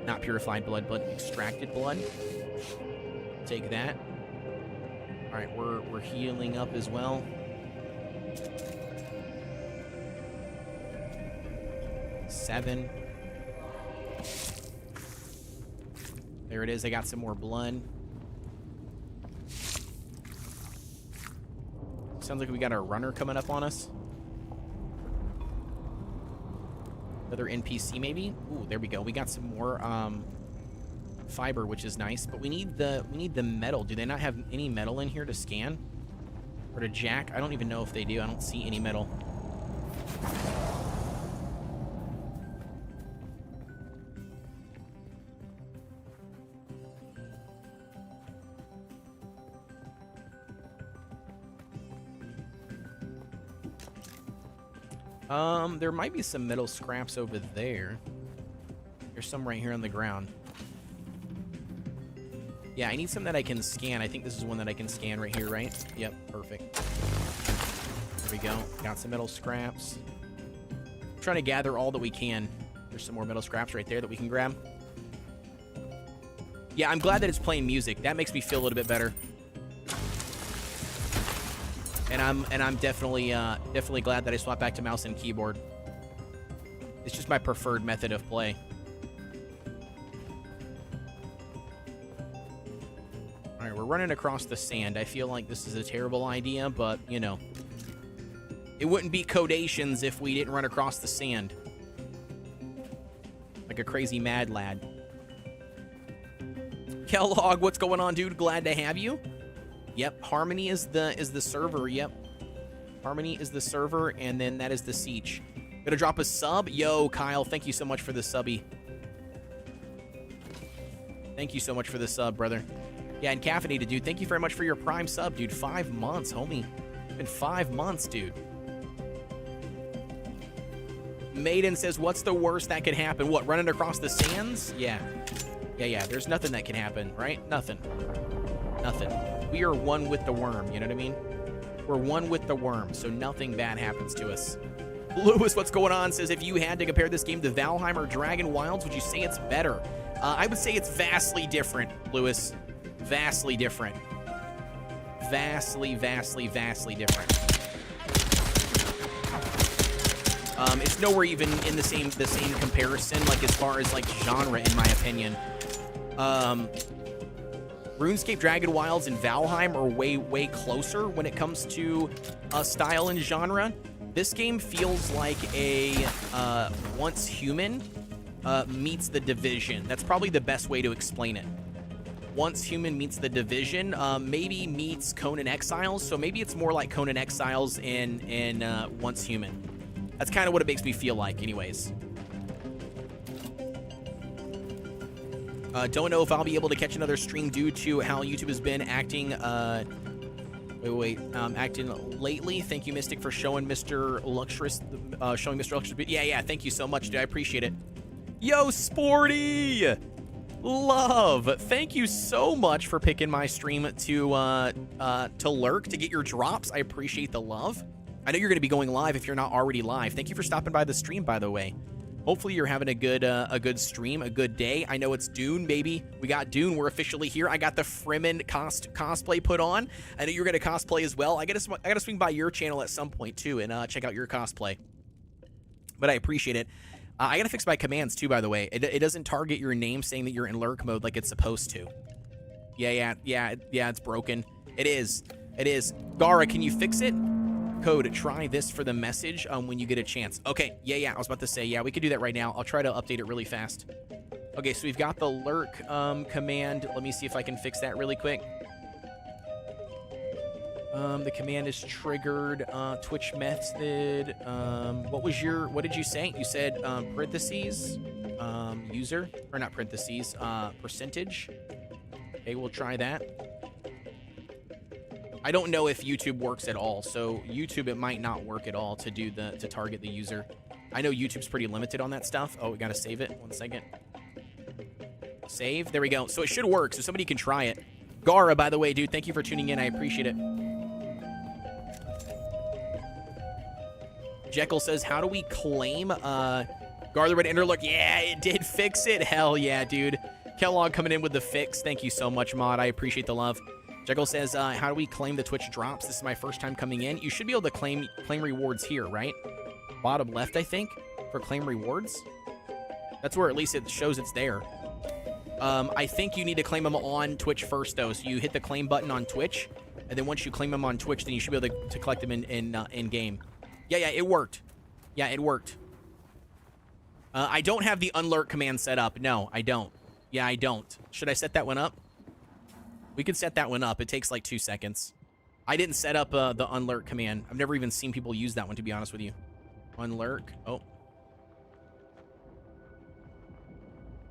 Not purified blood, but extracted blood. Take that. All right, we're healing up as well. Seven. There it is. I got some more blood. Sounds like we got our runner coming up on us. Another NPC maybe? Ooh, there we go. We got some more fiber, which is nice, but we need the metal. Do they not have any metal in here to scan? Or to jack? I don't even know if they do. I don't see any metal. There might be some metal scraps over there. There's some right here on the ground. Yeah, I need some that I can scan. I think this is one that I can scan right here, right? Yep, perfect. There we go. Got some metal scraps. I'm trying to gather all that we can. There's some more metal scraps right there that we can grab. Yeah, I'm glad that it's playing music. That makes me feel a little bit better. And I'm definitely glad that I swapped back to mouse and keyboard. It's just my preferred method of play. All right, we're running across the sand. I feel like this is a terrible idea, but, you know. It wouldn't be Kodeations if we didn't run across the sand. Like a crazy mad lad. Kellogg, what's going on, dude? Glad to have you. Yep, Harmony is the server. Yep. Harmony is the server, and then that is the siege. Gonna drop a sub. Yo, Kyle, thank you so much for the subby. Thank you so much for the sub, brother. Yeah, and caffeinated, dude. Thank you very much for your prime sub, dude. 5 months, homie. It's been 5 months, dude. Maiden says, what's the worst that could happen? What, running across the sands? Yeah. Yeah. There's nothing that can happen, right? Nothing. Nothing. We are one with the worm, you know what I mean? We're one with the worm, so nothing bad happens to us. Lewis, what's going on? Says, if you had to compare this game to Valheim or Dragon Wilds, would you say it's better? I would say it's vastly different, Lewis. Vastly different. Vastly different. It's nowhere even in the same comparison, like as far as like genre, in my opinion. RuneScape, Dragon Wilds, and Valheim are way closer when it comes to style and genre. This game feels like a Once Human meets The Division. That's probably the best way to explain it. Once Human meets The Division, maybe meets Conan Exiles, so maybe it's more like Conan Exiles in Once Human. That's kind of what it makes me feel like, anyways. Don't know if I'll be able to catch another stream due to how YouTube has been acting, acting lately. Thank you, Mystic, for showing Mr. Luxurious, Yeah, thank you so much, dude. I appreciate it. Yo, Sporty! Love! Thank you so much for picking my stream to lurk, to get your drops. I appreciate the love. I know you're going to be going live if you're not already live. Thank you for stopping by the stream, by the way. Hopefully you're having a good stream, a good day. I know it's Dune, baby. We got Dune. We're officially here. I got the Fremen cosplay put on. I know you're going to cosplay as well. I gotta swing by your channel at some point, too, and check out your cosplay. But I appreciate it. I got to fix my commands, too, by the way. It doesn't target your name saying that you're in lurk mode like it's supposed to. Yeah, it's broken. It is. Gara, can you fix it? Code, try this for the message when you get a chance. Okay, yeah, I was about to say, yeah, we could do that right now. I'll try to update it really fast. Okay, so we've got the lurk command. Let me see if I can fix that really quick. The command is triggered. Twitch method. What did you say? You said parentheses, user, or not parentheses, percentage. Okay, we'll try that. I don't know if YouTube works at all, so YouTube, it might not work at all to target the user. I know YouTube's pretty limited on that stuff. Oh, we gotta save it. 1 second. Save. There we go. So it should work, so somebody can try it. Gara, by the way, dude, thank you for tuning in. I appreciate it. Jekyll says, how do we claim Guard the Red Interlook? Yeah, it did fix it. Hell yeah, dude. Kellogg coming in with the fix. Thank you so much, Mod. I appreciate the love. Jekyll says, how do we claim the Twitch drops? This is my first time coming in. You should be able to claim rewards here, right? Bottom left, I think, for claim rewards. That's where at least it shows it's there. I think you need to claim them on Twitch first, though. So you hit the claim button on Twitch, and then once you claim them on Twitch, then you should be able to collect them in game. Yeah, it worked. Yeah, it worked. I don't have the unlurk command set up. No, I don't. Yeah, I don't. Should I set that one up? We could set that one up. It takes like 2 seconds. I didn't set up the unlurk command. I've never even seen people use that one, to be honest with you. Unlurk. Oh.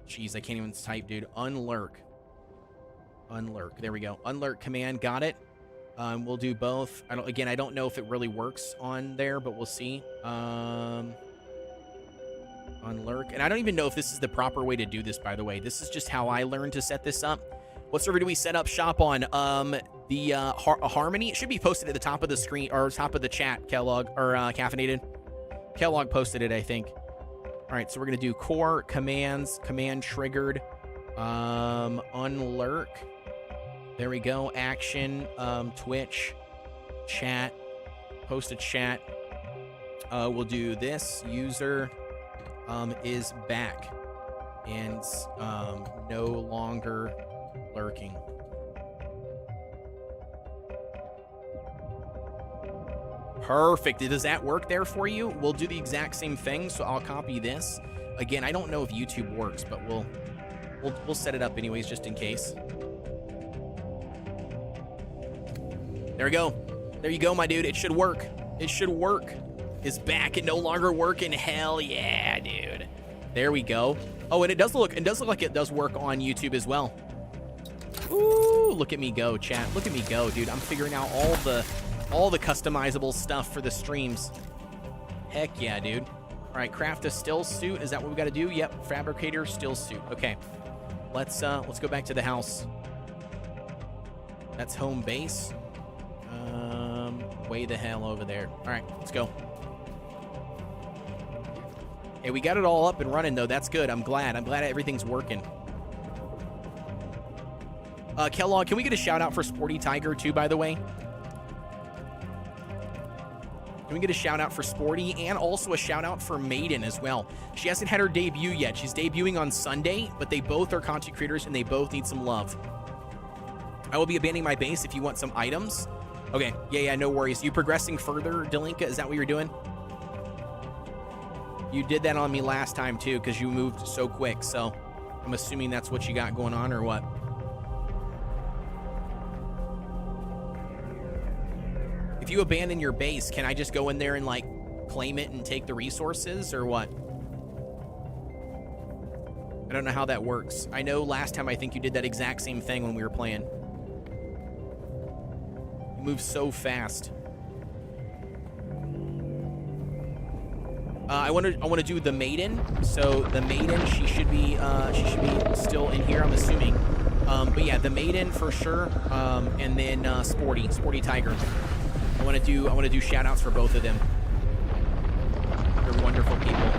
Jeez, I can't even type, dude. Unlurk. Unlurk. There we go. Unlurk command. Got it. We'll do both. I don't know if it really works on there, but we'll see. Unlurk. And I don't even know if this is the proper way to do this, by the way. This is just how I learned to set this up. What server do we set up shop on? The Harmony. It should be posted at the top of the screen, or top of the chat, Kellogg, or Caffeinated. Kellogg posted it, I think. All right, so we're going to do core commands, command triggered, unlurk. There we go. Action, Twitch, chat, post a chat. We'll do this. User is back and no longer lurking. Perfect. Does that work there for you? We'll do the exact same thing, so I'll copy this. Again, I don't know if YouTube works, but we'll set it up anyways, just in case. There we go. There you go, my dude. It should work. It should work. Is back and no longer working. Hell yeah, dude. There we go. Oh, and it does look like it does work on YouTube as well. Ooh, look at me go, chat. Look at me go, dude. I'm figuring out all the customizable stuff for the streams. Heck yeah, dude. All right, craft a still suit. Is that what we got to do? Yep, fabricator still suit. Okay, let's go back to the house. That's home base. Way the hell over there. All right, let's go. Hey, we got it all up and running though. That's good. I'm glad everything's working. Kellogg, can we get a shout out for Sporty Tiger too, by the way? Can we get a shout out for Sporty and also a shout out for Maiden as well? She hasn't had her debut yet. She's debuting on Sunday, but they both are content creators and they both need some love. I will be abandoning my base if you want some items. Okay, yeah, no worries. You progressing further, Delinka? Is that what you're doing? You did that on me last time too because you moved so quick, so I'm assuming that's what you got going on or what? If you abandon your base, can I just go in there and like claim it and take the resources or what? I don't know how that works. I know last time I think you did that exact same thing when we were playing. You move so fast. I want to do the Maiden. So the Maiden, she should be still in here, I'm assuming. But yeah, the Maiden for sure. And then Sporty Tiger. I want to do shout outs for both of them. They're wonderful people.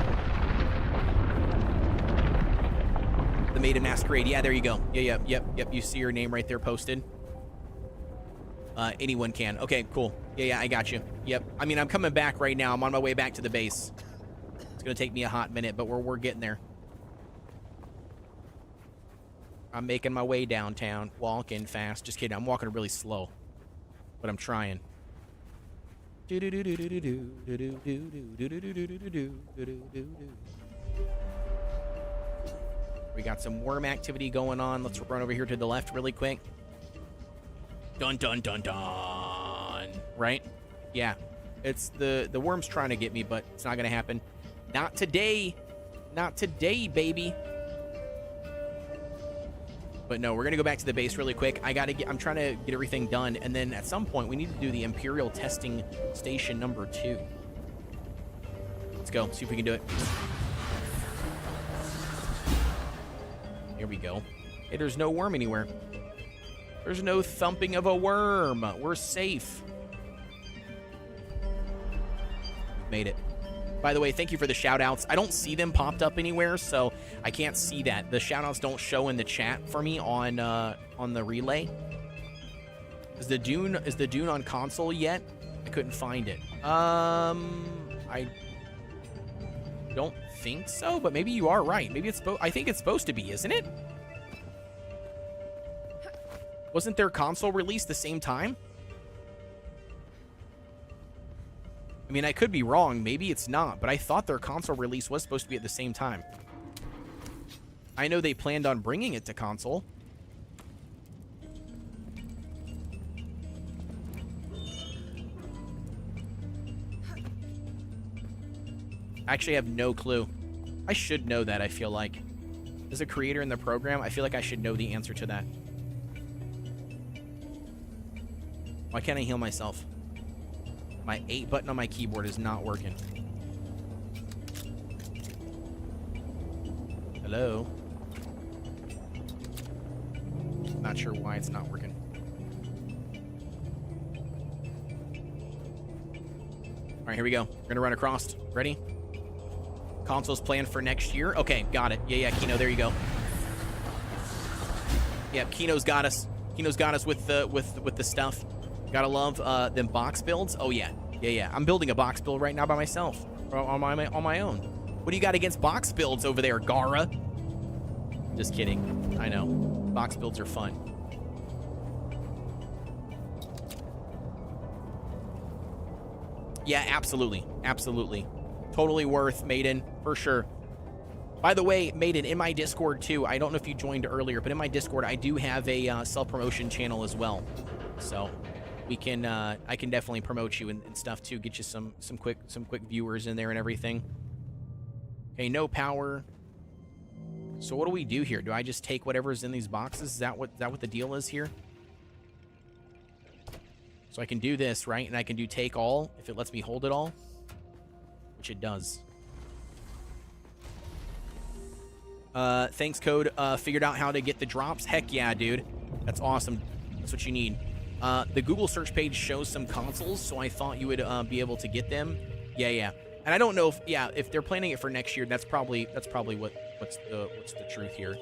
The Maiden Masquerade. Yeah, there you go. Yep. You see your name right there posted. Anyone can. Okay, cool. Yeah, I got you. Yep. I mean, I'm coming back right now. I'm on my way back to the base. It's gonna take me a hot minute, but we're getting there. I'm making my way downtown, walking fast. Just kidding. I'm walking really slow, but I'm trying. We got some worm activity going on. Let's run over here to the left really quick. Dun dun dun dun. Right? Yeah. It's the worm's trying to get me, but it's not gonna happen. Not today. Not today, baby. But no, we're gonna go back to the base really quick. I'm trying to get everything done, and then at some point we need to do the Imperial testing station number 2. Let's go, see if we can do it. Here we go. Hey, there's no worm anywhere. There's no thumping of a worm. We're safe. Made it. By the way, thank you for the shout-outs. I don't see them popped up anywhere, so I can't see that. The shout-outs don't show in the chat for me on the relay. Is the Dune on console yet? I couldn't find it. I don't think so, but maybe you are right. Maybe I think it's supposed to be, isn't it? Wasn't their console release the same time? I mean, I could be wrong. Maybe it's not, but I thought their console release was supposed to be at the same time. I know they planned on bringing it to console. I actually have no clue. I should know that, I feel like. As a creator in the program, I feel like I should know the answer to that. Why can't I heal myself? My 8 button on my keyboard is not working. Hello? Not sure why it's not working. All right, here we go. We're gonna run across. Ready? Console's planned for next year. Okay, got it. Yeah, Kino, there you go. Yep, Kino's got us. Kino's got us with the stuff. Gotta love them box builds. Oh yeah. I'm building a box build right now by myself, on my own. What do you got against box builds over there, Gara? Just kidding. I know. Box builds are fun. Yeah, absolutely. Totally worth, Maiden, for sure. By the way, Maiden, in my Discord too, I don't know if you joined earlier, but in my Discord, I do have a self-promotion channel as well. So we can, I can definitely promote you and stuff too, get you some quick viewers in there and everything. Okay, no power. So what do we do here? Do I just take whatever's in these boxes? Is that what the deal is here? So I can do this, right? And I can do take all if it lets me hold it all, which it does. Thanks, Code. Figured out how to get the drops. Heck yeah, dude. That's awesome. That's what you need. The Google search page shows some consoles, so I thought you would be able to get them. Yeah. And I don't know if they're planning it for next year. That's probably what's the truth here.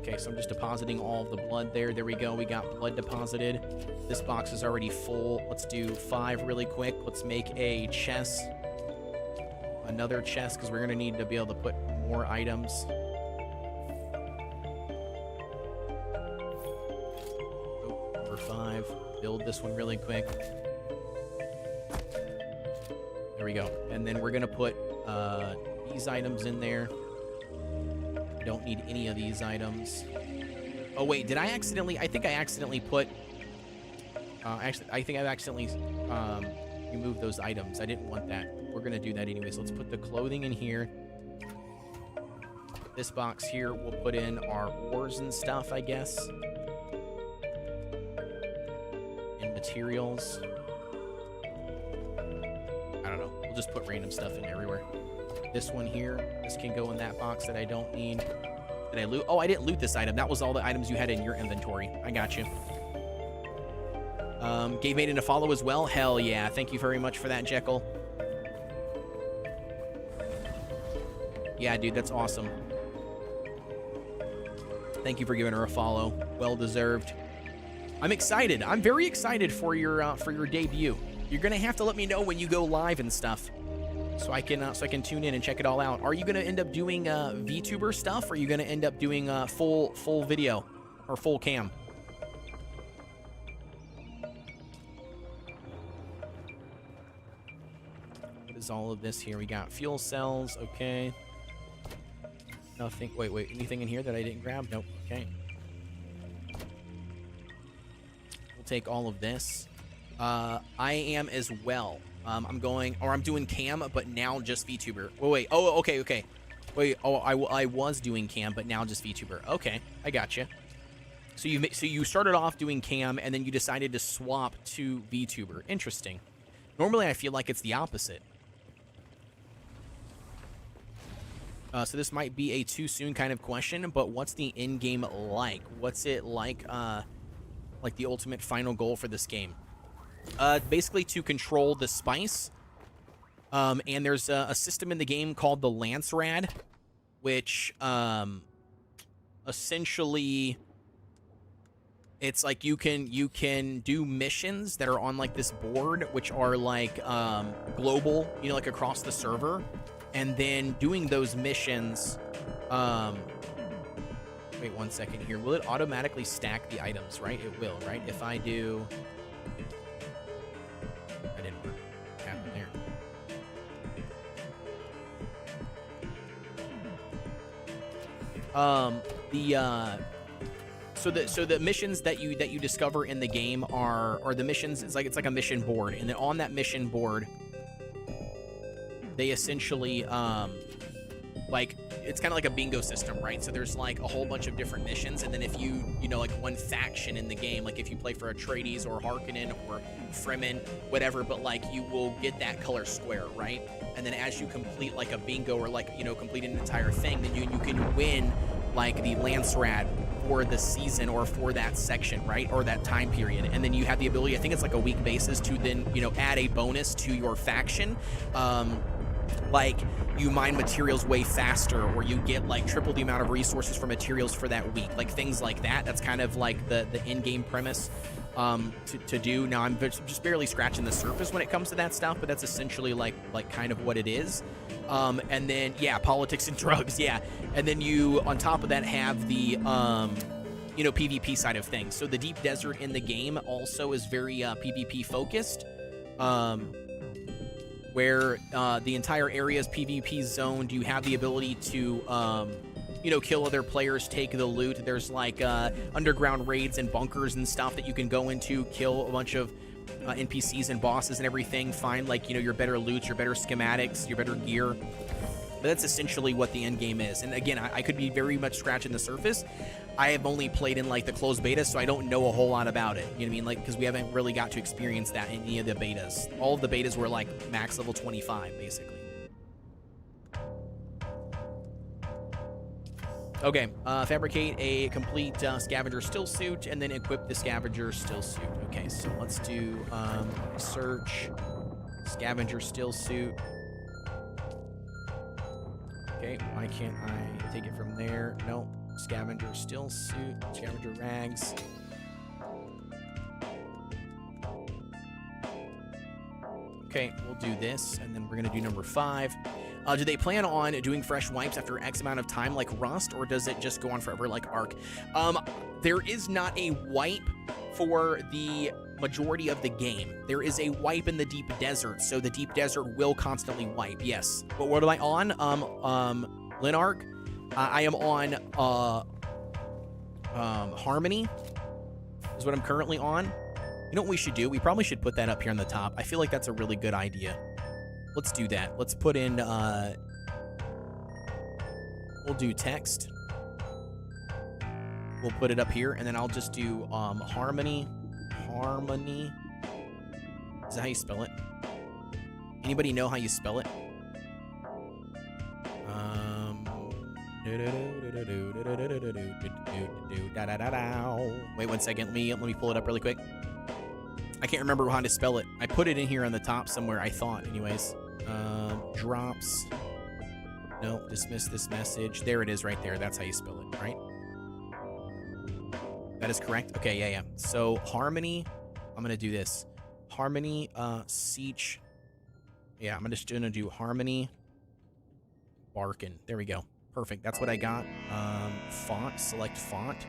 Okay, so I'm just depositing all of the blood there. There we go. We got blood deposited. This box is already full. Let's do 5 really quick. Let's make a chest. Another chest, because we're going to need to be able to put more items. Oh, number 5. Build this one really quick. There we go. And then we're going to put these items in there. Don't need any of these items. Oh wait, did I accidentally? I think I accidentally put. Actually, I think I've accidentally removed those items. I didn't want that. We're gonna do that anyways. Let's put the clothing in here. This box here, we'll put in our ores and stuff, I guess. And materials. I don't know. We'll just put random stuff in everywhere. This one here, this can go in that box that I don't need. Did I loot? Oh, I didn't loot this item. That was all the items you had in your inventory. I got you. Gave Maiden a follow as well. Hell yeah. Thank you very much for that, Jekyll. Yeah, dude, that's awesome. Thank you for giving her a follow. Well deserved. I'm excited. I'm very excited for your debut. You're gonna have to let me know when you go live and stuff. So I can tune in and check it all out. Are you gonna end up doing VTuber stuff, or are you gonna end up doing full video or full cam? What is all of this here? We got fuel cells. Okay. Nothing. Wait. Anything in here that I didn't grab? Nope. Okay. We'll take all of this. I am as well. I'm doing cam, but now just VTuber. Wait. Oh, okay. Wait. Oh, I was doing cam, but now just VTuber. Okay, I gotcha. So you started off doing cam, and then you decided to swap to VTuber. Interesting. Normally, I feel like it's the opposite. So this might be a too soon kind of question, but what's the end game like? What's it like the ultimate final goal for this game? basically to control the spice. And there's a system in the game called the Lance Rad, which essentially it's like you can do missions that are on like this board, which are like global, you know, like across the server, and then doing those missions. Wait 1 second here. Will it automatically stack the items? Right, it will. Right, if I do. I didn't work. What happened there? So the missions that you discover in the game are the missions. It's like a mission board, and then on that mission board, they essentially like it's kind of like a bingo system, right? So there's like a whole bunch of different missions, and then if you know like one faction in the game, like if you play for Atreides or Harkonnen or Fremen, whatever, but like you will get that color square, right? And then as you complete like a bingo or like, you know, complete an entire thing, then you can win like the Lance Rad for the season or for that section, right? Or that time period. And then you have the ability, I think it's like a week basis, to then, you know, add a bonus to your faction. Like you mine materials way faster, or you get like triple the amount of resources for materials for that week, like things like that. That's kind of like the in-game premise to do. Now I'm just barely scratching the surface when it comes to that stuff, but that's essentially like kind of what it is. And then yeah, politics and drugs, yeah. And then you on top of that have the you know, PvP side of things. So the deep desert in the game also is very PvP focused. Where the entire area is PvP zoned. You have the ability to, you know, kill other players, take the loot. There's like underground raids and bunkers and stuff that you can go into, kill a bunch of NPCs and bosses and everything. Find like, you know, your better loot, your better schematics, your better gear. But that's essentially what the end game is. And again, I could be very much scratching the surface. I have only played in like the closed beta, so I don't know a whole lot about it. You know what I mean? Like, because we haven't really got to experience that in any of the betas. All of the betas were like max level 25, basically. Okay, fabricate a complete scavenger still suit, and then equip the scavenger still suit. Okay, so let's do search scavenger still suit. Okay, why can't I take it from there? No. Scavenger still suit, scavenger rags. Okay, we'll do this, and then we're gonna do number 5. Do they plan on doing fresh wipes after X amount of time like Rust, or does it just go on forever like Ark? There is not a wipe for the majority of the game. There is a wipe in the deep desert, so the deep desert will constantly wipe, yes. But what am I on? Linark? I am on Harmony is what I'm currently on. You know what we should do? We probably should put that up here on the top. I feel like that's a really good idea. Let's do that. Let's put in, we'll do text. We'll put it up here, and then I'll just do Harmony. Harmony. Is that how you spell it? Anybody know how you spell it? Wait 1 second. Let me pull it up really quick. I can't remember how to spell it. I put it in here on the top somewhere, I thought, anyways. Drops. No, dismiss this message. There it is right there. That's how you spell it, right? That is correct? Okay, yeah. So, Harmony, I'm going to do this. Harmony, Siege. Yeah, I'm just going to do Harmony, Barkin. There we go. Perfect. That's what I got. Font, select font.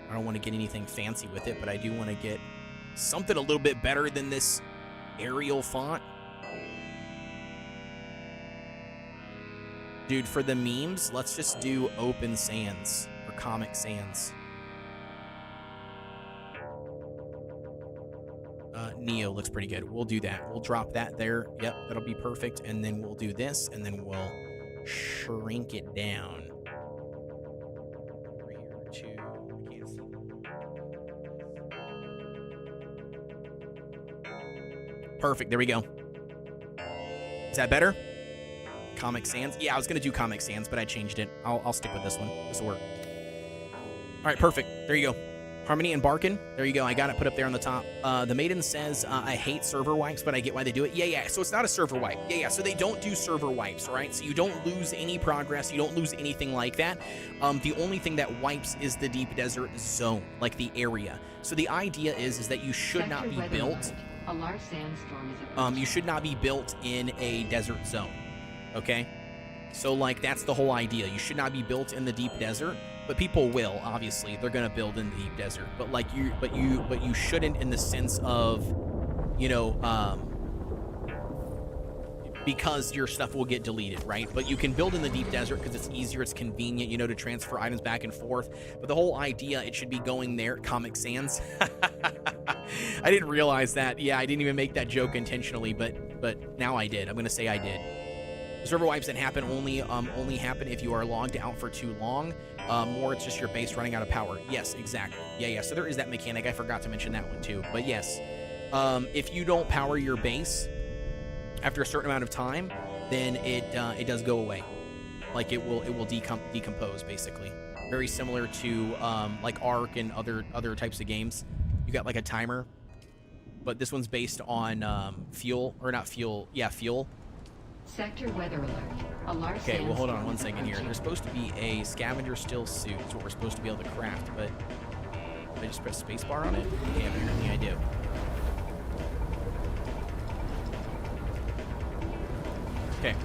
I don't want to get anything fancy with it, but I do want to get something a little bit better than this Arial font. Dude, for the memes, let's just do Open Sans or Comic Sans. Neo looks pretty good. We'll do that. We'll drop that there. Yep, that'll be perfect. And then we'll do this, and then we'll shrink it down. Over here to, I can't see. Perfect, there we go. Is that better? Comic Sans? Yeah, I was gonna do Comic Sans, but I changed it. I'll stick with this one. This will work. All right, perfect. There you go. Harmony and Barkin. There you go. I got it put up there on the top. The Maiden says, I hate server wipes, but I get why they do it. Yeah. So it's not a server wipe. Yeah. So they don't do server wipes, right? So you don't lose any progress. You don't lose anything like that. The only thing that wipes is the deep desert zone, like the area. So the idea is that you should not be built. A large sandstorm is approaching. You should not be built in a desert zone. Okay? So like that's the whole idea. You should not be built in the deep desert. But people will, obviously. They're gonna build in the deep desert. But like you shouldn't in the sense of, you know, because your stuff will get deleted, right? But you can build in the deep desert because it's easier, it's convenient, you know, to transfer items back and forth. But the whole idea, it should be going there. Comic Sans. I didn't realize that. Yeah, I didn't even make that joke intentionally, but now I did. I'm gonna say I did. The server wipes that happen only happen if you are logged out for too long. Or it's just your base running out of power. Yes, exactly. Yeah. So there is that mechanic. I forgot to mention that one too. But yes, if you don't power your base after a certain amount of time, then it does go away. Like it will decompose basically. Very similar to like Ark and other types of games. You got like a timer, but this one's based on fuel or not fuel. Yeah, fuel. Sector weather alert. A large okay, well hold on one second here. There's supposed to be a scavenger still suit. It's what we're supposed to be able to craft, but did I just press spacebar on it? Okay, apparently I do. Okay.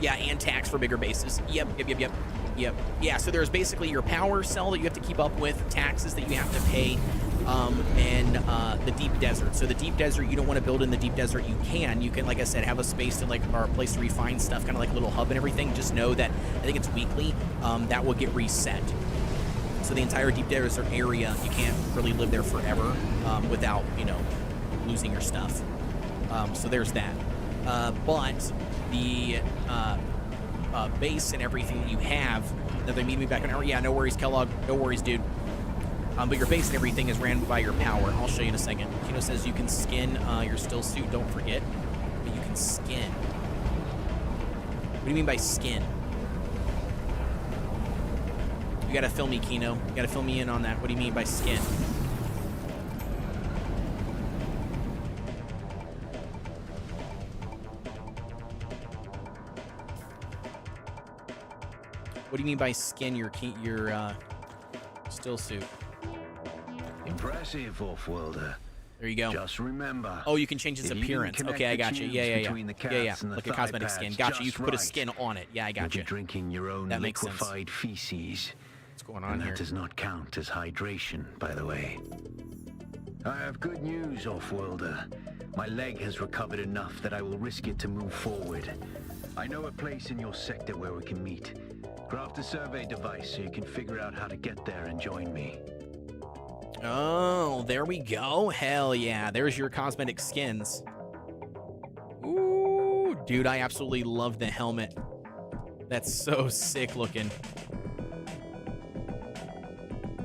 Yeah, and tax for bigger bases. Yep. Yeah, so there's basically your power cell that you have to keep up with, taxes that you have to pay, and the deep desert. So the deep desert, you don't want to build in the deep desert. You can, like I said, have a space to or a place to refine stuff, kind of like a little hub and everything. Just know that I think it's weekly. That will get reset. So the entire deep desert area, you can't really live there forever without, you know, losing your stuff. So there's that. But the base and everything that you have, that they meet me back an hour. Yeah, no worries, Kellogg. No worries, dude. But your base and everything is ran by your power. I'll show you in a second. Kino says you can skin your still suit. Don't forget. But you can skin. What do you mean by skin? You gotta fill me, Kino. You gotta fill me in on that. What do you mean by skin? What do you mean by skin your still suit? Impressive, off-worlder. There you go. Just remember. Oh, you can change its appearance. Okay, I got you. Yeah. Like a cosmetic skin. Gotcha. You can put a skin on it. Yeah, I got you. Drinking your own liquefied feces. What's going on here? And that does not count as hydration, by the way. I have good news, off-worlder. My leg has recovered enough that I will risk it to move forward. I know a place in your sector where we can meet. Craft a survey device so you can figure out how to get there and join me. Oh, there we go. Hell yeah. There's your cosmetic skins. Ooh, dude, I absolutely love the helmet. That's so sick looking.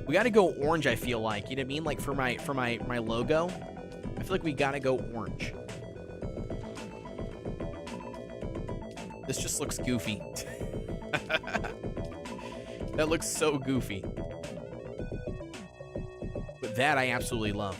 We gotta go orange, I feel like. You know what I mean? Like for my logo. I feel like we gotta go orange. This just looks goofy. That looks so goofy. But that I absolutely love.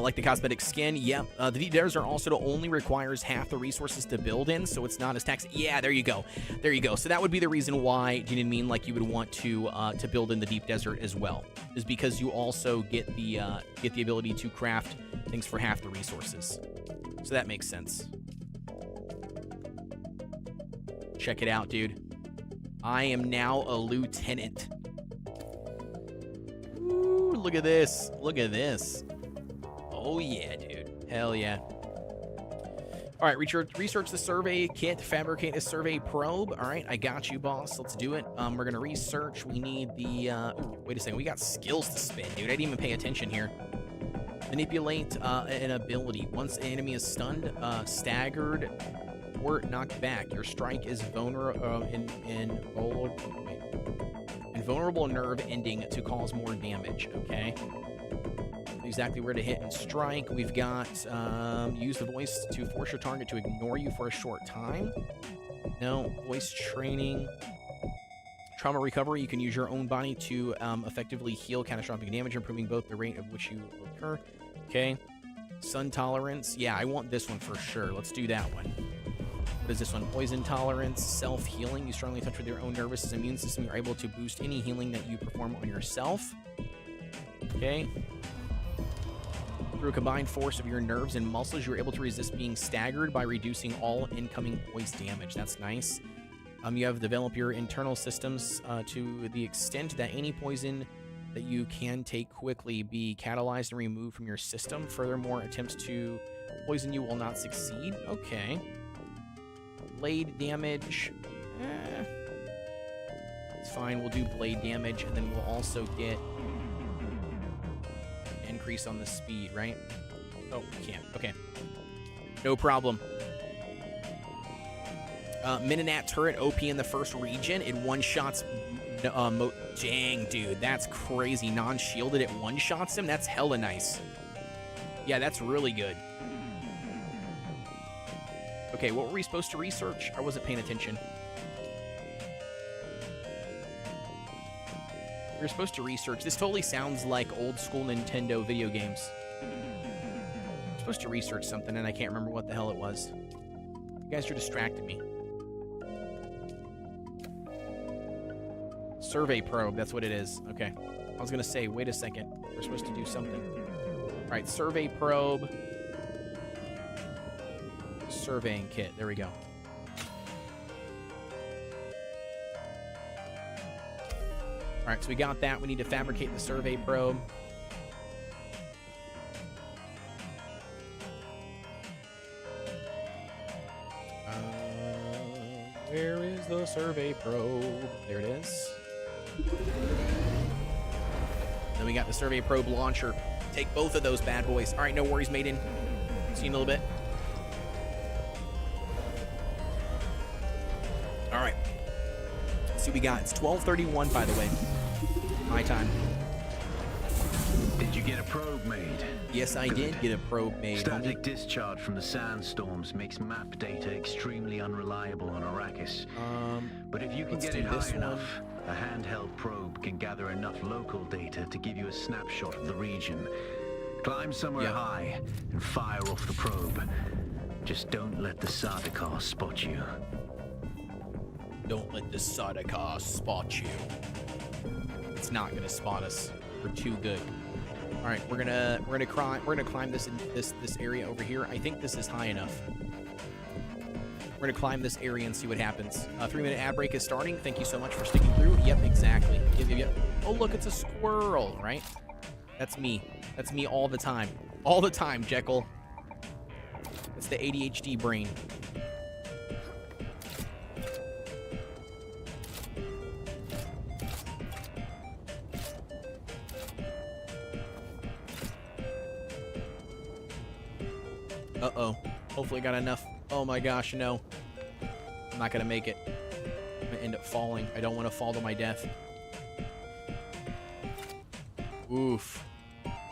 Like the cosmetic skin, yep. The deep desert also only requires half the resources to build in, so it's not as taxing. Yeah, there you go. There you go. So that would be the reason why, do you know what I mean? Like you would want to build in the deep desert as well, is because you also get the ability to craft things for half the resources. So that makes sense. Check it out, dude. I am now a lieutenant. Ooh, look at this. Look at this. Oh, yeah, dude. Hell yeah. All right, research the survey kit, fabricate a survey probe. All right, I got you, boss. Let's do it. We're going to research. We need the... ooh, wait a second. We got skills to spin, dude. I didn't even pay attention here. Manipulate an ability. Once an enemy is stunned, staggered, or knocked back, your strike is Invulnerable nerve ending to cause more damage. Okay. Exactly where to hit and strike. We've got use the voice to force your target to ignore you for a short time. No. Voice training. Trauma recovery. You can use your own body to effectively heal catastrophic damage, improving both the rate of which you occur. Okay. Sun tolerance. Yeah, I want this one for sure. Let's do that one. What is this one? Poison tolerance, self-healing. You strongly touch with your own nervous system, immune system. You're able to boost any healing that you perform on yourself. Okay. Through a combined force of your nerves and muscles, you're able to resist being staggered by reducing all incoming voice damage. That's nice. You have developed your internal systems to the extent that any poison that you can take quickly be catalyzed and removed from your system. Furthermore, attempts to poison you will not succeed. Okay. Blade damage. It's fine. We'll do blade damage, and then we'll also get increase on the speed, right? Oh, we can't. Okay. No problem. Minonat turret OP in the first region. It one-shots... dang, dude. That's crazy. Non-shielded, it one-shots him? That's hella nice. Yeah, that's really good. Okay, what were we supposed to research? I wasn't paying attention. We were supposed to research. This totally sounds like old-school Nintendo video games. I'm supposed to research something, and I can't remember what the hell it was. You guys are distracting me. Survey probe, that's what it is. Okay. I was going to say, wait a second. We're supposed to do something. All right, survey probe. Surveying kit. There we go. All right, so we got that. We need to fabricate the survey probe. Where is the survey probe? There it is. Then we got the survey probe launcher. Take both of those bad boys. All right, no worries, Maiden. See you in a little bit. All right. Let's see what we got. It's 12:31, by the way. My time. Did you get a probe made? Yes, I did get a probe made. Static discharge from the sandstorms makes map data extremely unreliable on Arrakis. But if you can get it high enough, a handheld probe can gather enough local data to give you a snapshot of the region. Climb somewhere high and fire off the probe. Just don't let the Sardaukar spot you. Don't let the Sardaukar spot you. It's not gonna spot us. We're too good. All right, we're gonna climb this area over here. I think this is high enough. We're gonna climb this area and see what happens. 3-minute ad break is starting. Thank you so much for sticking through. Yep, exactly. Yep. Oh, look, it's a squirrel, right? That's me. That's me all the time. All the time, Jekyll. It's the ADHD brain. Uh-oh. Hopefully I got enough. Oh my gosh, no. I'm not gonna make it. I'm gonna end up falling. I don't want to fall to my death. Oof.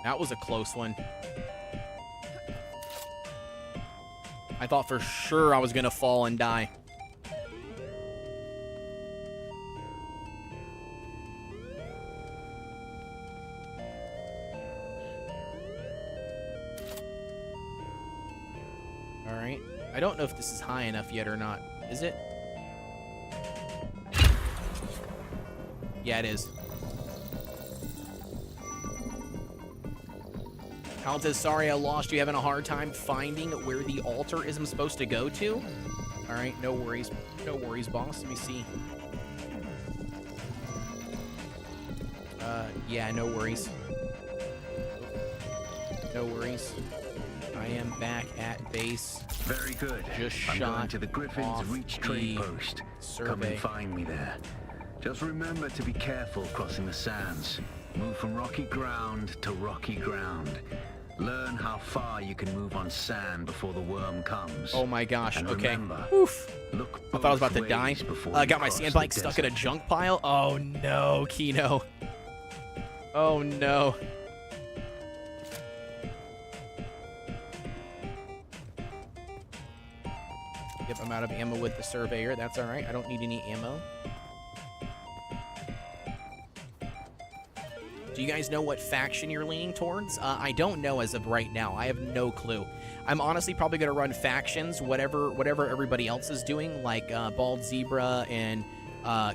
That was a close one. I thought for sure I was gonna fall and die. Alright. I don't know if this is high enough yet or not. Is it? Yeah, it is. Alan says, sorry I lost you. Having a hard time finding where the altar is I'm supposed to go to? Alright, no worries. No worries, boss. Let me see. Yeah, no worries. No worries. I am back at base. Very good. Just I'm shot going to the Griffin's Reach trade post. Come and find me there. Just remember to be careful crossing the sands. Move from rocky ground to rocky ground. Learn how far you can move on sand before the worm comes. Oh my gosh, And okay. remember, Oof. look I thought I was about to both die. ways before I you got my cross sand the bike stuck in a desert. junk pile. Oh no, Kino. Oh no. Yep, I'm out of ammo with the surveyor. That's alright. I don't need any ammo. Do you guys know what faction you're leaning towards? I don't know as of right now. I have no clue. I'm honestly probably going to run factions, whatever everybody else is doing, like Bald Zebra and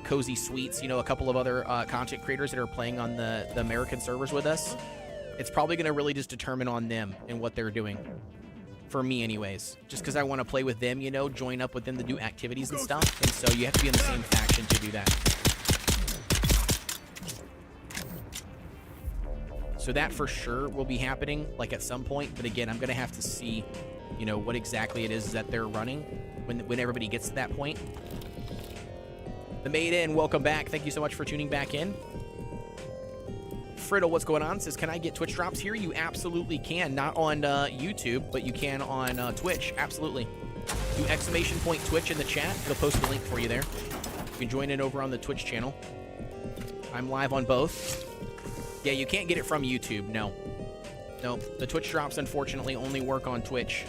Cozy Sweets, you know, a couple of other content creators that are playing on the American servers with us. It's probably going to really just determine on them and what they're doing. For me, anyways. Just because I want to play with them, you know, join up with them to do activities and stuff. And so you have to be in the same faction to do that. So that for sure will be happening, like, at some point. But again, I'm going to have to see, you know, what exactly it is that they're running when everybody gets to that point. The Maiden, welcome back. Thank you so much for tuning back in. Friddle, what's going on? Says, can I get Twitch drops here? You absolutely can. Not on YouTube, but you can on Twitch. Absolutely. Do !Twitch in the chat. They'll post the link for you there. You can join in over on the Twitch channel. I'm live on both. Yeah, you can't get it from YouTube, no. No, the Twitch drops, unfortunately, only work on Twitch.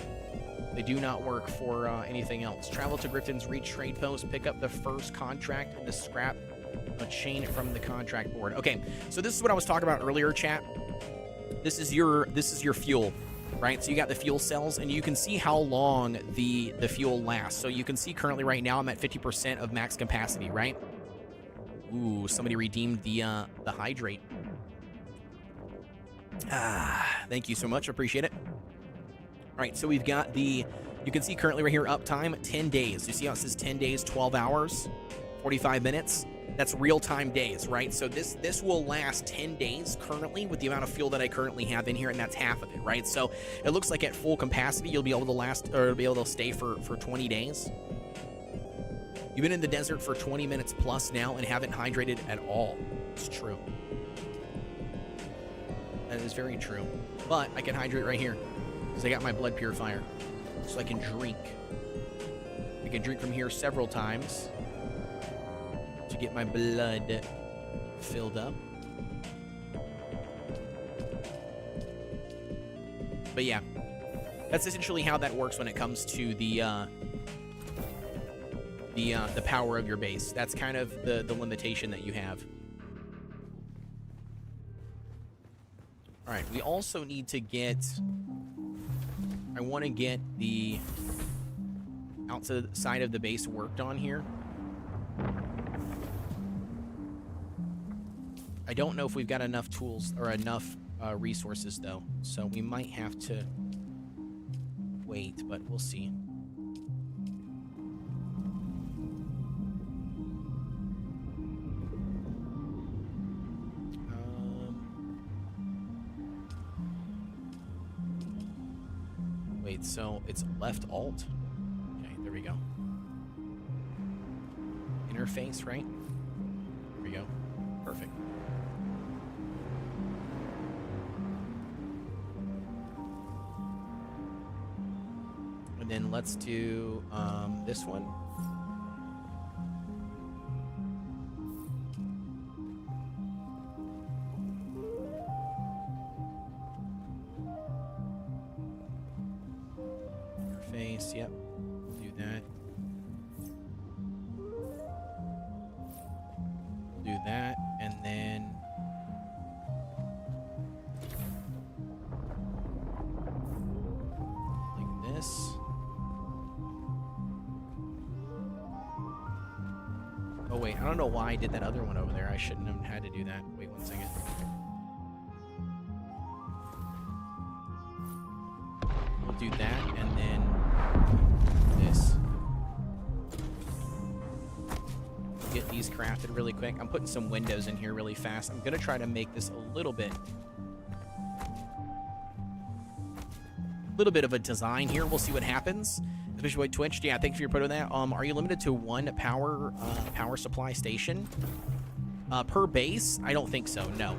They do not work for anything else. Travel to Griffin's Reach trade post, pick up the first contract, and scrap a chain from the contract board. Okay, so this is what I was talking about earlier, chat. This is your fuel, right? So you got the fuel cells, and you can see how long the fuel lasts. So you can see currently right now I'm at 50% of max capacity, right? Ooh, somebody redeemed the hydrate. Thank you so much. Appreciate it. All right, so we've got you can see currently right here, uptime, 10 days. You see how it says 10 days, 12 hours, 45 minutes? That's real-time days, right? So this will last 10 days currently with the amount of fuel that I currently have in here, and that's half of it, right? So it looks like at full capacity, you'll be able to stay for 20 days. You've been in the desert for 20 minutes plus now and haven't hydrated at all. It's true. That is very true. But I can hydrate right here because I got my blood purifier. So I can drink. I can drink from here several times to get my blood filled up. But yeah, that's essentially how that works when it comes to the power of your base. That's kind of the limitation that you have. All right, we also need to get... I want to get the outside of the base worked on here. I don't know if we've got enough tools or enough resources, though. So we might have to wait, but we'll see. Wait, so it's left alt. Okay, there we go. Interface, right? There we go. Perfect. And then let's do this one. Interface, yep. We'll do that. We'll do that, and then like this. Oh wait, I don't know why I did that other one over there. I shouldn't have had to do that. Wait 1 second. We'll do that, and then this. Get these crafted really quick. I'm putting some windows in here really fast. I'm gonna try to make this a little bit of a design here. We'll see what happens. Especially with Twitch. Yeah, thank you for your photo that. Are you limited to one power supply station per base? I don't think so. No.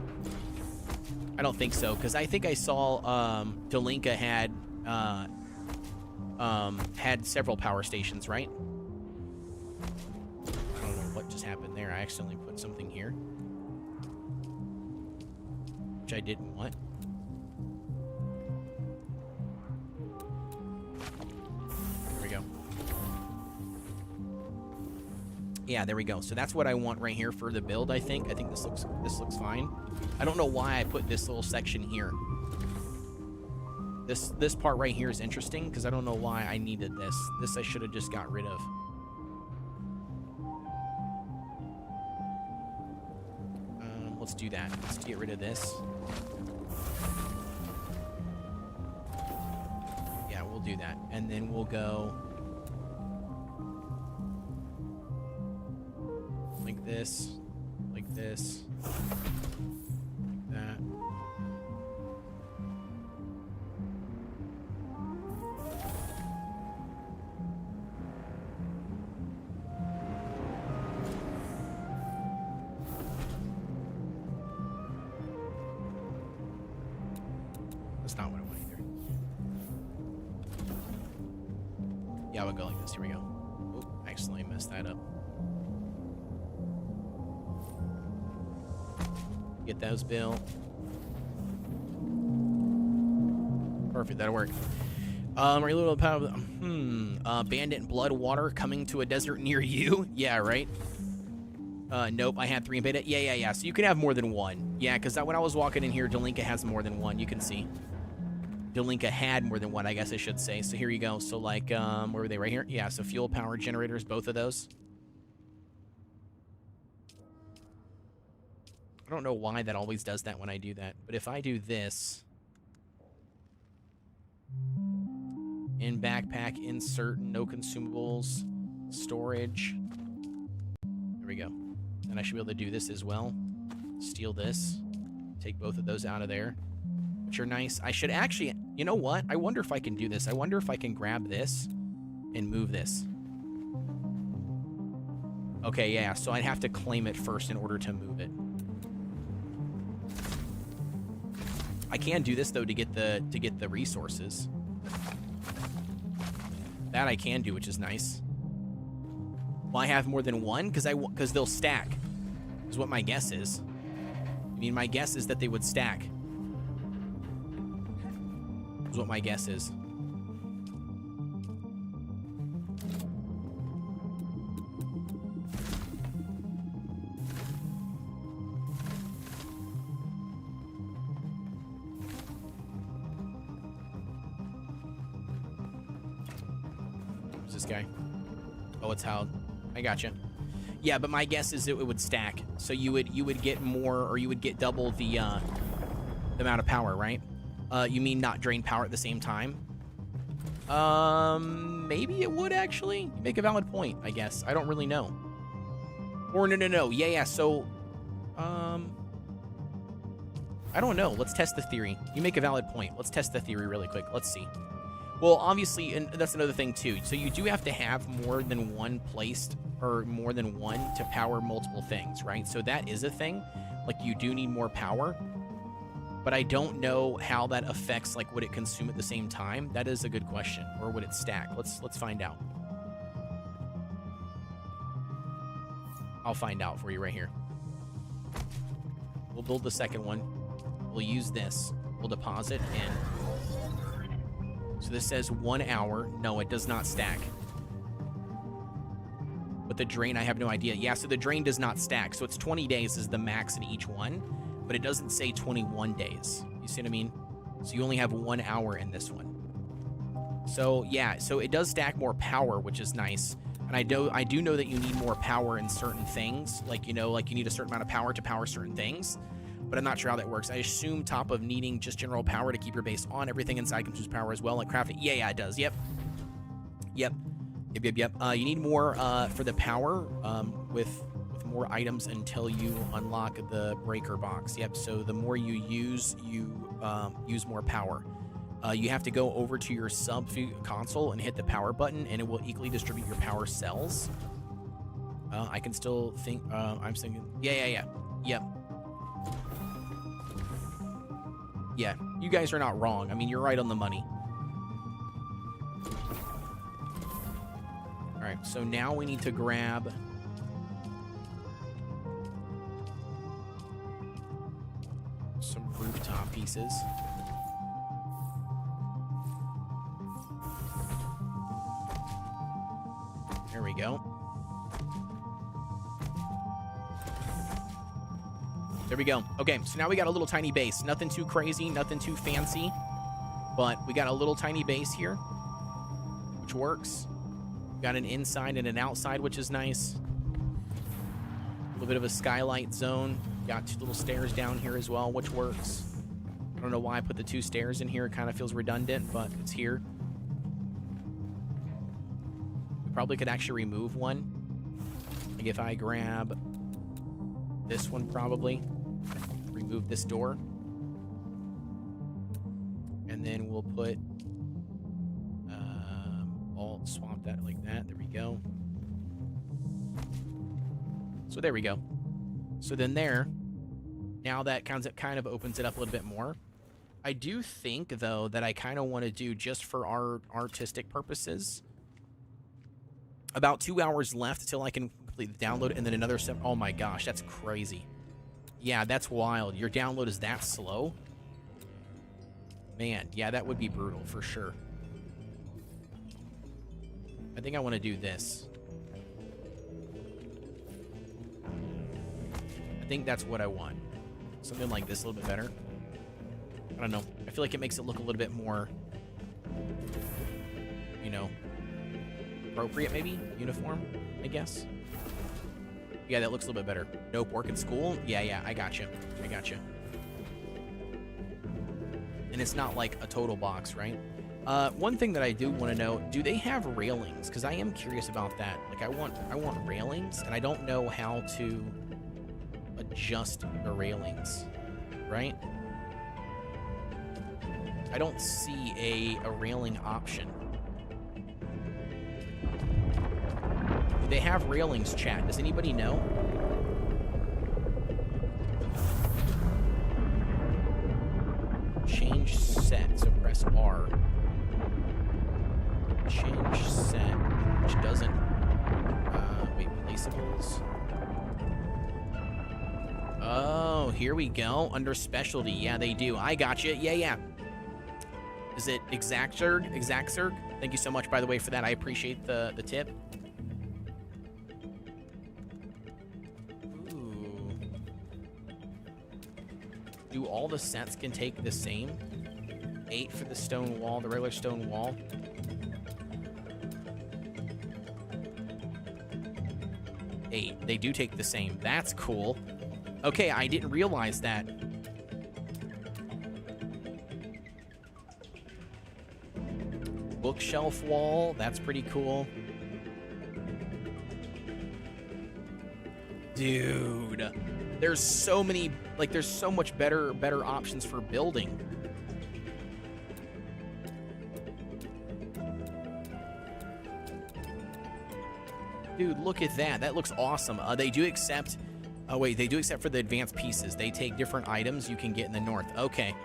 I don't think so, because I think I saw Dolinka had several power stations, right? I don't know what just happened there. I accidentally put something here, which I didn't want. There we go. Yeah, there we go. So that's what I want right here for the build, I think. I think this looks fine. I don't know why I put this little section here. This part right here is interesting because I don't know why I needed this. This I should have just got rid of. Let's do that. Let's get rid of this. Yeah, we'll do that. And then we'll go like this, like this, like that. That's not what I want either. Yeah, I would go like this. Here we go. Oh, I accidentally messed that up. Get those built. Perfect, that'll work. Are you a little power? Bandit blood water coming to a desert near you? Yeah, right. Nope, I had 3 in beta. Yeah. So you can have more than one. Yeah, because when I was walking in here, Dolinka has more than one. You can see. Dolinka had more than one, I guess I should say. So here you go. So like, where were they? Right here? Yeah, so fuel power generators, both of those. I don't know why that always does that when I do that. But if I do this. In backpack, insert, no consumables, storage. There we go. And I should be able to do this as well. Steal this. Take both of those out of there. Which are nice. I should actually, you know what? I wonder if I can do this. I wonder if I can grab this and move this. Okay, yeah, so I'd have to claim it first in order to move it. I can do this though to get the resources. That I can do, which is nice. Will I have more than one? Because they'll stack. Is what my guess is. I mean, my guess is that they would stack. Is what my guess is. Who's this guy? Oh, it's how. I gotcha. Yeah, but my guess is it would stack. So you would get more, or you would get double the amount of power, right? You mean not drain power at the same time? Maybe it would actually. You make a valid point, I guess. I don't really know. Or no. Yeah. So, I don't know. Let's test the theory. You make a valid point. Let's test the theory really quick. Let's see. Well, obviously, and that's another thing too. So you do have to have more than one placed, or more than one to power multiple things, right? So that is a thing. Like you do need more power. But I don't know how that affects, like, would it consume at the same time? That is a good question. Or would it stack? Let's find out. I'll find out for you right here. We'll build the second one. We'll use this. We'll deposit in. So this says 1 hour. No, it does not stack. But the drain, I have no idea. Yeah, so the drain does not stack. So it's 20 days is the max in each one. But it doesn't say 21 days. You see what I mean? So you only have 1 hour in this one. So yeah, so it does stack more power, which is nice. And I do know that you need more power in certain things. Like, you know, like you need a certain amount of power to power certain things. But I'm not sure how that works. I assume top of needing just general power to keep your base on. Everything inside consumes power as well, like crafting. Yeah, it does. Yep. You need more for the power with more items until you unlock the breaker box. Yep, so the more you use, use more power. You have to go over to your sub console and hit the power button, and it will equally distribute your power cells. I can still think, I'm thinking, yeah. Yep. Yeah, you guys are not wrong. I mean, you're right on the money. All right, so now we need to grab some rooftop pieces. There we go. There we go. Okay, so now we got a little tiny base. Nothing too crazy, nothing too fancy, but we got a little tiny base here, which works. We got an inside and an outside, which is nice. A little bit of a skylight zone. Got 2 little stairs down here as well, which works. I don't know why I put the 2 stairs in here. It kind of feels redundant, but it's here. We probably could actually remove one. Like if I grab this one, probably remove this door, and then we'll put alt swap that like that. There we go. So there we go. So then there, now that kind of opens it up a little bit more. I do think though that I kind of want to do, just for our artistic purposes, about 2 hours left until I can complete the download, and then another 7. Oh my gosh, that's crazy. Yeah, that's wild. Your download is that slow? Man, yeah, that would be brutal for sure. I think I want to do this. I think that's what I want. Something like this, a little bit better. I don't know. I feel like it makes it look a little bit more, you know, appropriate, maybe? Uniform, I guess. Yeah, that looks a little bit better. Nope, work in school? Yeah, I got you. I got you. And it's not like a total box, right? One thing that I do want to know, do they have railings? Because I am curious about that. Like, I want railings, and I don't know how to adjust the railings, right? I don't see a railing option. Do they have railings, chat? Does anybody know? Change set, so press R. Change set, which doesn't, wait, placeables. Oh, here we go, under specialty. Yeah, they do. I got you. Yeah. Is it Exactsurg? Thank you so much, by the way, for that. I appreciate the tip. Do all the sets can take the same? 8 for the stone wall, the regular stone wall. They do take the same. That's cool. Okay, I didn't realize that. Bookshelf wall, that's pretty cool. Dude, there's so many, like, there's so much better options for building. Dude, look at that. That looks awesome. They do accept, oh wait, they do accept for the advanced pieces. They take different items you can get in the north. Okay.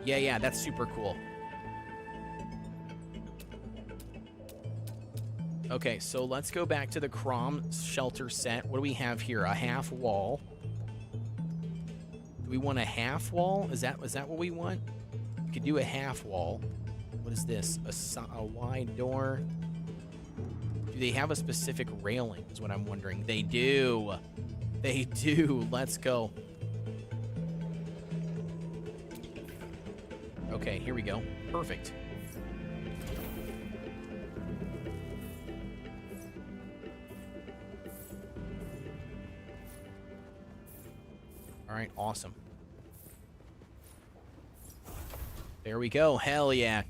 Yeah, that's super cool. Okay, so let's go back to the Crom shelter set. What do we have here? A half wall. Do we want a half wall? Is that what we want? We could do a half wall. What is this? A wide door. Do they have a specific railing is what I'm wondering. They do. They do. Let's go. Okay, here we go. Perfect. All right, awesome. There we go. Hell yeah.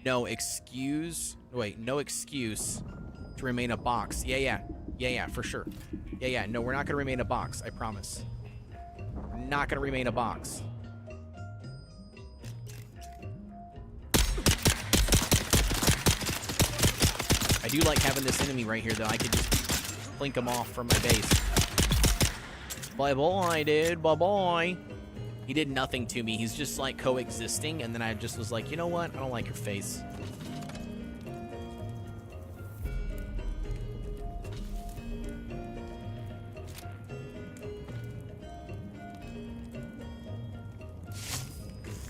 No excuse. Wait, no excuse to remain a box. Yeah, for sure. Yeah. No, we're not going to remain a box. I promise. We're not going to remain a box. I do like having this enemy right here, though. I could just blink him off from my base. Bye-bye, dude. Bye-bye. He did nothing to me. He's just like coexisting, and then I just was like, you know what? I don't like your face.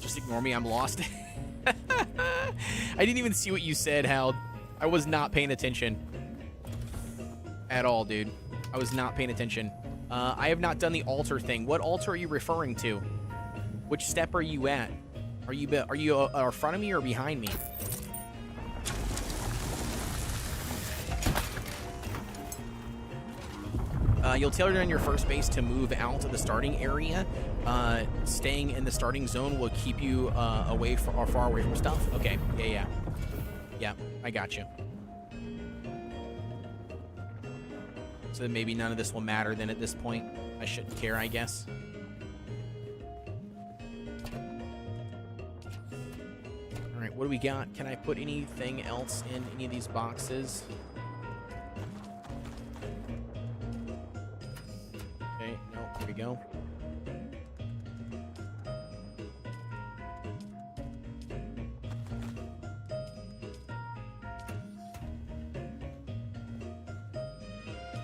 Just ignore me. I'm lost. I didn't even see what you said, Hal. I was not paying attention at all, dude. I was not paying attention. I have not done the altar thing. What altar are you referring to? Which step are you at? Are you in front of me or behind me? You'll tailor on your first base to move out of the starting area. Staying in the starting zone will keep you away or far away from stuff. Okay, yeah, I got you. So maybe none of this will matter then at this point. I shouldn't care, I guess. All right, what do we got? Can I put anything else in any of these boxes? Okay, no, here we go.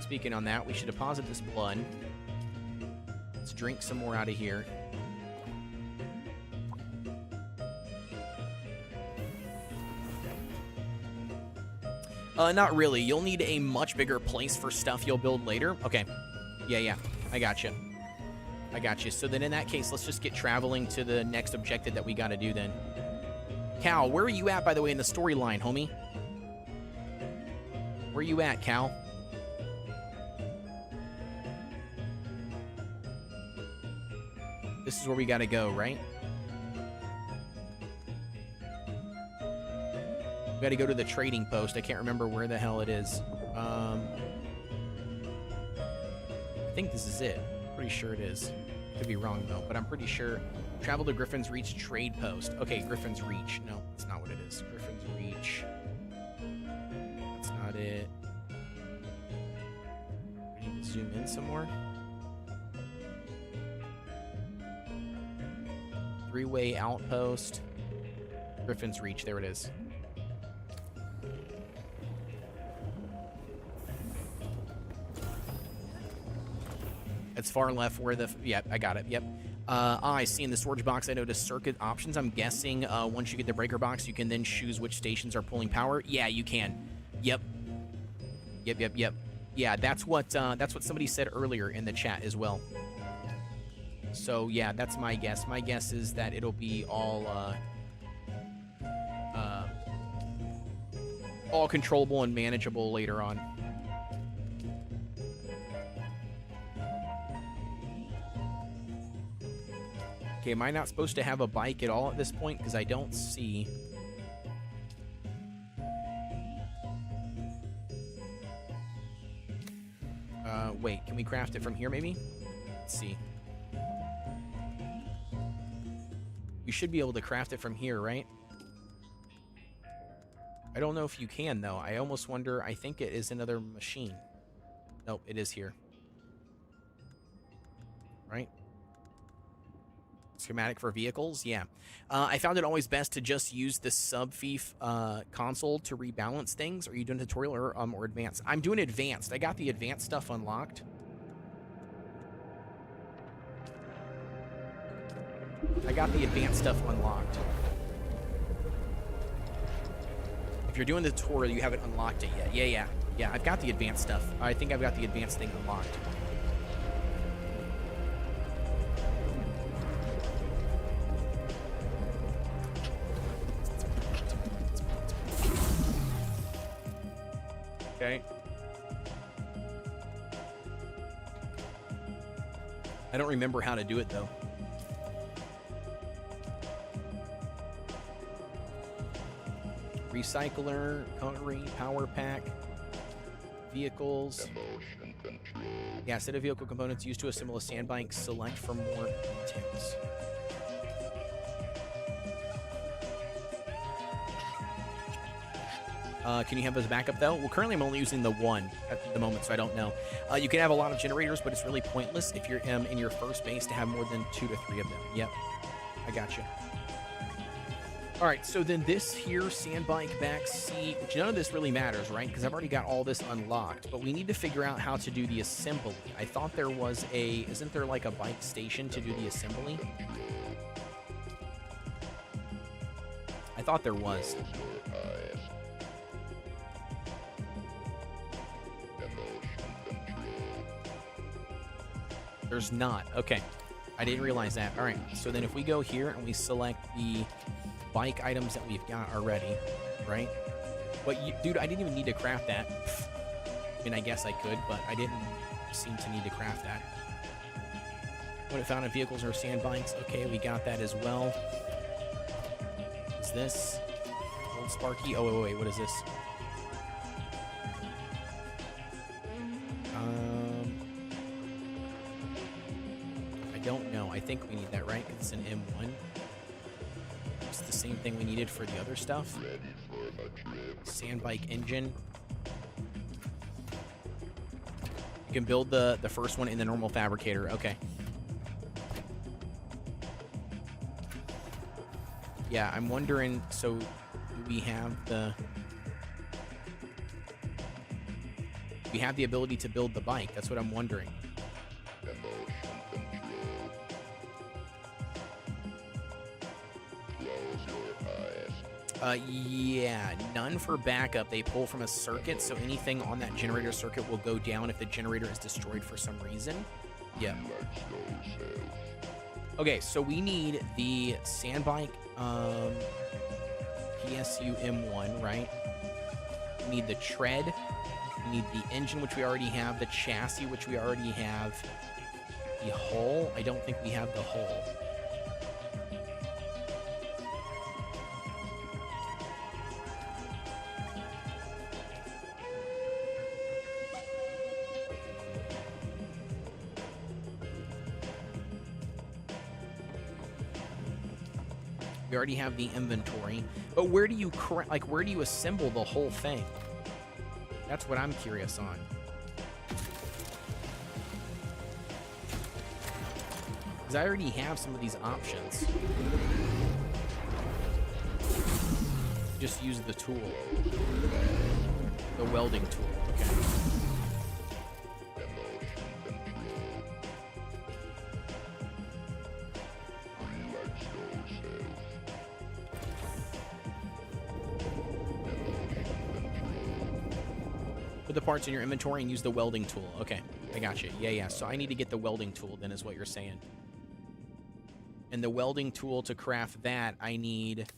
Speaking on that, we should deposit this blood. Let's drink some more out of here. Not really. You'll need a much bigger place for stuff you'll build later. Okay. Yeah. I got you. So then in that case, let's just get traveling to the next objective that we got to do then. Cal, where are you at, by the way, in the storyline, homie? Where are you at, Cal? This is where we gotta go, right? We gotta go to the trading post. I can't remember where the hell it is. I think this is it. Pretty sure it is. Could be wrong, though, but I'm pretty sure. Travel to Griffin's Reach trade post. Okay, Griffin's Reach. No, that's not what it is. Griffin's Reach. That's not it. I need to zoom in some more. Three-way outpost. Griffin's Reach. There it is. It's far left where the... Yeah, I got it. Yep. I see in the storage box, I noticed circuit options. I'm guessing once you get the breaker box, you can then choose which stations are pulling power. Yeah, you can. Yep. Yeah, that's what somebody said earlier in the chat as well. So, yeah, that's my guess. My guess is that it'll be all controllable and manageable later on. Okay, am I not supposed to have a bike at all at this point? Because I don't see... wait, can we craft it from here, maybe? Let's see. You should be able to craft it from here, right? I don't know if you can, though. I almost wonder... I think it is another machine. Nope, it is here. Right? Schematic for vehicles? Yeah. I found it always best to just use the sub-fief console to rebalance things. Are you doing tutorial or advanced? I'm doing advanced. I got the advanced stuff unlocked. If you're doing the tutorial, you haven't unlocked it yet. Yeah, I've got the advanced stuff. I think I've got the advanced thing unlocked. Okay. I don't remember how to do it, though. Recycler, cutlery, power pack, vehicles. Yeah, set of vehicle components used to assemble a sandbank. Select for more details. Can you have those backup, though? Well, currently I'm only using the one at the moment, so I don't know. You can have a lot of generators, but it's really pointless if you're in your first base to have more than 2 to 3 of them. Yep, I got you. All right, so then this here, sand bike back seat, which none of this really matters, right? Because I've already got all this unlocked, but we need to figure out how to do the assembly. I thought there was isn't there like a bike station to do the assembly? I thought there was. There's not. Okay. I didn't realize that. All right. So then if we go here and we select the bike items that we've got already, right? But, dude, I didn't even need to craft that. I mean, I guess I could, but I didn't seem to need to craft that. What it found in vehicles or sand bikes. Okay, we got that as well. What is this? Old Sparky. Oh, wait. What is this? I don't know. I think we need that, right? Because it's an M1. It's the same thing we needed for the other stuff. Sand bike engine. You can build the first one in the normal fabricator. Okay. Yeah, I'm wondering, so do we have the ability to build the bike? That's what I'm wondering. Yeah, none for backup. They pull from a circuit, so anything on that generator circuit will go down if the generator is destroyed for some reason. Yeah. Okay, so we need the sand bike, PSU M1, right? We need the tread. We need the engine, which we already have. The chassis, which we already have. The hull. I don't think we have the hull. We already have the inventory, but where do you where do you assemble the whole thing? That's what I'm curious on. Because I already have some of these options. Just use the tool, the welding tool. Okay. The parts in your inventory and use the welding tool. Okay, I got you. Yeah. So I need to get the welding tool then, is what you're saying. And the welding tool, to craft that, I need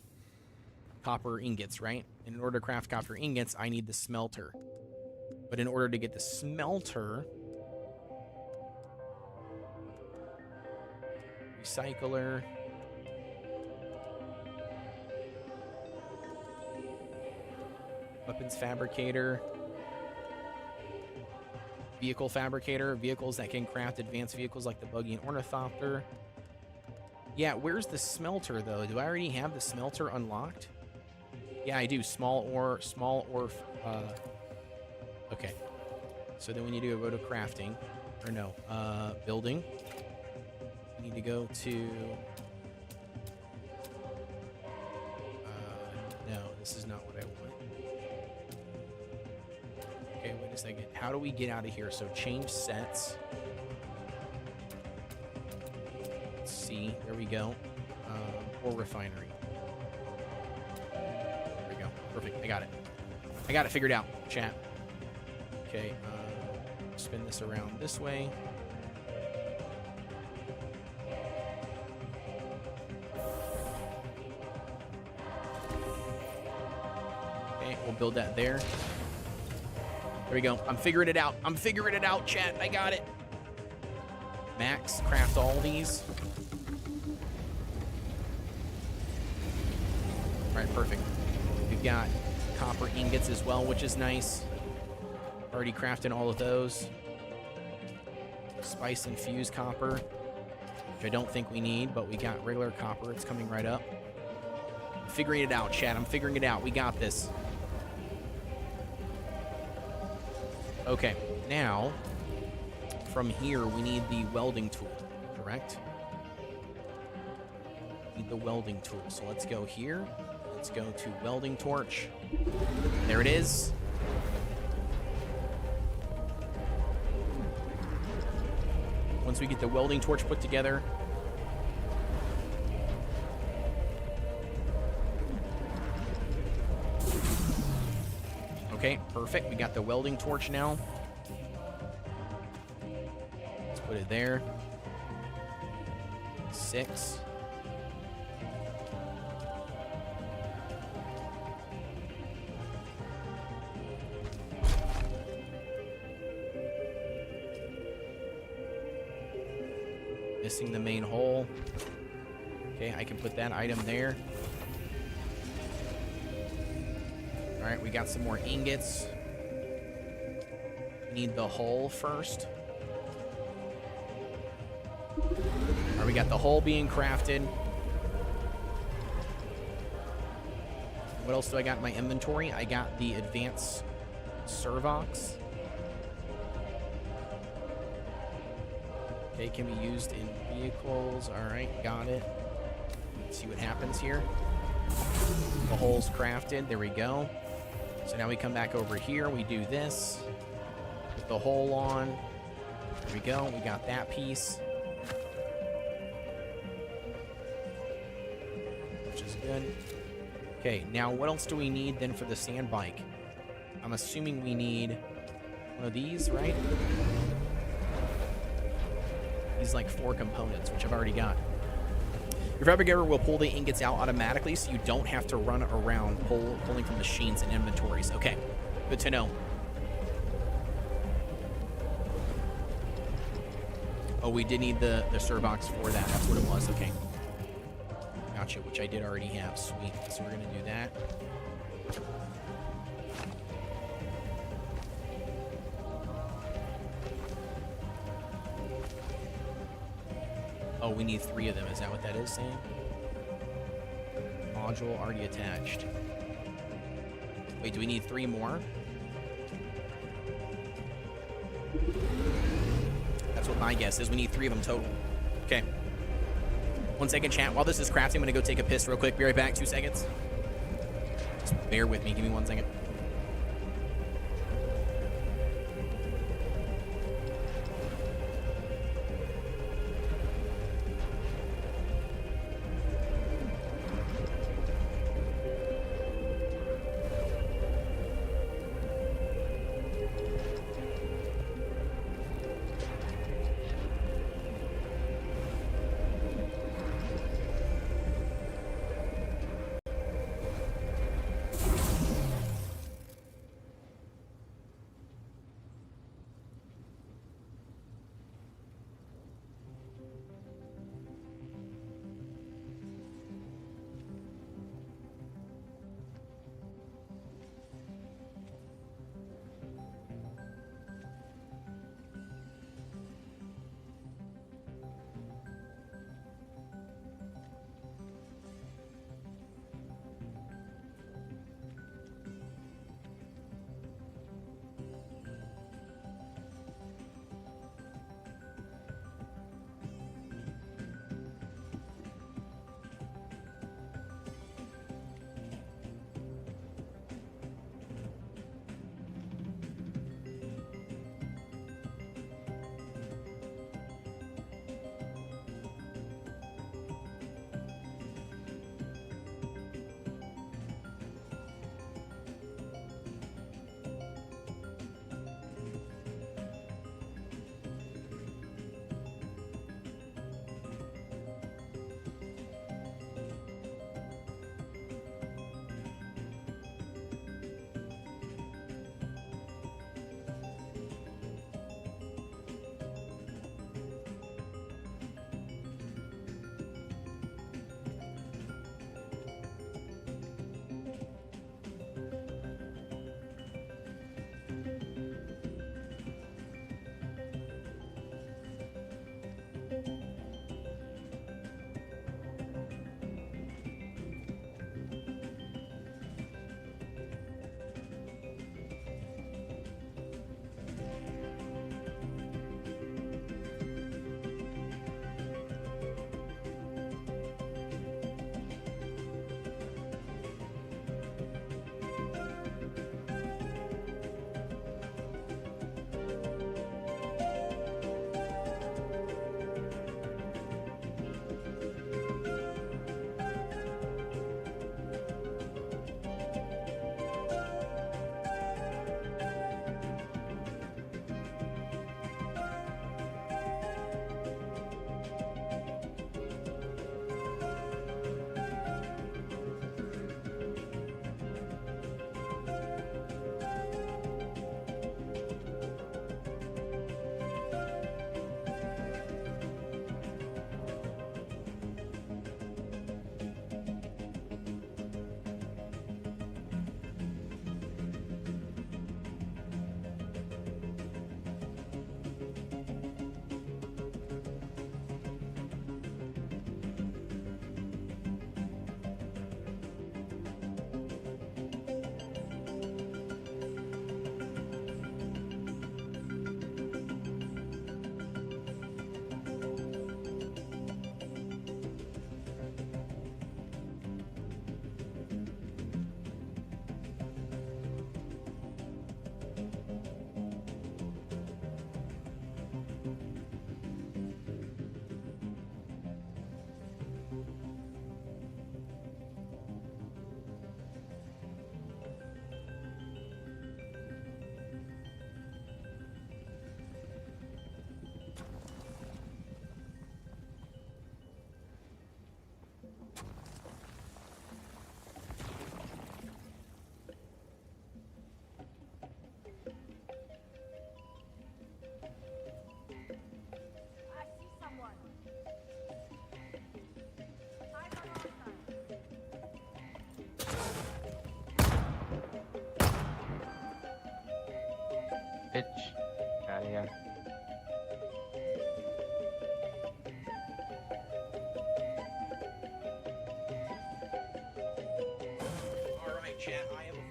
copper ingots, right? And in order to craft copper ingots, I need the smelter. But in order to get the smelter, recycler, weapons fabricator, vehicle fabricator, vehicles that can craft advanced vehicles like the buggy and ornithopter. Yeah, where's the smelter though? Do I already have the smelter unlocked? Yeah, I do. Small ore. Okay. So then we need to go to crafting, or no, building. We need to go to. No, this is not what I want. Okay, wait a second. How do we get out of here? So change sets. Let's see. There we go. Ore refinery. There we go. Perfect. I got it. I got it figured out, chat. Okay. Spin this around this way. Okay, we'll build that there. There we go. I'm figuring it out. I'm figuring it out, chat. I got it. Max, craft all these. All right, perfect. We've got copper ingots as well, which is nice. Already crafted all of those. Spice infused copper, which I don't think we need, but we got regular copper. It's coming right up. I'm figuring it out, chat. I'm figuring it out. We got this. Okay, now, from here, we need the welding tool, correct? Need the welding tool. So let's go here. Let's go to welding torch. There it is. Once we get the welding torch put together, okay, perfect. We got the welding torch now. Let's put it there. 6. Missing the main hole. Okay, I can put that item there. Alright, we got some more ingots. We need the hull first. Alright, we got the hull being crafted. What else do I got in my inventory? I got the advanced servox. Okay, can be used in vehicles. Alright, got it. Let's see what happens here. The hull's crafted. There we go. So now we come back over here. We do this. Put the hull on. There we go. We got that piece. Which is good. Okay, now what else do we need then for the sand bike? I'm assuming we need one of these, right? These like 4 components, which I've already got. Your fabricator will pull the ingots out automatically, so you don't have to run around pulling from machines and inventories. Okay, good to know. Oh, we did need the servox for that. That's what it was. Okay. Gotcha, which I did already have. Sweet. So we're going to do that. Oh, we need 3 of them. Is that what that is saying? Module already attached. Wait, do we need 3 more? That's what my guess is. We need 3 of them total. Okay. 1 second, chat. While this is crafting, I'm going to go take a piss real quick. Be right back. 2 seconds. Just bear with me. Give me 1 second.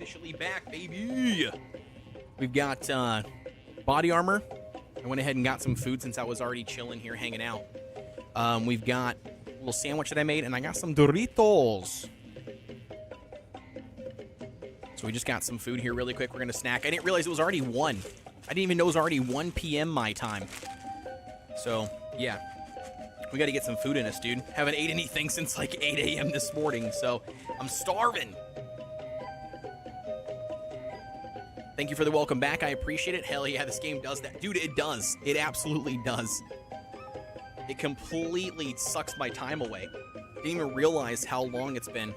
Officially back, baby. We've got body armor. I went ahead and got some food since I was already chilling here, hanging out. We've got a little sandwich that I made, and I got some Doritos. So we just got some food here really quick. We're going to snack. I didn't realize it was already 1. I didn't even know it was already 1 p.m. my time. So, yeah. We got to get some food in us, dude. Haven't ate anything since like 8 a.m. this morning, so I'm starving. Thank you for the welcome back. I appreciate it. Hell yeah, this game does that. Dude, it does. It absolutely does. It completely sucks my time away. Didn't even realize how long it's been.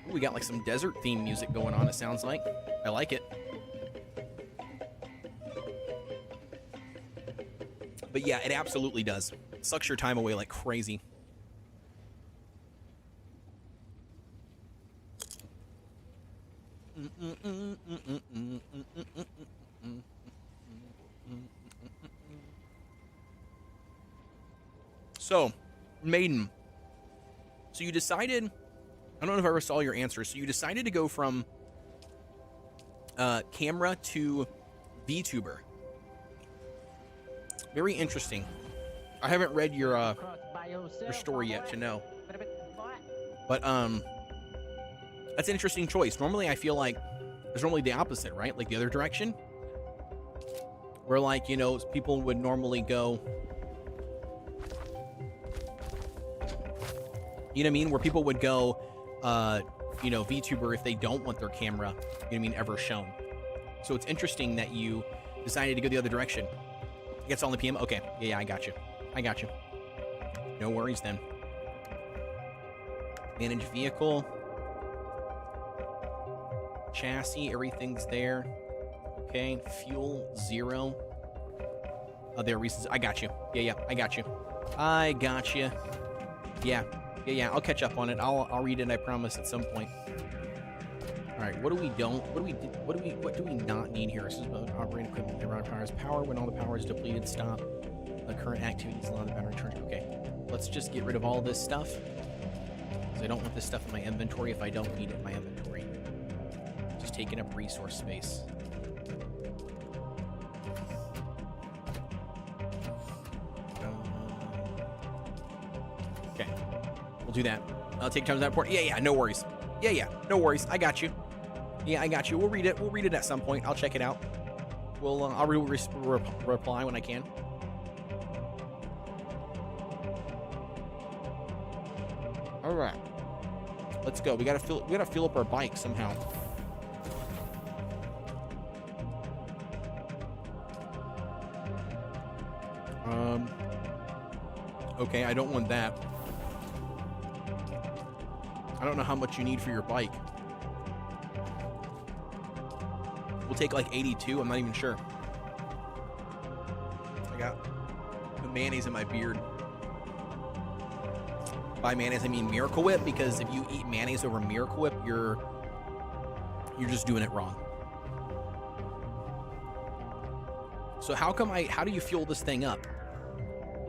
Ooh, we got like some desert theme music going on, it sounds like. I like it. But yeah, it absolutely does. It sucks your time away like crazy. So, Maiden. So you decided, I don't know if I ever saw your answer. So you decided to go from camera to VTuber. Very interesting. I haven't read your story yet to know. But that's an interesting choice. Normally I feel like there's normally the opposite, right? Like the other direction. Where like, you know, people would normally go, you know what I mean? Where people would go, you know, VTuber if they don't want their camera, you know what I mean, ever shown. So it's interesting that you decided to go the other direction. I guess on the PM? Okay. Yeah, I got you. I got you. No worries then. Manage vehicle. Chassis, everything's there. Okay. Fuel, 0. There are reasons. I got you. Yeah, I got you. I got you. Yeah. I'll catch up on it. I'll read it, I promise, at some point. All right, what do we not need here? This is about operating equipment that requires power. When all the power is depleted, stop. The current activities allow the battery charge. Okay, let's just get rid of all this stuff, because I don't want this stuff in my inventory if I don't need it in my inventory. Just taking up resource space. Okay. We'll do that. I'll take time to that port. Yeah, no worries. Yeah, no worries. I got you. Yeah, I got you. We'll read it. We'll read it at some point. I'll check it out. I'll reply when I can. All right. Let's go. We gotta fill up our bike somehow. Okay, I don't want that. I don't know how much you need for your bike. We'll take like 82. I'm not even sure. I got the mayonnaise in my beard. By mayonnaise, I mean Miracle Whip, because if you eat mayonnaise over Miracle Whip, you're just doing it wrong. So how do you fuel this thing up?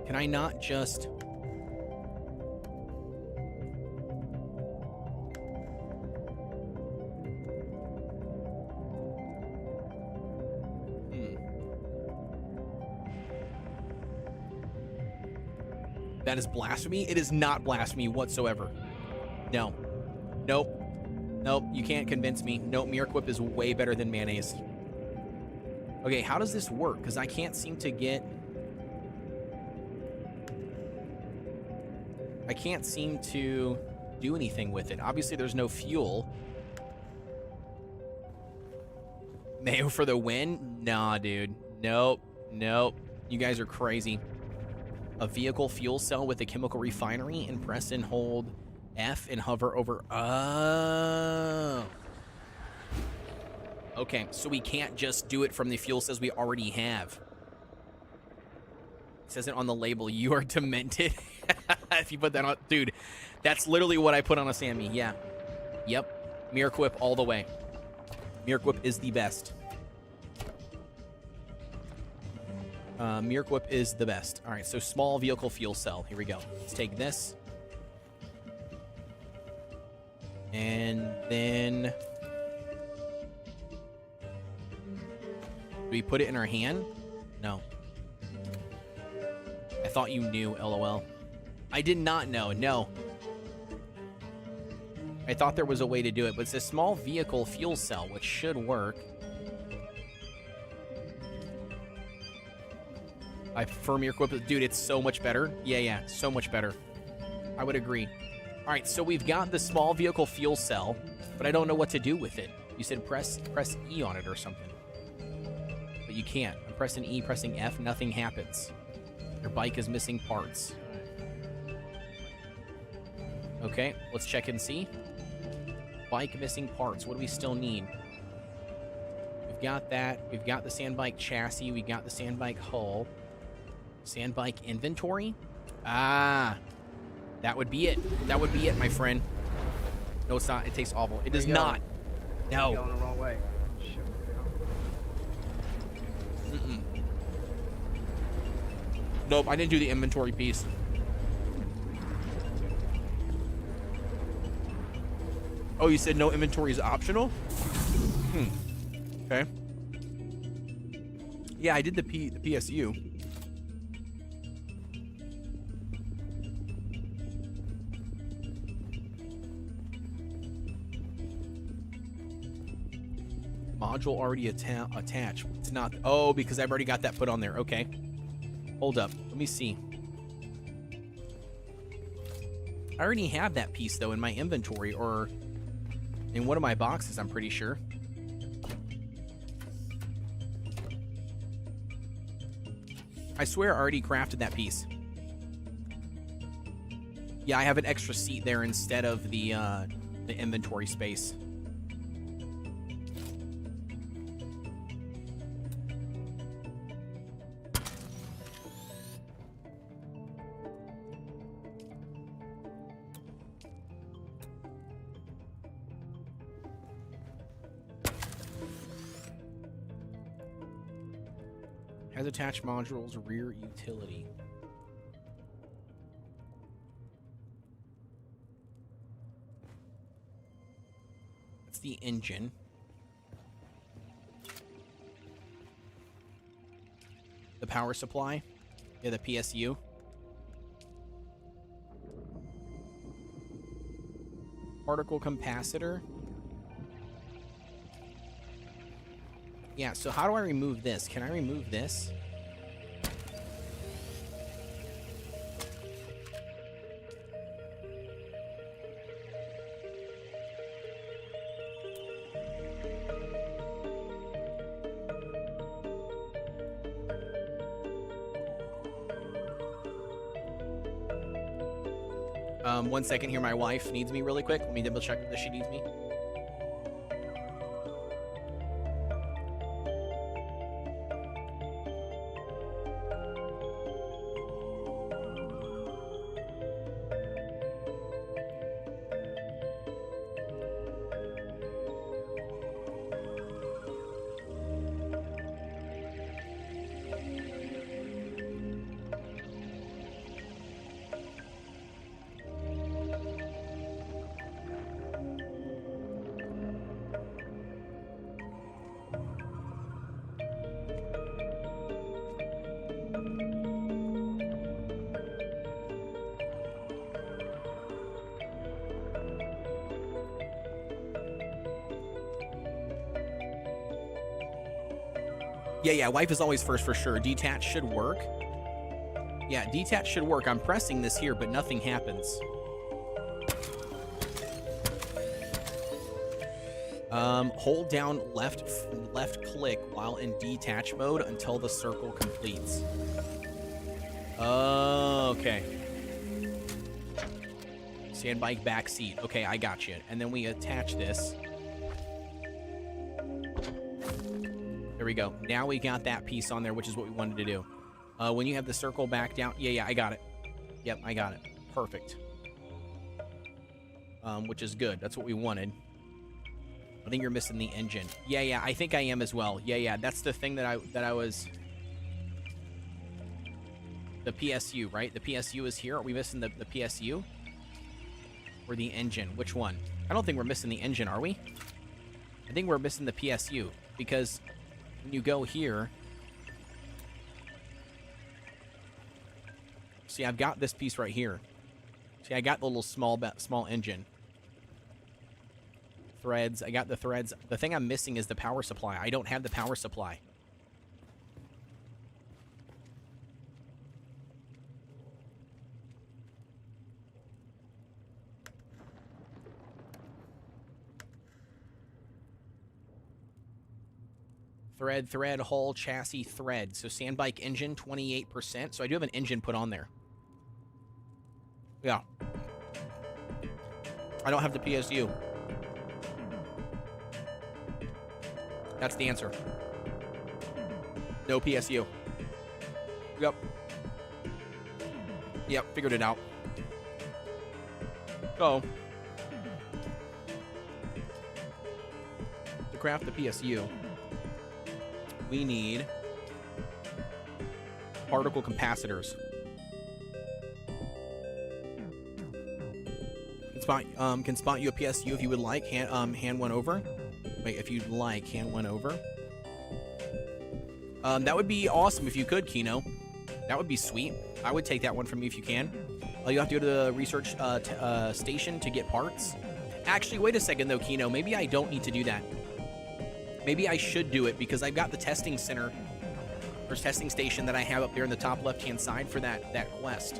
Can I not just... That is blasphemy? It is not blasphemy whatsoever. No. Nope. You can't convince me. Nope, Miracle Whip is way better than mayonnaise. Okay, how does this work? Because I can't seem to get... I can't seem to do anything with it. Obviously, there's no fuel. Mayo for the win? Nah, dude. Nope. You guys are crazy. A vehicle fuel cell with a chemical refinery, and press and hold F and hover over. Oh. Okay, so we can't just do it from the fuel cells we already have. It says it on the label. You are demented. If you put that on, dude, that's literally what I put on a Sammy. Yeah. Yep. Miracle Whip all the way. Miracle Whip is the best. Miracle Whip is the best. All right, so small vehicle fuel cell. Here we go. Let's take this. And then... do we put it in our hand? No. I thought you knew, LOL. I did not know, no. I thought there was a way to do it, but it's a small vehicle fuel cell, which should work. I firmly equip it. Dude, it's so much better. Yeah, so much better. I would agree. All right, so we've got the small vehicle fuel cell, but I don't know what to do with it. You said press E on it or something. But you can't. I'm pressing E, pressing F, nothing happens. Your bike is missing parts. Okay, let's check and see. Bike missing parts. What do we still need? We've got that. We've got the sandbike chassis. We got the sandbike hull. Sandbike inventory? Ah. That would be it. That would be it, my friend. No, it's not. It tastes awful. It does not. No. You're going the wrong way. Mm-mm. Nope, I didn't do the inventory piece. Oh, you said no inventory is optional? Okay. Yeah, I did the PSU. Module already attached. It's not. Oh, because I've already got that put on there. Okay. Hold up. Let me see. I already have that piece, though, in my inventory or in one of my boxes, I'm pretty sure. I swear I already crafted that piece. Yeah, I have an extra seat there instead of the inventory space. Has attached modules, rear utility. That's the engine. The power supply. Yeah, the PSU. Particle capacitor. Yeah, so how do I remove this? Can I remove this? One second here, my wife needs me really quick. Let me double check that she needs me. Yeah, wife is always first for sure. Detach should work. Yeah, detach should work. I'm pressing this here, but nothing happens. Hold down left click while in detach mode until the circle completes. Okay. Sandbike back seat. Okay, I got you. And then we attach this. There we go. Now we got that piece on there, which is what we wanted to do. When you have the circle back down. Yeah, I got it. Yep, I got it. Perfect. Which is good. That's what we wanted. I think you're missing the engine. Yeah, I think I am as well. Yeah, that's the thing that I was... The PSU, right? The PSU is here. Are we missing the PSU? or the engine? Which one? I don't think we're missing the engine, are we? I think we're missing the PSU, because when you go here... See, I've got this piece right here. See, I got the little small engine. Threads. I got the threads. The thing I'm missing is the power supply. I don't have the power supply. Thread, hull, chassis, thread. So sandbike engine, 28%. So I do have an engine put on there. Yeah. I don't have the PSU. That's the answer. No PSU. Yep. Yep, figured it out. So, to craft the PSU, we need particle capacitors. Can spot you a PSU if you would like. Hand one over. Wait, if you'd like, hand one over. That would be awesome if you could, Kino. That would be sweet. I would take that one from you if you can. You have to go to the research station to get parts. Actually, wait a second though, Kino. Maybe I don't need to do that. Maybe I should do it because I've got the testing center or testing station that I have up there in the top left-hand side for that quest,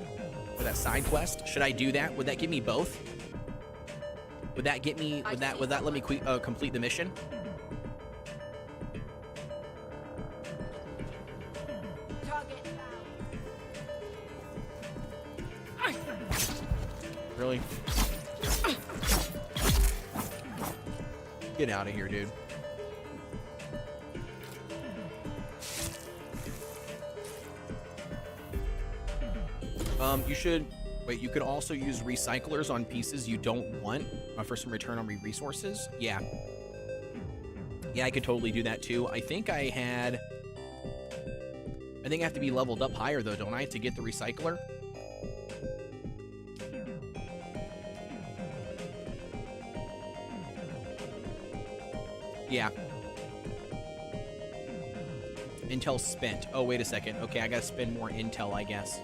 for that side quest. Should I do that? Would that give me both? Would that get me? Would that let me complete the mission? Really? Get out of here, dude. You should... Wait, you could also use recyclers on pieces you don't want for some return on resources? Yeah. Yeah, I could totally do that too. I think I have to be leveled up higher though, don't I, to get the recycler? Yeah. Intel spent. Oh, wait a second. Okay, I gotta spend more intel, I guess.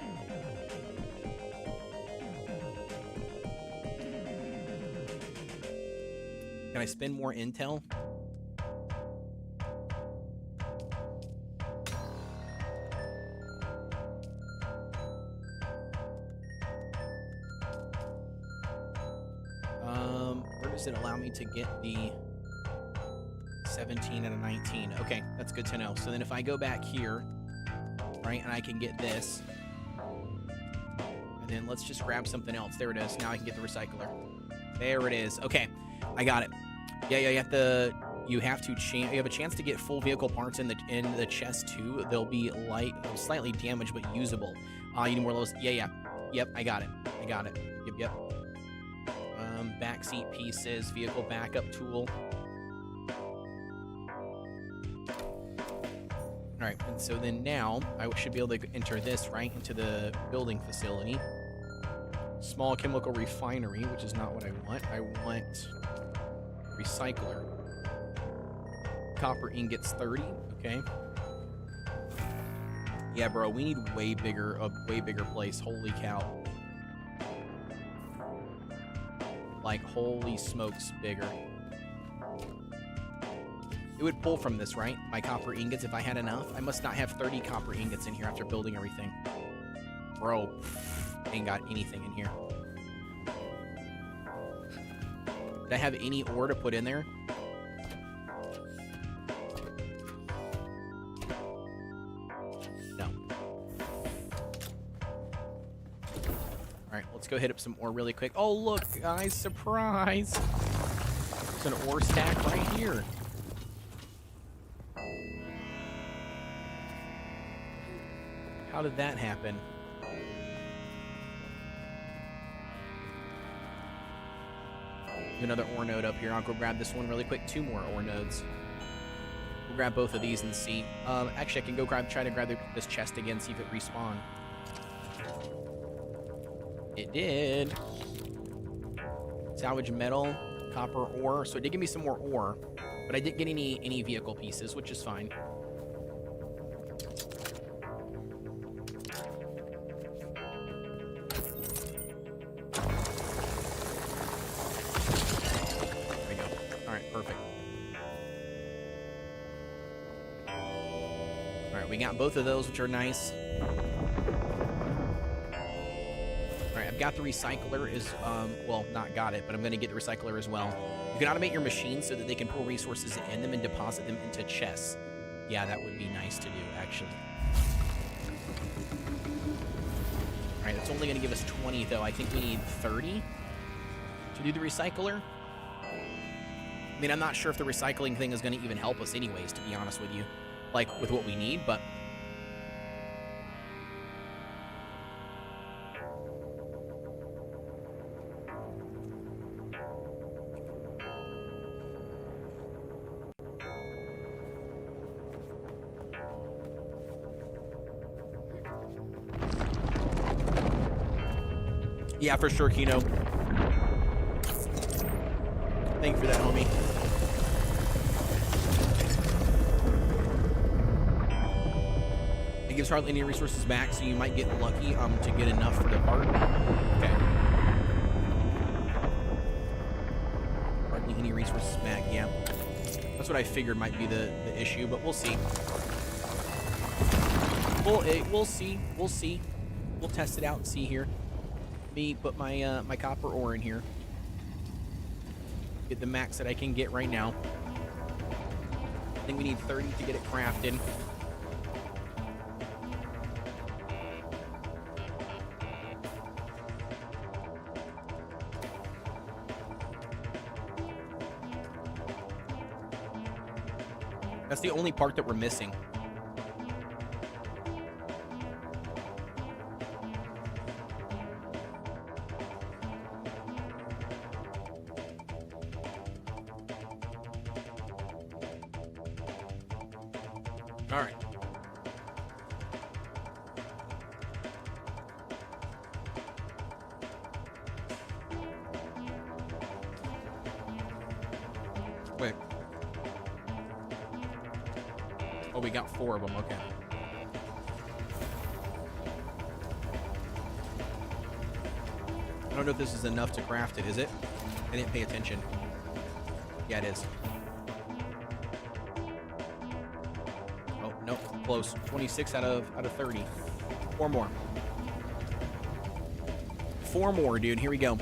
Can I spend more intel? Where does it allow me to get the 17 and a 19? Okay, that's good to know. So then if I go back here, right, and I can get this, and then let's just grab something else. There it is. Now I can get the recycler. There it is. Okay, I got it. Yeah, you have to you have a chance to get full vehicle parts in the chest too. They'll be slightly damaged but usable. You need more of those. Yeah. Yep, I got it. Yep. Backseat pieces, vehicle backup tool. All right, and so then now I should be able to enter this right into the building facility. Small chemical refinery, which is not what I want. I want recycler. Copper ingots 30. Okay. Yeah, bro, we need a way bigger place. Holy cow. Like, holy smokes, bigger. It would pull from this, right? My copper ingots if I had enough. I must not have 30 copper ingots in here after building everything. Bro, ain't got anything in here. Did I have any ore to put in there? No. Alright, let's go hit up some ore really quick. Oh, look, guys, surprise! There's an ore stack right here. How did that happen? Another ore node up here. I'll go grab this one really quick. 2 more ore nodes. We'll grab both of these and see. Actually, I can go try to grab this chest again, see if it respawned. It did. Salvage metal, copper ore. So it did give me some more ore, but I didn't get any vehicle pieces, which is fine. There we go. All right, perfect. All right, we got both of those, which are nice. I've got the recycler well, not got it, but I'm going to get the recycler as well. You can automate your machines so that they can pull resources in them and deposit them into chests. Yeah, that would be nice to do, actually. All right, that's only going to give us 20, though. I think we need 30 to do the recycler. I mean, I'm not sure if the recycling thing is going to even help us anyways, to be honest with you, like, with what we need, but... Yeah, for sure, Kino. Thank you for that, homie. It gives hardly any resources back, so you might get lucky to get enough for the part. Okay. Hardly any resources back, yeah. That's what I figured might be the issue, but we'll see. We'll see. We'll see. We'll test it out and see here. Put my my copper ore in here. Get the max that I can get right now. I think we need 30 to get it crafted. That's the only part that we're missing. All right. Wait. Oh, we got 4 of them. Okay. I don't know if this is enough to craft it, is it? I didn't pay attention. Yeah, it is. Nope, close. 26 out of 30. 4 more. 4 more, dude. Here we go.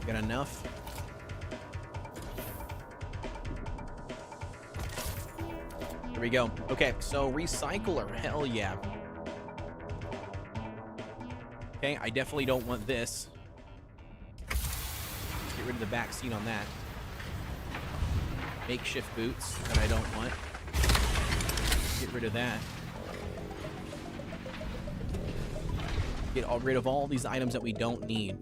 Got enough? There we go. Okay, so recycler. Hell yeah. Okay, I definitely don't want this. Get rid of the back seat on that. Makeshift boots that I don't want. Get rid of that. Get rid of all these items that we don't need.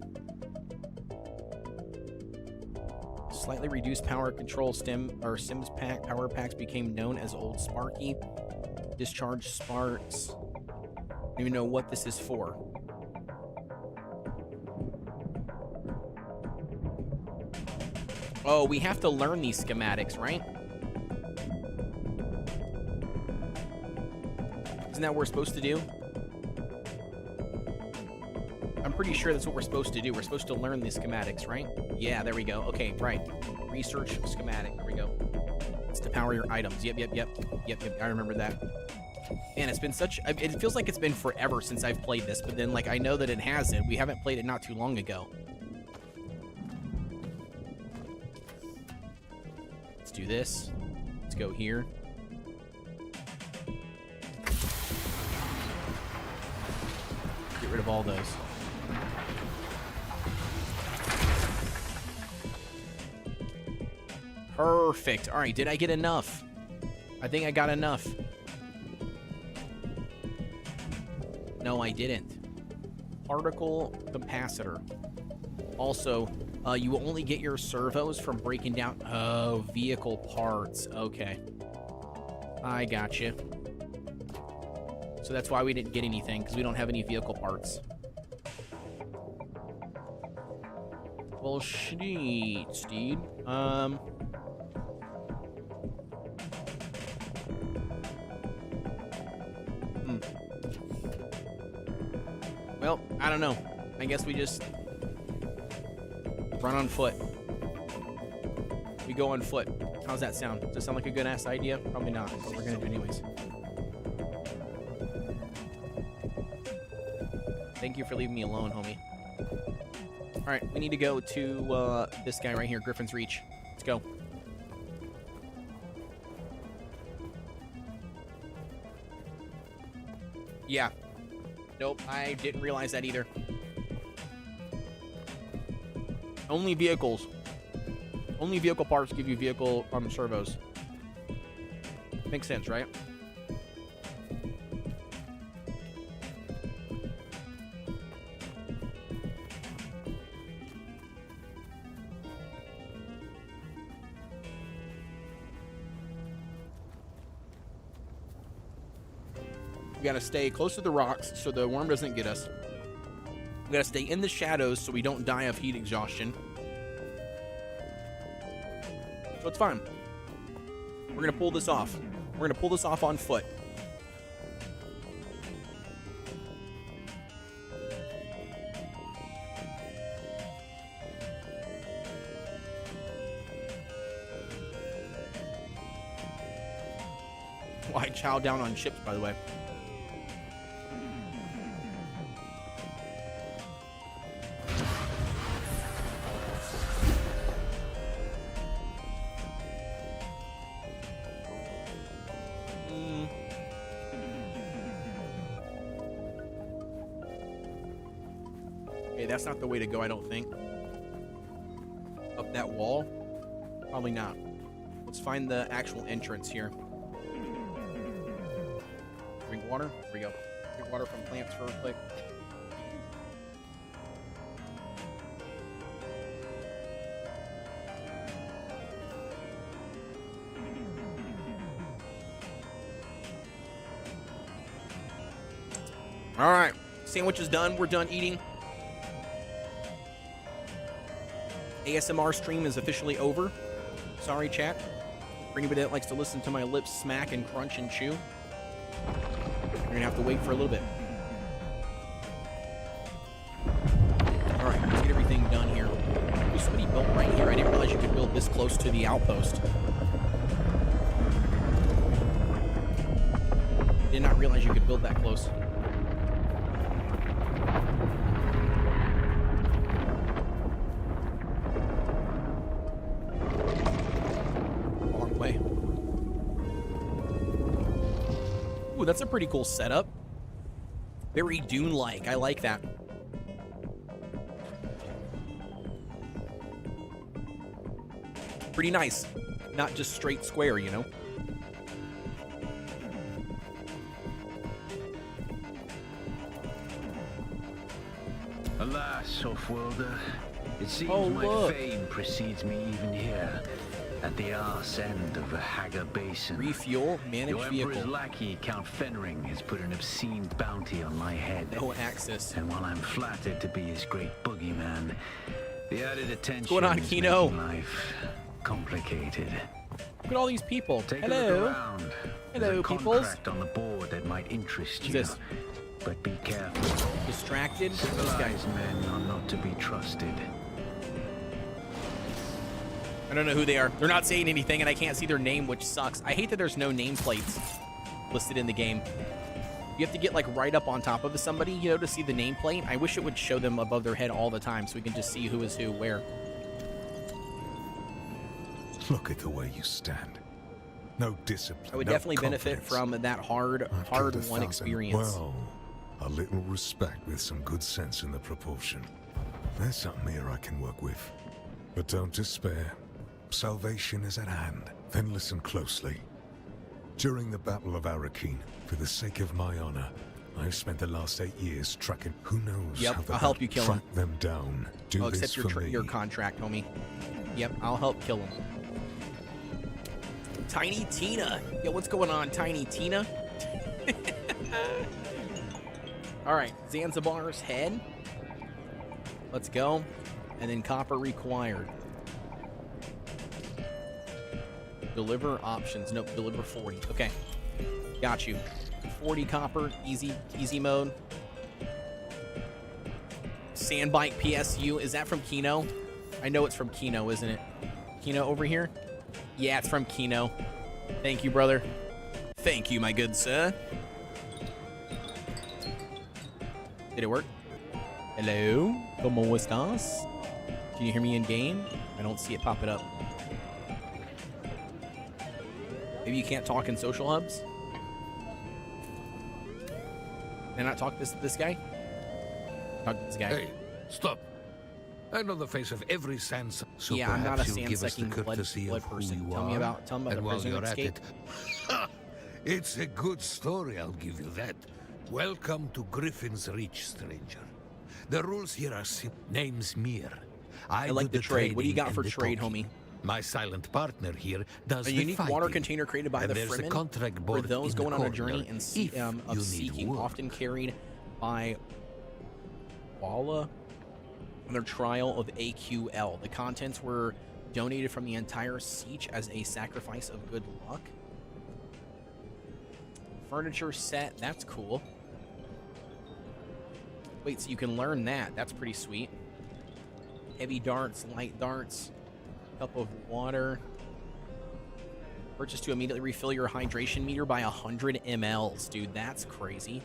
Slightly reduced power control Sims pack power packs became known as Old Sparky. Discharge sparks. I don't even know what this is for. Oh, we have to learn these schematics, right? Isn't that what we're supposed to do? I'm pretty sure that's what we're supposed to do. We're supposed to learn these schematics, right? Yeah, there we go. Okay, right. Research schematic. There we go. It's to power your items. Yep. I remember that. Man, it's been such... It feels like it's been forever since I've played this, but then, like, I know that it hasn't. We haven't played it not too long ago. Do this. Let's go here. Get rid of all those. Perfect. All right, did I get enough? I think I got enough. No, I didn't. Particle capacitor. Also, you will only get your servos from breaking down... Oh, vehicle parts. Okay. I got you. So that's why we didn't get anything, because we don't have any vehicle parts. Well, shit, dude. Well, I don't know. I guess we just run on foot. We go on foot. How's that sound? Does that sound like a good-ass idea? Probably not, but we're gonna do it anyways. Thank you for leaving me alone, homie. Alright, we need to go to this guy right here, Griffin's Reach. Let's go. Yeah. Nope, I didn't realize that either. Only vehicles. Only vehicle parts give you vehicle servos. Makes sense, right? We gotta stay close to the rocks so the worm doesn't get us. We gotta stay in the shadows so we don't die of heat exhaustion. So it's fine. We're gonna pull this off. We're gonna pull this off on foot. Why chow down on chips, by the way? Okay, that's not the way to go, I don't think. Up that wall? Probably not. Let's find the actual entrance here. Drink water? Here we go. Drink water from plants real quick. Alright. Sandwich is done. We're done eating. ASMR stream is officially over. Sorry, chat. For anybody that likes to listen to my lips smack and crunch and chew, you're gonna have to wait for a little bit. Alright, let's get everything done here. There's somebody built right here. I didn't realize you could build this close to the outpost. Did not realize you could build that close. Ooh, that's a pretty cool setup. Very Dune-like. I like that. Pretty nice. Not just straight square, you know? Alas, Offworlder, it seems my look. fame precedes me even here. At the arse end of the Haga Basin. Refuel, manage Your Emperor's vehicle. lackey, Count Fenring, has put an obscene bounty on my head. No access. And while I'm flattered to be his great boogeyman, the added attention going on, is Kino? making life complicated. Look at all these people. Take Hello. a look around. There's Hello, a peoples. contract on the board that might interest you. this? But be careful. Distracted. This guy. Civilized men are not to be trusted. I don't know who they are. They're not saying anything, and I can't see their name, which sucks. I hate that there's no nameplates listed in the game. You have to get, like, right up on top of somebody, you know, to see the nameplate. I wish it would show them above their head all the time so we can just see who is who where. Look at the way you stand. No discipline. I would no definitely benefit confidence. from that hard I've killed 1,000. won experience. Well, a little respect with some good sense in the proportion. There's something here I can work with. But don't despair. Salvation is at hand. Then listen closely. During the Battle of Arrakis, for the sake of my honor, I've spent the last 8 years tracking. Who knows? Yep, how the I'll help you kill 'em. track them down. Do I'll this accept for me. your contract, homie. Yep, I'll help kill him. Tiny Tina. Yo, what's going on, Tiny Tina? All right, Zanzibar's head. Let's go. And then copper required. Deliver options. Nope, deliver 40. Okay. Got you. 40 copper, easy mode. Sandbike PSU. Is that from Kino? I know it's from Kino, isn't it? Kino over here? Yeah, it's from Kino. Thank you, brother. Thank you, my good sir. Did it work? Hello? ¿Cómo estás? Can you hear me in game? I don't see it pop it up. Maybe you can't talk in social hubs? Can I not talk to this guy? Talk to this guy. Hey, stop. I know the face of every sand, so yeah, I'm not a perhaps you'll give us the sand-sucking courtesy blood of who person. you Tell me are, about the and while prison you're at escape. it, it's a good story, I'll give you that. Welcome to Griffin's Reach, stranger. The rules here are simple. Name's Mir. I like do the trade. What do you got trading for and the trade, talking. homie? My silent partner here does A the unique fighting. water container created by And the there's a Fremen contract for board those in the going on a corner journey and if you of need seeking, work. often carried by Walla on their trial of AQL. The contents were donated from the entire siege as a sacrifice of good luck. Furniture set, that's cool. Wait, so you can learn that. That's pretty sweet. Heavy darts, light darts, cup of water. Purchase to immediately refill your hydration meter by 100 mLs. Dude, that's crazy.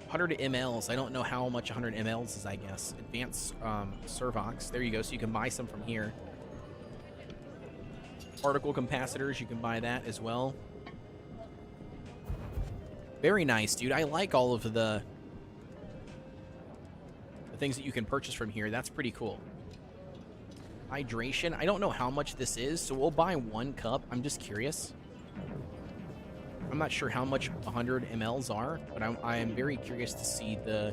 100 mLs. I don't know how much 100 mLs is, I guess. Advanced Servox. There you go. So you can buy some from here. Particle capacitors. You can buy that as well. Very nice, dude. I like all of the things that you can purchase from here. That's pretty cool. Hydration. I don't know how much this is, so we'll buy 1 cup. I'm just curious. I'm not sure how much 100 mLs are, but I am very curious to see the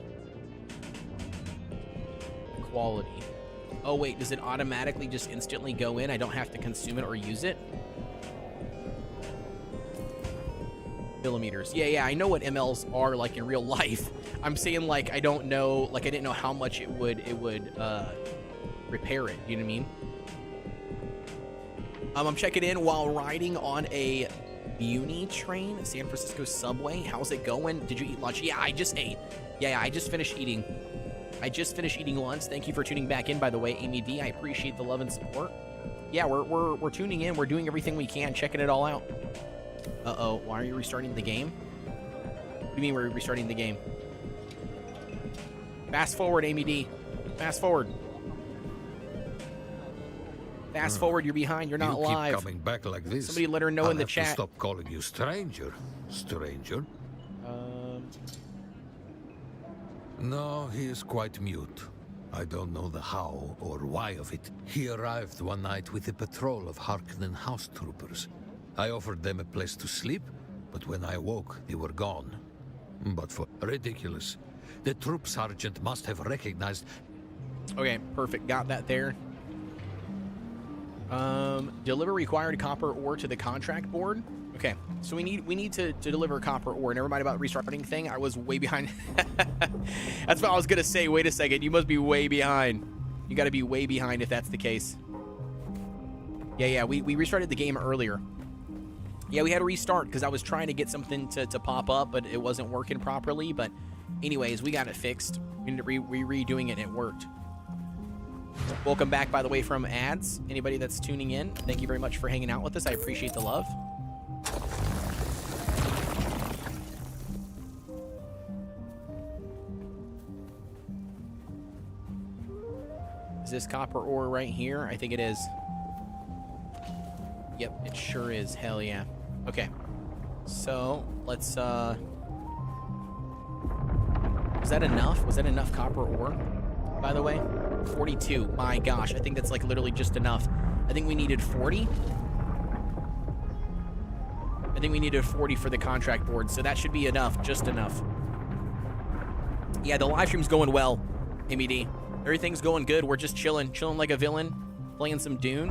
quality. Oh, wait. Does it automatically just instantly go in? I don't have to consume it or use it? Millimeters. Yeah, I know what mLs are like in real life. I'm saying like I don't know, like I didn't know how much it would repair it. You know what I mean? I'm checking in while riding on a Muni train, San Francisco subway. How's it going? Did you eat lunch? Yeah, I just ate. Yeah, I just finished eating. I just finished eating lunch. Thank you for tuning back in, by the way, Amy D. I appreciate the love and support. Yeah, we're tuning in. We're doing everything we can, checking it all out. Uh-oh, why are you restarting the game? What do you mean we're restarting the game? Fast forward, Amy D. Fast forward. Fast forward, you're behind. You're not you live. Keep coming back like this. Somebody let her know I'll in the have to chat. Stop calling you stranger. Stranger? No, he is quite mute. I don't know the how or why of it. He arrived one night with a patrol of Harkonnen house troopers. I offered them a place to sleep, but when I woke, they were gone. But for ridiculous. The troop sergeant must have recognized. Okay, perfect. Got that there. Deliver required copper ore to the contract board. Okay, so we need to deliver copper ore. Never mind about restarting thing. I was way behind. That's what I was gonna say. Wait a second. You must be way behind. You got to be way behind if that's the case. Yeah. We restarted the game earlier. Yeah, we had to restart because I was trying to get something to pop up, but it wasn't working properly. But anyways, we got it fixed. We ended up redoing it, and it worked. Welcome back, by the way, from ads. Anybody that's tuning in, thank you very much for hanging out with us. I appreciate the love. Is this copper ore right here? I think it is. Yep, it sure is. Hell yeah. Okay. So, let's, was that enough? Was that enough copper ore, by the way? 42. My gosh, I think that's like literally just enough. I think we needed 40. I think we needed 40 for the contract board, so that should be enough. Just enough. Yeah, the live stream's going well, MED. Everything's going good. We're just chilling like a villain, playing some Dune.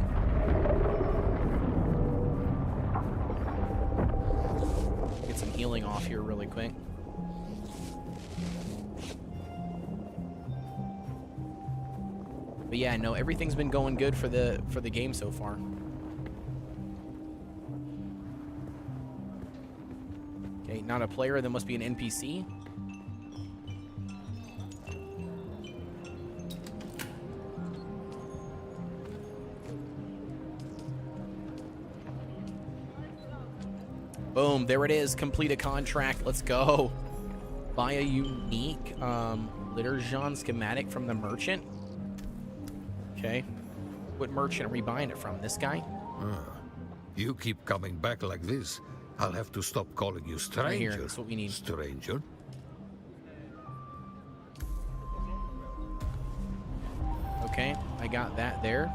Get some healing off here really quick. But yeah, no, everything's been going good for the game so far. Okay, not a player, there must be an NPC. Boom, there it is. Complete a contract. Let's go. Buy a unique Liturgion schematic from the merchant. Okay. What merchant are we buying it from? This guy? You keep coming back like this, I'll have to stop calling you stranger. Right here, that's what we need. Stranger? Okay, I got that there.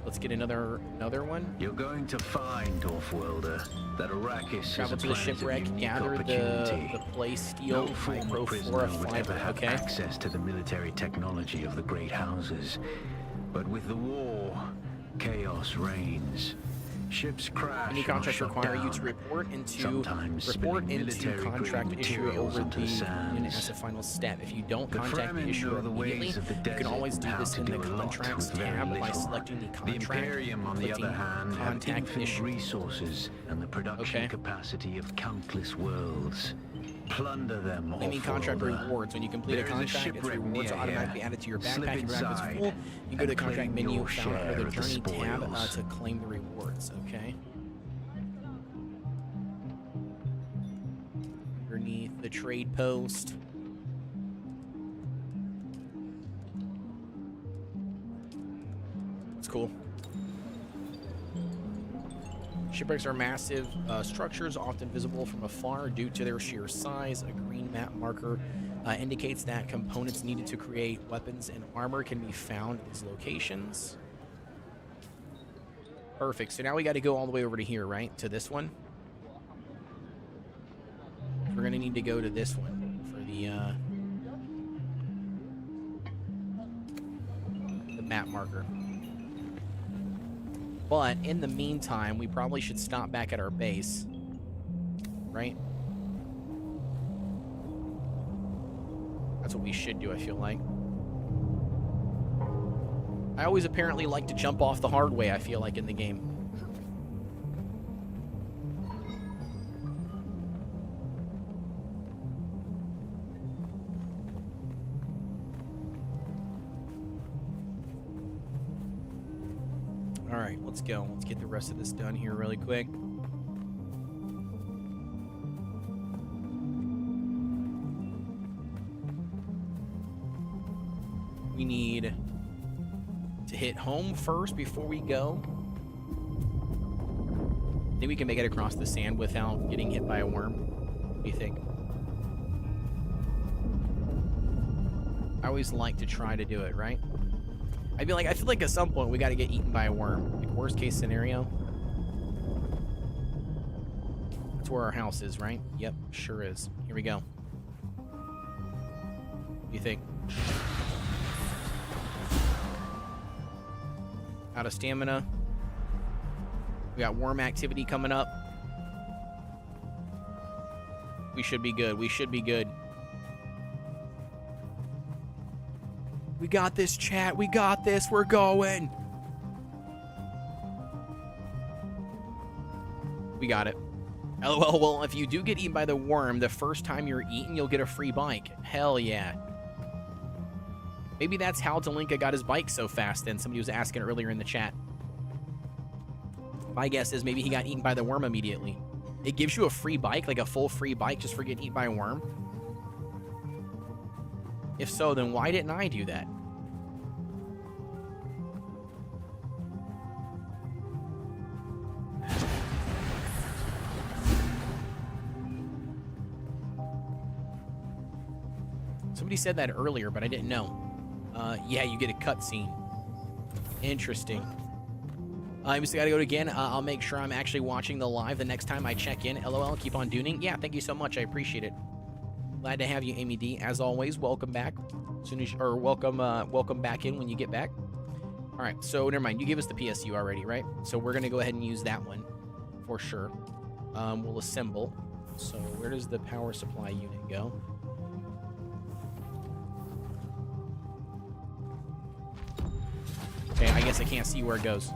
Let's get another one. You're going to find, Offworlder, that Arrakis Travel is to a the planet shipwreck, of gather unique the opportunity. play steel, No former micro prisoner flora would ever fiber. have Okay. access to the military technology of the great houses. But with the war, chaos reigns. Ships crash. Any or contracts shut require you down. to report into Sometimes contract military-grade issue materials over onto the the unit sands. as a final step. If you don't The contact the Fremen issuer know the immediately, ways of the you can desert always and do how this to in the do a lot contracts with very tab by little. selecting the The contract. Imperium, on the clicking other hand, have contact infinite issue. resources and the production capacity of countless worlds. Plunder them, Claiming contract Offworlder. rewards. When you complete a There is a contract, its shipwreck rewards near are automatically here. added to your Slip backpack. If your backpack inside is full, you go to the and contract claim menu your found under share the of the journey tab spoils. to claim the rewards. Okay. Underneath the trade post. That's cool. Shipwrecks are massive structures, often visible from afar due to their sheer size. A green map marker indicates that components needed to create weapons and armor can be found in these locations. Perfect. So now we got to go all the way over to here, right? To this one. We're going to need to go to this one for the map marker. But in the meantime, we probably should stop back at our base, right? That's what we should do, I feel like. I always apparently like to jump off the hard way, I feel like, in the game. Alright, let's go. Let's get the rest of this done here really quick. We need to hit home first before we go. Think we can make it across the sand without getting hit by a worm? What do you think? I always like to try to do it, right? I feel like at some point we got to get eaten by a worm. Like worst case scenario. That's where our house is, right? Yep, sure is. Here we go. What do you think? Out of stamina. We got worm activity coming up. We should be good. We should be good. We got this, chat. We got this. We're going. We got it. LOL. Well, if you do get eaten by the worm, the first time you're eaten, you'll get a free bike. Hell yeah. Maybe that's how Delinka got his bike so fast then. Somebody was asking earlier in the chat. My guess is maybe he got eaten by the worm immediately. It gives you a free bike, like a full free bike just for getting eaten by a worm. If so, then why didn't I do that? Somebody said that earlier, but I didn't know. Yeah, you get a cutscene. Interesting. I just gotta go again. I'll make sure I'm actually watching the live the next time I check in. LOL, keep on dooning. Yeah, thank you so much. I appreciate it. Glad to have you, Amy D. As always, welcome back. Welcome back in when you get back. All right, so never mind. You gave us the PSU already, right? So we're gonna go ahead and use that one for sure. We'll assemble. So where does the power supply unit go? Okay, I guess I can't see where it goes.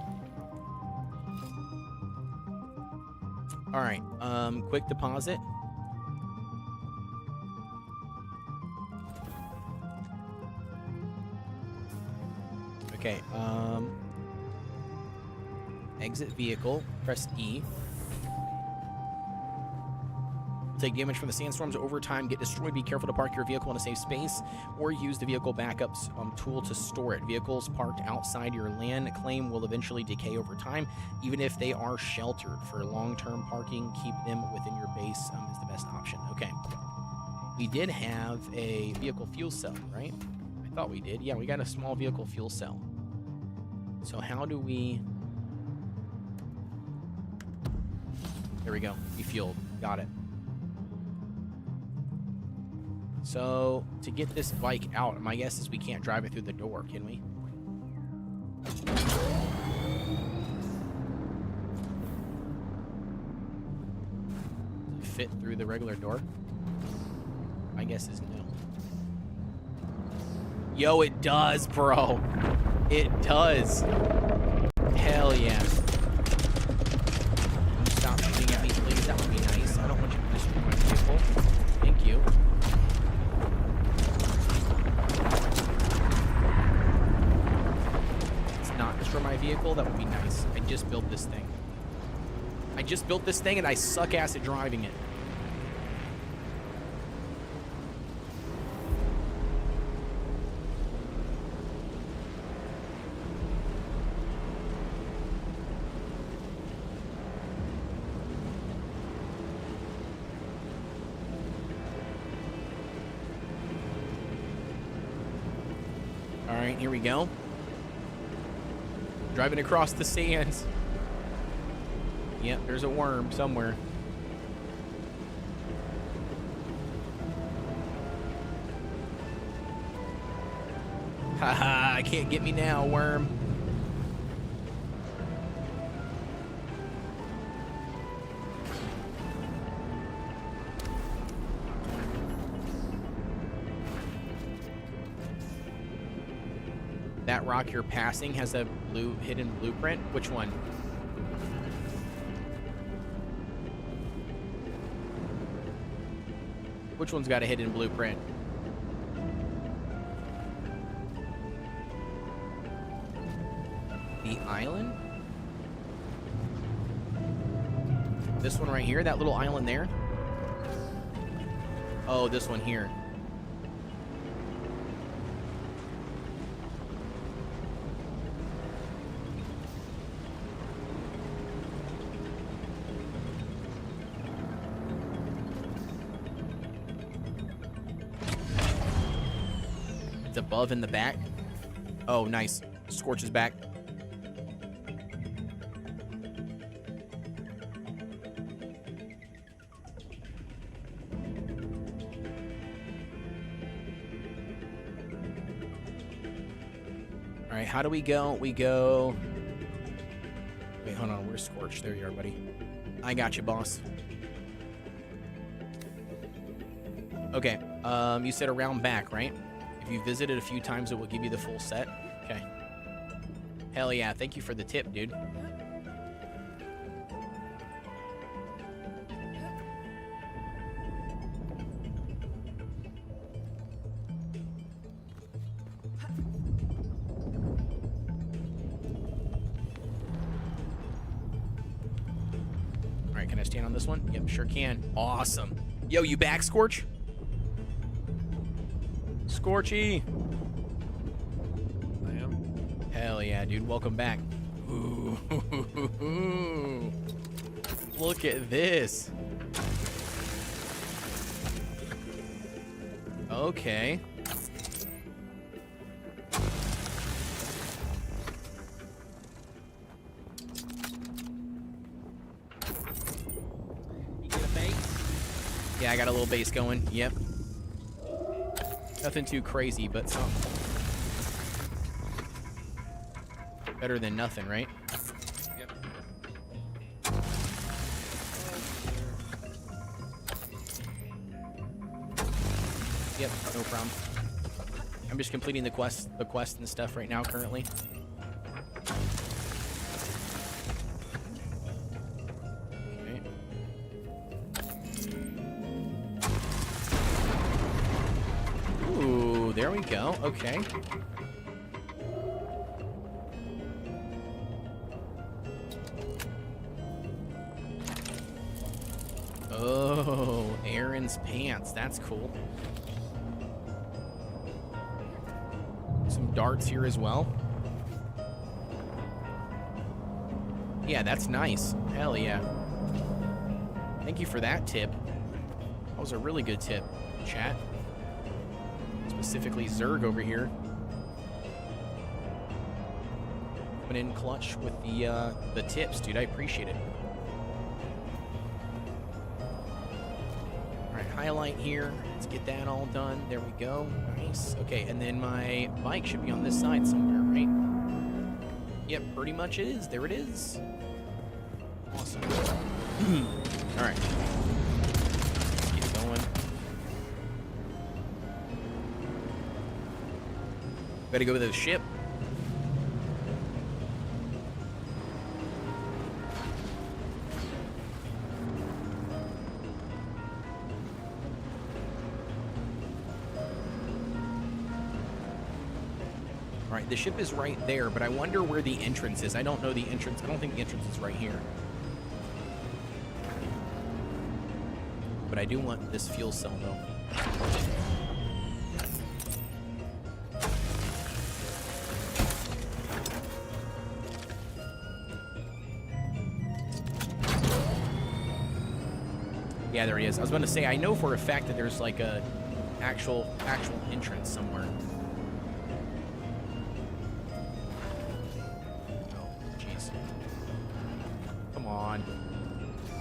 All right, quick deposit. Okay, exit vehicle, press E. Take damage from the sandstorms over time, get destroyed. Be careful to park your vehicle in a safe space or use the vehicle backup tool to store it. Vehicles parked outside your land claim will eventually decay over time, even if they are sheltered. For long-term parking, keep them within your base is the best option. Okay. We did have a vehicle fuel cell, right? I thought we did. Yeah, we got a small vehicle fuel cell. So how do we... There we go. Refueled. Got it. So, to get this bike out, my guess is we can't drive it through the door, can we? Does it fit through the regular door? My guess is no. Yo, it does, bro. It does. Hell yeah. Stop shooting at me, please. That would be nice. I don't want you to destroy my vehicle. Thank you. For my vehicle, that would be nice. I just built this thing. I just built this thing and I suck ass at driving it. All right, here we go. Driving across the sands. Yep, there's a worm somewhere. Haha, can't get me now, worm. That rock you're passing has a blue hidden blueprint. Which one? Which one's got a hidden blueprint? The island? This one right here? That little island there? Oh, this one here. Above in the back. Oh, nice. Scorch's back. All right, how do we go? We go... Wait, hold on. Where's Scorch? There you are, buddy. I got you, boss. Okay, you said around back, right? If you visit it a few times, it will give you the full set. Okay. Hell yeah. Thank you for the tip, dude. All right, can I stand on this one? Yep, sure can. Awesome. Yo, you back, Scorch? Scorchy. I am. Hell yeah, dude. Welcome back. Ooh. Look at this. Okay. You get a base? Yeah, I got a little base going. Yep. Nothing too crazy, but something. Better than nothing, right? Yep. Yep, no problem. I'm just completing the quest and stuff right now currently. Okay. Ooh, there we go. Okay. Oh, Aaron's pants. That's cool. Some darts here as well. Yeah, that's nice. Hell yeah. Thank you for that tip. That was a really good tip, chat. Specifically Zerg over here. Coming in clutch with the tips, dude. I appreciate it. Highlight here. Let's get that all done. There we go. Nice. Okay, and then my bike should be on this side somewhere, right? Yep, pretty much it is. There it is. Awesome. All right. Let's get going. Gotta go to the ship. The ship is right there, but I wonder where the entrance is. I don't know the entrance. I don't think the entrance is right here. But I do want this fuel cell, though. Yeah, there he is. I was going to say, I know for a fact that there's like a actual entrance somewhere.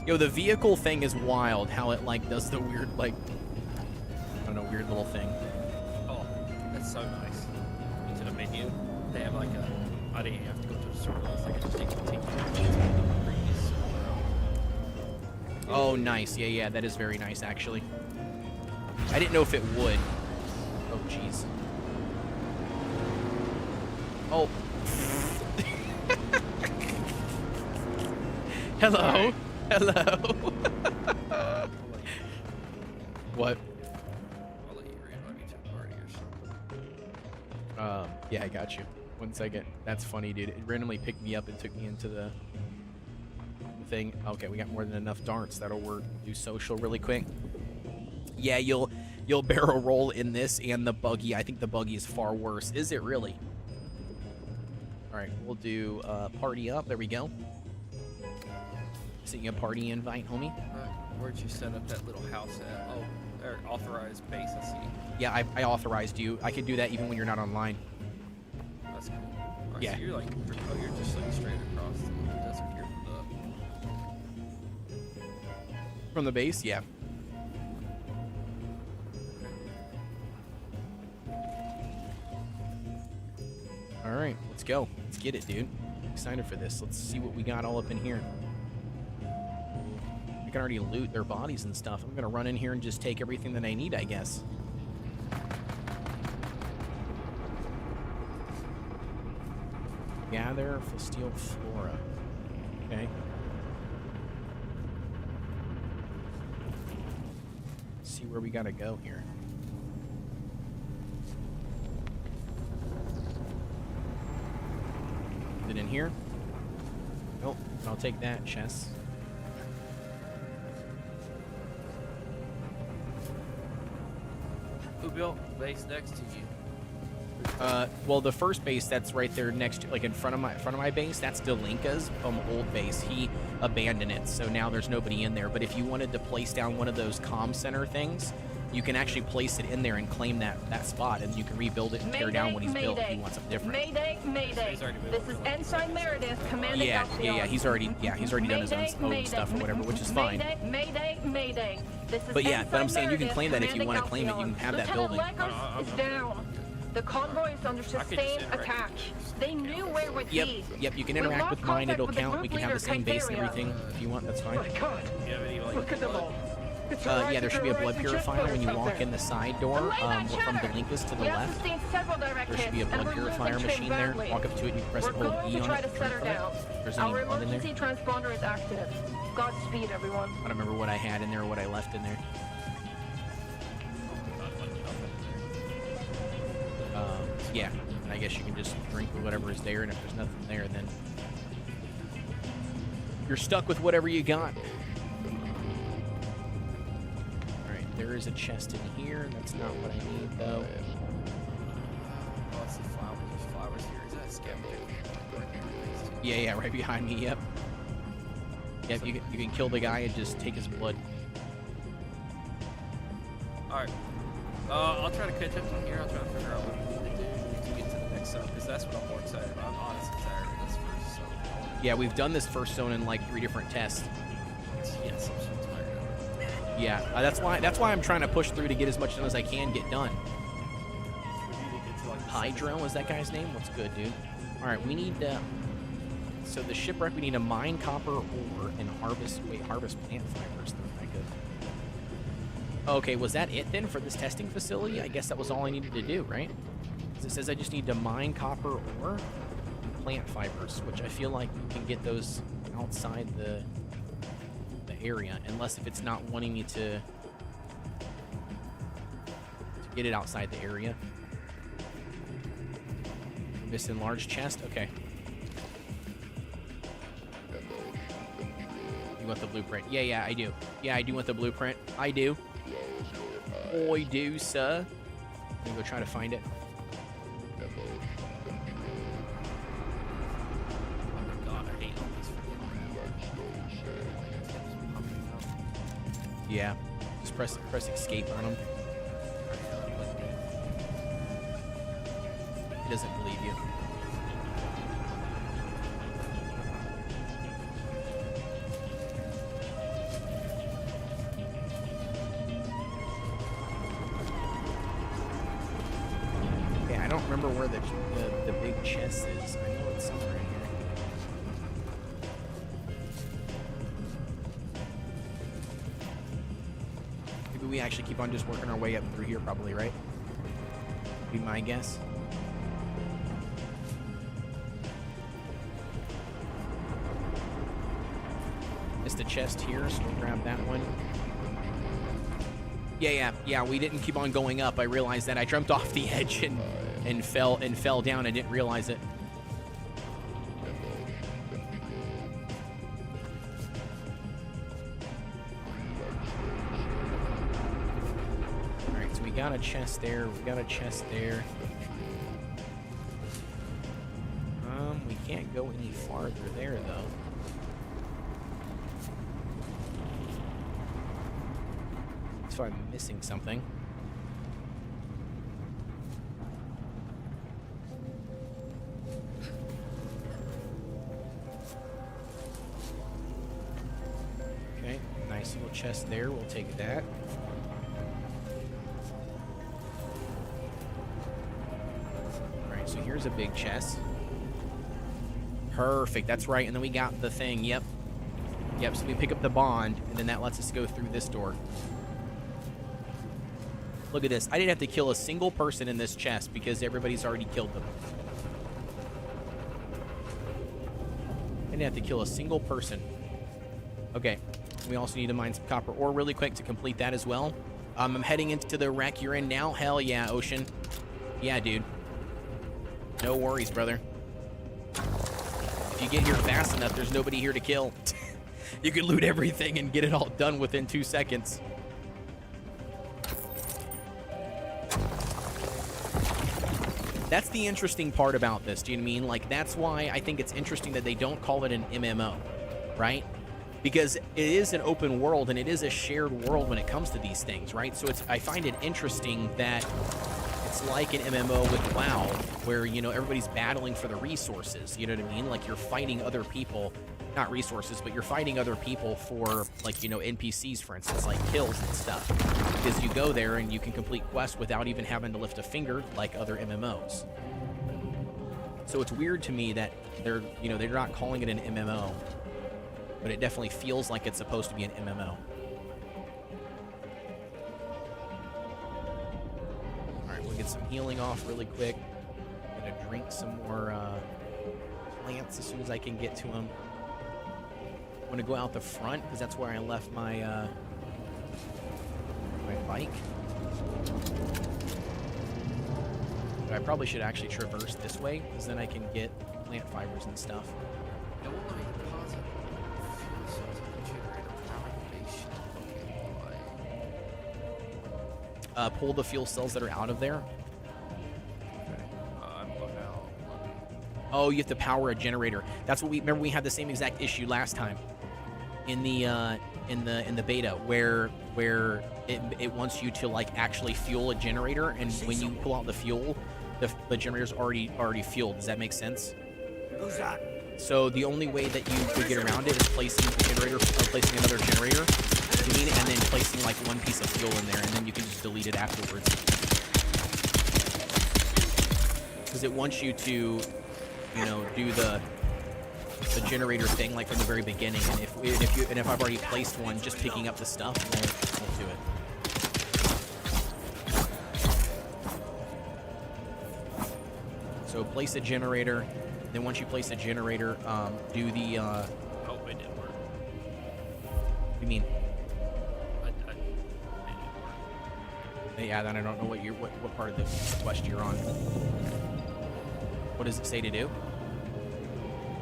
Yo, the vehicle thing is wild, how it, like, does the weird, like, I don't know, weird little thing. Oh, that's so nice. Into the menu, they have, like, I didn't have to go to the server. It's like I just take the previous server. Oh, nice. Yeah, that is very nice, actually. I didn't know if it would. Oh, jeez. Oh. Hello. Hello. What? I'll let you random me to the party or something. Yeah, I got you. 1 second. That's funny, dude. It randomly picked me up and took me into the thing. Okay, we got more than enough darts. That'll work. Do social really quick. Yeah, you'll barrel roll in this and the buggy. I think the buggy is far worse. Is it really? All right, we'll do party up. There we go. Seeing a party invite, homie. Where'd you set up that little house at? Oh, or authorized base, I see. Yeah, I authorized you. I can do that even when you're not online. That's cool. Right, Yeah. So you're like, oh, you're just like straight across the desert here From the base, yeah. All right, let's go. Let's get it, dude. I'm excited for this. Let's see what we got all up in here. I can already loot their bodies and stuff. I'm gonna run in here and just take everything that I need, I guess. Gather Fasteel Flora. Okay. Let's see where we gotta go here. Is it in here? Nope. I'll take that, chess. Who built base next to you? Well, the first base that's right there next to, like in front of my base, that's Delinka's old base. He abandoned it, so now there's nobody in there. But if you wanted to place down one of those comm center things, you can actually place it in there and claim that spot, and you can rebuild it and tear down what he's built if you want something different. Mayday. This is Ensign Meredith, commanding Yeah. He's already done his own stuff or whatever, which is fine. Mayday. This is But yeah, Ensign but I'm saying you can Meredith, claim that if you commanding want to claim it, you can have that Lieutenant building. Lekos is down. The convoy is under sustained attack. They knew where would be. Yep, you can interact with mine, it'll count. We can have the same base and everything if you want, that's fine. My God, look at them all. Yeah, there should be a blood purifier when you walk in the side door from the Linkus to the left. There should be a blood purifier machine there. Walk up to it and you press and hold E on it. If there's any blood in there. Transponder is active. Godspeed, everyone. I don't remember what I had in there or what I left in there. Yeah, I guess you can just drink whatever is there, and if there's nothing there, then you're stuck with whatever you got. Alright, there is a chest in here. That's not what I need, though. Oh, it's the flowers. There's flowers here. Is that a scavenger? Yeah, right behind me, yep. Yep, you can kill the guy and just take his blood. Alright. I'll try to catch up from here. I'll try to figure out what we need to do to get to the next zone, because that's what I'm more excited about. I'm honestly tired of this first zone. Yeah, we've done this first zone in like 3 different tests. Yes, I'm so tired of it. Yeah, that's why I'm trying to push through to get as much done as I can get done. Hydro is that guy's name? What's good, dude? Alright, we need so the shipwreck, we need to mine copper ore and harvest plant fibers. Okay, was that it then for this testing facility? I guess that was all I needed to do, right? Because it says I just need to mine copper ore and plant fibers, which I feel like you can get those outside the area, unless if it's not wanting me to get it outside the area. Missing large chest? Okay. You want the blueprint? Yeah, I do. Yeah, I do want the blueprint. I do. I do, sir. Let me go try to find it. Oh my god, I hate all this. Yeah. Just press escape on him. He doesn't believe you. I don't remember where the big chest is. I know it's somewhere in here. Maybe we actually keep on just working our way up through here, probably, right? Be my guess. Missed a chest here, so we'll grab that one. Yeah, we didn't keep on going up. I realized that I jumped off the edge and fell down and didn't realize it. Alright, so we got a chest there, we got a chest there. We can't go any farther there though. So I'm missing something. Okay, nice little chest there. We'll take that. Alright, so here's a big chest. Perfect, that's right. And then we got the thing. Yep, so we pick up the bond, and then that lets us go through this door. Look at this. I didn't have to kill a single person in this chest because everybody's already killed them. I didn't have to kill a single person. Okay. We also need to mine some copper ore really quick to complete that as well. I'm heading into the wreck you're in now. Hell yeah, Ocean. Yeah, dude. No worries, brother. If you get here fast enough, there's nobody here to kill. You can loot everything and get it all done within 2 seconds. That's the interesting part about this, do you know what I mean? Like, that's why I think it's interesting that they don't call it an MMO, right? Because it is an open world and it is a shared world when it comes to these things, right? So I find it interesting that it's like an MMO with WoW, where, you know, everybody's battling for the resources, you know what I mean? Like, you're fighting other people, not resources, but you're fighting other people for, like, you know, NPCs, for instance, like kills and stuff. Because you go there and you can complete quests without even having to lift a finger like other MMOs. So it's weird to me that they're not calling it an MMO, but it definitely feels like it's supposed to be an MMO. get some healing off really quick. I'm gonna drink some more plants as soon as I can get to them. I'm gonna go out the front because that's where I left my my bike. But I probably should actually traverse this way because then I can get plant fibers and stuff. Pull the fuel cells that are out of there. Oh, you have to power a generator. That's what we remember. We had the same exact issue last time in the beta where it wants you to like actually fuel a generator, and when you pull out the fuel, the generator's already fueled. Does that make sense? Who's that? So the only way that you would get around it is placing a generator, or placing another generator, and then placing like one piece of fuel in there, and then you can just delete it afterwards. Because it wants you to, you know, do the generator thing like from the very beginning, and if I've already placed one, just picking up the stuff won't do it. So place a generator. Then once you place a generator, do the. Oh, it didn't work. What do you mean? Yeah, then I don't know what part of the quest you're on. What does it say to do?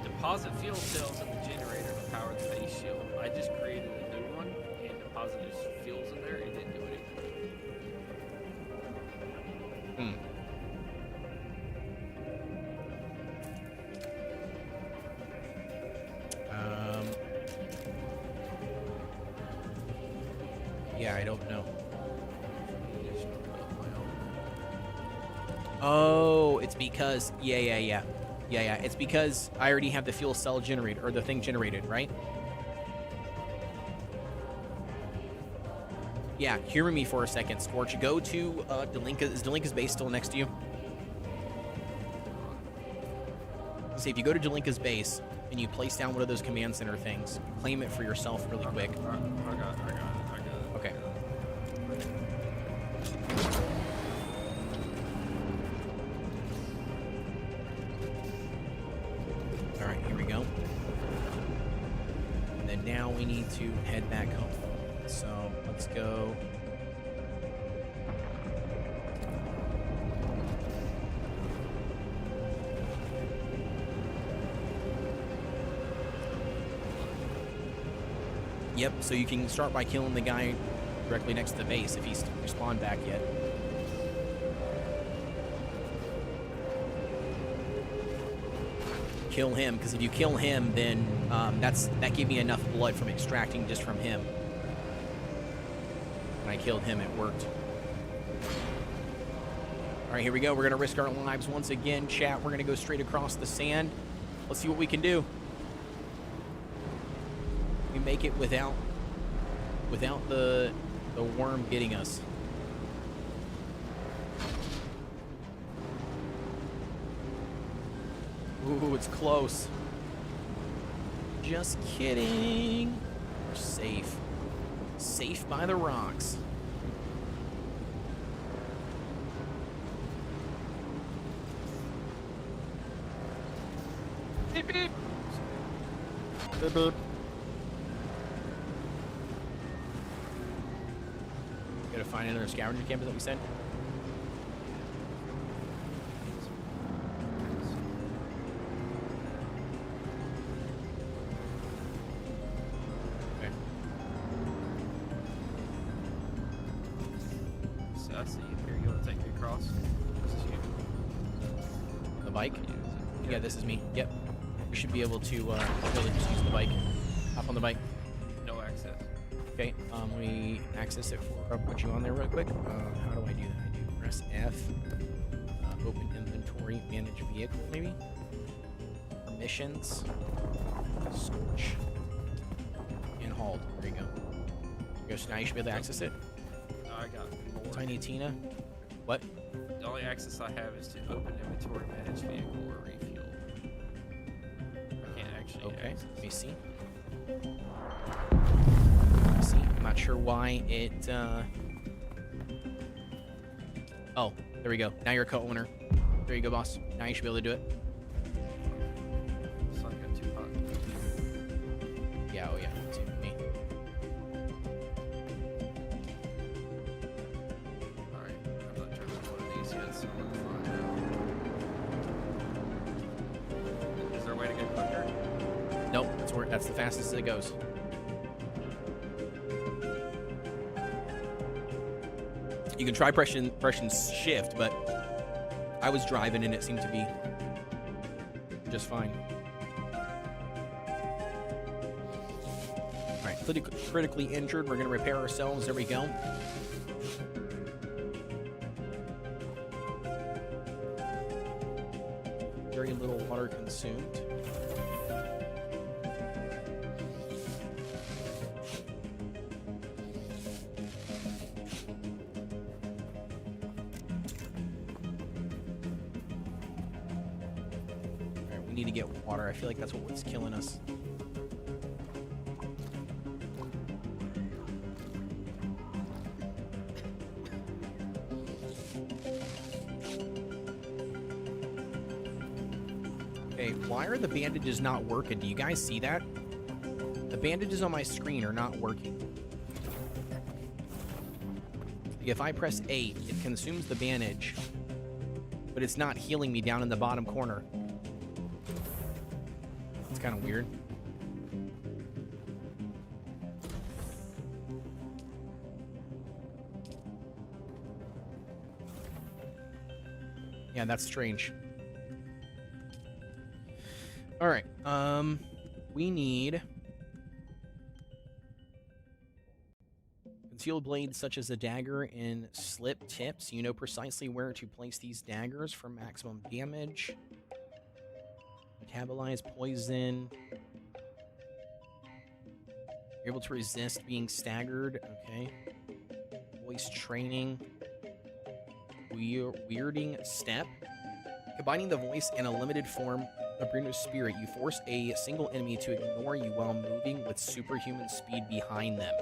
Deposit fuel cells in the generator to power the face shield. I just created a new one and deposited fuels in there. It didn't do anything. Yeah, I don't know. Oh, it's because yeah. It's because I already have the fuel cell generator, or the thing generated, right? Yeah, hear me for a second, Scorch. Go to Delinka. Is Delinka's base still next to you? See, if you go to Delinka's base and you place down one of those command center things, claim it for yourself really quick. I got it. Okay. All right, here we go. And then now we need to head back home. So let's go. Yep, so you can start by killing the guy directly next to the base if he's respawned back yet. Kill him, because if you kill him, then that gave me enough blood from extracting just from him. When I killed him, it worked. All right, here we go. We're going to risk our lives once again, chat. We're going to go straight across the sand. Let's see what we can do. We make it without the worm getting us. Ooh, it's close. Just kidding. We're safe. Safe by the rocks. Beep beep. Beep beep. Gotta find another scavenger camp that we sent. Okay. So I see you here. You want to take me across? This is you. The bike? Yeah, this is me. Yep. We should be able to really just use the bike. Hop on the bike. No access. Okay, we access it for. I'll put you on there real quick. How do I do that? I do press F, open inventory, manage vehicle, maybe. Permissions, Scorch, and hold. There you go. So now you should be able to access it. I got more. Tiny Tina. What? The only access I have is to open inventory, manage vehicle, or refuel. I can't actually. Okay. Access. Let me see. I'm not sure why it. Oh, There we go. Now you're a co-owner. There you go, boss. Now you should be able to do it. Sun got too hot. Yeah, oh yeah. Same with me. Alright, I'm not trying to one of these yet, so I'm gonna find out. Is there a way to get quicker? Nope, that's the fastest it goes. You can try pressing shift, but I was driving and it seemed to be just fine. All right, critically injured. We're gonna repair ourselves. There we go. Very little water consumed. Need to get water. I feel like that's what's killing us. Okay, why are the bandages not working? Do you guys see that? The bandages on my screen are not working. If I press 8, it consumes the bandage, but it's not healing me down in the bottom corner. Kind of weird. Yeah, that's strange. All right. We need concealed blades such as a dagger and slip tips. You know precisely where to place these daggers for maximum damage. Metabolize poison. You're able to resist being staggered. Okay. Voice training. Weirding step. Combining the voice and a limited form of Bruno's spirit, you force a single enemy to ignore you while moving with superhuman speed behind them.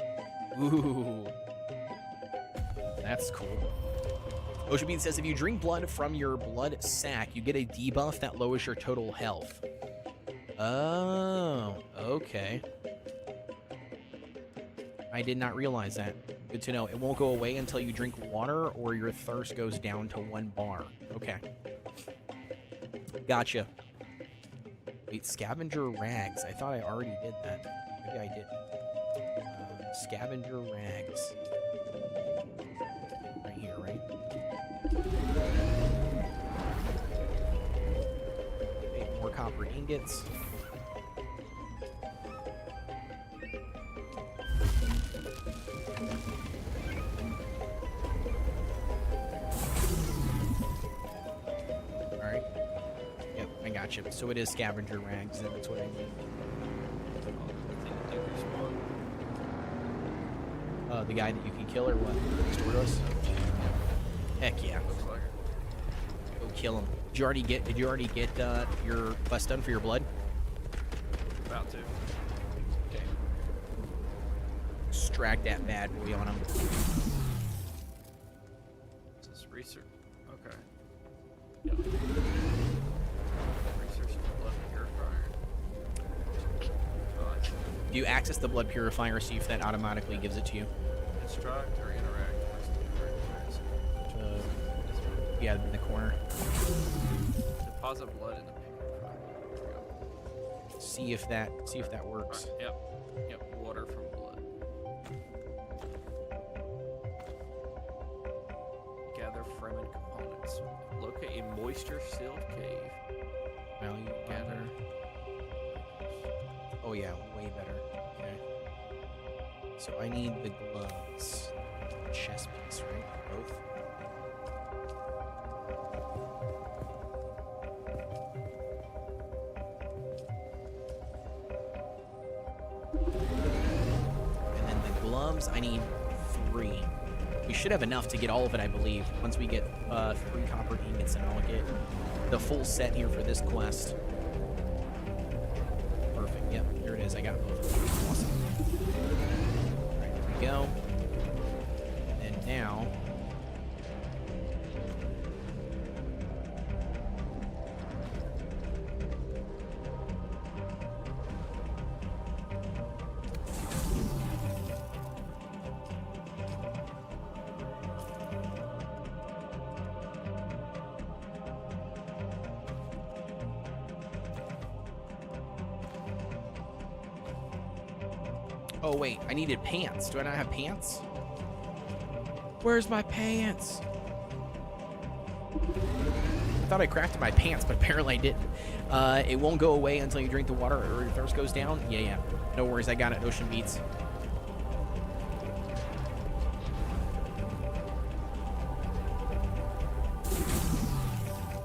Ooh. That's cool. Ocean Bean says, if you drink blood from your blood sac, you get a debuff that lowers your total health. Oh, okay. I did not realize that. Good to know. It won't go away until you drink water or your thirst goes down to 1 bar. Okay. Gotcha. Wait, scavenger rags. I thought I already did that. Maybe I did. Scavenger rags. Right here, right? Okay, more copper ingots. Alright. Yep, I got you. So it is scavenger rags, and that's what I need. The guy that you can kill or what? Next door to us? Heck yeah. Looks like Go kill him. Did you already get your quest done for your blood? about to. Okay. Extract that bad boy on him. This is research. Okay. Yep. Research blood purifier. Do you access the blood purifier, see if that automatically gives it to you? Instruct or interact. Yeah, in the corner. Deposit blood in the purifier. There we go. See if that works. Right, yep. Water from blood. Gather Fremen components. Locate a moisture-sealed cave. Value Gather. Oh yeah, way better. Okay. So I need the gloves. Chest piece, right? Both. And then the gloves, I need 3. We should have enough to get all of it, I believe. Once we get 3 copper ingots, and I'll get the full set here for this quest. Perfect. Yep, here it is. I got both of them. Awesome. All right, there we go. And now Oh, wait. I needed pants. Do I not have pants? Where's my pants? I thought I crafted my pants, but apparently I didn't. It won't go away until you drink the water or your thirst goes down. Yeah. No worries. I got it. Ocean Beats.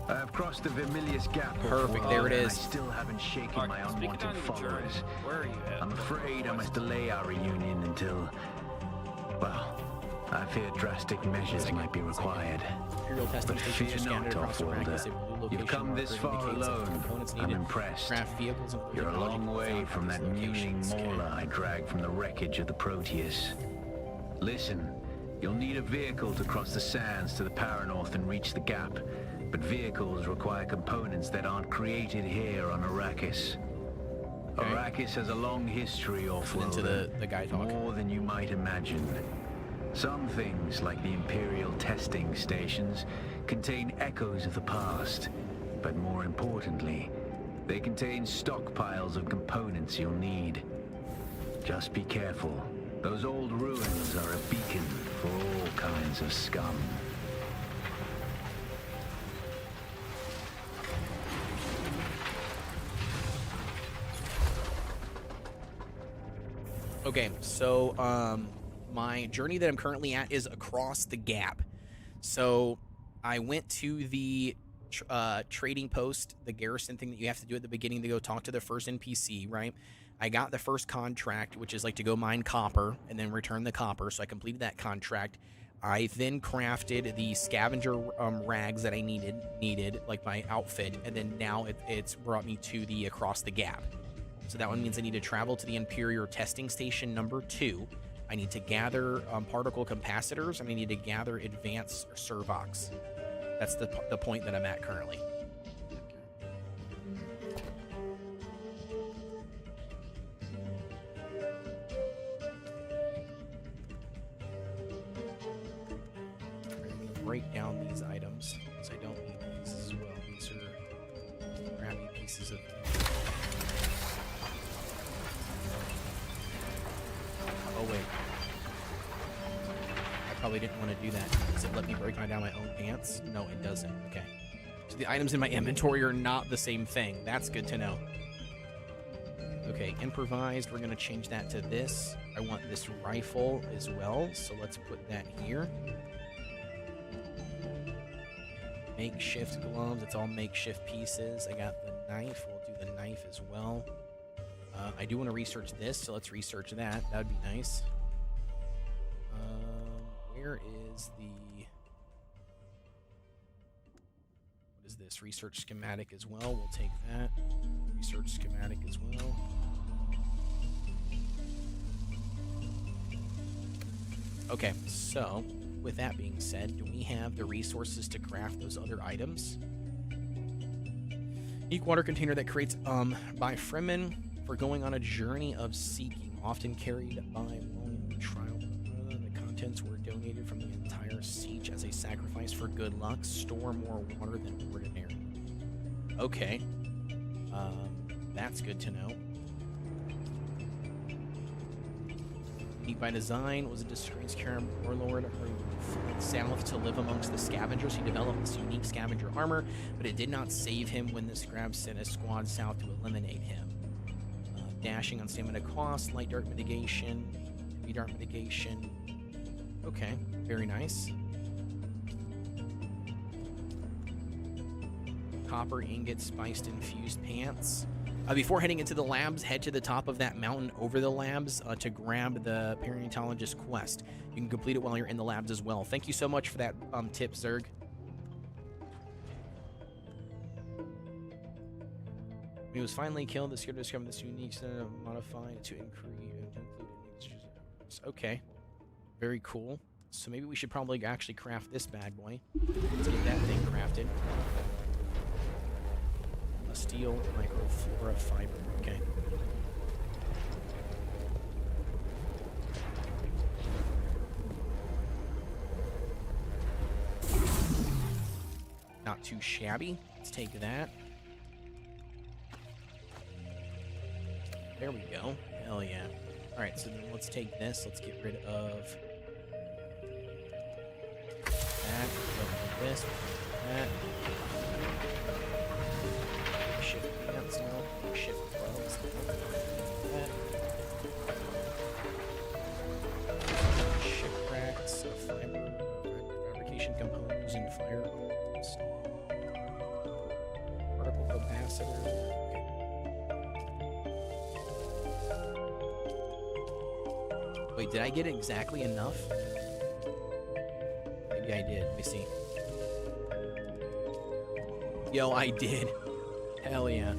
I've crossed the Vermilius Gap. Perfect, there it is. I still haven't shaken my unwanted followers. Where are you at? I'm afraid I must delay our reunion until, well, I fear drastic measures might be required. Imperial testing But stations fear are scattered not, across Arrakis. A blue location You've come marker this far indicates that the alone. components I'm needed impressed. craft vehicles and You're a long way found from that these mewling locations. mauler I dragged from the wreckage of the Proteus. Listen, you'll need a vehicle to cross the sands to the Paranorth and reach the gap. But vehicles require components that aren't created here on Arrakis. Okay. Arrakis has a long history of into the guy talk. More than you might imagine. Some things, like the Imperial testing stations, contain echoes of the past. But more importantly, they contain stockpiles of components you'll need. Just be careful. Those old ruins are a beacon for all kinds of scum. Okay, so my journey that I'm currently at is across the gap. So I went to the trading post, the garrison thing that you have to do at the beginning to go talk to the first NPC, right? I got the first contract, which is like to go mine copper and then return the copper. So I completed that contract. I then crafted the scavenger rags that I needed, like my outfit, and then now it's brought me to the across the gap. So that one means I need to travel to the Imperial testing station number 2. I need to gather particle capacitors, and I need to gather advanced servox. That's the point that I'm at currently. I'm going to break down these items, because I don't need these as well. These are crappy pieces of... Oh, wait. I probably didn't want to do that. Does it let me break down my own pants? No, it doesn't. Okay. So the items in my inventory are not the same thing. That's good to know. Okay, improvised. We're going to change that to this. I want this rifle as well, so let's put that here. Makeshift gloves. It's all makeshift pieces. I got the knife. We'll do the knife as well. I do want to research this, so let's research that. That would be nice. Where is the... What is this? Research schematic as well. We'll take that. Research schematic as well. Okay, so with that being said, do we have the resources to craft those other items? Unique water container that creates by Fremen for going on a journey of seeking, often carried by William Trial. The contents were donated from the entire siege as a sacrifice for good luck. Store more water than ordinary. Okay. That's good to know. Unique by design, was a disgraced Karen warlord who fled south to live amongst the scavengers. He developed this unique scavenger armor, but it did not save him when the Scrabs sent a squad south to eliminate him. Dashing on stamina cost, light dart mitigation, heavy dart mitigation. Okay, very nice. Copper ingot, spiced infused pants. Before heading into the labs, head to the top of that mountain over the labs to grab the paleontologist quest. You can complete it while you're in the labs as well. Thank you so much for that tip, Zerg. He was finally killed. The scared to discover this unique set of modified to include. Okay, very cool. So maybe we should probably actually craft this bad boy. Let's get that thing crafted. A steel microflora fiber. Okay. Not too shabby. Let's take that. There we go. Hell yeah. All right, so then let's take this. Let's get rid of that. This. That. Shift pants. No. Shift gloves. That. Shipwrecks. Fabrication components and firearms. Particle capacitor. Wait, did I get exactly enough? Maybe I did. Let me see. Yo, I did. Hell yeah.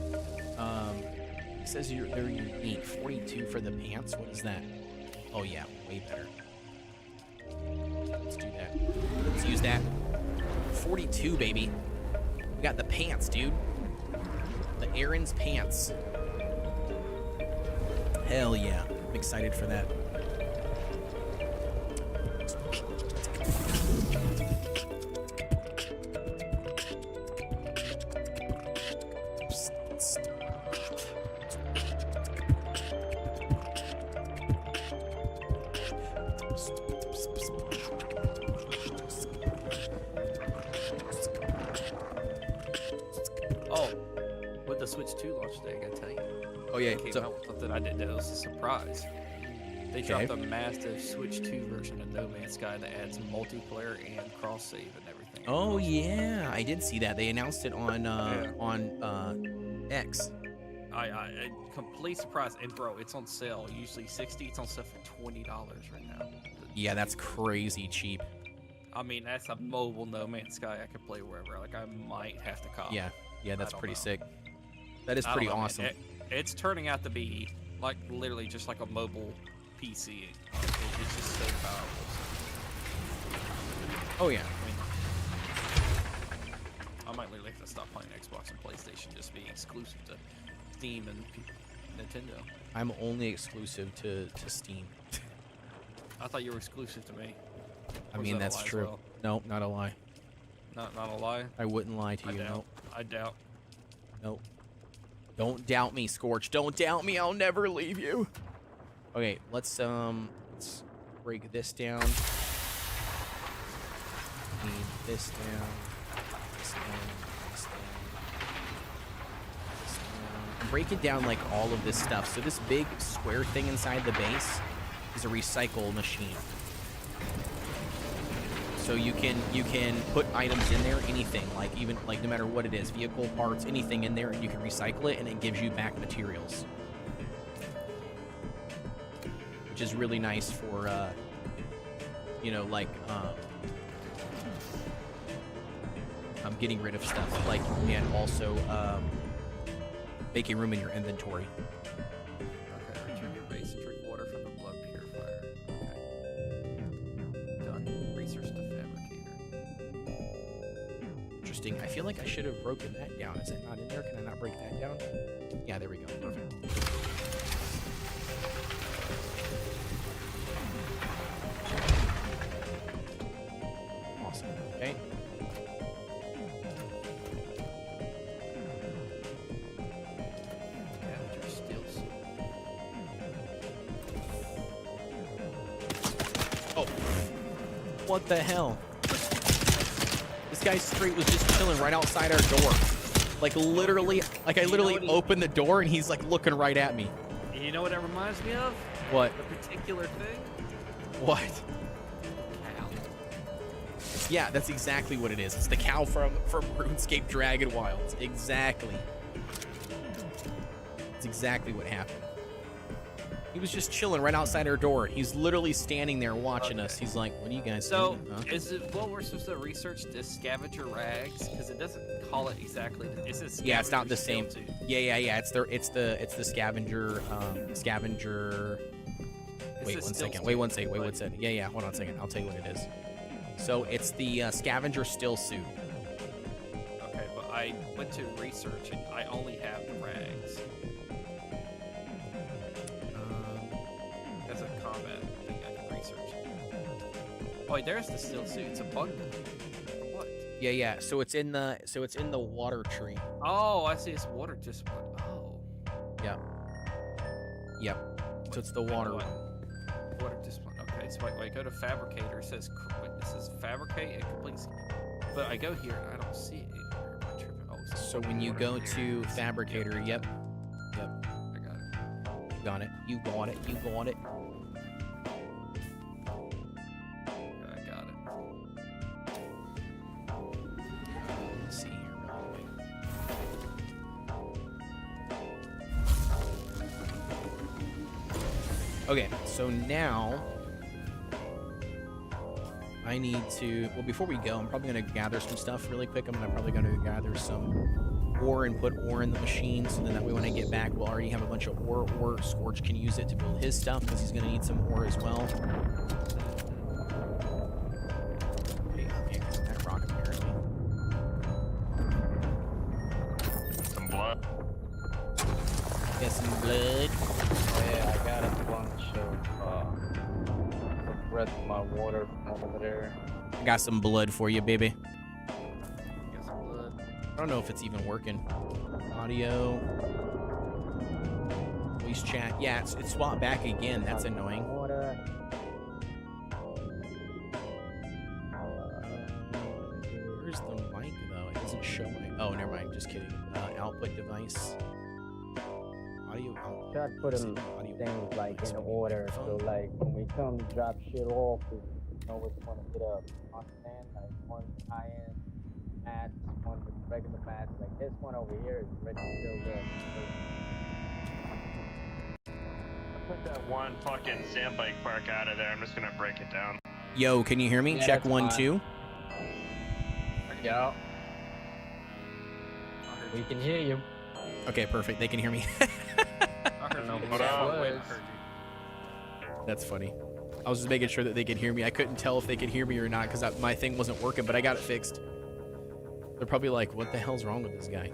It says they're unique. 42 for the pants. What is that? Oh yeah, way better. Let's do that. Let's use that. 42, baby. We got the pants, dude. The Aaron's pants. Hell yeah. I'm excited for that. Oh, with the Switch 2 launch day, I gotta tell you. Oh yeah, It came out with something I didn't know. It was a surprise. They dropped a massive Switch 2 version of No Man's Sky that adds multiplayer and cross save and everything. Oh yeah, I did see that. They announced it on X. I complete surprise, and bro, it's on sale. Usually $60. It's on sale for $20 right now. Yeah, that's crazy cheap. I mean, that's a mobile No Man's Sky I could play wherever. Like, I might have to cop. Yeah, that's I don't pretty know. sick. That is I don't pretty know, man. awesome. It's turning out to be like literally just like a mobile PC. It's just so powerful. Oh yeah. I might literally have to stop playing Xbox and PlayStation, just be exclusive to Steam and Nintendo. I'm only exclusive to Steam. I thought you were exclusive to me. I Or is mean, that a that's lie as true. well? Nope, not a lie. Not a lie. I wouldn't lie to you. doubt. Nope. I doubt. Nope. Don't doubt me, Scorch. Don't doubt me. I'll never leave you. Okay, let's break this down. Need this down. This down. This down. This down. Break it down like all of this stuff. So this big square thing inside the base is a recycle machine. So you can put items in there, anything, like even like no matter what it is, vehicle parts, anything in there, and you can recycle it, and it gives you back materials, which is really nice for you know, like getting rid of stuff, like, and also making room in your inventory. Okay, return your base and drink water from the blood purifier. Okay. Done. Research the fabricator. Interesting. I feel like I should have broken that down. Is it not in there? Can I not break that down? Yeah, there we go. Perfect. Awesome. Okay. Scavenger steel suit. Oh. What the hell? This guy straight was just chilling right outside our door. Like literally, like I literally opened the door and he's like looking right at me. You know what that reminds me of? What? A particular thing? What? Cow. Yeah, that's exactly what it is. It's the cow from RuneScape Dragon Wilds. Exactly. It's exactly what happened. He was just chilling right outside our door. He's literally standing there watching us. He's like, "What are you guys doing?" Huh? Is it what we're supposed to research the scavenger rags? Because it doesn't call it exactly. It's a Yeah, it's not the scavenger same. steel suit. Yeah. It's the scavenger. Wait a one still second. suit, Wait one second. but- Yeah. Hold on a second. I'll tell you what it is. So it's the scavenger still suit. Okay, but I went to research and I only have the rags. That's a combat thing I can research. Oh, wait, there's the still suit. It's a bundle. What? Yeah. So it's in the water tree. Oh, I see. It's water discipline. Oh. Yep. So it's the water room. Water discipline. Okay, so wait, go to fabricator. It says, wait, this is fabricate and complete. But I go here and I don't see it anywhere. Am I tripping? Oh, so when you go to fabricator, yep. I got it. You got it. You got it. You got it. I got it. Let's see here real quick. Okay, so now I need to, well, before we go, I'm probably going to gather some stuff really quick. I'm probably going to gather some ore and put ore in the machine, so then that way when I get back, we'll already have a bunch of ore, or Scorch can use it to build his stuff, because he's going to need some ore as well. Okay, that rock apparently. Some blood. Get some blood. Yeah, I got a bunch of the rest of my water from over there. I got some blood for you, baby. Got some blood. I don't know if it's even working. Audio. Voice chat. Yeah, it's swapped back again. That's annoying. Water. Where's the mic, though? It doesn't show my... Oh, never mind. Just kidding. Output device. Audio output. Try to put them things like in order, so like when we come to drop shit off, we know which one to get up. Understand? Like one high-end mats, one with regular mats. Like this one over here is ready to build up. I put that one fucking sand bike park out of there. I'm just gonna break it down. Yo, can you hear me? Yeah, Check that's 1, fine. 2. Yeah. We can hear you. Okay, perfect. They can hear me. I heard you. What up? Wait, I heard you. That's funny. I was just making sure that they could hear me. I couldn't tell if they could hear me or not because my thing wasn't working, but I got it fixed. They're probably like, what the hell's wrong with this guy?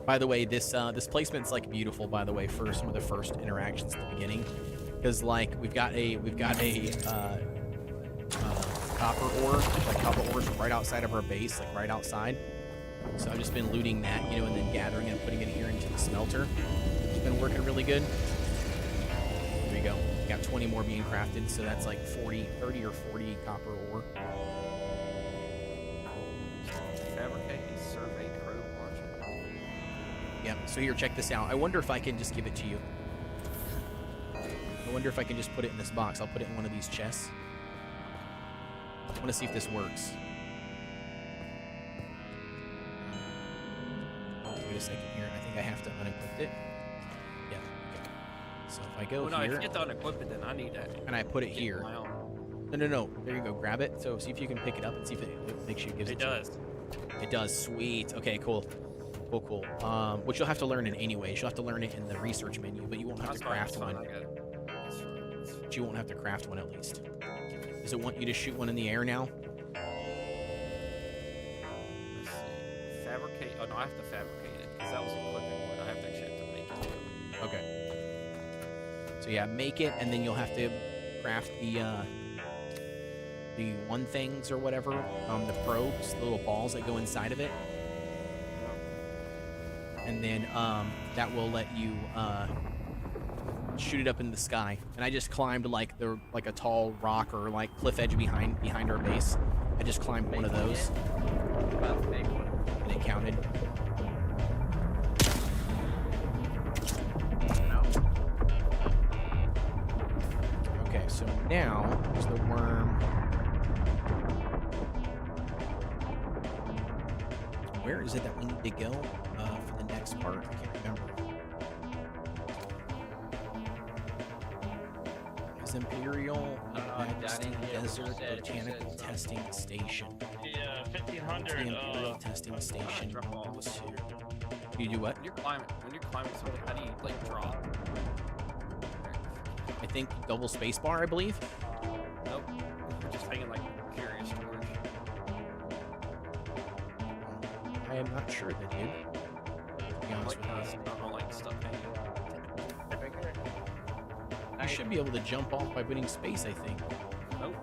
By the way, this placement's like beautiful, by the way, for some of the first interactions at the beginning. Because like we've got a copper ore, like copper ores right outside of our base, like right outside. So I've just been looting that, you know, and then gathering and putting it here into the smelter. It's been working really good. There you go. Got 20 more being crafted, so that's like 30 or 40 copper ore. Fabricate a survey probe launcher. Yep, so here, check this out. I wonder if I can just give it to you. I wonder if I can just put it in this box. I'll put it in one of these chests. I want to see if this works. Wait a second here. I think I have to unequip it. Yeah. Okay. So if I go Oh, no, here, if you get to unequip it, then I need that. and I put it here. No. There you go. Grab it. So see if you can pick it up and see if it makes you gives it. It does. It does. Sweet. Okay. Cool. Cool. Which you'll have to learn in anyways. You'll have to learn it in the research menu, but you won't have to craft one. But you won't have to craft one at least. Does it want you to shoot one in the air now? Let's see. Fabricate. Oh no, I have to fabricate it because that was equipping one. I have to actually have to make it. Okay. So yeah, make it, and then you'll have to craft the one things or whatever, the probes, the little balls that go inside of it, and then that will let you shoot it up in the sky. And I just climbed like a tall rock or like cliff edge behind our base. I just climbed one of those, and it counted. Okay, so now there's the worm. Where is it that we need to go for the next part? I can't remember. Is Imperial Majesty Desert Botanical Testing Station? Yeah, The 1500. Imperial Testing Station. You do what? When you're climbing something, how do you like drop? I think double spacebar, I believe. Nope. We're just hanging like curious George. I am not sure that, dude. To be honest with you. I don't like stuff hanging. You should be able to jump off by putting space, I think. Nope.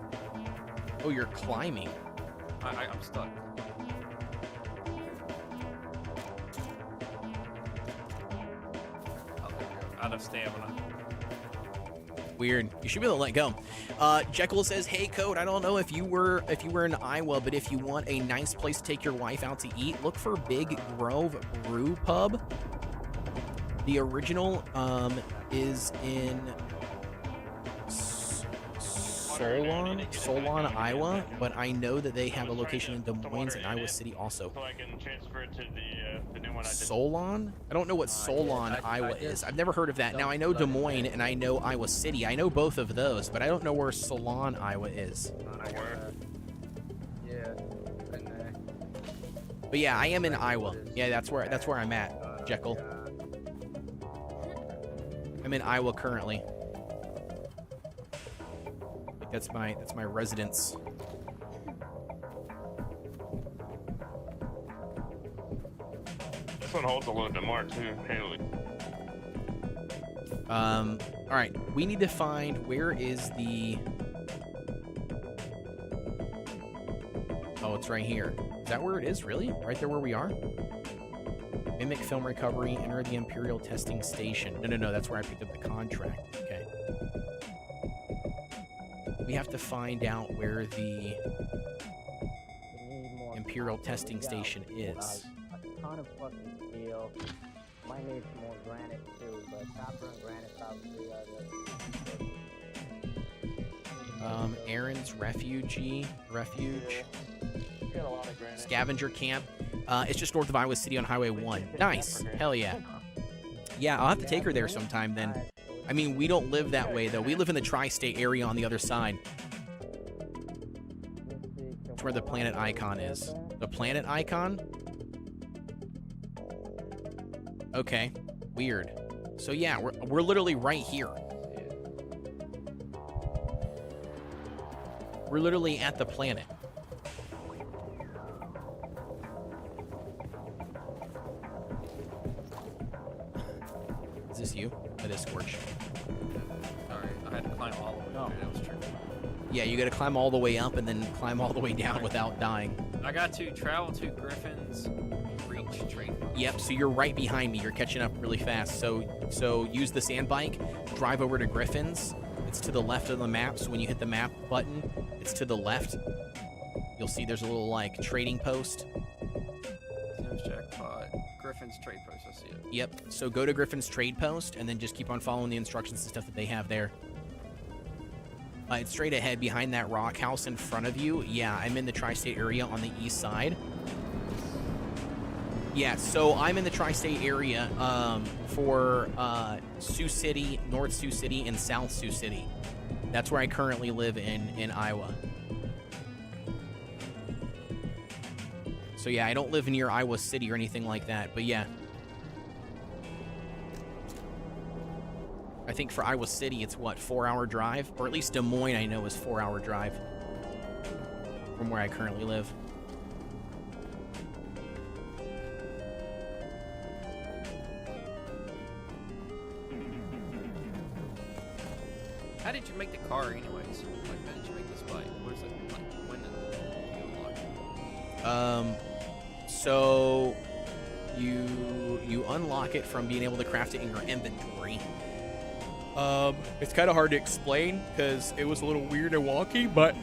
Oh, you're climbing. I'm stuck. Oh, there we go. out of stamina. Weird. You should be able to let go. Jekyll says, "Hey, Code. I don't know if you were in Iowa, but if you want a nice place to take your wife out to eat, look for Big Grove Brew Pub. The original is in Solon, Iowa, but I know that they have a location in Des Moines and Iowa City also." So I can transfer it to the new one I did. Solon? I don't know what Solon, Iowa is. I've never heard of that. Now, I know Des Moines and I know Iowa City. I know both of those, but I don't know where Solon, Iowa is. Yeah. But yeah, I am in Iowa. Yeah, that's where I'm at, Jekyll. I'm in Iowa currently. That's my residence. This one holds a little bit more too, Haley. All right, we need to find where is the. Oh, it's right here. Is that where it is? Really? Right there where we are? Mimic film recovery. Enter the Imperial testing station. No. That's where I picked up the contract. Okay. We have to find out where the Imperial testing station is. A ton of fucking steel. Might need some more granite too, but copper and granite probably are the. Aaron's refuge. We got a lot of granite. Scavenger camp. It's just north of Iowa City on Highway 1. Nice. Hell yeah. Yeah, I'll have to take her there sometime then. I mean, we don't live that way, though. We live in the tri-state area on the other side. That's where the planet icon is. The planet icon? Okay. Weird. So, yeah, we're literally right here. We're literally at the planet. Is this you? That is Scorch. Sorry, I had to climb all the way up. That was true. Yeah, you gotta climb all the way up and then climb all the way down without dying. I got to travel to Griffin's Reach train. Yep, so you're right behind me. You're catching up really fast. So use the sand bike, drive over to Griffin's. It's to the left of the map, so when you hit the map button, it's to the left. You'll see there's a little, like, trading post. Seems jackpot. Griffin's trade post, I see it. Yep, so go to Griffin's trade post, and then just keep on following the instructions and stuff that they have there. It's straight ahead behind that rock house in front of you. Yeah, I'm in the tri-state area on the east side. Yeah, so I'm in the tri-state area for Sioux City, North Sioux City, and South Sioux City. That's where I currently live in Iowa. So yeah, I don't live near Iowa City or anything like that, but yeah. I think for Iowa City, it's what, 4-hour drive? Or at least Des Moines, I know, is 4-hour drive from where I currently live. How did you make the car anyways? Like, how did you make this bike? What is it? Like, when did you unlock it? So you unlock it from being able to craft it in your inventory. It's kind of hard to explain because it was a little weird and wonky, but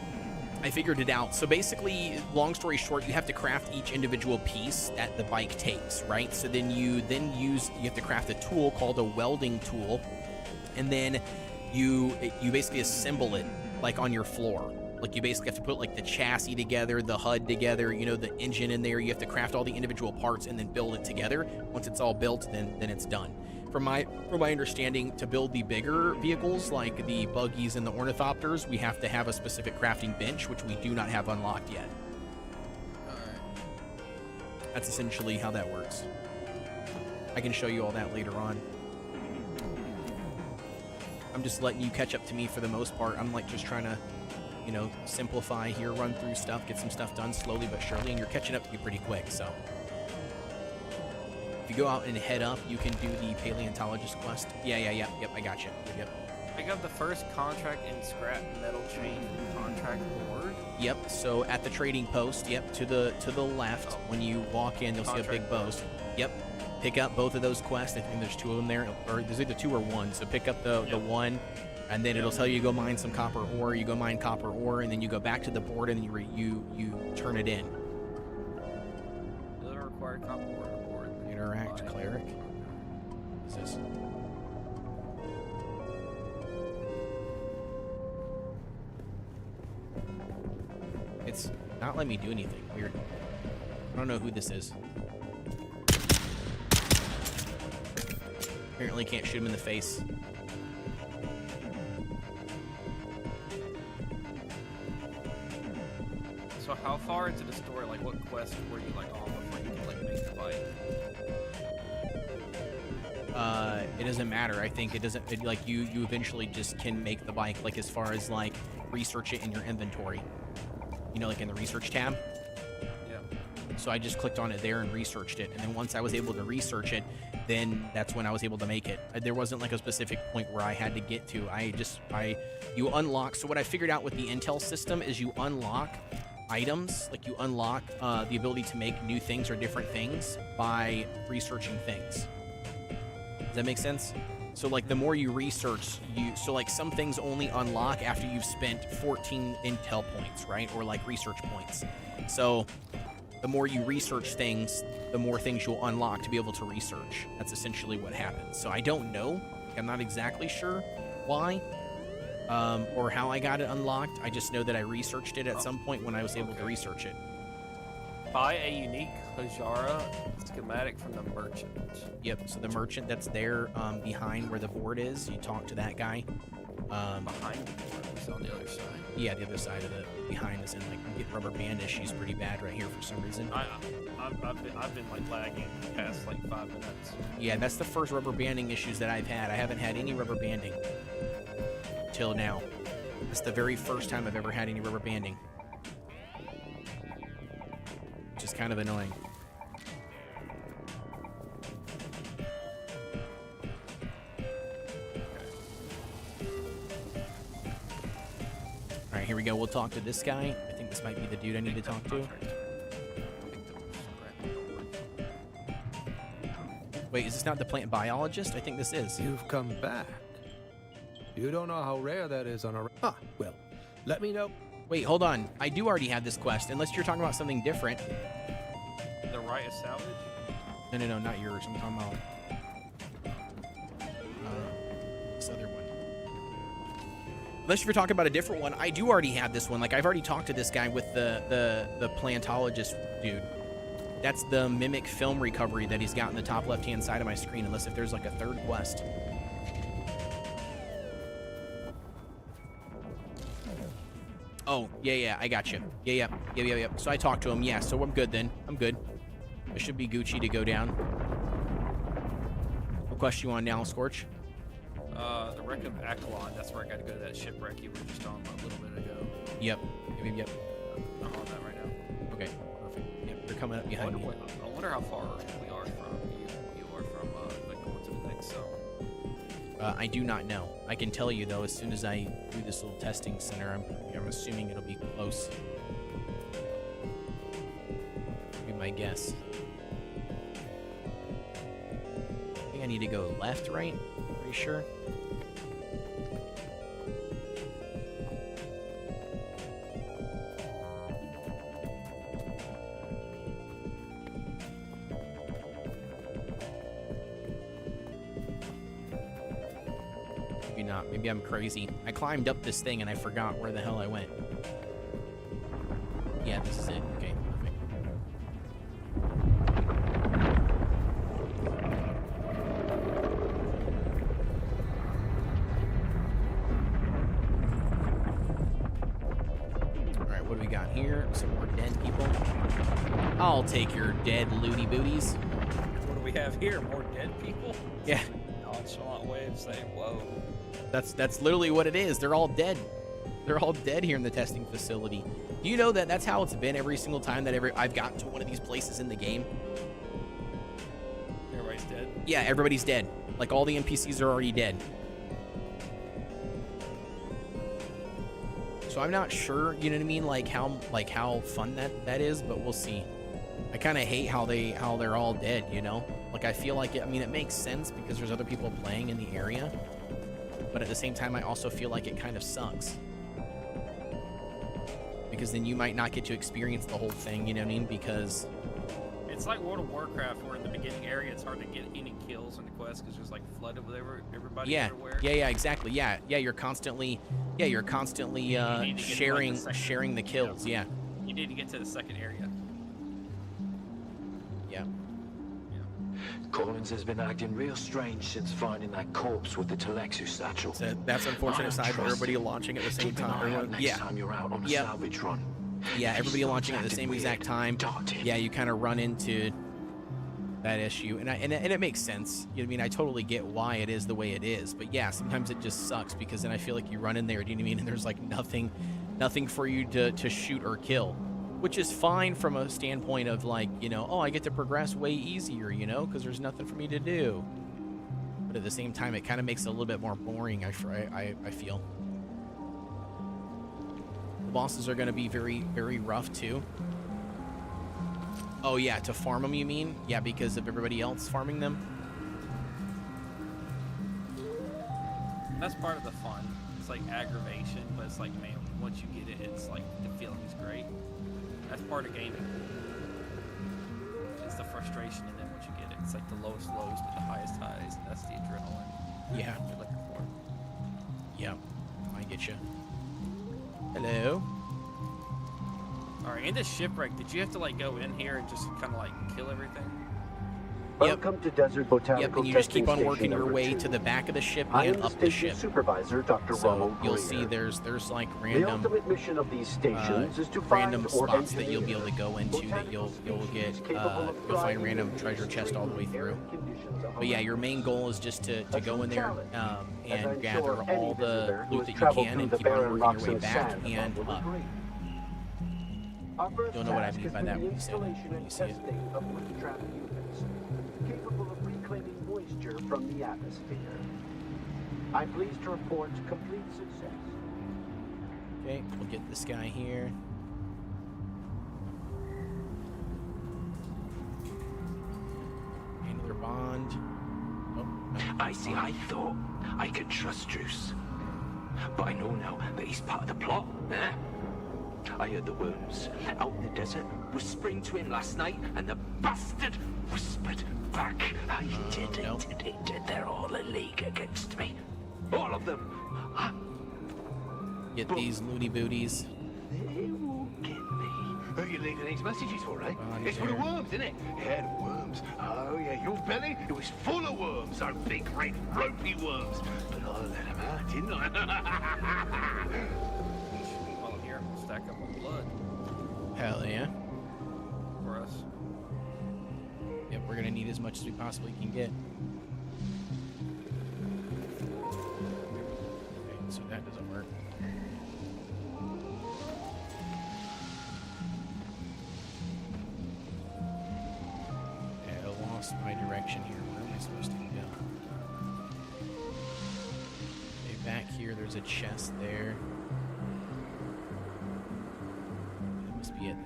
I figured it out. So basically, long story short, you have to craft each individual piece that the bike takes, right? So then you have to craft a tool called a welding tool, and then you basically assemble it like on your floor. Like you basically have to put like the chassis together, the HUD together, you know, the engine in there. You have to craft all the individual parts and then build it together. Once it's all built, then it's done. From my understanding, to build the bigger vehicles like the buggies and the ornithopters, we have to have a specific crafting bench, which we do not have unlocked yet. That's essentially how that works. I can show you all that later on. I'm just letting you catch up to me for the most part. I'm like just trying to, you know, simplify here, run through stuff, get some stuff done slowly but surely, and you're catching up to me pretty quick, so. If you go out and head up, you can do the paleontologist quest. Yep, I got you. Yep. I got the first contract in scrap metal chain contract board. Yep, so at the trading post, yep, to the left, when you walk in, you'll see a big post. Yep. pick up both of those quests. I think there's 2 of them there, or there's either 2 or 1. So pick up the one, and then it'll tell you to go mine some copper ore. You go mine copper ore, and then you go back to the board and you turn it in. Does it require copper ore on the board? Interact cleric. What's this? It's not letting me do anything. Weird. I don't know who this is. Apparently can't shoot him in the face. So how far into the story, like what quest were you like on before you could like make the bike? It doesn't matter. I think it doesn't, like you eventually just can make the bike, like as far as like research it in your inventory. You know, like in the research tab. Yeah. So I just clicked on it there and researched it. And then once I was able to research it, then that's when I was able to make it. There wasn't like a specific point where I had to get to. You unlock. So what I figured out with the Intel system is you unlock items, like you unlock the ability to make new things or different things by researching things. Does that make sense? So like the more you research, so like some things only unlock after you've spent 14 Intel points, right? Or like research points. So the more you research things, the more things you'll unlock to be able to research. That's essentially what happens. So I don't know. I'm not exactly sure why or how I got it unlocked. I just know that I researched it at some point when I was able to research it. Buy a unique Hajara schematic from the merchant. Yep, so the merchant that's there behind where the board is, you talk to that guy. Behind the board, he's on the other side. Yeah, the other side of the behind is in like I'm getting rubber band issues pretty bad right here for some reason. I've been like lagging the past like 5 minutes. Yeah, that's the first rubber banding issues that I've had. I haven't had any rubber banding till now. It's the very first time I've ever had any rubber banding. Which is kind of annoying. Alright, here we go. We'll talk to this guy. I think this might be the dude I need to talk to. Wait, is this not the plant biologist? I think this is. You've come back. You don't know how rare that is on a... Ah, well, let me know. Wait, hold on. I do already have this quest, unless you're talking about something different. The right of salvage? No, not yours. I'm talking about this other one. Unless you're talking about a different one, I do already have this one. Like, I've already talked to this guy with the plantologist dude. That's the mimic film recovery that he's got in the top left-hand side of my screen, unless if there's like a third quest. Oh, yeah, I got you. Yeah. So I talked to him. Yeah, so I'm good then. I'm good. I should be Gucci to go down. What quest you on now, Scorch? The wreck of Akalon. That's where I got to go to that shipwreck you were just on a little bit ago. Yep. I'm on that right now. Okay, perfect. Yep, they're coming up behind me. I wonder how far we are from you are from like going to the next zone. I do not know. I can tell you though, as soon as I do this little testing center, I'm assuming it'll be close. Be my guess. I think I need to go left, right? Pretty sure. Not. Maybe I'm crazy. I climbed up this thing and I forgot where the hell I went. Yeah, this is it. Okay, perfect. Alright, what do we got here? Some more dead people. I'll take your dead looty booties. What do we have here? More dead people? Yeah. Nonchalant way of saying, whoa. That's literally what it is. They're all dead. They're all dead here in the testing facility. Do you know that that's how it's been every single time that I've gotten to one of these places in the game? Everybody's dead? Yeah, everybody's dead. Like all the NPCs are already dead. So I'm not sure, you know what I mean, like how fun that is, but we'll see. I kind of hate how they're all dead, you know? Like, I feel like, I mean, it makes sense because there's other people playing in the area, but at the same time, I also feel like it kind of sucks. Because then you might not get to experience the whole thing, you know what I mean? Because... It's like World of Warcraft, where in the beginning area, it's hard to get any kills in the quest because there's like flooded with everybody everywhere. Yeah, exactly. Yeah, you're constantly sharing the kills. Yeah. You need to get to the second area. Yeah. Collins has been acting real strange since finding that corpse with the Telexu satchel. So that's unfortunate side for everybody launching at the same time. Time you're out on a salvage run. Yeah, everybody launching at the same exact time. Yeah, you kind of run into that issue, and it makes sense. You know what I mean? I totally get why it is the way it is, but yeah, sometimes it just sucks because then I feel like you run in there, do you know what I mean? And there's like nothing for you to shoot or kill, which is fine from a standpoint of like, you know, oh, I get to progress way easier, you know, because there's nothing for me to do. But at the same time, it kind of makes it a little bit more boring. I feel. The bosses are going to be very, very rough too. Oh yeah, to farm them, you mean? Yeah, because of everybody else farming them? That's part of the fun. It's like aggravation, but it's like, man, once you get it, it's like the feeling's great. That's part of gaming. It's the frustration, and then once you get it, it's like the lowest lows but the highest highs, and that's the adrenaline. Yeah. You're looking for. Yeah, I get you. Hello. All right, in this shipwreck, did you have to like go in here and just kind of like kill everything? Welcome to Desert Botanical Yep, and you just keep on Testing working your Station way number to the back of the ship I and am up the the station ship. supervisor, Dr. So Ronald you'll Greer. see there's like The random ultimate mission of these stations is to random find or spots that you'll be engineer able to go into that you'll get you'll find random treasure chests all the way through. But yeah, your main goal is just to go in there and gather all the loot that you can and keep on working your way back and up. You'll know what I mean by that when you see it. Capable of reclaiming moisture from the atmosphere. I'm pleased to report complete success. Okay, we'll get this guy here. Another bond. Oh, no. I thought I could trust Druce. But I know now that he's part of the plot. Eh? I heard the worms out in the desert whispering to him last night, and the bastard whispered back. I did it. They're all a league against me. All of them. Get these loony booties. They won't get me. Who are you leaving these messages for, eh? It's for the worms, isn't it? Yeah, the worms. Oh, yeah, your belly, it was full of worms. Those big, red, ropey worms. But I let them out, didn't I? While I'm here, we'll stack up my blood. Hell yeah. For us. Yep, we're gonna need as much as we possibly can get. Okay, so that doesn't work. Okay, I lost my direction here. Where am I supposed to go? Okay, back here, there's a chest there. That must be it.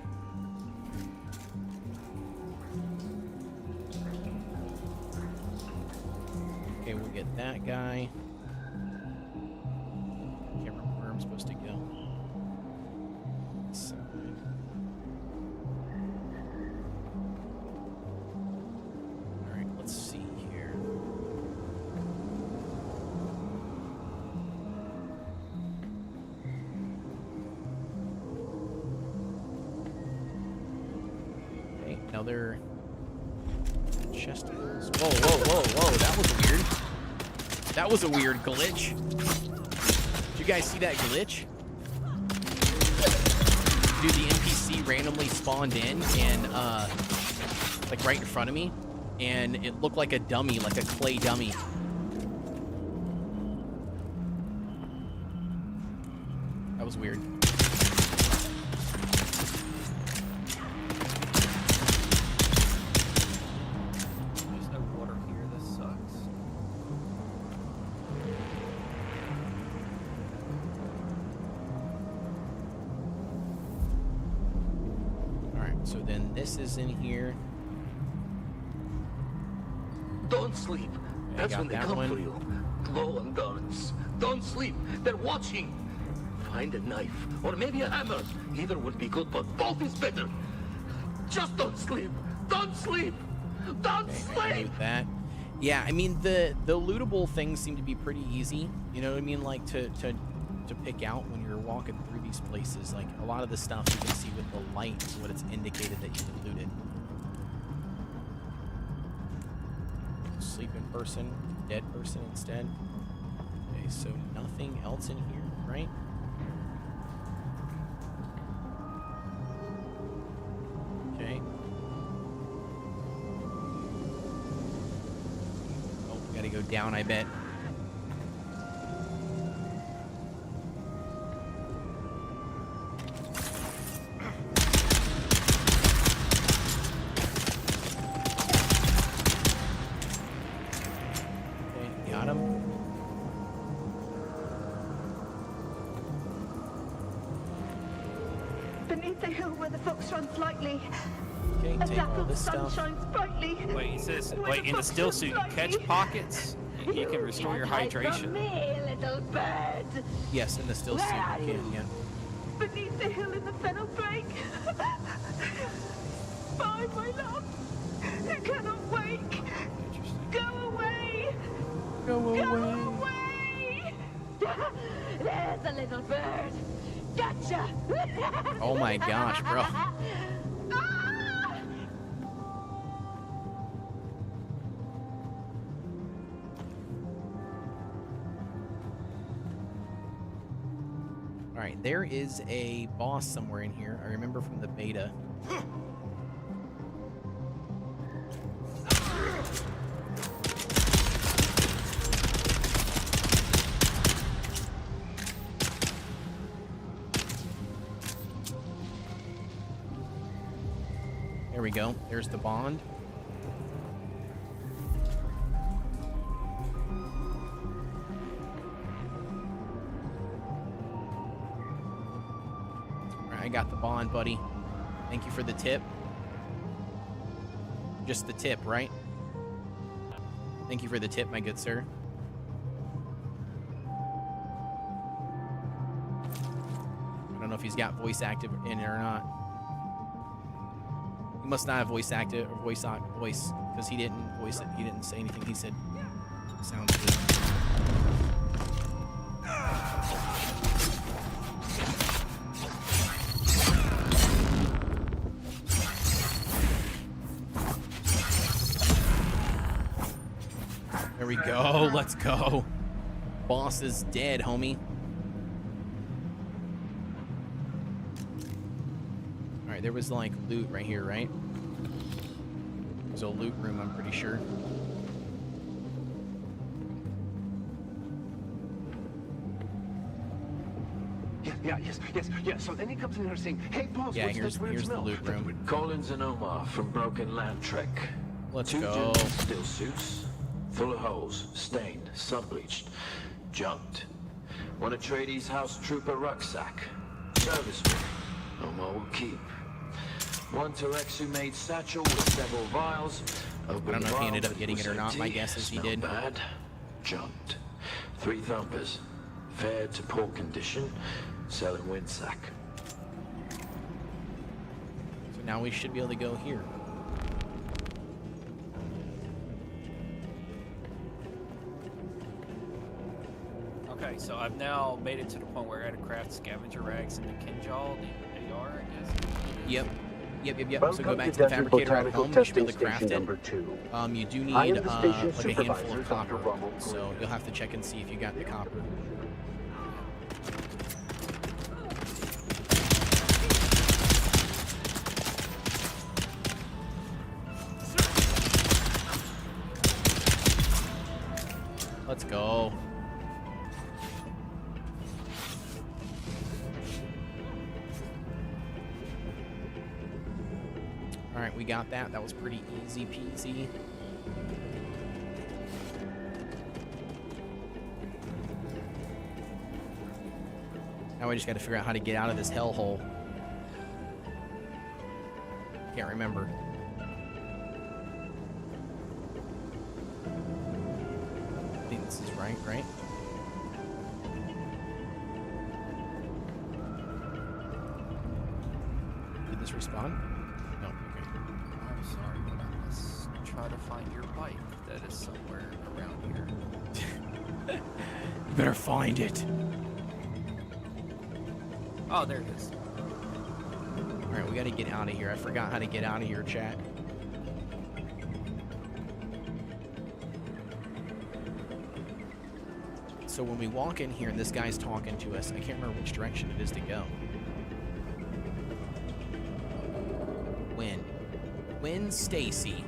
Okay, we'll get that guy. Can't remember where I'm supposed to go. So, alright, let's see here. Okay, another chest. Whoa, that was weird. That was a weird glitch. Did you guys see that glitch? Dude, the NPC randomly spawned in and like right in front of me, and it looked like a dummy, like a clay dummy. That was weird. So then this is in here. Don't sleep. That's when they that come one. for you. Glowing guns. Don't sleep. They're watching. Find a knife or maybe a hammer. Either would be good, but both is better. Just don't sleep. Don't sleep. Don't sleep. That. Yeah, I mean the lootable things seem to be pretty easy. You know what I mean? Like to pick out when you're walking through these places. Like a lot of the stuff you can see with the light is what it's indicated that you looted. Sleeping person, dead person instead. Okay, so nothing else in here, right? Okay. Oh, we gotta go down, I bet. Beneath the hill where the fox runs lightly. Okay, a take dappled all this sun stuff. shines brightly. Wait, he says, Where wait, in the fox still runs suit, you lightly. catch pockets, and you can restore your Hide from hydration. me, little bird. Yes, in the still Where suit are you can, you? yeah. Beneath the hill in the fennel brake. Find my love. You cannot wake. Go away. Go away. Go away. There's a little bird. Gotcha. Oh my gosh, bro. Alright, there is a boss somewhere in here. I remember from the beta. There we go. There's the bond. Alright, I got the bond, buddy. Thank you for the tip. Just the tip, right? Thank you for the tip, my good sir. I don't know if he's got voice active in it or not. He must not have voice active or voice because he didn't voice it. He didn't say anything. He said, "Sounds good." There we go. Let's go. Boss is dead, homie. Alright, there was like loot right here, right? There's a loot room, I'm pretty sure. Yeah. So then he comes in here saying, "Hey, boss, Yeah, what's here's that weird the smell?" loot room. Collins and Omar from Broken Land Trek. Let's Two go. gentlemen still suits, full of holes, stained, sun-bleached, junked. One Atreides house trooper rucksack, serviceman. Omar will keep. One Terexu-made satchel with several vials. I don't know if he ended up getting it or not. My guess is he did. Bad, junked. 3 thumpers, fair to poor condition, selling windsack. So now we should be able to go here. Okay, so I've now made it to the point where I had to craft scavenger rags into Kinjal, the AR, I guess. Yep. So Welcome go back to the Desert fabricator at Botanical home. You should be able to Testing craft Station it. number 2. You do I need am the like station a handful supervisor, of Dr. copper. Ronald So Green. you'll have to check and see if you got the copper. Let's go. Alright, we got that. That was pretty easy peasy. Now we just got to figure out how to get out of this hellhole. Can't remember. I think this is right? Did this respawn? No, okay. I'm sorry, but I must try to find your bike that is somewhere around here. You better find it. Oh, there it is. Alright, we gotta get out of here. I forgot how to get out of here, chat. So when we walk in here and this guy's talking to us, I can't remember which direction it is to go. When Stacy.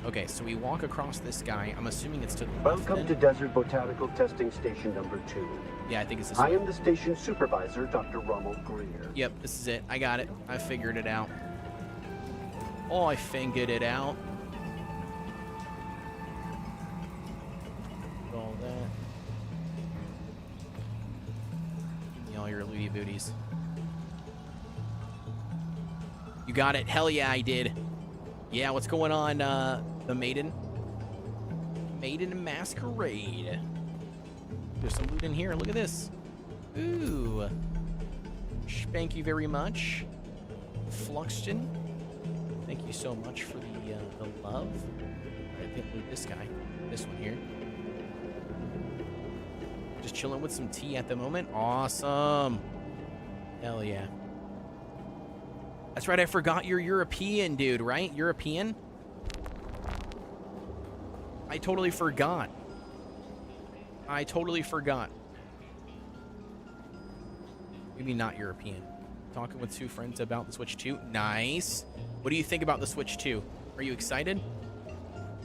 Okay, so we walk across this guy. I'm assuming it's to the left. Welcome to Desert Botanical Testing Station number 2. Yeah, I think it's this I one. am the station supervisor, Dr. Rommel Greer. Yep, this is it. I got it. I figured it out. Oh, I fingered it out. All that. Give me all your looty booties. You got it. Hell yeah, I did. Yeah, what's going on, the Maiden? Maiden Masquerade. There's some loot in here. Look at this. Ooh. Thank you very much. Fluxton. Thank you so much for the love. I think loot this guy. This one here. Just chilling with some tea at the moment. Awesome. Hell yeah. That's right, I forgot you're European, dude, right? European? I totally forgot. Maybe not European. Talking with 2 friends about the Switch 2. Nice. What do you think about the Switch 2? Are you excited?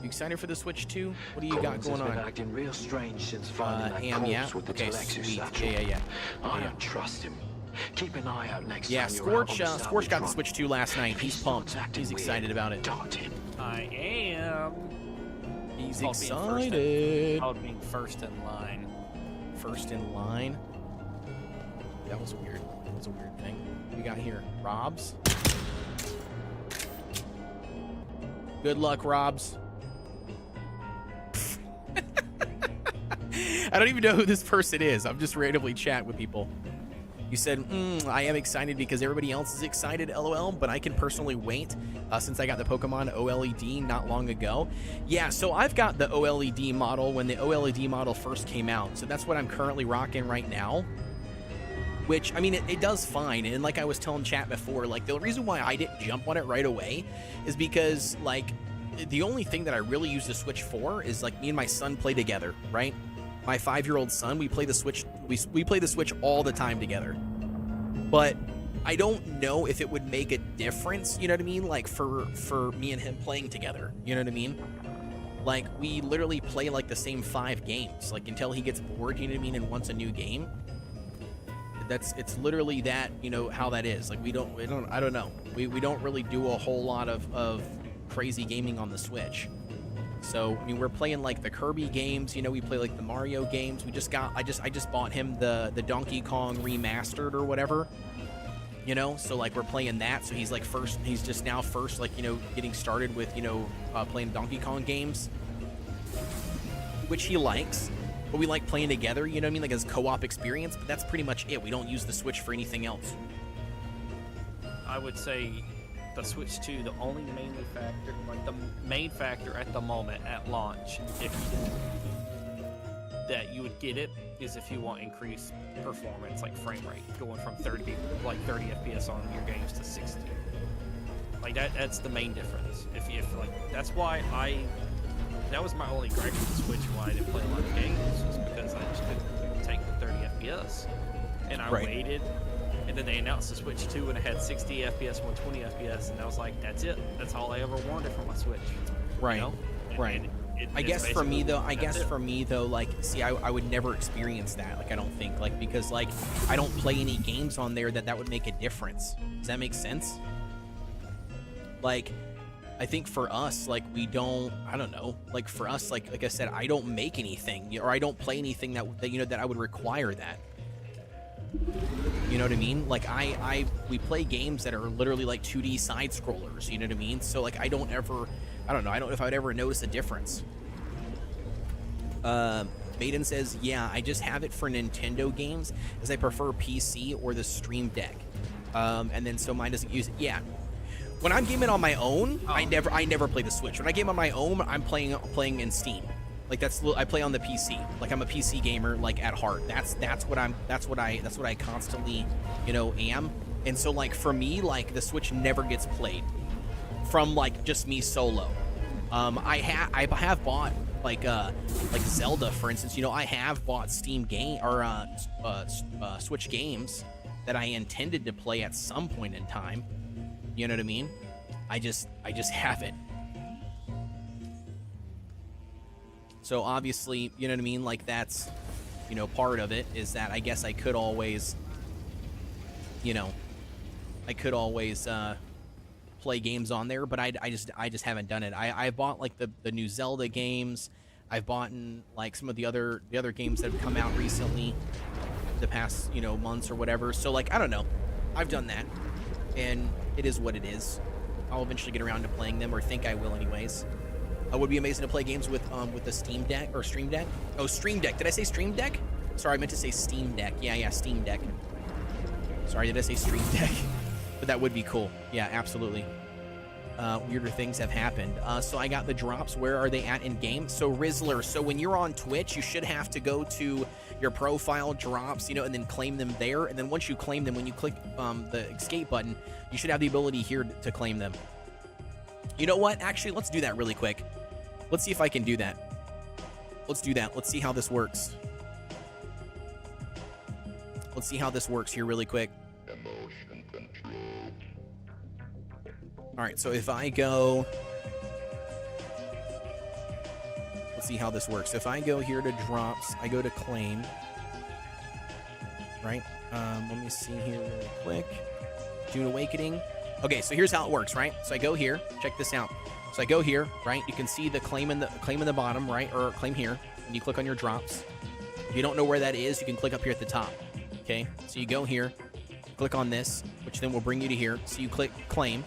You excited for the Switch 2? What do you got going on? Been acting real strange since finding that corpse with the Telexus satchel. Yeah. I don't trust him. Keep an eye out next yeah, time you're out on the Scorch got the Salvatron. Switch 2 last night. He's pumped. He's excited about it. I am. He's Called being excited. Called being first in line. First in line? That was weird. That was a weird thing. What we got here? Robs? Good luck, Robs. I don't even know who this person is. I'm just randomly chatting with people. You said, I am excited because everybody else is excited, LOL, but I can personally wait since I got the Pokemon OLED not long ago. Yeah, so I've got the OLED model when the OLED model first came out, so that's what I'm currently rocking right now. Which, I mean, it does fine, and like I was telling chat before, like, the reason why I didn't jump on it right away is because, like, the only thing that I really use the Switch for is, like, me and my son play together, right? My 5-year-old son, we play the Switch, we play the Switch all the time together. But I don't know if it would make a difference, you know what I mean? Like, for me and him playing together, you know what I mean? Like, we literally play, like, the same 5 games, like, until he gets bored, you know what I mean, and wants a new game. It's literally that, you know, how that is. Like, I don't know. We don't really do a whole lot of crazy gaming on the Switch. So, I mean, we're playing, like, the Kirby games, you know, we play, like, the Mario games. I just bought him the Donkey Kong remastered or whatever, you know? So, like, we're playing that, so he's, like, he's just now first, like, you know, getting started with, you know, playing Donkey Kong games, which he likes. But we like playing together, you know what I mean, like as co-op experience, but that's pretty much it. We don't use the Switch for anything else. I would say the Switch 2, the only main factor, like the main factor at the moment at launch, if you that you would get it, is if you want increased performance, like frame rate, going from 30 FPS on your games to 60. Like that's the main difference. If like, that's why that was my only gripe with the Switch, why I didn't play a lot of games, was because I just couldn't take the 30 FPS. And I waited, and then they announced the Switch 2, and it had 60 FPS, 120 FPS, and I was like, that's it. That's all I ever wanted from my Switch. Right, you know? right. I guess for me though, like, see, I would never experience that, like, I don't think, like, because, like, I don't play any games on there that would make a difference. Does that make sense? Like, I think for us, like, we don't, I don't know, like, for us, like I said, I don't make anything, or I don't play anything that you know, that I would require that. You know know what I mean? Like we play games that are literally like 2D side scrollers, you know what I mean? So like I don't know if I would ever notice a difference. Maiden says, yeah, I just have it for Nintendo games as I prefer PC or the Stream Deck. And then so mine doesn't use it. Yeah. When I'm gaming on my own, I never play the Switch. When I game on my own, I'm playing in Steam. Like I play on the PC. Like I'm a PC gamer, like at heart. That's what I constantly, you know, am. And so like for me, like the Switch never gets played from like just me solo. I have bought like Zelda, for instance. You know, I have bought Steam game or Switch games that I intended to play at some point in time. You know what I mean? I just haven't. So obviously, you know what I mean? Like that's, you know, part of it is that I guess I could always, you know, play games on there, but I just haven't done it. I bought like the new Zelda games. I've bought like some of the other games that have come out recently, the past, you know, months or whatever. So like I don't know, I've done that, and it is what it is. I'll eventually get around to playing them, or think I will anyways. It would be amazing to play games with the Steam Deck or Stream Deck. Oh, Stream Deck. Did I say Stream Deck? Sorry, I meant to say Steam Deck. Yeah, Steam Deck. Sorry, did I say Stream Deck? But that would be cool. Yeah, absolutely. Weirder things have happened. So I got the drops. Where are they at in game? So Rizzler, so when you're on Twitch, you should have to go to your profile drops, you know, and then claim them there. And then once you claim them, when you click the escape button, you should have the ability here to claim them. You know what? Actually, let's do that really quick. Let's see if I can do that. Let's do that. Let's see how this works. Let's see how this works here really quick. Emotion control. All right, so if I go... Let's see how this works. So if I go here to drops, I go to claim. Right? Let me see here really quick. Dune Awakening. Okay, so here's how it works, right? So I go here. Check this out. So I go here, right? You can see the claim in the bottom, right? Or claim here. And you click on your drops. If you don't know where that is, you can click up here at the top. Okay? So you go here, click on this, which then will bring you to here. So you click claim.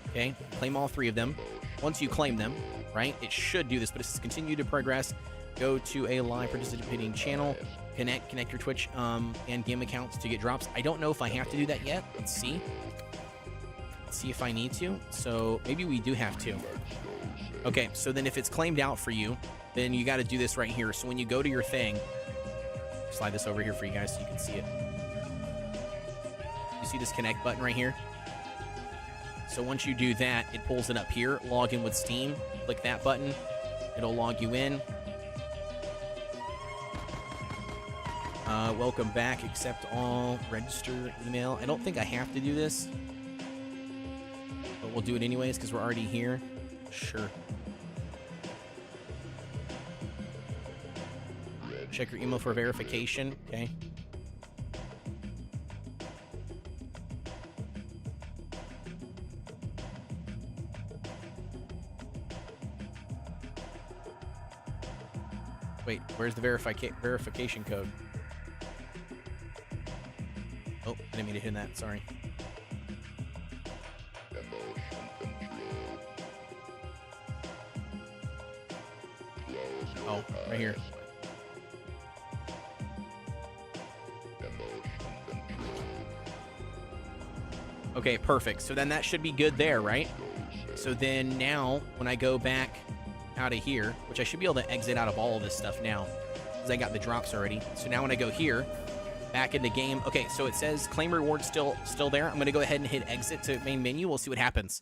Okay? Claim all three of them. Once you claim them, right? It should do this, but it says continue to progress. Go to a live participating channel. Connect your Twitch and game accounts to get drops. I don't know if I have to do that yet. Let's see. See if I need to. So maybe we do have to. Okay, so then if it's claimed out for you, then you got to do this right here. So when you go to your thing, slide this over here for you guys so you can see it. You see this connect button right here? So once you do that, it pulls it up here. Log in with Steam. Click that button. It'll log you in. Welcome back. Accept all. Register email. I don't think I have to do this, but we'll do it anyways because we're already here. Sure. Check your email for verification. Okay. Wait, where's the verification code? Oh, I didn't mean to hit that. Sorry. Oh, right here. Okay, perfect. So then that should be good there, right? So then now, when I go back out of here, which I should be able to exit out of all of this stuff now, because I got the drops already. So now when I go here, back in the game. Okay, so it says claim reward still there. I'm going to go ahead and hit exit to main menu. We'll see what happens.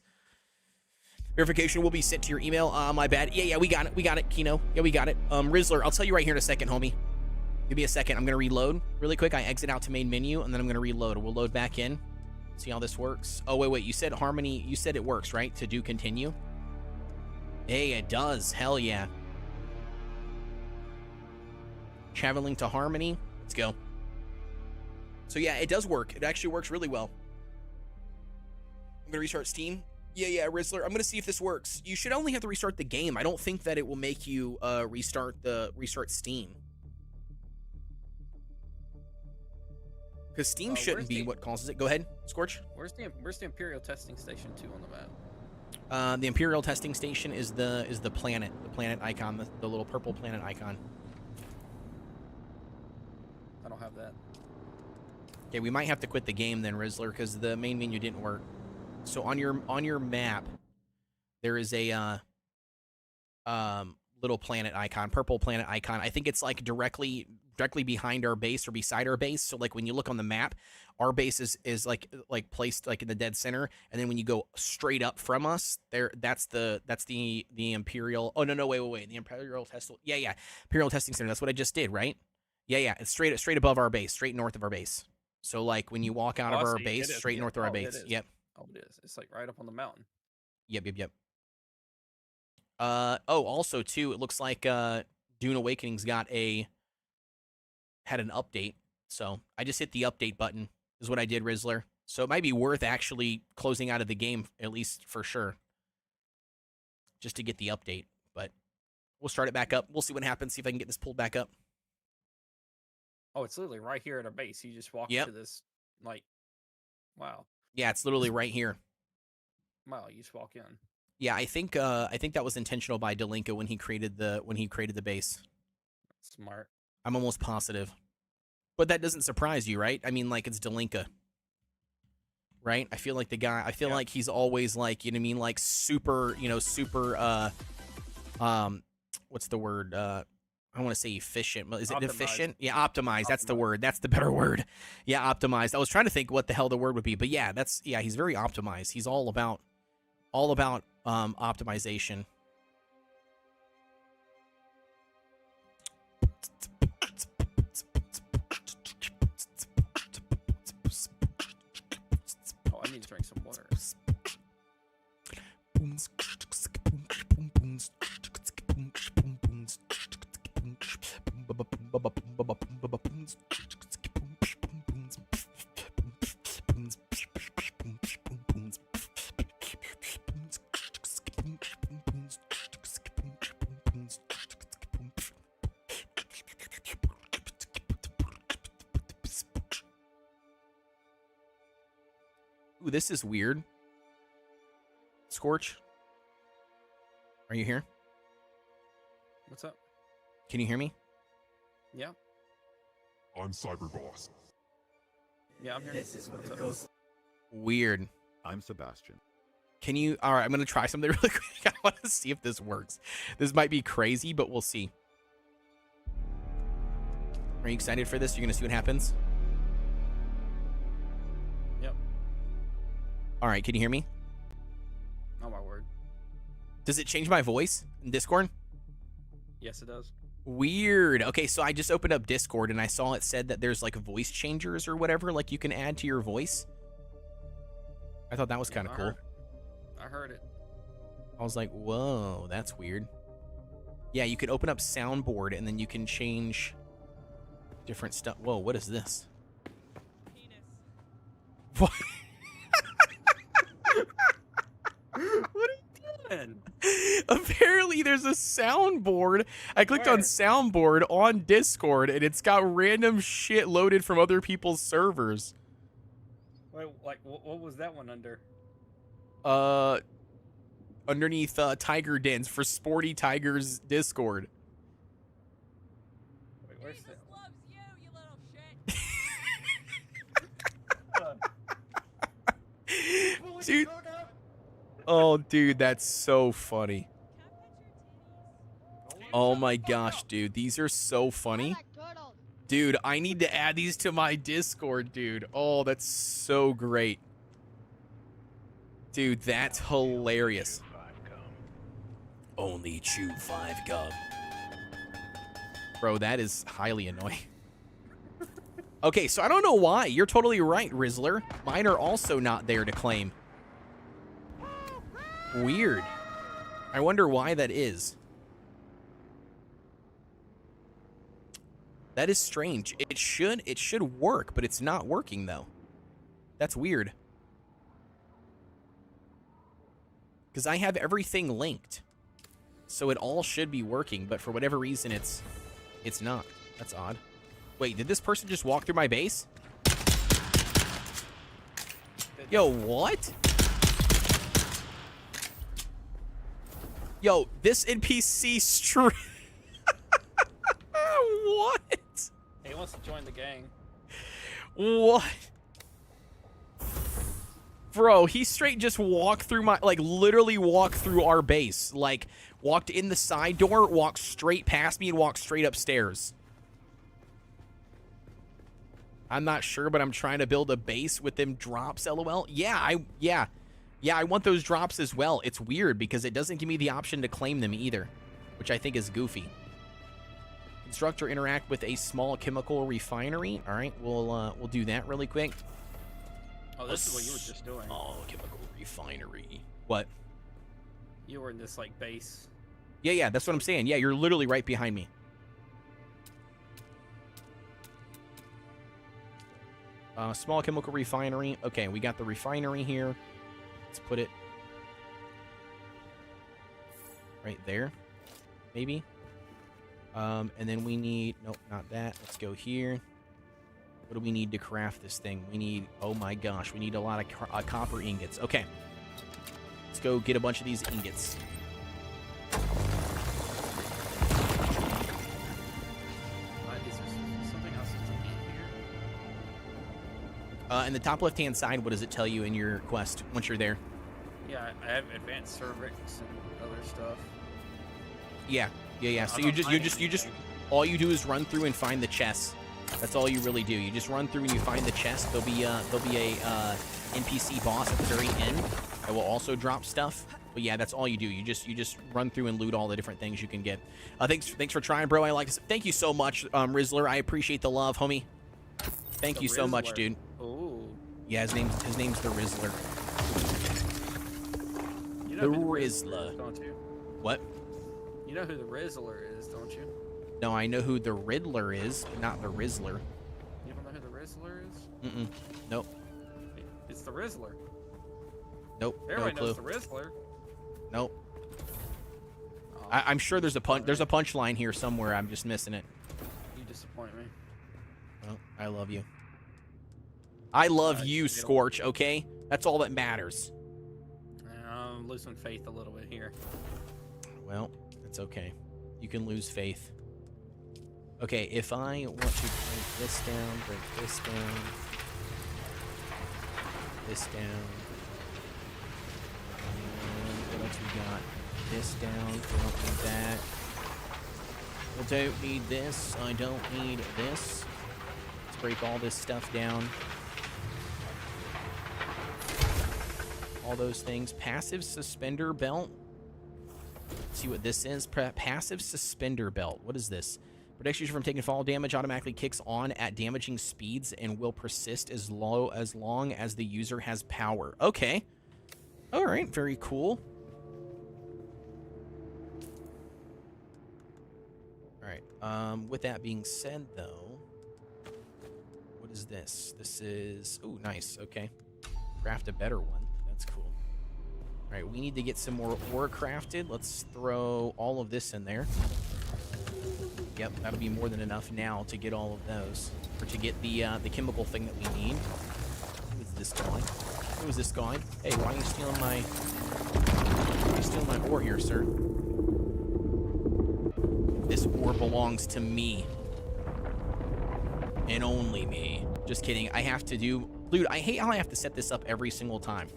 Verification will be sent to your email. My bad. Yeah, we got it, Kino. Yeah, we got it. Rizzler, I'll tell you right here in a second, homie. Give me a second. I'm going to reload really quick. I exit out to main menu, and then I'm going to reload. We'll load back in. See how this works. Oh, wait. You said Harmony. You said it works, right? To do continue? Hey, it does. Hell yeah. Traveling to Harmony. Let's go. So yeah, it does work. It actually works really well. I'm going to restart Steam. Yeah, Rizzler. I'm going to see if this works. You should only have to restart the game. I don't think that it will make you restart Steam. Because Steam shouldn't be what causes it. Go ahead, Scorch. Where's the Imperial testing station 2 on the map? The Imperial testing station is the planet, icon, the little purple planet icon. I don't have that. Okay, we might have to quit the game then, Rizzler, because the main menu didn't work. So on your map, there is a little planet icon, purple planet icon. I think it's like directly behind our base or beside our base. So like when you look on the map, our base is like placed like in the dead center, and then when you go straight up from us, that's the Imperial. Oh no, wait. The Imperial test. Yeah. Imperial testing center. That's what I just did, right? Yeah. It's straight above our base, straight north of our base. So like when you walk out of our base, straight north of our base. Yep. Oh, it is. It's like right up on the mountain. Yep. Also too, it looks like Dune Awakening's had an update. So I just hit the update button is what I did, Rizzler. So it might be worth actually closing out of the game, at least for sure, just to get the update. But we'll start it back up. We'll see what happens. See if I can get this pulled back up. Oh, it's literally right here at our base. You just walk into this, like, wow. Yeah, it's literally right here. Wow, you just walk in. Yeah, I think that was intentional by Delinka when he created the base. Smart. I'm almost positive. But that doesn't surprise you, right? I mean, like, it's Delinka. Right? I feel like the guy, like he's always like, you know what I mean, like super, what's the word? I want to say efficient. Is it Optimized. efficient? Yeah, optimized. That's the word. That's the better word. Yeah, optimized. I was trying to think what the hell the word would be, but yeah, he's very optimized. He's all about optimization. Oh, I need to drink some water. Ooh, this is weird. Scorch? Are you here? What's up? Can you hear me? Yeah. I'm Cyberboss. Yeah, I'm here. This is what it goes. Weird. I'm Sebastian. Can you... All right, I'm going to try something really quick. I want to see if this works. This might be crazy, but we'll see. Are you excited for this? You're going to see what happens? Yep. All right, can you hear me? Oh, my word. Does it change my voice in Discord? Yes, it does. Weird. Okay, so I just opened up Discord and I saw it said that there's like voice changers or whatever, like you can add to your voice. I thought that was kind of cool. I heard it. I was like, whoa, that's weird. Yeah, you could open up soundboard and then you can change different stuff. Whoa, what is this? What? What are you doing? Apparently there's a soundboard. I clicked on soundboard on Discord and it's got random shit loaded from other people's servers. Wait, like, what was that one under? Underneath Tiger Dens for Sporty Tigers Discord. Wait, where's that? Dude. Oh, dude, that's so funny. Oh my gosh, dude. These are so funny. Dude, I need to add these to my Discord, dude. Oh, that's so great. Dude, that's hilarious. Only chew 5 gum. Bro, that is highly annoying. Okay, so I don't know why. You're totally right, Rizzler. Mine are also not there to claim. Weird. I wonder why that is. That is strange. It should work, but it's not working though. That's weird. Because I have everything linked. So it all should be working, but for whatever reason it's not. That's odd. Wait, did this person just walk through my base? Yo, what? Yo, this NPC straight. What? He wants to join the gang. What? Bro, he straight just walked through my, like, literally walked through our base. Like, walked in the side door, walked straight past me, and walked straight upstairs. I'm not sure, but I'm trying to build a base with them drops, LOL. Yeah, I want those drops as well. It's weird because it doesn't give me the option to claim them either, which I think is goofy. Construct or interact with a small chemical refinery. All right, we'll do that really quick. Oh, this is what you were just doing. Oh, chemical refinery. What? You were in this, like, base. Yeah, that's what I'm saying. Yeah, you're literally right behind me. Small chemical refinery. Okay, we got the refinery here. Let's put it right there, maybe. And then we need, nope, not that. Let's go here. What do we need to craft this thing? We need, oh my gosh, we need a lot of copper ingots. Okay. Let's go get a bunch of these ingots. Is there something else to eat here? In the top left-hand side, what does it tell you in your quest once you're there? Yeah, I have advanced cervix and other stuff. Yeah. So you just all you do is run through and find the chests. That's all you really do. You just run through and you find the chest. There'll be a NPC boss at the very end that will also drop stuff. But yeah, that's all you do. You just run through and loot all the different things you can get. Thanks for trying, bro. I like this. Thank you so much, Rizzler. I appreciate the love, homie. Thank you so much, dude. Ooh. Yeah, his name's the Rizzler. You know the who Rizzler. Is, don't you? What? You know who the Rizzler is, don't you? No, I know who the Riddler is, but not the Rizzler. You don't know who the Rizzler is? Mm-mm. Nope. It's the Rizzler. Nope. Everybody no clue. knows the Rizzler. Nope. I'm sure there's a punchline here somewhere. I'm just missing it. You disappoint me. Well, I love you. I love you, Scorch, okay? That's all that matters. I'm losing faith a little bit here. Well, it's okay. You can lose faith. Okay, if I want to break this down, this down. And what else we got? This down. We don't need that. I don't need this. I don't need this. Let's break all this stuff down. All those things. Passive suspender belt. Let's see what this is. Passive suspender belt. What is this? Protects you from taking fall damage. Automatically kicks on at damaging speeds and will persist as long as the user has power. Okay. All right. Very cool. All right. With that being said, though, what is this? This is... Ooh, nice. Okay. Craft a better one. That's cool. All right, we need to get some more ore crafted. Let's throw all of this in there. Yep, that'll be more than enough now to get all of those, or to get the chemical thing that we need. Who is this going? Who is this going? Hey, why are you stealing my ore here, sir? This ore belongs to me, and only me. Just kidding. I have to do, dude. I hate how I have to set this up every single time.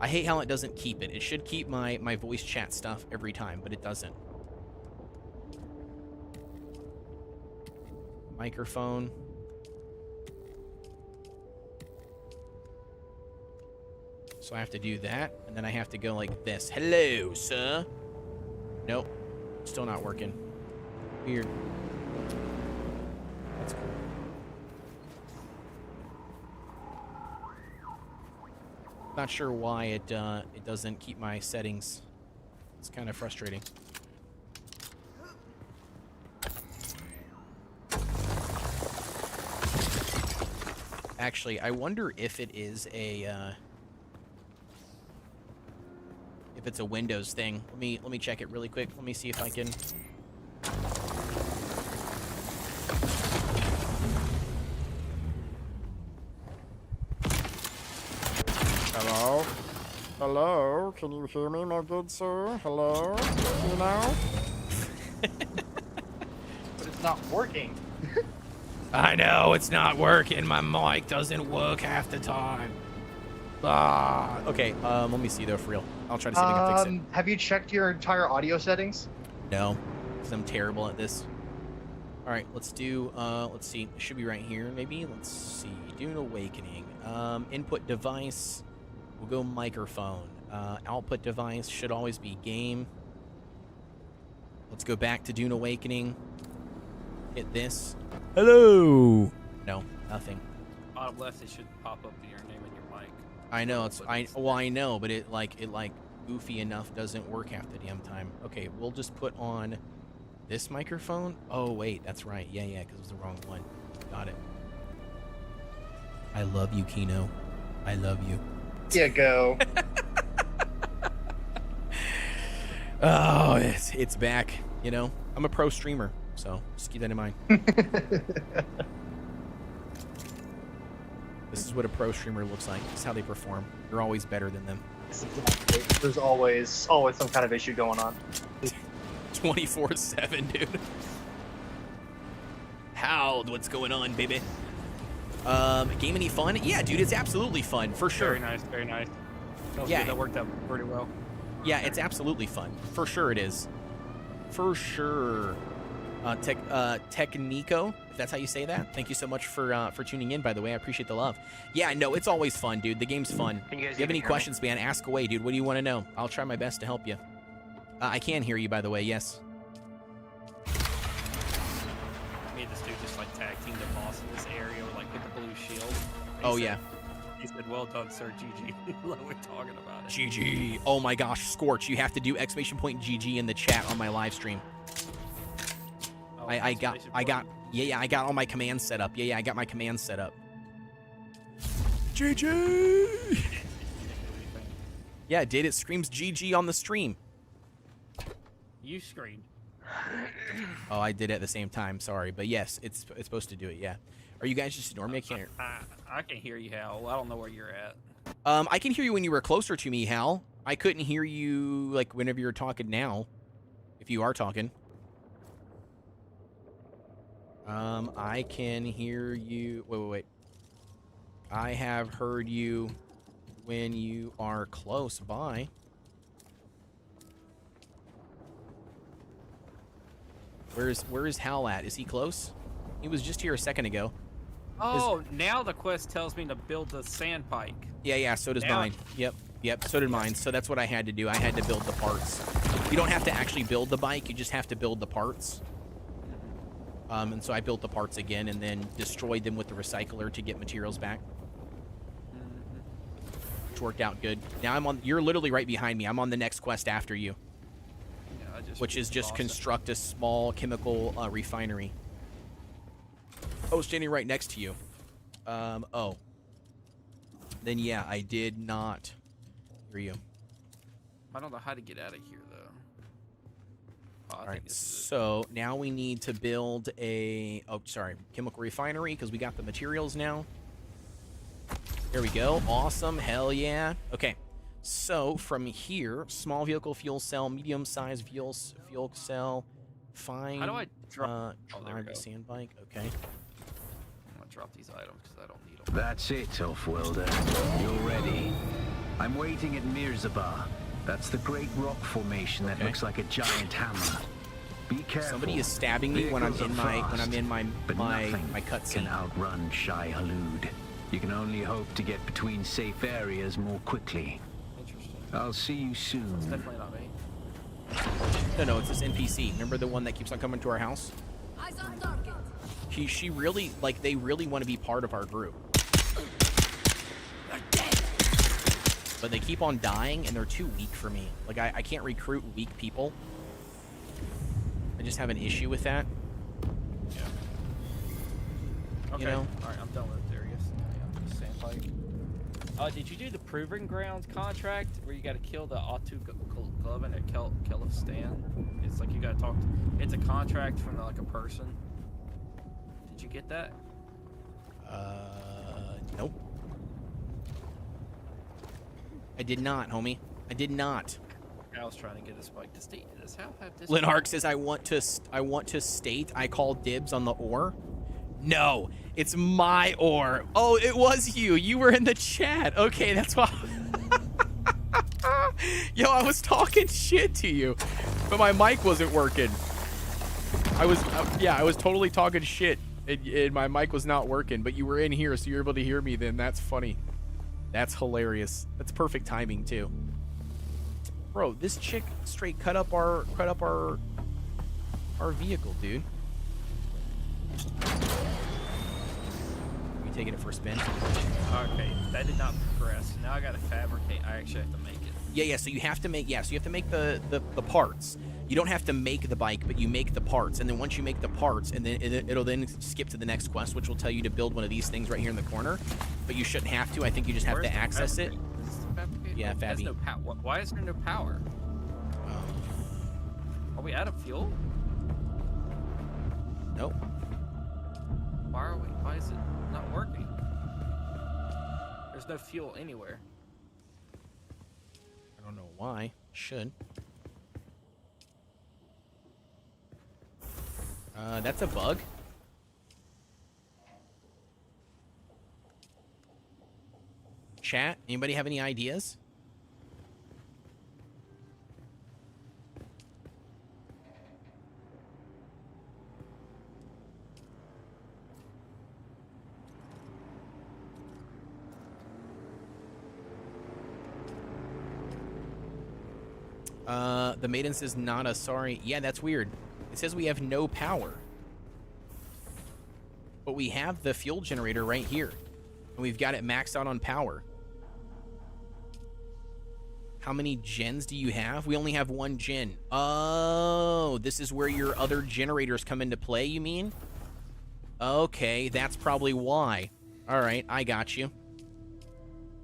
I hate how it doesn't keep it. It should keep my voice chat stuff every time, but it doesn't. Microphone. So I have to do that, and then I have to go like this. Hello, sir. Nope. Still not working. Weird. That's cool. Not sure why it doesn't keep my settings. It's kind of frustrating. Actually, I wonder if it is a if it's a Windows thing. Let me check it really quick. Let me see if I can. Hello? Hello? Can you hear me, my good sir? Hello? You know? But it's not working. I know, it's not working. My mic doesn't work half the time. Ah. Okay, let me see though, for real. I'll try to see if I can fix it. Have you checked your entire audio settings? No, because I'm terrible at this. All right, let's do, let's see. It should be right here, maybe. Let's see. Dune Awakening. Input device. We'll go microphone. Output device should always be game. Let's go back to Dune Awakening. Hit this. Hello. No, nothing. Bottom left, it should pop up your name and your mic. I know. I know, but it goofy enough doesn't work half the damn time. Okay, we'll just put on this microphone. Oh wait, that's right. Yeah, because it was the wrong one. Got it. I love you, Kino. I love you. Yeah, go. Oh, it's back. You know, I'm a pro streamer, so just keep that in mind. This is what a pro streamer looks like. This is how they perform. You're always better than them. There's always some kind of issue going on. 24/7, dude. How? What's going on, baby? Game any fun? Yeah, dude, it's absolutely fun, for sure. Very nice, very nice. Yeah, that worked out pretty well. Yeah, it's absolutely fun. For sure it is. For sure. Technico, if that's how you say that. Thank you so much for tuning in, by the way. I appreciate the love. Yeah, no, it's always fun, dude. The game's fun. Can you guys if you have any hear me? questions, man, ask away, dude. What do you want to know? I'll try my best to help you. I can hear you, by the way, yes. Me and this dude just like tag teamed the boss in this area with like with the blue shield. Yeah. He said, "Well done, sir." GG. What are we talking about it? GG. Oh my gosh, Scorch, you have to do !GG in the chat on my live stream. Oh, I got all my commands set up. I got my commands set up. GG. Yeah, it did. It screams GG on the stream. You screamed. Oh, I did it at the same time. Sorry, but yes, it's supposed to do it. Yeah. Are you guys just ignore me? I can't. I can hear you, Hal. I don't know where you're at. I can hear you when you were closer to me, Hal. I couldn't hear you like whenever you're talking now. If you are talking. I can hear you. Wait. I have heard you when you are close by. Where is Hal at? Is he close? He was just here a second ago. Oh, now the quest tells me to build the sand pike. Yeah, so does mine. Yep, so did mine. So that's what I had to do. I had to build the parts. You don't have to actually build the bike, you just have to build the parts. And so I built the parts again and then destroyed them with the recycler to get materials back. Which worked out good. Now you're literally right behind me. I'm on the next quest after you. Which is just construct a small chemical refinery. Oh, standing right next to you. Oh. Then yeah, I did not hear you. I don't know how to get out of here though. All right, so now we need to build a chemical refinery because we got the materials now. There we go. Awesome. Hell yeah. Okay. So from here, small vehicle fuel cell, medium-sized fuel cell, fine. How do I drop? Drive the sand bike. Okay. I'm gonna drop these items because I don't need them. That's it, Off-Worlder. You're ready. I'm waiting at Mirzabah. That's the great rock formation that looks like a giant hammer. Be careful. Somebody is stabbing me when I'm in my my cutscene. Can outrun Shai Halud. You can only hope to get between safe areas more quickly. I'll see you soon. It's definitely not me. No, it's this NPC. Remember the one that keeps on coming to our house? Eyes on target. She really, like, they really want to be part of our group. But they keep on dying, and they're too weak for me. Like, I can't recruit weak people. I just have an issue with that. Yeah. Okay. You know? Alright, I'm done with Darius. Yeah, sand pike. Did you do the Proving Grounds contract where you got to kill the Autu Gloven at Kelifstan? It's like you got to talk to... It's a contract from like a person. Did you get that? Nope. I did not, homie. I did not. I was trying to get this bike to state this. How have this? Linhark says, I want to state I call dibs on the ore. No, it's my ore. Oh, it was you. You were in the chat. Okay, that's why. Yo, I was talking shit to you, but my mic wasn't working. I was totally talking shit, and my mic was not working, but you were in here, so you're able to hear me then. That's funny. That's hilarious. That's perfect timing, too. Bro, this chick straight cut up our vehicle, dude. You taking it for a spin? Okay, that did not progress. Now I gotta fabricate. I actually have to make it. Yeah, so you have to make the parts. You don't have to make the bike, but you make the parts, and then once you make the parts, and then it'll then skip to the next quest, which will tell you to build one of these things right here in the corner. But you shouldn't have to. I think you just have to access it. Yeah, Fabby. No why is there no power? Are we out of fuel? Nope. Why is it not working? There's no fuel anywhere. I don't know why. Should. That's a bug. Chat, anybody have any ideas? The maiden says, Nada, sorry. Yeah, that's weird. It says we have no power. But we have the fuel generator right here. And we've got it maxed out on power. How many gens do you have? We only have one gen. Oh, this is where your other generators come into play, you mean? Okay, that's probably why. All right, I got you.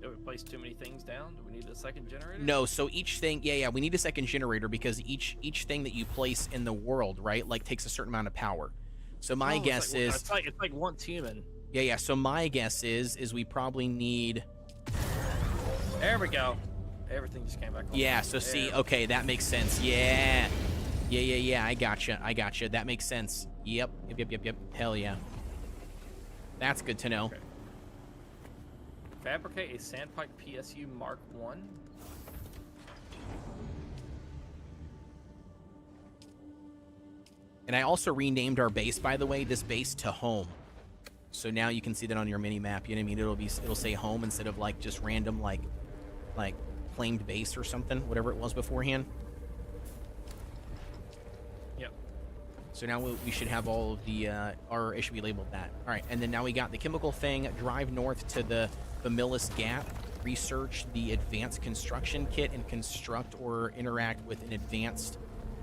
Did we place too many things down? Do we need a second generator? No, so each thing, yeah, we need a second generator because each thing that you place in the world, right, like takes a certain amount of power. So my guess is it's like one human. Yeah. So my guess is we probably need. There we go. Everything just came back on. Yeah. So see, okay, that makes sense. Yeah. I gotcha. That makes sense. Yep. Hell yeah. That's good to know. Okay. Fabricate a sandpipe PSU Mark 1. And I also renamed our base, by the way, this base to home. So now you can see that on your mini map. You know what I mean? It'll say home instead of like just random like claimed base or something, whatever it was beforehand. Yep. So now we should have all of the or it should be labeled that. All right, and then now we got the chemical thing. Drive north to the Familis Gap. Research the advanced construction kit and construct or interact with an advanced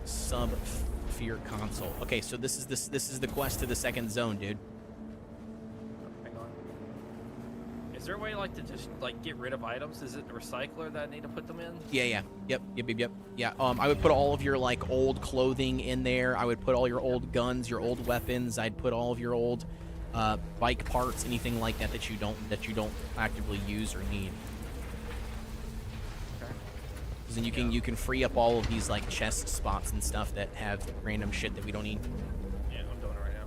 sub-sphere console. Okay, so this is the quest to the second zone, dude. Hang on. Is there a way like to just like get rid of items? Is it the recycler that I need to put them in? Yeah. Yep. Yeah. I would put all of your like old clothing in there. I would put all your old guns, your old weapons. I'd put all of your old bike parts, anything like that that you don't actively use or need. Then you can free up all of these like chest spots and stuff that have random shit that we don't need. Yeah, I'm doing it right now.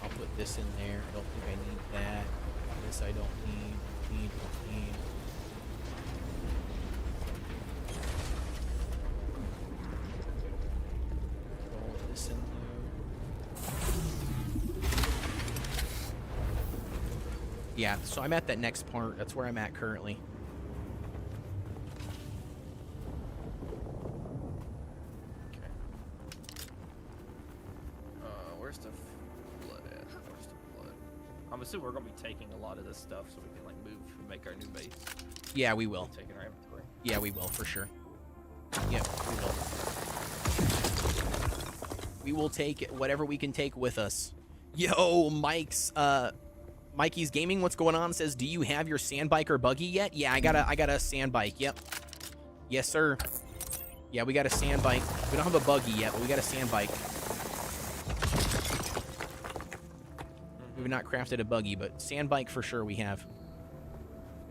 I'll put this in there. I don't think I need that. This I don't need. Roll this in there. Yeah, so I'm at that next part. That's where I'm at currently. Okay. Where's the blood at? Where's the blood? I'm assuming we're gonna be taking a lot of this stuff so we can like move and make our new base. Yeah, we will. Taking our inventory. Yeah, we will for sure. Yep, we will. We will take whatever we can take with us. Yo, Mikey's Gaming, what's going on? Says, do you have your sand bike or buggy yet? Yeah, I got a sand bike. Yep. Yes, sir. Yeah, we got a sand bike. We don't have a buggy yet, but we got a sand bike. We've not crafted a buggy, but sand bike for sure we have.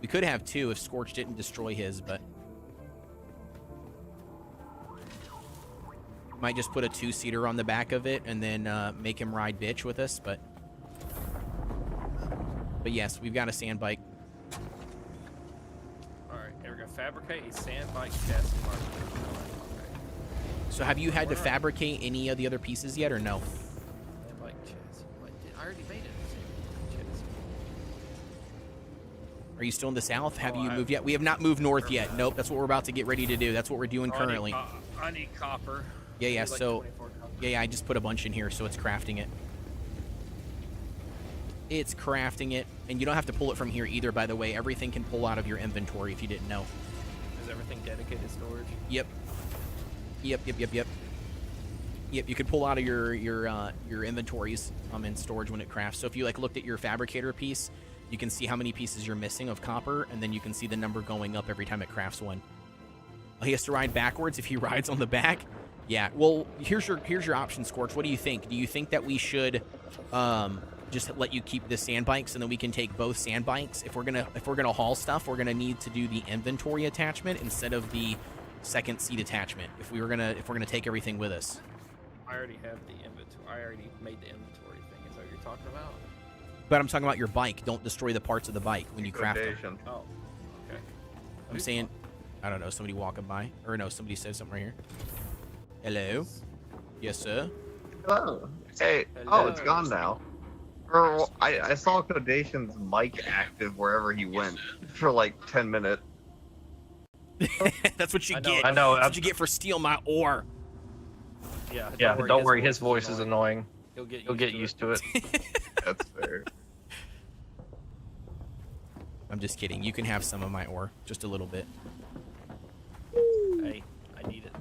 We could have 2 if Scorch didn't destroy his, but might just put a 2-seater on the back of it and then make him ride bitch with us, but yes, we've got a sand bike. Alright, and we're gonna fabricate a sand bike chassis marker. So have you had to fabricate any of the other pieces yet, or no? Sand bike chassis. I already made it. Are you still in the south? Have you moved yet? We have not moved north yet. Nope, that's what we're about to get ready to do. That's what we're doing currently. I need copper. Yeah, Like so 24 copper. yeah, I just put a bunch in here, so it's crafting it. It's crafting it, and you don't have to pull it from here either, by the way. Everything can pull out of your inventory if you didn't know. Is everything dedicated storage? Yep. Yep, you can pull out of your inventories in storage when it crafts. So if you like looked at your fabricator piece, you can see how many pieces you're missing of copper, and then you can see the number going up every time it crafts one. He has to ride backwards if he rides on the back. Yeah, well, here's your option, Scorch. What do you think? Do you think that we should just let you keep the sand bikes, and then we can take both sand bikes? If we're gonna haul stuff, we're gonna need to do the inventory attachment instead of the second seat attachment. If we're gonna take everything with us. I already have the inventory. I already made the inventory thing. Is that what you're talking about? But I'm talking about your bike. Don't destroy the parts of the bike when you craft them. Oh, okay. I'm saying, I don't know, somebody walking by, or no, somebody said something right here. Hello. Yes, sir. Hello. Hey. Oh, it's gone now. I saw Kodeations' mic active wherever he went for like 10 minutes. That's what you get. I know. That's what you get for stealing my ore. Yeah. Don't worry. His voice is annoying. You'll get used to it. That's fair. I'm just kidding. You can have some of my ore, just a little bit. Hey, I need it.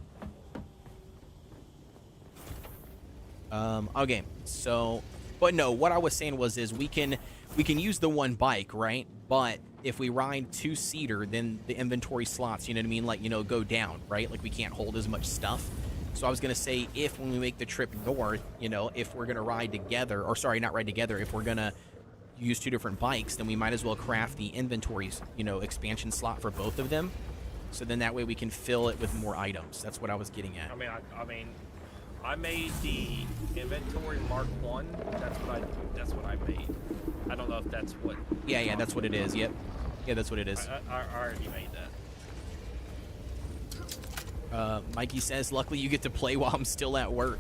Okay. So, but no, what I was saying is we can use the one bike, right? But if we ride 2-seater, then the inventory slots, you know what I mean, like, you know, go down, right? Like we can't hold as much stuff. So I was gonna say, if when we make the trip north, you know, if we're gonna ride together, or sorry, not ride together, if we're gonna use 2 different bikes, then we might as well craft the inventories, you know, expansion slot for both of them. So then that way we can fill it with more items. That's what I was getting at. I made the inventory Mark 1. That's what I made. I don't know if that's what. Yeah, that's what it is. Yep. Yeah, that's what it is. I already made that. Mikey says, luckily you get to play while I'm still at work.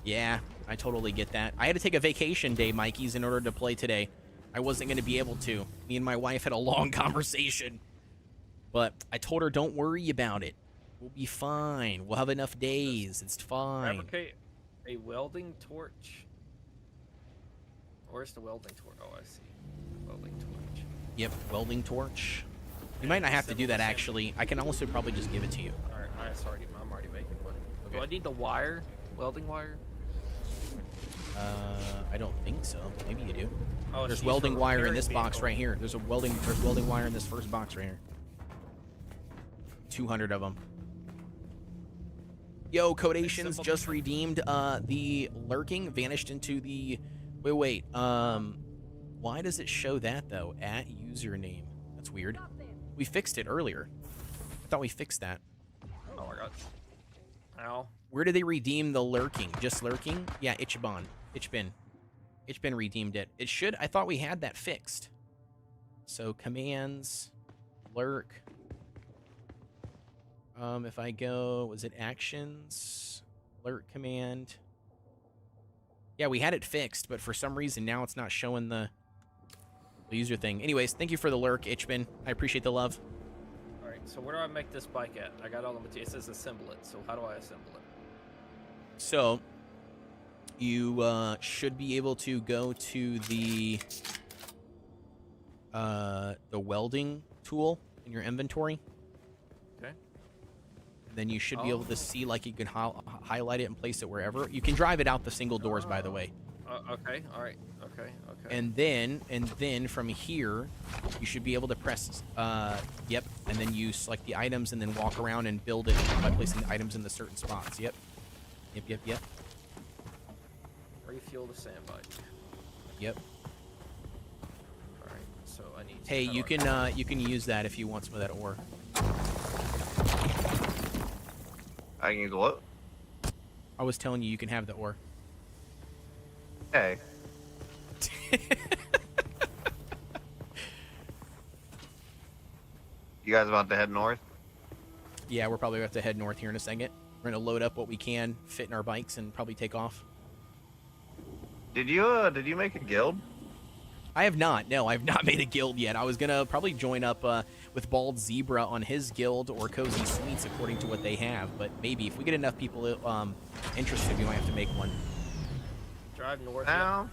Yeah, I totally get that. I had to take a vacation day, Mikey's, in order to play today. I wasn't going to be able to. Me and my wife had a long conversation. But I told her, don't worry about it. We'll be fine. We'll have enough days. It's fine. Fabricate a welding torch. Where's the welding torch? Oh, I see. Welding torch. Yep, welding torch. You might not have to do that, actually. I can also probably just give it to you. Alright, I'm already making one. Okay. Do I need the wire? Welding wire? I don't think so. Maybe you do. Oh, there's welding wire in this box right here. There's welding wire in this first box right here. 200 of them. Yo, Kodeations just redeemed the lurking, vanished into the... Wait. Why does it show that, though? At username. That's weird. We fixed it earlier. I thought we fixed that. Oh my god. Ow. Where did they redeem the lurking? Just lurking? Yeah, Ichiban redeemed it. It should... I thought we had that fixed. So, commands, lurk... if I go, was it actions, alert command? Yeah, we had it fixed, but for some reason now it's not showing the user thing. Anyways, thank you for the lurk, Ichbin. I appreciate the love. Alright, so where do I make this bike at? I got all the materials. It says assemble it, so how do I assemble it? So, you should be able to go to the welding tool in your inventory. Okay. Then you should be able to see, like, you can highlight it and place it wherever. You can drive it out the single doors, by the way. Okay, alright, okay. And then from here, you should be able to press, yep, and then you select the items and then walk around and build it by placing the items in the certain spots. Yep. Yep. Refuel the sand bike. Yep. Hey, you can use that if you want some of that ore. I can use what? I was telling you can have the ore. Hey. You guys about to head north? Yeah, we're probably about to head north here in a second. We're gonna load up what we can, fit in our bikes, and probably take off. Did you make a guild? I have not. No, I've not made a guild yet. I was gonna probably join up with Bald Zebra on his guild or Cozy Sweets according to what they have. But maybe if we get enough people interested, we might have to make one. Drive north. Now,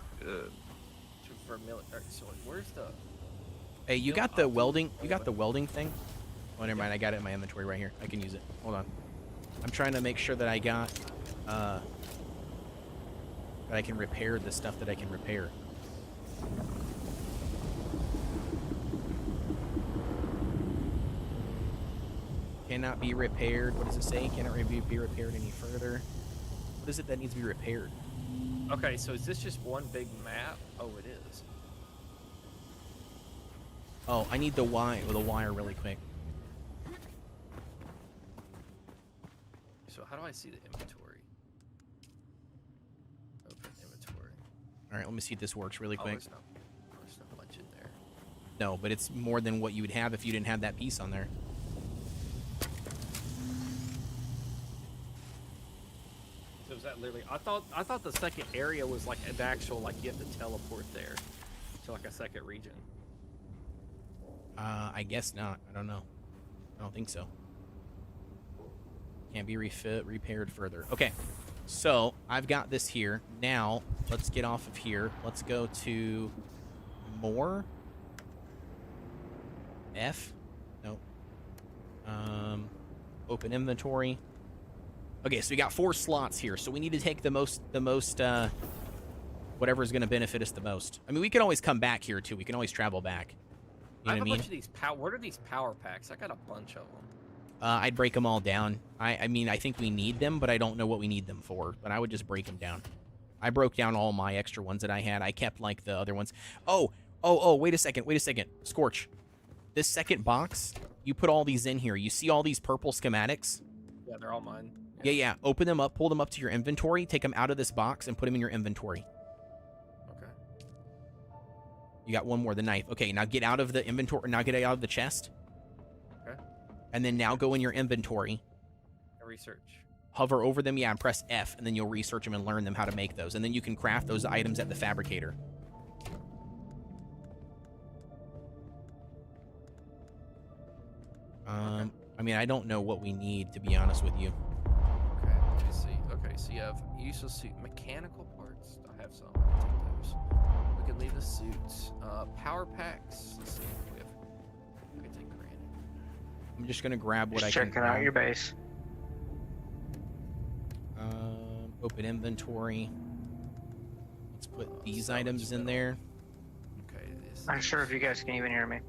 for military. So where's the? Hey, you got the welding? You got the welding thing? Oh, never mind. I got it in my inventory right here. I can use it. Hold on. I'm trying to make sure that I got that I can repair the stuff that I can repair. Cannot be repaired. What does it say? Cannot be repaired any further. What is it that needs to be repaired? Okay, so is this just one big map? Oh, it is. Oh, I need the wire really quick. So how do I see the inventory? Open inventory. All right, let me see if this works really quick. There's not much in there. No, but it's more than what you would have if you didn't have that piece on there. So is that literally? I thought the second area was like an actual, like you have to teleport there to like a second region. I guess not. I don't know. I don't think so. Can't be repaired further. Okay, so I've got this here. Now, let's get off of here. Let's go to more. F. Nope. Open inventory. Okay, so we got 4 slots here. So we need to take the most, whatever is going to benefit us the most. I mean, we can always come back here, too. We can always travel back. You know I have what a I mean? bunch of these what are these power packs? I got a bunch of them. I'd break them all down. I mean, I think we need them, but I don't know what we need them for. But I would just break them down. I broke down all my extra ones that I had. I kept, like, the other ones. Oh, wait a second. Scorch. This second box, you put all these in here. You see all these purple schematics? Yeah, they're all mine. Yeah. Open them up, pull them up to your inventory, take them out of this box, and put them in your inventory. Okay. You got one more, the knife. Okay, now get out of the inventory. Now get out of the chest. Okay. And then now go in your inventory. Research. Hover over them, yeah, and press F, and then you'll research them and learn them how to make those. And then you can craft those items at the fabricator. I mean, I don't know what we need, to be honest with you. Okay, let me see. Okay, so you have useless suit mechanical parts. I have some. I can take those. We can leave the suits. Power packs. Let's see. I can take granite. I'm just gonna grab what Just I can. checking out your base. Open inventory. Let's put these items in there. Okay. I'm sure if you guys can even hear me.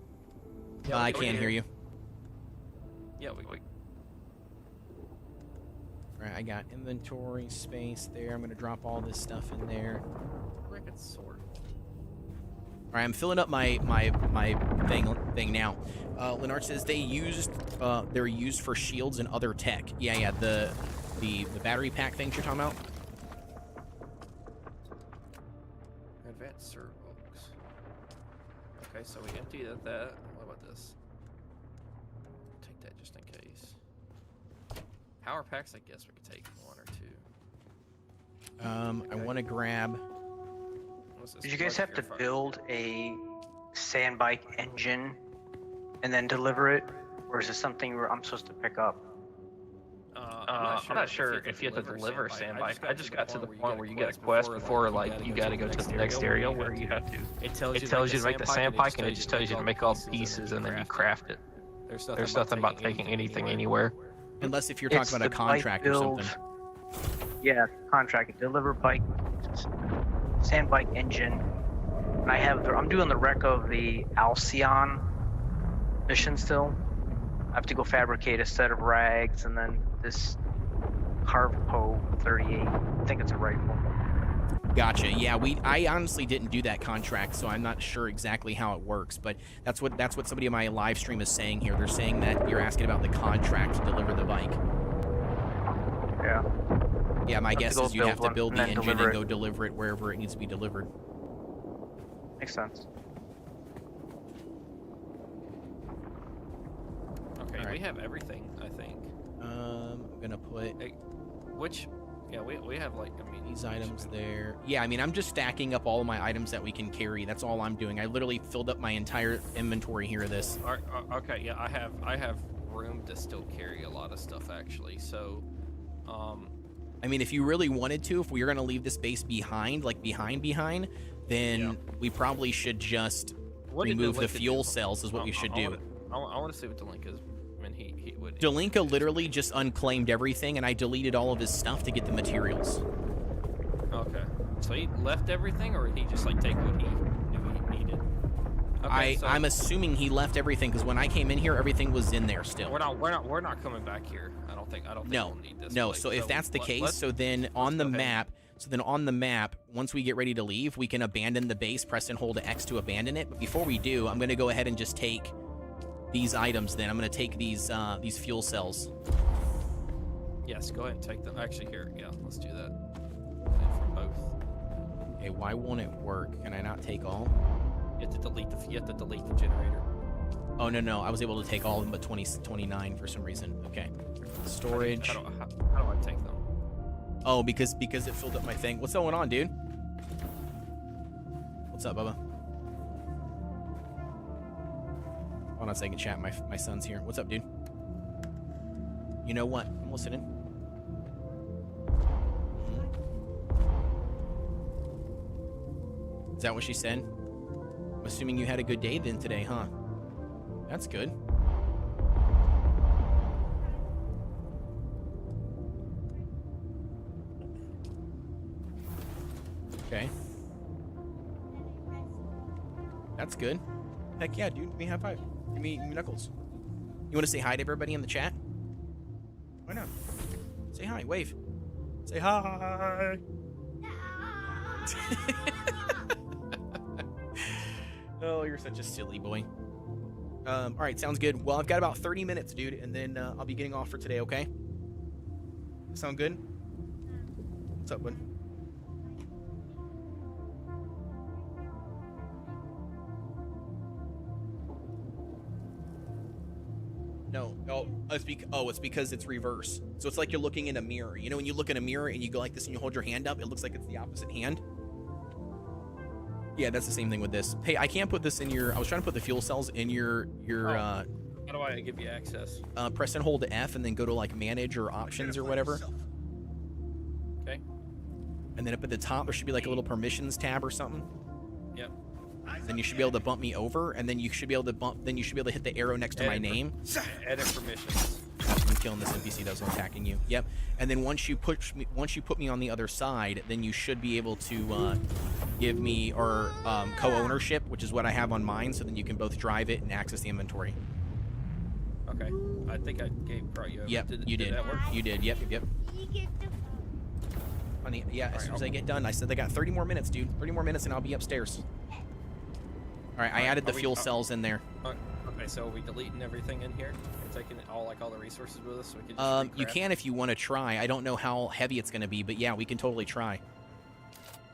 Yeah, I can't hear you. Yeah, we. Right, I got inventory space there. I'm gonna drop all this stuff in there. I could sort. All right, I'm filling up my thing now. Lennart says they're used for shields and other tech. Yeah, the battery pack things you're talking about. Advanced servos. Okay, so we emptied that. What about this? Take that just in case. Power packs, I guess we could take 1 or 2. I want to grab. Did you guys have to build a sand bike engine and then deliver it, or is this something where I'm supposed to pick up? I'm not sure if you have to deliver a sand bike. I just got to the point where you get a quest before, like, you gotta go to the next area where you have to. It tells you to make the sand bike, and it just tells you to make all the pieces, and then you craft it. There's nothing about taking anything anywhere. Unless if you're talking about a contract or something. Yeah, contract. Deliver bike, sand bike engine. And I'm doing the wreck of the Alcyon mission still. I have to go fabricate a set of rags and then this Harpo 38. I think it's a rifle. Gotcha. Yeah, I honestly didn't do that contract, so I'm not sure exactly how it works. But that's what somebody in my live stream is saying here. They're saying that you're asking about the contract to deliver the bike. Yeah. Yeah, my guess is you have to build the and engine deliver and it. go deliver it wherever it needs to be delivered. Makes sense. Okay, Alright. we have everything, I think. I'm gonna put Yeah, we have like, I mean, these items there. Yeah, I mean, I'm just stacking up all of my items that we can carry. That's all I'm doing. I literally filled up my entire inventory here of this. Okay, yeah, I have room to still carry a lot of stuff actually. So, I mean, if you really wanted to, if we were gonna leave this base behind, like behind, then we probably should just remove the fuel cells. Is what we should do. I want to see what Delinka's. I mean, he would. Delinka literally just unclaimed everything, and I deleted all of his stuff to get the materials. Okay, so he left everything, or he just like take what he knew he needed. Okay, I'm assuming he left everything because when I came in here, everything was in there still. We're not coming back here. I don't think No, we'll need this. no. place. So if that's the case, so then on the map, once we get ready to leave, we can abandon the base. Press and hold X to abandon it. But before we do, I'm going to go ahead and just take these items. Then I'm going to take these fuel cells. Yes, go ahead and take them. Actually, here, yeah, let's do that. For both. Okay, why won't it work? Can I not take all? You have to delete the generator. Oh no, I was able to take all of them, but 29 for some reason. Okay, storage. How do I take them? Oh, because it filled up my thing. What's going on, dude? What's up, Bubba? Hold on a second, chat. My son's here. What's up, dude? You know what? I'm listening. Is that what she said? I'm assuming you had a good day then today, huh? That's good. Okay. That's good. Heck yeah, dude. Give me a high five. Give me knuckles. You want to say hi to everybody in the chat? Why not? Say hi. Wave. Say hi. Oh, you're such a silly boy. All right, sounds good. Well, I've got about 30 minutes, dude, and then I'll be getting off for today, okay? Sound good? What's up, bud? No. It's because it's reverse. So it's like you're looking in a mirror. You know when you look in a mirror and you go like this and you hold your hand up, it looks like it's the opposite hand? Yeah, that's the same thing with this. Hey, I can't put this in your... I was trying to put the fuel cells in your how do I give you access? Press and hold F and then go to like manage or options or whatever. Okay. And then up at the top, there should be like a little permissions tab or something. Yep. Then you should be able to bump me over, and then you should be able to hit the arrow next to my name. Edit permissions. I'm killing this NPC that's attacking you. Yep. And then once you put me on the other side, then you should be able to give me co-ownership, which is what I have on mine. So then you can both drive it and access the inventory. Okay. I think I gave you. Yep. You did. That work? You did. Yep. Funny. Yeah. As soon as I get done, I said I got 30 more minutes, dude. 30 more minutes, and I'll be upstairs. All right. I added the fuel cells in there. Okay. So are we deleting everything in here? We're taking all the resources with us, so we can just you can if you want to try. I don't know how heavy it's going to be, but yeah, we can totally try.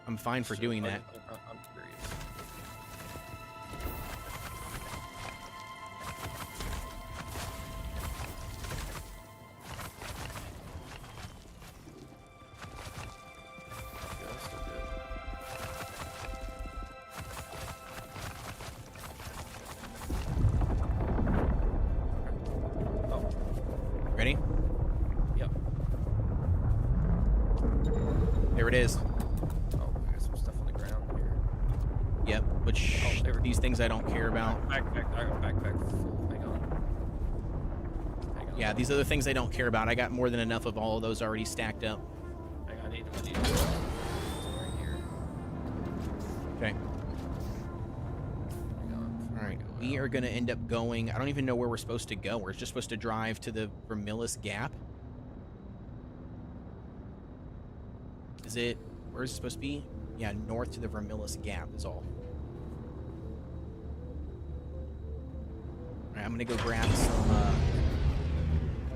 I'm fine for doing that. I'm curious. Ready? Yep. There it is. Oh, there's some stuff on the ground here. Yep. Which these things I don't care about. Backpack. I got backpack full. Hang on. Yeah, these are the things I don't care about. I got more than enough of all of those already stacked up. Hang on, I need somewhere in here. Okay. All right. We are going to end up going... I don't even know where we're supposed to go. We're just supposed to drive to the Vermillis Gap. Is it... Where is it supposed to be? Yeah, north to the Vermillis Gap is all. Alright, I'm gonna go grab some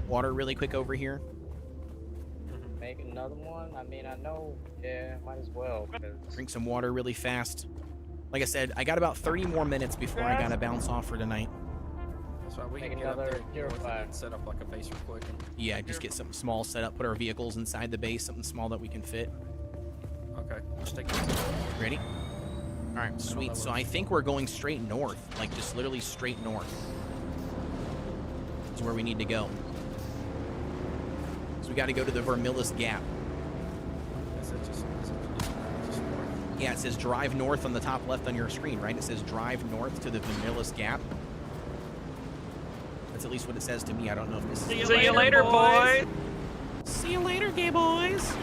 water really quick over here. Make another one? I mean, I know, yeah, might as well. Drink some water really fast. Like I said, I got about 30 more minutes before I gotta bounce off for tonight. That's right, we Make can get up another there purifier. and set up like a base real quick. Yeah, just get something small set up, put our vehicles inside the base, something small that we can fit. Okay, let's take it. Ready? Alright, sweet. So I think we're going straight north. Like, just literally straight north. Is where we need to go. So we gotta go to the Vermillis Gap. Is it just north? Yeah, it says drive north on the top left on your screen, right? It says drive north to the Vermillis Gap. That's at least what it says to me. I don't know if this is... See you later, boys! See you later, gay boys!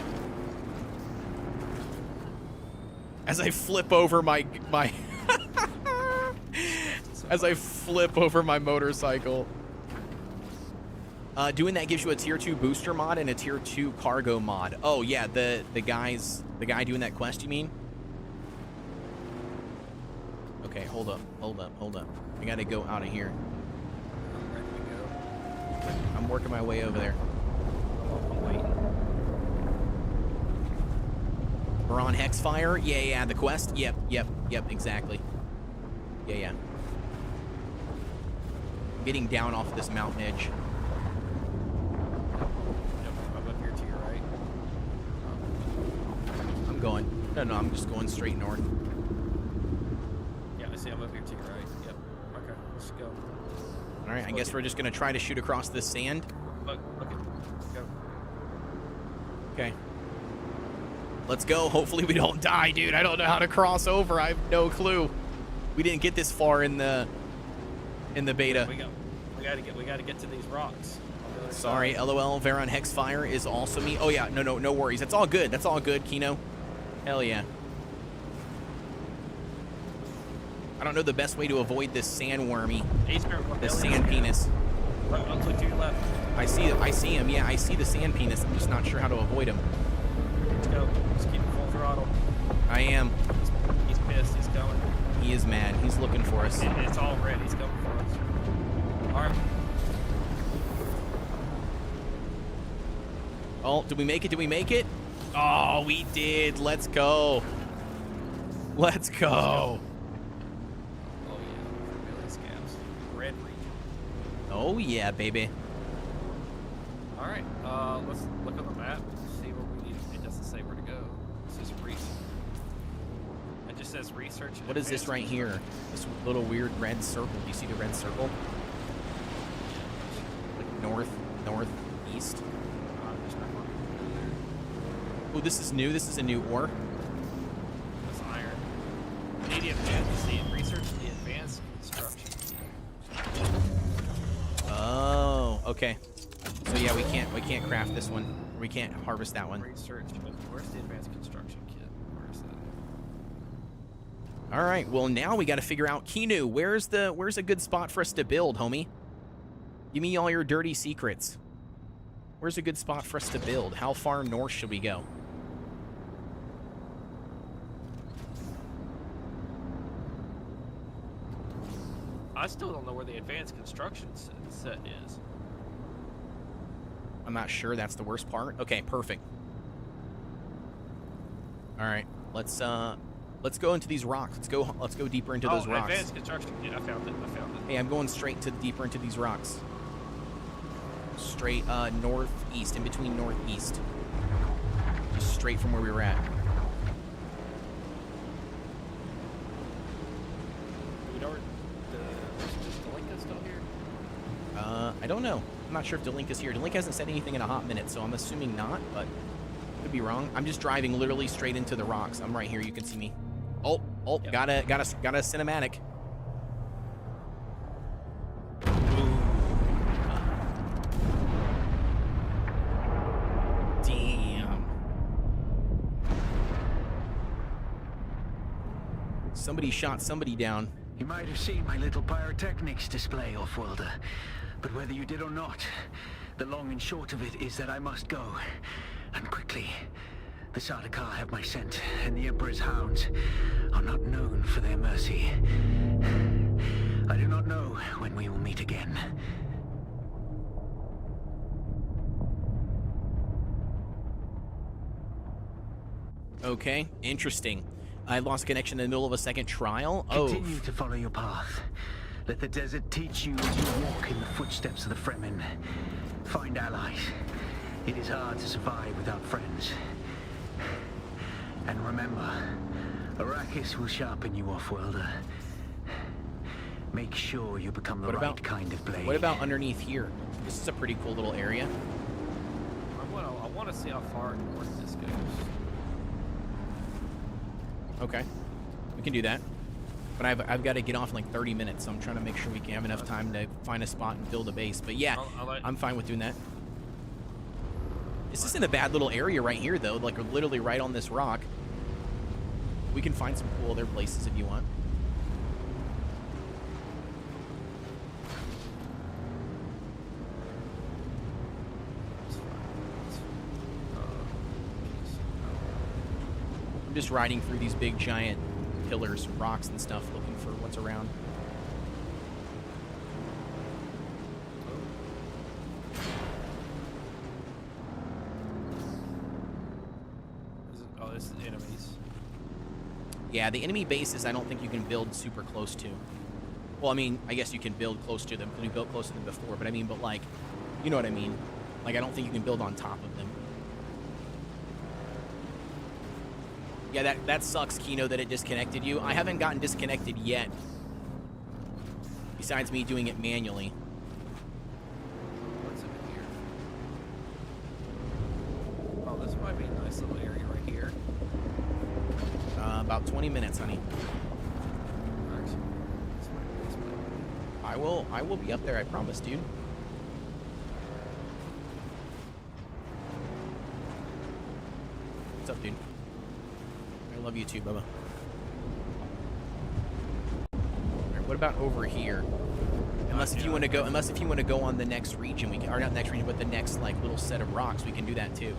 As I flip over my as I flip over my motorcycle. Doing that gives you a tier 2 booster mod and a tier 2 cargo mod. Oh yeah, the guy doing that quest, you mean? Okay, hold up. I gotta go out of here. I'm working my way over there. I'm waiting. We're on Hexfire? Yeah, the quest? Yep, exactly. Yeah. Getting down off this mountain edge. Yep, I'm up here to your right. I'm going. No, I'm just going straight north. Yeah, I see I'm up here to your right. Yep. Okay, let's go. Alright, I guess we're just gonna try to shoot across this sand. Look it. Go. Okay. Let's go. Hopefully we don't die, dude. I don't know how to cross over. I have no clue. We didn't get this far in the beta. We gotta get to these rocks. Sorry, LOL. Veron Hexfire is also me. Oh yeah, no worries. That's all good. That's all good, Kino. Hell yeah. I don't know the best way to avoid this sandwormy, this sand penis. I'll click to your left. I see him. Yeah, I see the sand penis. I'm just not sure how to avoid him. Let's go. Just keep it full throttle. I am. He's pissed. He's coming. He is mad. He's looking for us. It's all red. He's coming for us. All right. Oh, did we make it? Oh, we did. Let's go. Let's go. Oh yeah. Really scabs. Red region. Oh yeah, baby. All right. Let's look on the map. See where we need. It doesn't say where to go. It says research. It just says research. What is this right here? This little weird red circle. Do you see the red circle? Like northeast. Oh, this is new. This is a new ore. That's iron. Need the advanced. Research the advanced construction. Oh, okay. So yeah, we can't craft this one. We can't harvest that one. Research. Where's the advanced construction kit? Where's that? All right. Well, now we got to figure out Kinu. Where's a good spot for us to build, homie? Give me all your dirty secrets. Where's a good spot for us to build? How far north should we go? I still don't know where the advanced construction set is. I'm not sure. That's the worst part. Okay, perfect. All right, let's go into these rocks. Let's go deeper into those rocks. Advanced construction. Yeah, I found it. Hey, I'm going straight to deeper into these rocks. Straight northeast, in between northeast. Just straight from where we were at. Do we know where Delinka's still here? I don't know. I'm not sure if Delink is here. Delink hasn't said anything in a hot minute, so I'm assuming not, but could be wrong. I'm just driving literally straight into the rocks. I'm right here. You can see me. Oh, yep. got a cinematic. Damn. Somebody shot somebody down. You might have seen my little pyrotechnics display, Offworlder. But whether you did or not, the long and short of it is that I must go. And quickly. The Sardaukar have my scent, and the Emperor's hounds are not known for their mercy. I do not know when we will meet again. Okay, interesting. I lost connection in the middle of a second trial. Oh. Continue to follow your path. Let the desert teach you as you walk in the footsteps of the Fremen. Find allies. It is hard to survive without friends. And remember, Arrakis will sharpen you, off-worlder. Make sure you become the right kind of blade. What about underneath here? This is a pretty cool little area. I want to see how far north this goes. Okay, we can do that. But I've got to get off in like 30 minutes, so I'm trying to make sure we can have enough time to find a spot and build a base. But yeah, I'm fine with doing that. This isn't a bad little area right here, though. Like, we're literally right on this rock. We can find some cool other places if you want. I'm just riding through these big, giant pillars, rocks, and stuff, looking for what's around. Oh, this is enemies. Yeah, the enemy bases I don't think you can build super close to. Well, I mean, I guess you can build close to them because we built close to them before, but I mean, but like, you know what I mean? Like, I don't think you can build on top of them. Yeah, that sucks, Kino, that it disconnected you. I haven't gotten disconnected yet. Besides me doing it manually. What's in here? Oh, this might be a nice little area right here. About 20 minutes, honey. I will be up there, I promise, dude. What's up, dude? I love you too, Bubba. Alright, what about over here? Unless if you want to go on the next region, we can, or not next region, but the next like little set of rocks, we can do that too.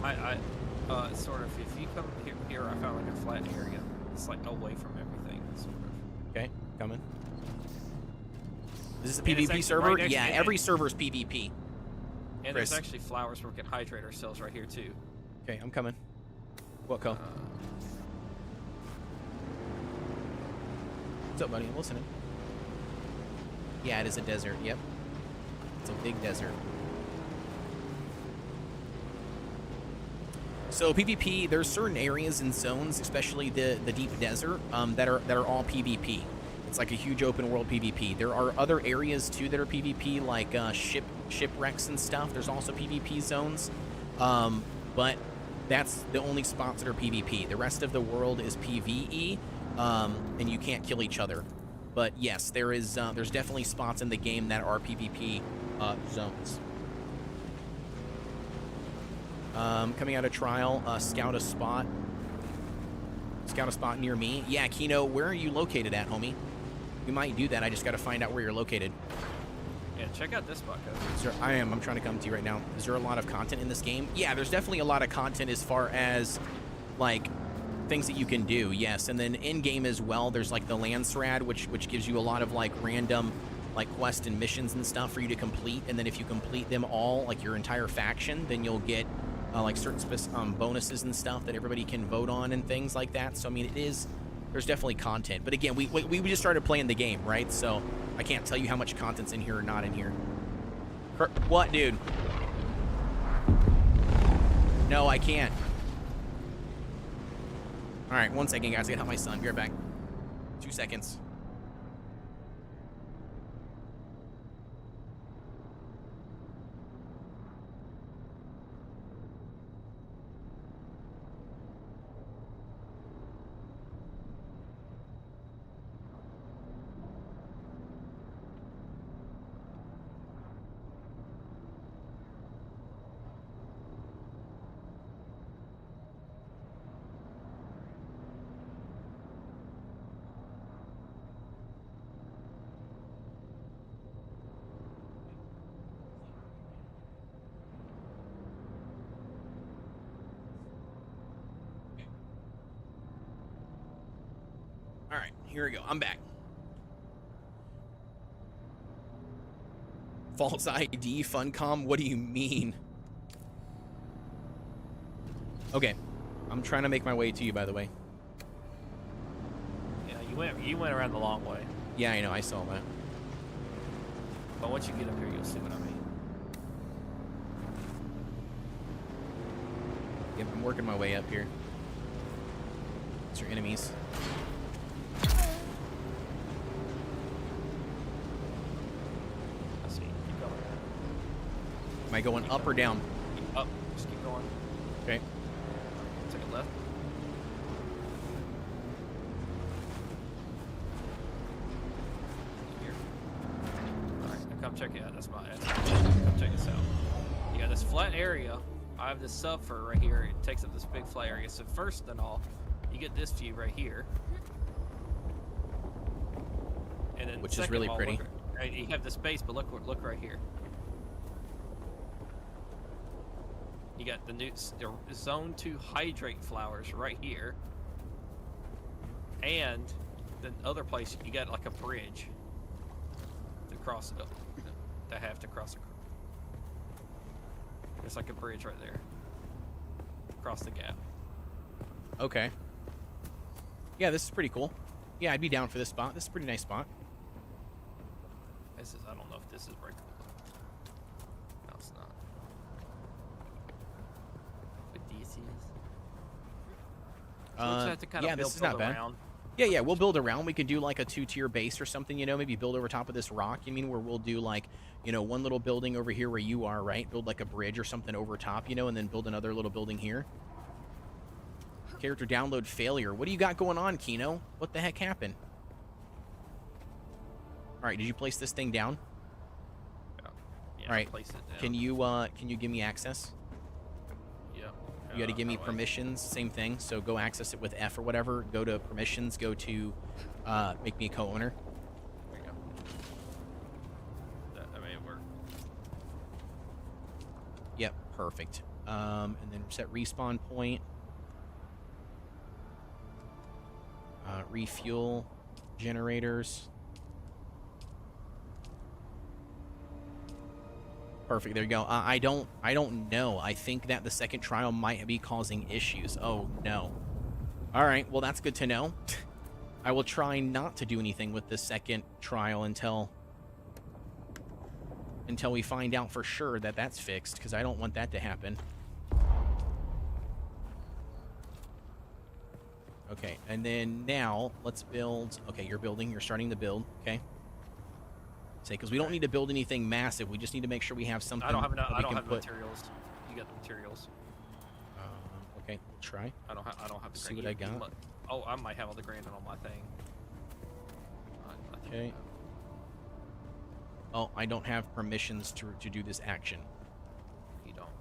Sort of. If you come here, I found like a flat area. It's like away from everything, sort of. Okay, coming. Is this a PvP server? Right yeah, every server's PvP. And Chris. there's actually flowers where we can hydrate ourselves right here too. Okay, I'm coming. What, Co? What's up, buddy? I'm listening. Yeah, it is a desert. Yep. It's a big desert. So PvP, there's certain areas and zones, especially the deep desert, that are all PvP. It's like a huge open world PvP. There are other areas too that are PvP, like shipwrecks and stuff. There's also PvP zones, but that's the only spots that are PvP. The rest of the world is PvE, and you can't kill each other. But yes, there's definitely spots in the game that are PvP zones. Coming out of trial, scout a spot. Scout a spot near me. Yeah, Kino, where are you located at, homie? We might do that. I just got to find out where you're located. Yeah, check out this spot, guys. I'm trying to come to you right now. Is there a lot of content in this game? Yeah, there's definitely a lot of content as far as, like, things that you can do, yes. And then in-game as well, there's, like, the Landsrad, which gives you a lot of, like, random, like, quests and missions and stuff for you to complete. And then if you complete them all, like, your entire faction, then you'll get, like, certain bonuses and stuff that everybody can vote on and things like that. So, I mean, there's definitely content. But again, we just started playing the game, right? So I can't tell you how much content's in here or not in here. What, dude? No, I can't. All right, 1 second, guys. I gotta help my son. Be right back. 2 seconds. Here we go. I'm back. False ID, Funcom? What do you mean? Okay. I'm trying to make my way to you, by the way. Yeah, you went around the long way. Yeah, I know. I saw that. But once you get up here, you'll see what I mean. Yep, I'm working my way up here. It's your enemies. Let's see. Keep going. Am I going up or down? Up. Just keep going. Okay. Take a left. Here. Alright, now come check it out. That's my ass. Come check this out. You got this flat area. I have this subfer right here. It takes up this big flat area. So first and all, you get this view right here. And then Which is really pretty. Right, you have the space, but look right here. You got the new zone 2 hydrate flowers right here. And the other place, you got like a bridge to cross it up. To have to cross it. It's like a bridge right there. Across the gap. Okay. Yeah, this is pretty cool. Yeah, I'd be down for this spot. This is a pretty nice spot. This is, I don't know if this is breakable. No, it's not. Kodeations. So we'll just have to kind of this is not bad. around. Yeah, we'll build around. We could do like a 2-tier base or something, you know, maybe build over top of this rock. You mean, where we'll do like, you know, one little building over here where you are, right? Build like a bridge or something over top, you know, and then build another little building here. Character download failure. What do you got going on, Kino? What the heck happened? All right, did you place this thing down? Yeah, all right. Place it down. Can you give me access? Yeah. You got to give me permissions. Same thing. So go access it with F or whatever. Go to permissions. Go to make me a co-owner. There you go. That may work. Yep, perfect. And then set respawn point. Refuel generators. Perfect. There you go. I don't know. I think that the second trial might be causing issues. Oh no. All right. Well, that's good to know. I will try not to do anything with the second trial until we find out for sure that that's fixed, because I don't want that to happen. Okay, and then now let's build. Okay, you're building. You're starting to build. Okay. Say, because we don't need to build anything massive. We just need to make sure we have something. I don't have enough. that I we don't can have put. materials. You got the materials. Okay, we'll try. I don't have the See grain. what I got. Oh, I might have all the grain on my thing. Okay. Oh, I don't have permissions to do this action. You don't. Okay.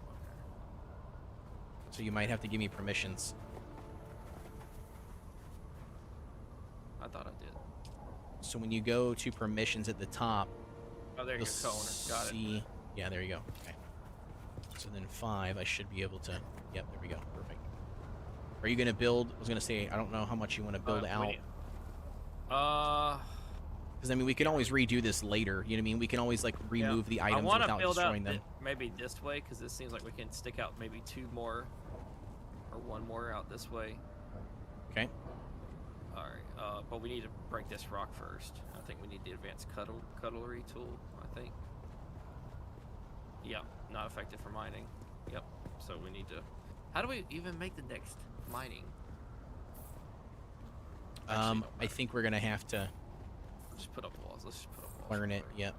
So you might have to give me permissions. I thought I did. So when you go to permissions at the top, Oh, there you you'll go, co-owner. Got it. Yeah, there you go. Okay. So then 5, I should be able to. Yep, there we go. Perfect. Are you gonna build? I was gonna say, I don't know how much you want to build out. Because I mean, we can always redo this later. You know what I mean? We can always like remove the items without destroying them. Maybe this way, because this seems like we can stick out maybe 2 more or 1 more out this way. Okay. All right, but we need to break this rock first. I think we need the advanced cutlery tool. I think. Yep, not effective for mining. Yep. So we need to. How do we even make the next mining? I think we're gonna have to just put up walls. Let's just put up walls. learn it. Yep.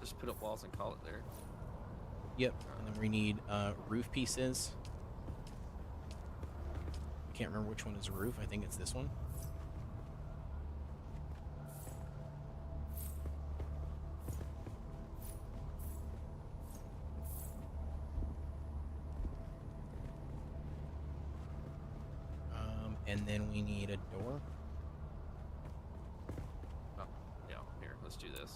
Just put up walls and call it there. Yep. And then we need roof pieces. I can't remember which one is roof. I think it's this one. And then we need a door. Oh, yeah. Here, let's do this.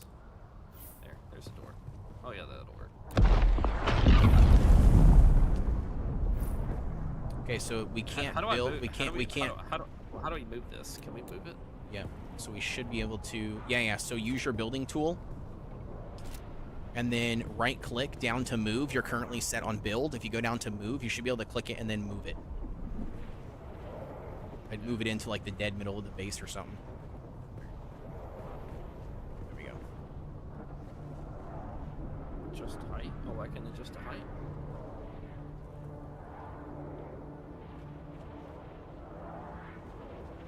There's a door. Oh yeah, that'll work. Okay, so we can't how do I build. move? We can't. How do we move this? Can we move it? Yeah. So we should be able to... Yeah. So use your building tool. And then right-click down to move. You're currently set on build. If you go down to move, you should be able to click it and then move it. I'd move it into, like, the dead middle of the base or something. There we go. Just height? Oh, I can adjust the height.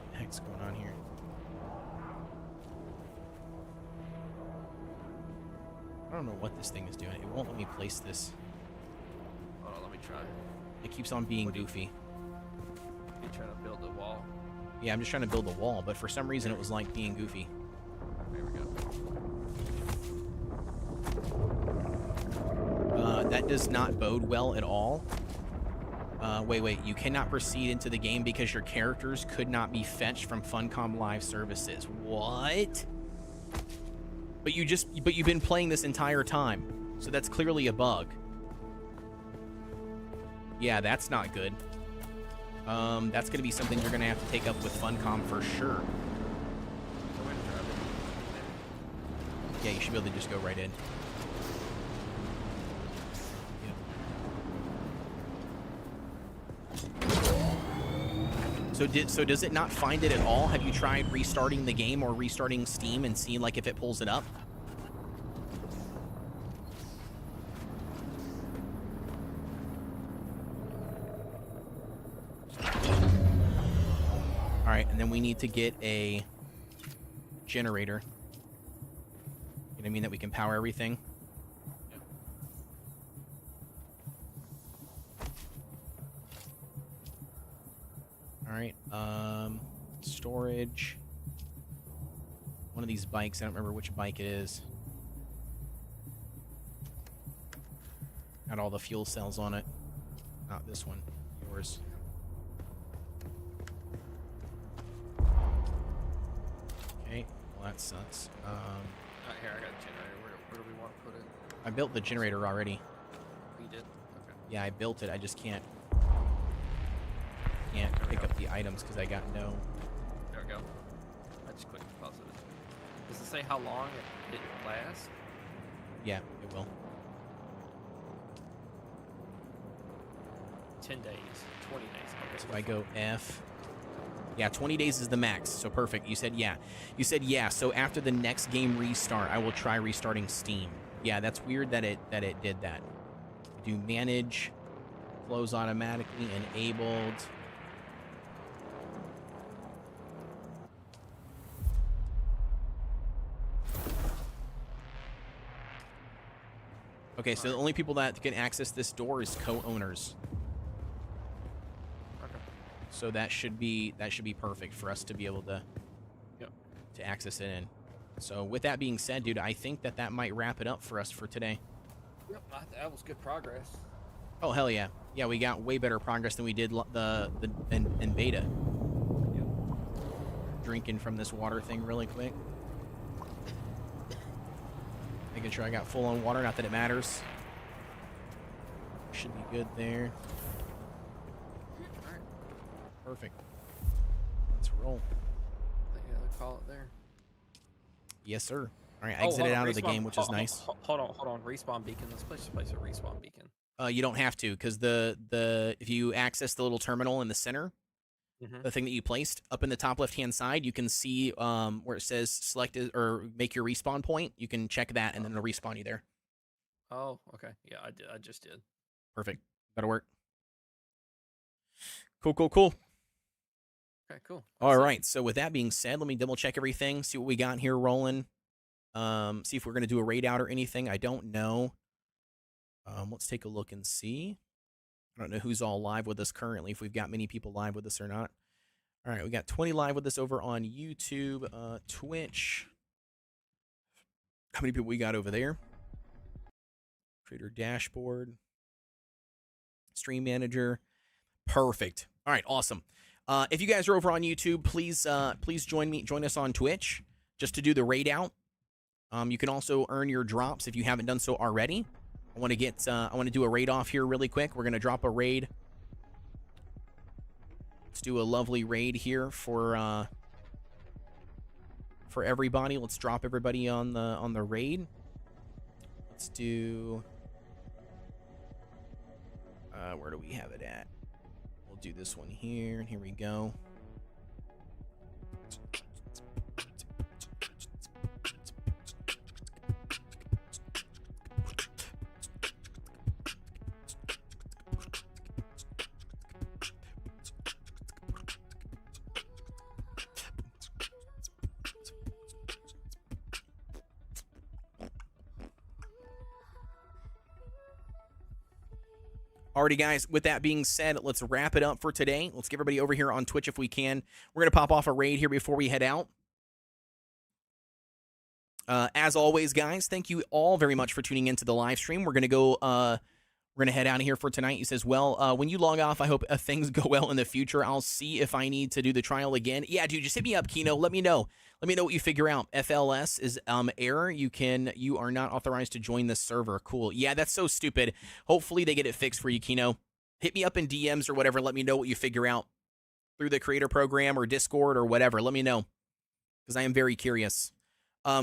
What the heck's going on here? I don't know what this thing is doing. It won't let me place this. Hold on, let me try. It keeps on being goofy. You trying to build a wall? Yeah, I'm just trying to build a wall, but for some reason it was like being goofy. There we go. That does not bode well at all. Wait. You cannot proceed into the game because your characters could not be fetched from Funcom Live services. What? But you've been playing this entire time, so that's clearly a bug. Yeah, that's not good. That's gonna be something you're gonna have to take up with Funcom for sure. Yeah, you should be able to just go right in. So does it not find it at all? Have you tried restarting the game or restarting Steam and seeing like if it pulls it up? All right, and then we need to get a generator. You know what I mean? That we can power everything. All right, storage. One of these bikes, I don't remember which bike it is. Got all the fuel cells on it. Not this one, yours. Okay, well that sucks. Here, I got a generator. Where do we want to put it? I built the generator already. We did? Okay. Yeah, I built it, I just can't pick up the items because I got no... There we go. I just clicked deposit it. Does it say how long it lasts? Yeah, it will. 10 days, 20 days. Okay. So I go F. Yeah, 20 days is the max, so perfect. You said yeah. You said yeah, so after the next game restart, I will try restarting Steam. Yeah, that's weird that it did that. Do manage, close automatically, enabled. Okay, so the only people that can access this door is co-owners. Okay. So that should be perfect for us to be able to to access it in. So with that being said, dude, I think that might wrap it up for us for today. Yep, that was good progress. Oh hell yeah, yeah, we got way better progress than we did in beta. Yep. Drinking from this water thing really quick. Making sure I got full on water, not that it matters. Should be good there. Alright. Perfect. Let's roll. I think I'll call it there. Yes, sir. Alright, I exited out of the game, which is nice. Hold on. Respawn beacon. Let's place a respawn beacon. You don't have to, because if you access the little terminal in the center, the thing that you placed up in the top left-hand side, you can see where it says select or make your respawn point. You can check that, and then it'll respawn you there. Oh, okay. Yeah, I just did. Perfect. That'll work. Cool. Okay, cool. All right. So with that being said, let me double check everything, see what we got here rolling. See if we're gonna do a raid out or anything. I don't know. Let's take a look and see. I don't know who's all live with us currently, if we've got many people live with us or not. All right, we got 20 live with us over on YouTube, Twitch. How many people we got over there? Creator dashboard. Stream manager. Perfect. All right, awesome. If you guys are over on YouTube, please join us on Twitch just to do the raid out. You can also earn your drops if you haven't done so already. I want to do a raid off here really quick. We're going to drop a raid. Let's do a lovely raid here for for everybody. Let's drop everybody on the raid. Let's do. Where do we have it at? We'll do this one here, and here we go. Alrighty, guys, with that being said, let's wrap it up for today. Let's get everybody over here on Twitch if we can. We're going to pop off a raid here before we head out. As always, guys, thank you all very much for tuning into the live stream. We're going to go, we're going to head out of here for tonight. He says, well, when you log off, I hope things go well in the future. I'll see if I need to do the trial again. Yeah, dude, just hit me up, Kino. Let me know. Let me know what you figure out. FLS is error. You are not authorized to join the server. Cool. Yeah, that's so stupid. Hopefully they get it fixed for you, Kino. Hit me up in DMs or whatever. Let me know what you figure out through the creator program or Discord or whatever. Let me know, because I am very curious.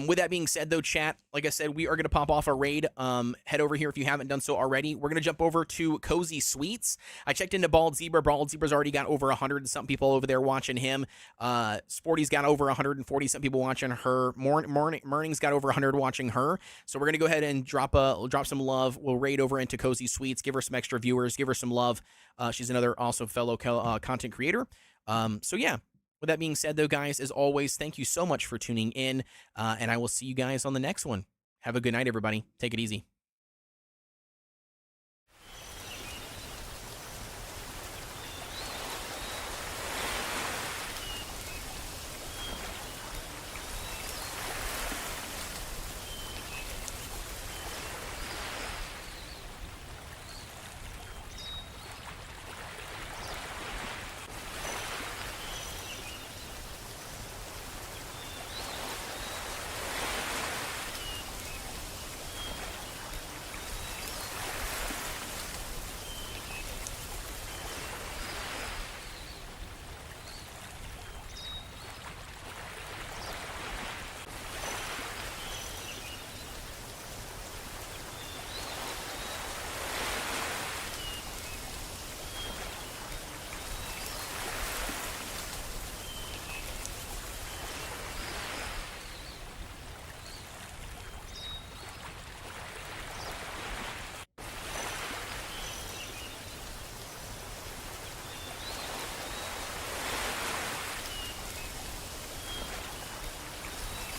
With that being said, though, chat, like I said, we are going to pop off a raid. Head over here if you haven't done so already. We're going to jump over to Cozy Sweets. I checked into Bald Zebra. Bald Zebra's already got over 100 and some people over there watching him. Sporty's got over 140 some people watching her. Morning's got over 100 watching her. So we're going to go ahead and drop some love. We'll raid over into Cozy Sweets. Give her some extra viewers. Give her some love. She's another also fellow content creator. So yeah. With that being said, though, guys, as always, thank you so much for tuning in, and I will see you guys on the next one. Have a good night, everybody. Take it easy.